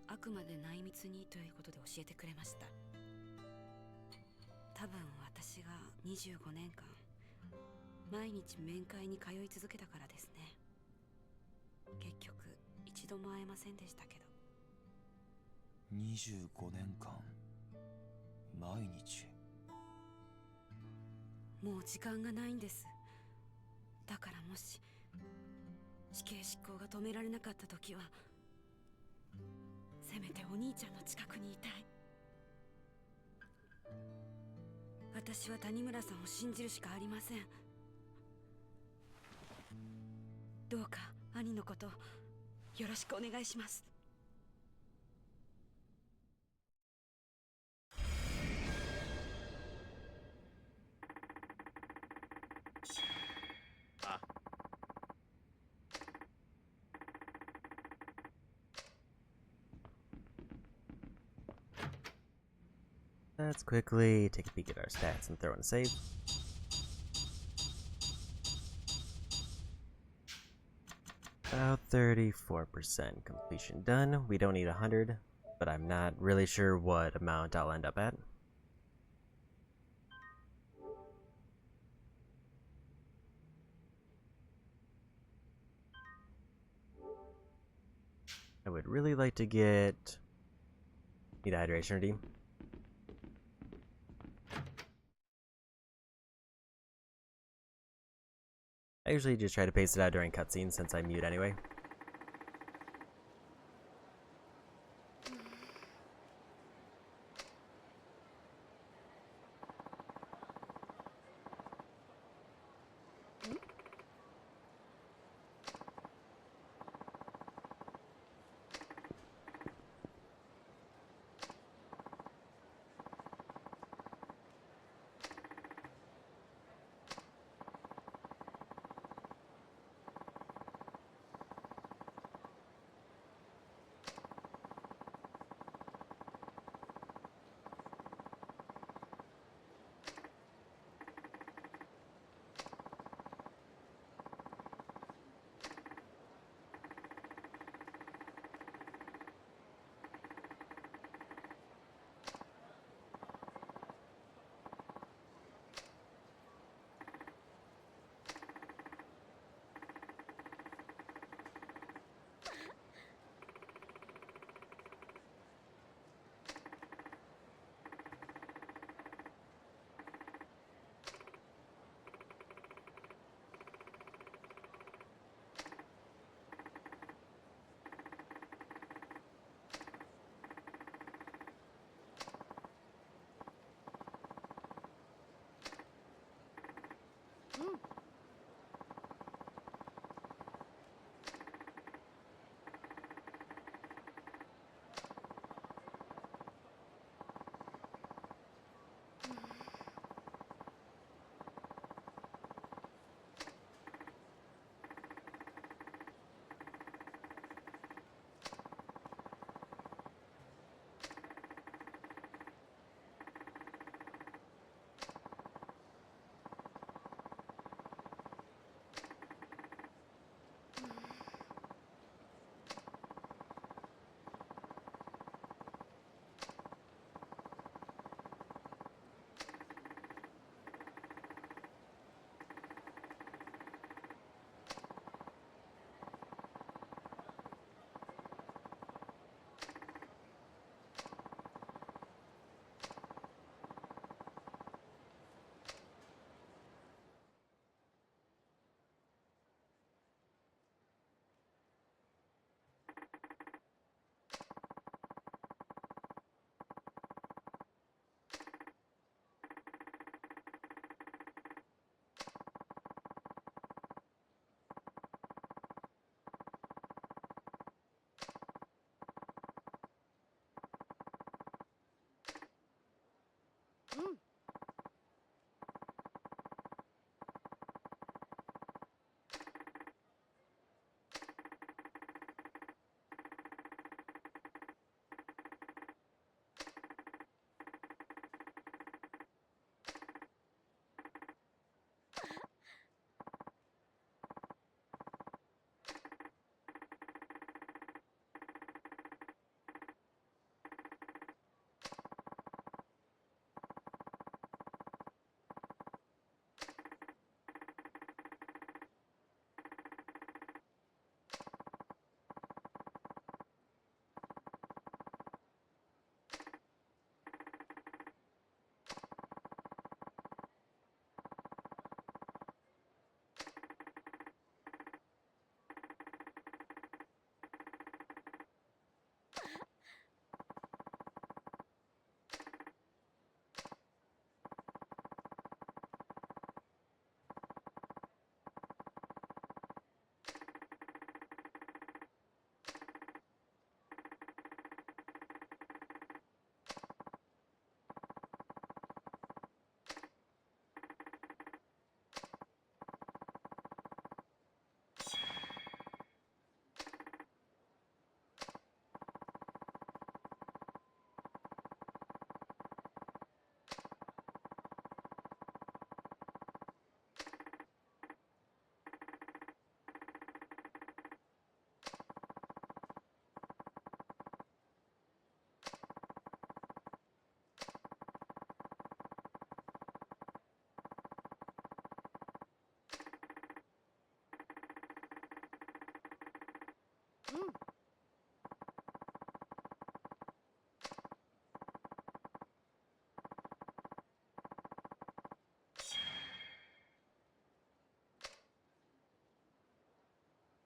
あくまで内密にということで教えてくれました。多分私が25年間毎日面会に通い続けたからですね。結局一度も会えませんでしたけど。25年間毎日。もう時間がないんです。だからもし死刑執行が止められなかった時は、せめてお兄ちゃんの近くにいたい。私は谷村さんを信じるしかありません。どうか兄のことよろしくお願いします。あ、Let's quickly take a peek at our stats and throw in a save. About 34% completion done. We don't need 100, but I'm not really sure what amount I'll end up at. I would really like to get... Need a hydration redeem. I usually just try to pace it out during cutscenes since I mute anyway.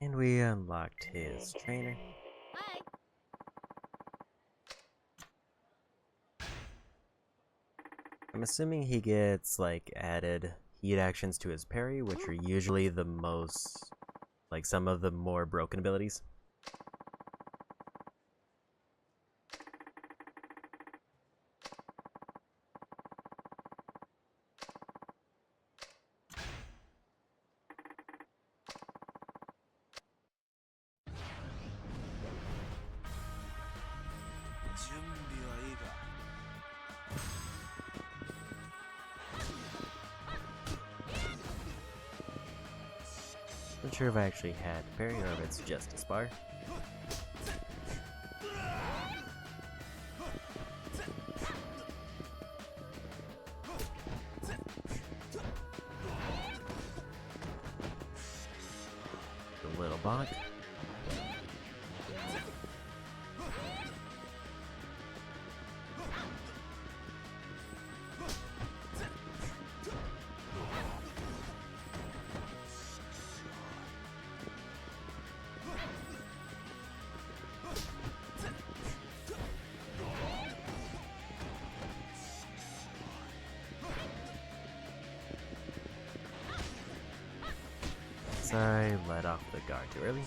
And we unlocked his trainer. I'm assuming he gets, like, added heat actions to his parry, which are usually the most, like, some of the more broken abilities. Not sure if I actually had parry or if it's just a spar. The little bonk. Sorry, let off the guard too early.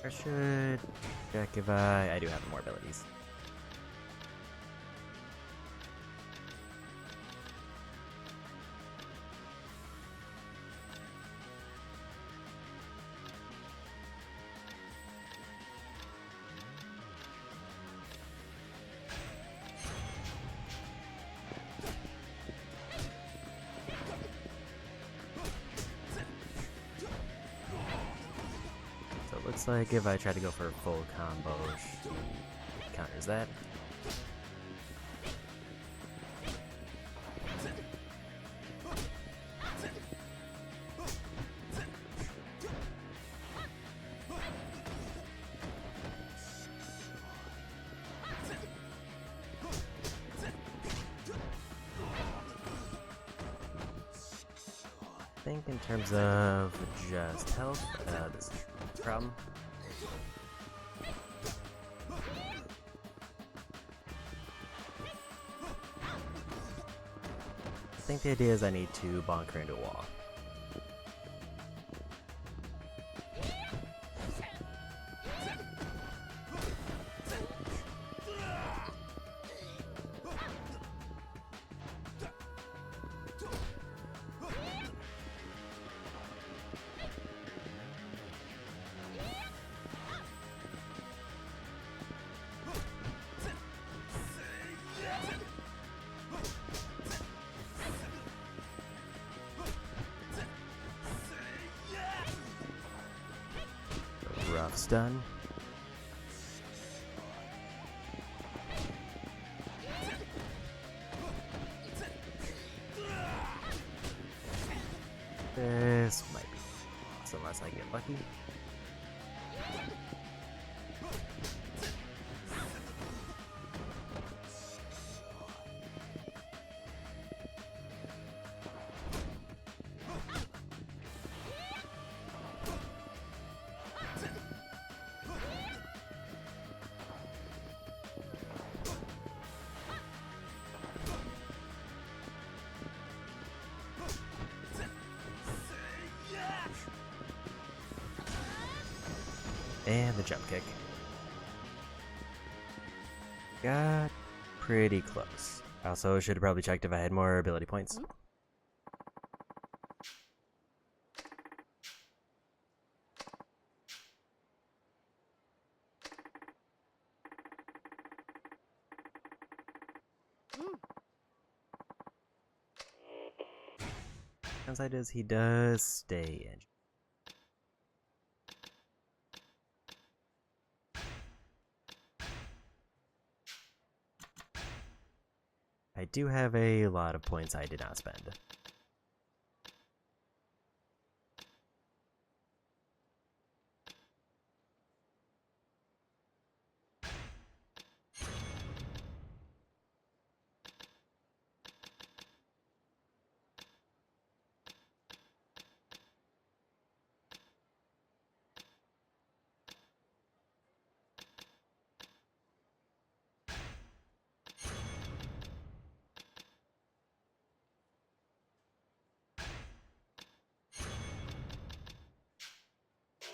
I should check if I do have more abilities. Looks like if I try to go for a full combo, she counters that. I think in terms of just health, this is a problem. I think the idea is I need to bonk her into a wall. Rough stun. This might be unless I get lucky. And the jump kick. Got pretty close. Also, should have probably checked if I had more ability points. Downside is he does stay injured. I do have a lot of points I did not spend.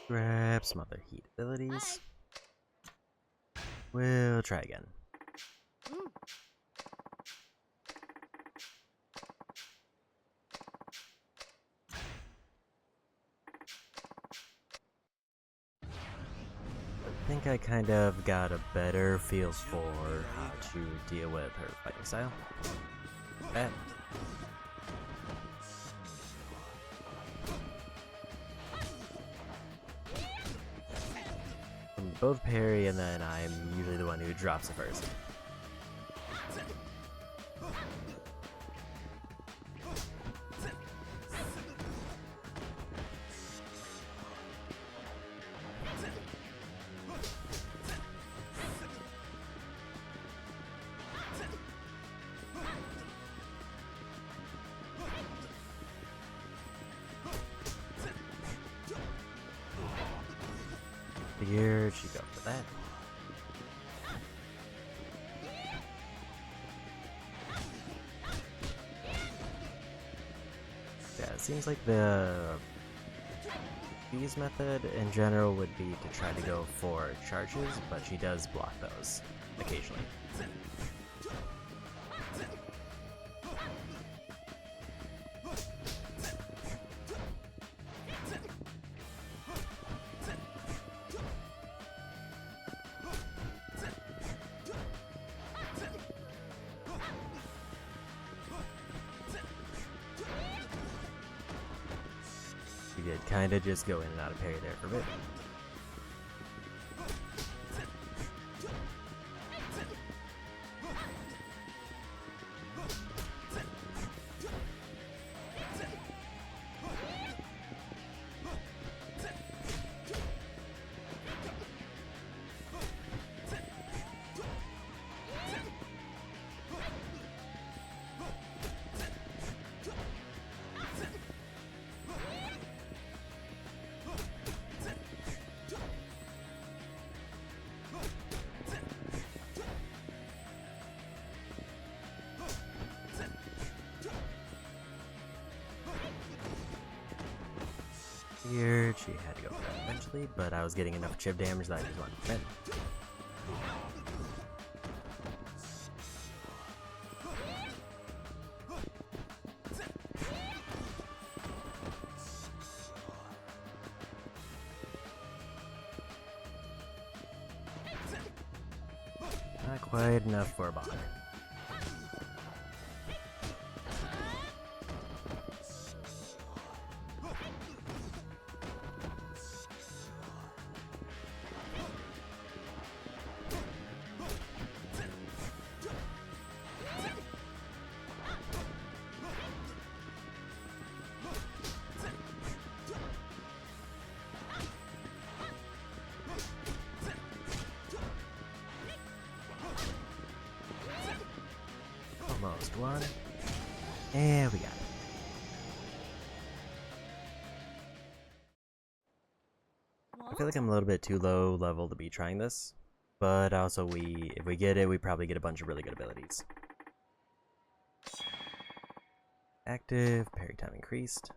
Grab some other heat abilities. We'll try again. I think I kind of got a better feel for how to deal with her fighting style. That. Both parry, and then I'm usually the one who drops it first. Figured she'd go for that. Yeah, it seems like the B's method in general would be to try to go for charges, but she does block those occasionally. She did kinda just go in and out of parry there for a bit. Here, she had to go for that eventually, but I was getting enough chip damage that I just wanted to defend. Not quite enough for a block. Almost won. And we got it. I feel like I'm a little bit too low level to be trying this, but also if we get it, we probably get a bunch of really good abilities. Active, parry time increased.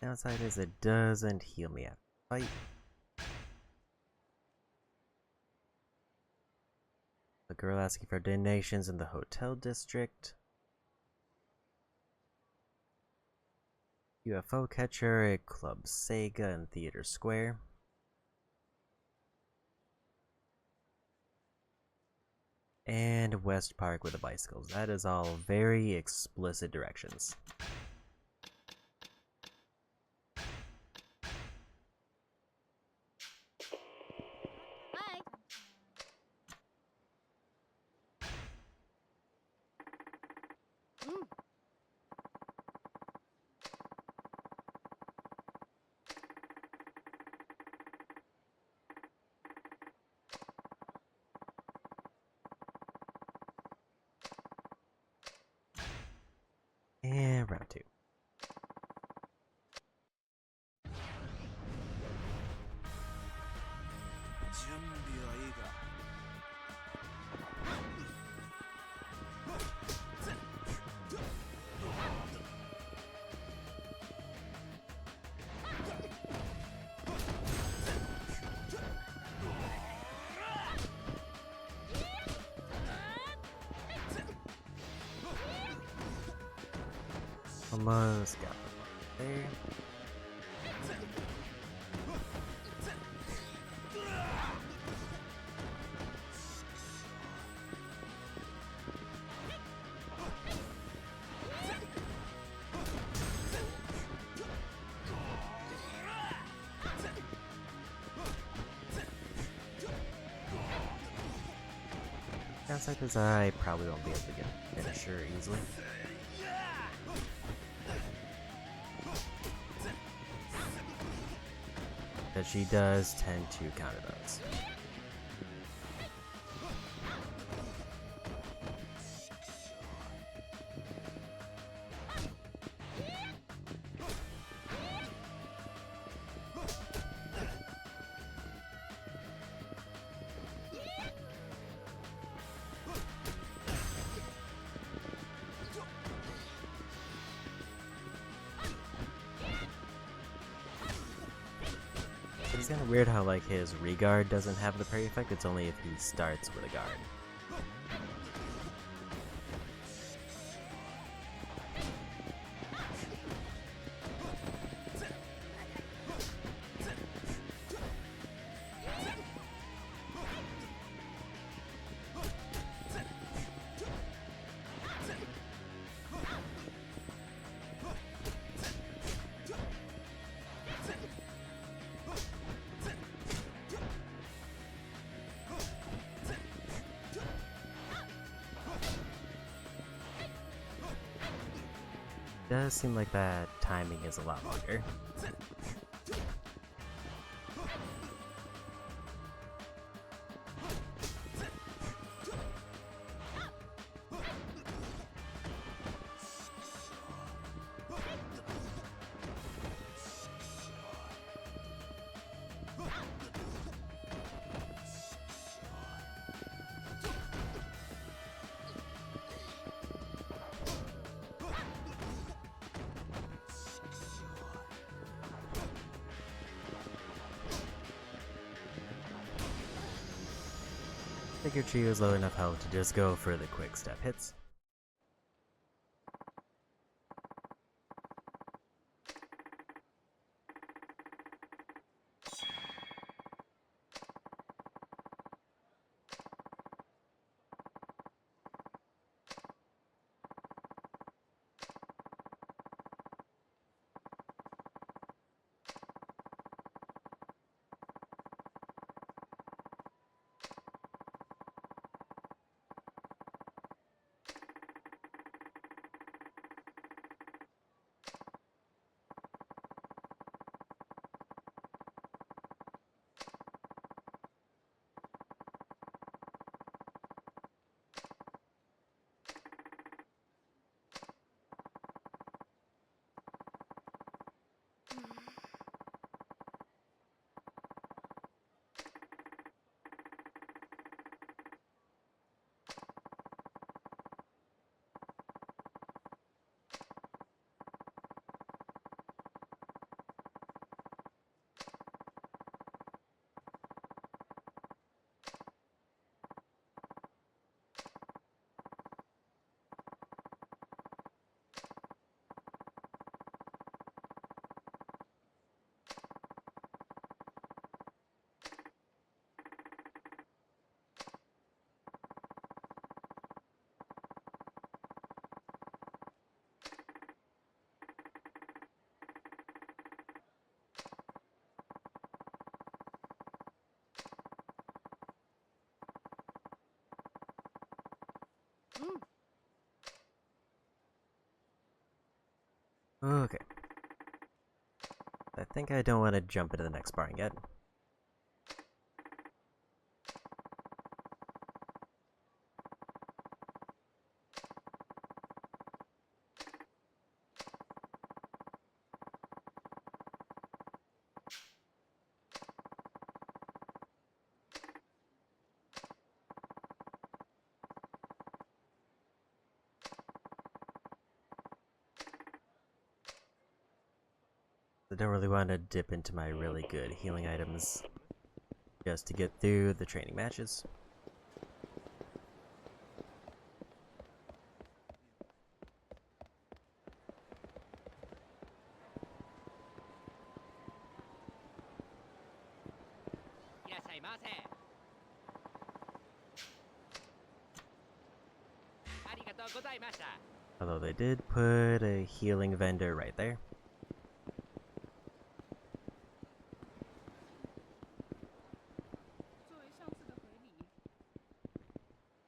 Downside is it doesn't heal me after fight. The girl asking for donations in the hotel district. UFO catcher at Club Sega in Theater Square. And West Park with the bicycles. That is all very explicit directions. And round 2. Almost got them there. Downside is I probably won't be able to get a finisher easily. That she does tend to counter those. It's kind of weird how like his regard doesn't have the parry effect, it's only if he starts with a guard. Does seem like that timing is a lot longer. Figured she was low enough health to just go for the quick step hits. Okay. I think I don't want to jump into the next barn yet. I don't really want to dip into my really good healing items just to get through the training matches. Although they did put a healing vendor right there.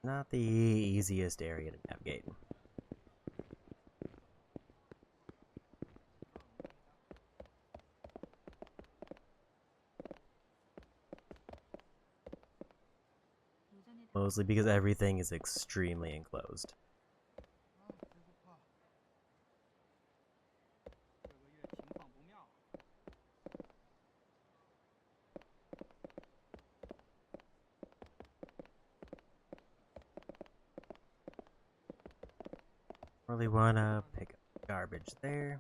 Not the easiest area to navigate. Mostly because everything is extremely enclosed. Really wanna pick up garbage there.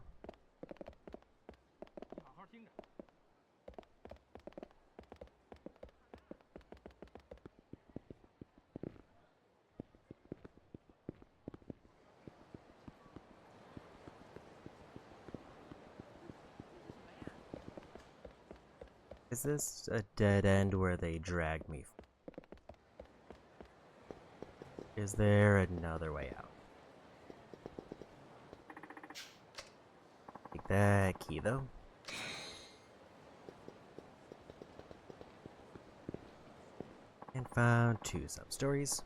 Is this a dead end where they drag me? Is there another way out? Take that key though. And found 2 sub-stories.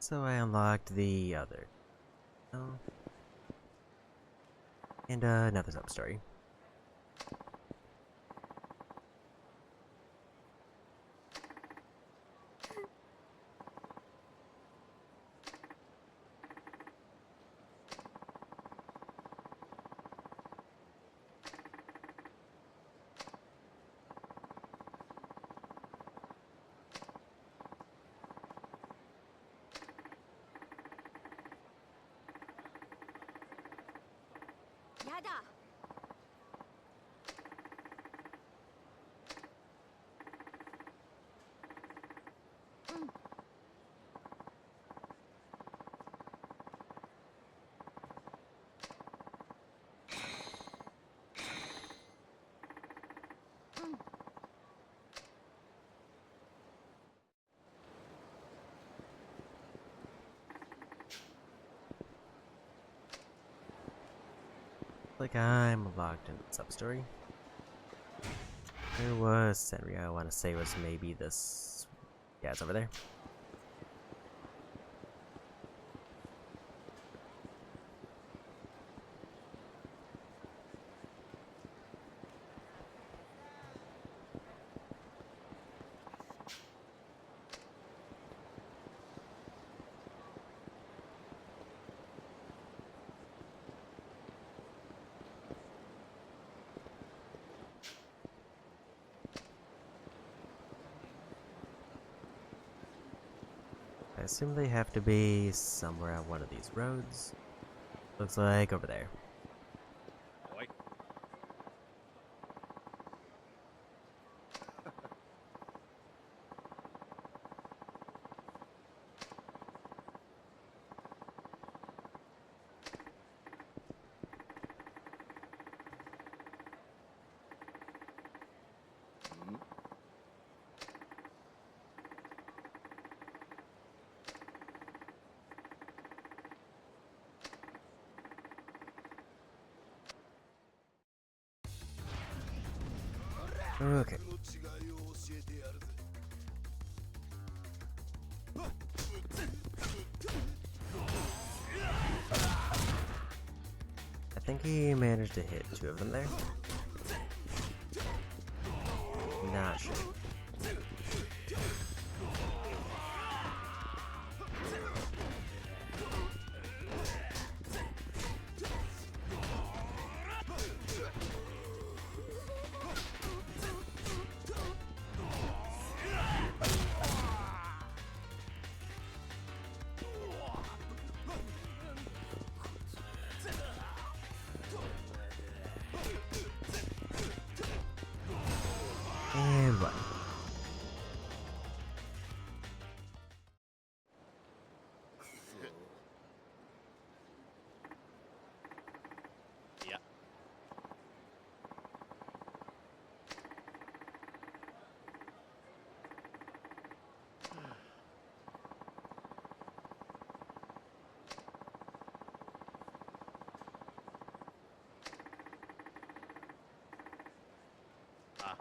So I unlocked the other. Oh. And another sub-story. やだ。うん。Like I'm logged into the sub-story. There was Senria, I want to say was maybe this... Yeah, it's over there. I assume they have to be somewhere on one of these roads. Looks like over there. Oi. Okay. I think he managed to hit 2 of them there. Not sure. And run. Yeah. Ah.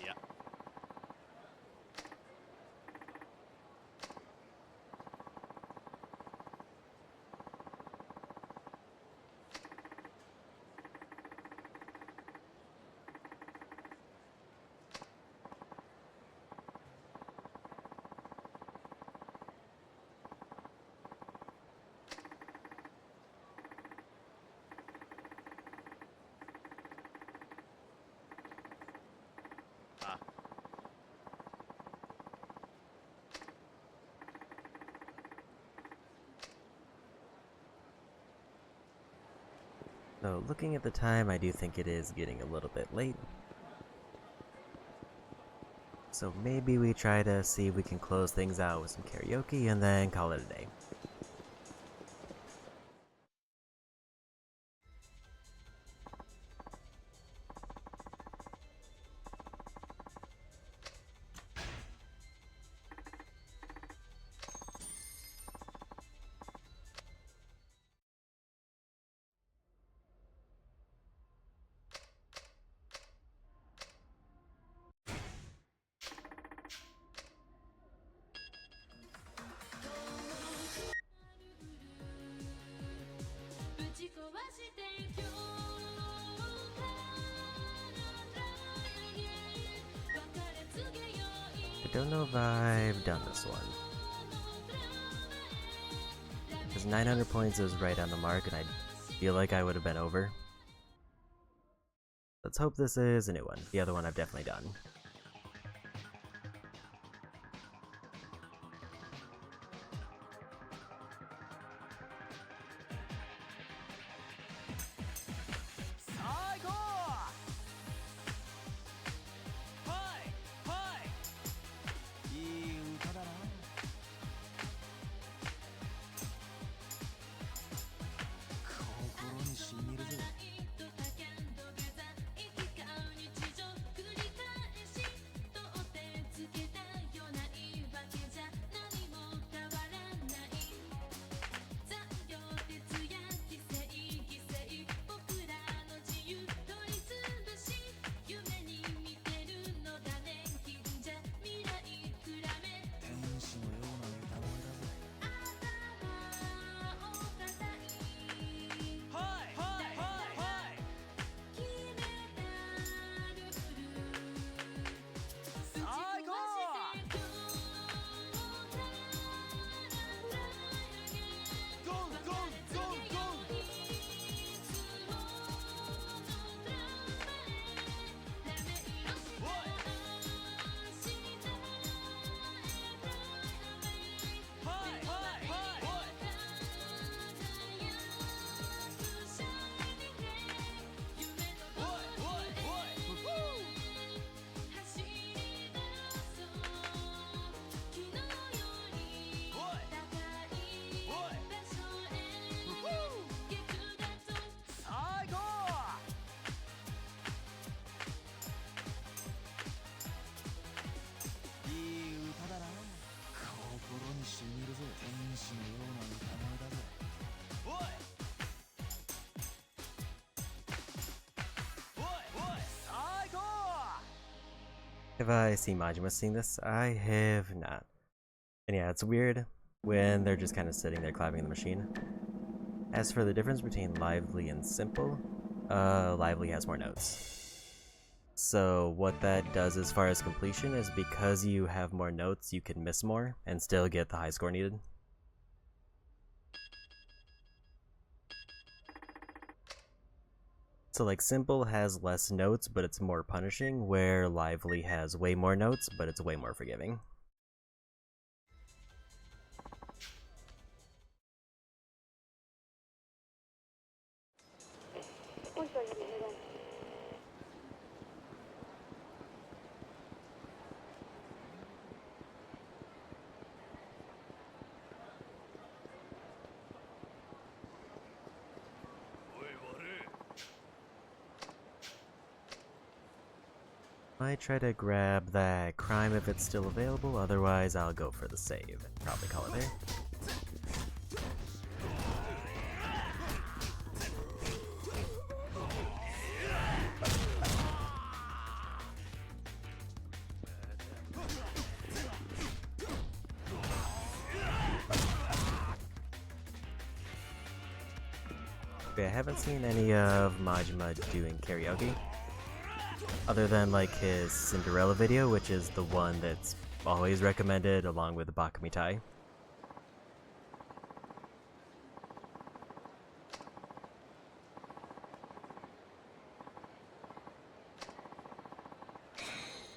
Yeah. Ah. So looking at the time, I do think it is getting a little bit late. So maybe we try to see if we can close things out with some karaoke and then call it a day. I don't know if I've done this one. Because 900 points is right on the mark, and I feel like I would have been over. Let's hope this is a new one. The other one I've definitely done. Have I seen Majima sing this? I have not. And yeah, it's weird when they're just kind of sitting there clapping the machine. As for the difference between Lively and Simple, Lively has more notes. So what that does as far as completion is because you have more notes, you can miss more and still get the high score needed. So like Simple has less notes, but it's more punishing, where Lively has way more notes, but it's way more forgiving. Might try to grab that crime if it's still available, otherwise I'll go for the save. Probably call it there. Okay, I haven't seen any of Majima doing karaoke. Other than like his Cinderella video, which is the one that's always recommended along with Bakumitai.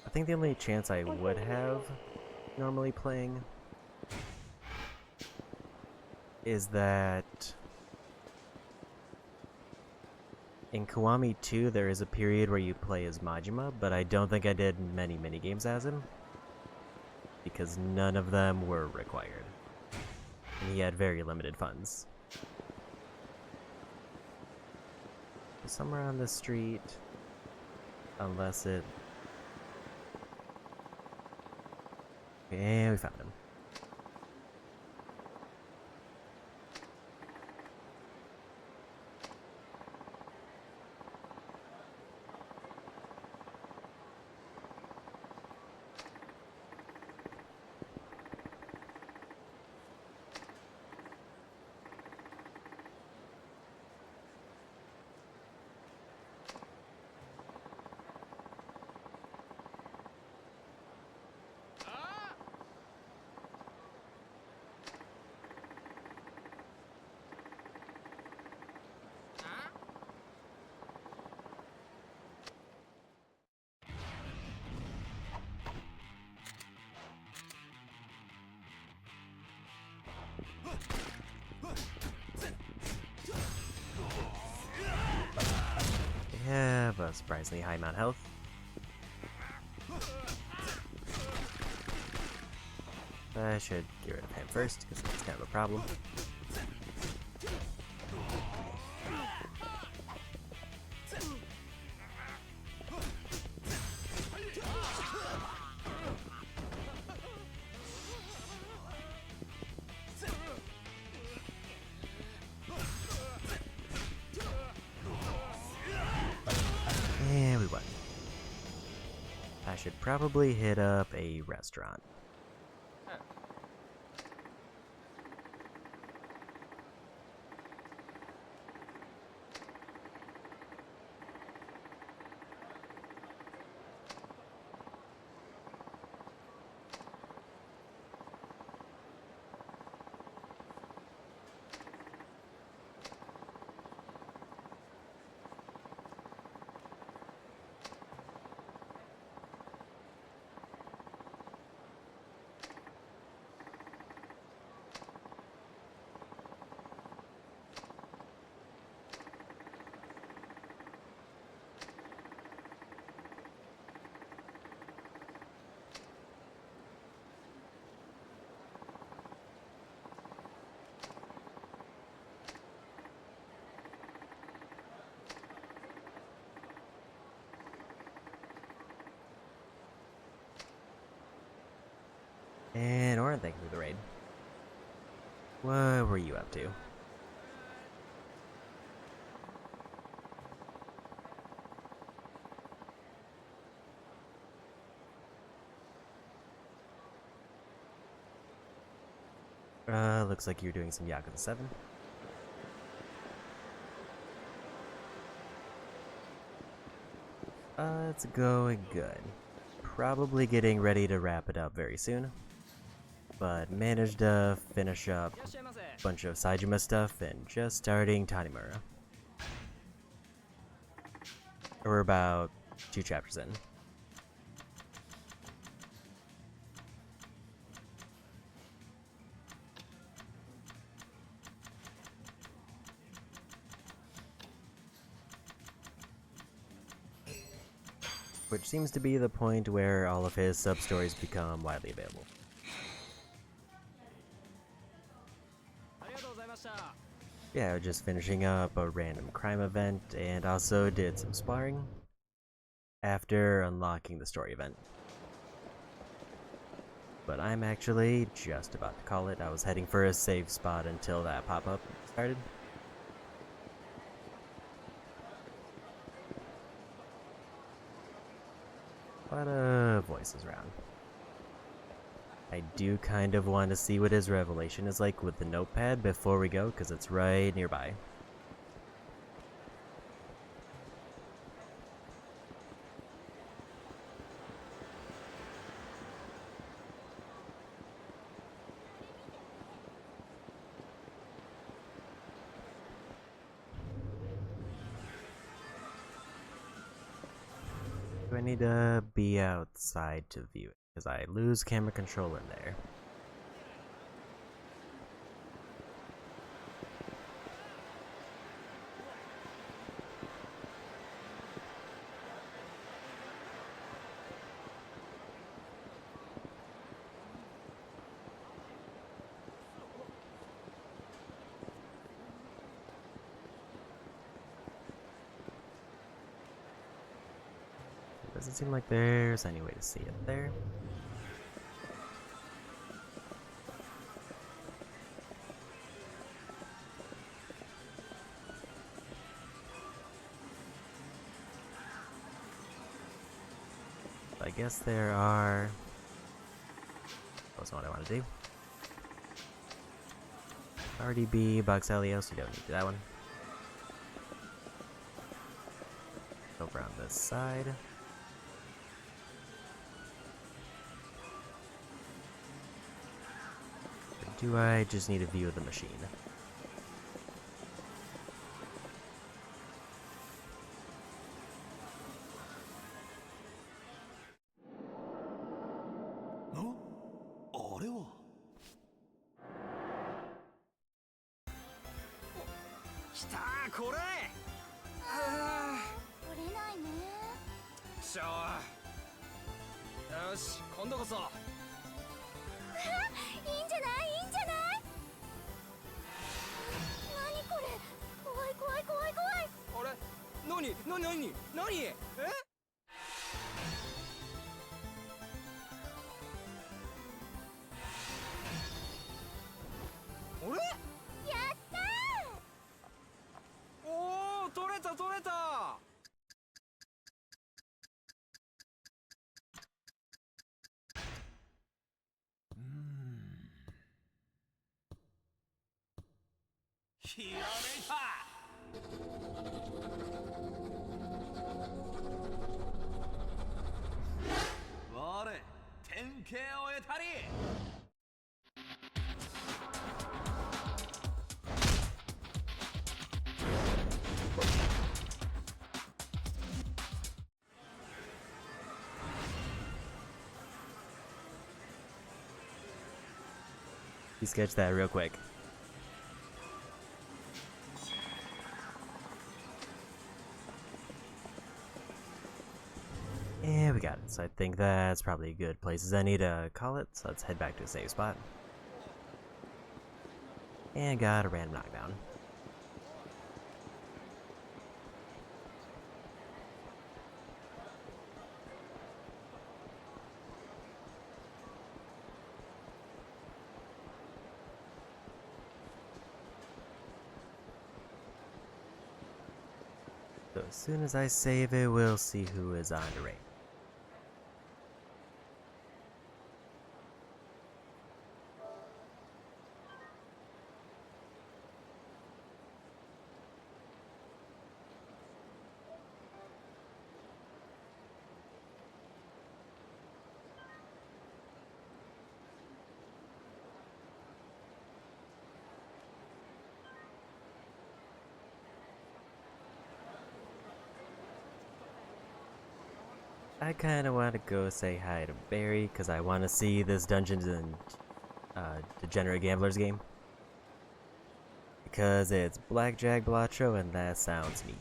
I think the only chance I would have normally playing is that in Kiwami 2, there is a period where you play as Majima, but I don't think I did many minigames as him, because none of them were required, and he had very limited funds. Somewhere on the street, unless it... And we found him. a surprisingly high amount of health. I should get rid of him first, because that's kind of a problem. And we won. I should probably hit up a restaurant. And Oren, thank you for the raid. What were you up to? Looks like you're doing some Yakuza 7. It's going good. Probably getting ready to wrap it up very soon. But managed to finish up a bunch of Saijima stuff and just starting Tanimura. We're about 2 chapters in. Which seems to be the point where all of his sub-stories become widely available. Yeah, just finishing up a random crime event and also did some sparring after unlocking the story event. But I'm actually just about to call it. I was heading for a safe spot until that pop-up started. A lot of voices around. I do kind of want to see what his revelation is like with the notepad before we go, because it's right nearby. Do I need to be outside to view it? Because I lose camera control in there. Doesn't seem like there's any way to see it there. I guess there are... That's not what I want to do. RDB, Box Elios, we don't need that one. Over on this side. Or do I just need a view of the machine? しょ。よし、今度こそ。いいんじゃないいいんじゃない。何これ、怖い怖い怖い怖い。あれ、何え。あれ、やったー。おお、取れた取れた。ひらめいた。我典型を得たり。You sketch that real quick. Yeah, we got it. So I think that's probably a good place as any to call it. So let's head back to a safe spot. And got a random knockdown. So as soon as I save it, we'll see who is on the raid. I kind of want to go say hi to Barry because I want to see this Dungeons and Degenerate Gamblers game. Because it's Blackjack Blotcho and that sounds neat.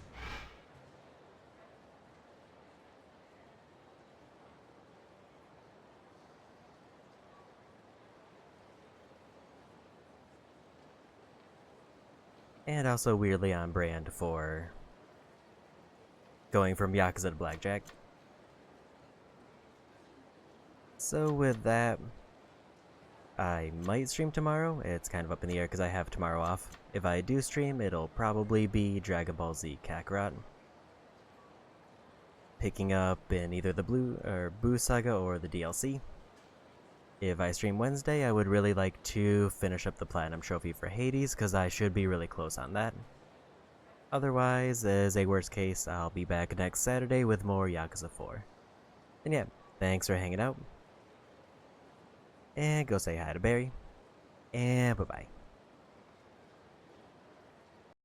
And also weirdly on brand for going from Yakuza to Blackjack. So with that, I might stream tomorrow. It's kind of up in the air because I have tomorrow off. If I do stream, it'll probably be Dragon Ball Z Kakarot. Picking up in either the Boo Saga or the DLC. If I stream Wednesday, I would really like to finish up the Platinum Trophy for Hades because I should be really close on that. Otherwise, as a worst case, I'll be back next Saturday with more Yakuza 4. And yeah, thanks for hanging out. And go say hi to Barry. And bye-bye.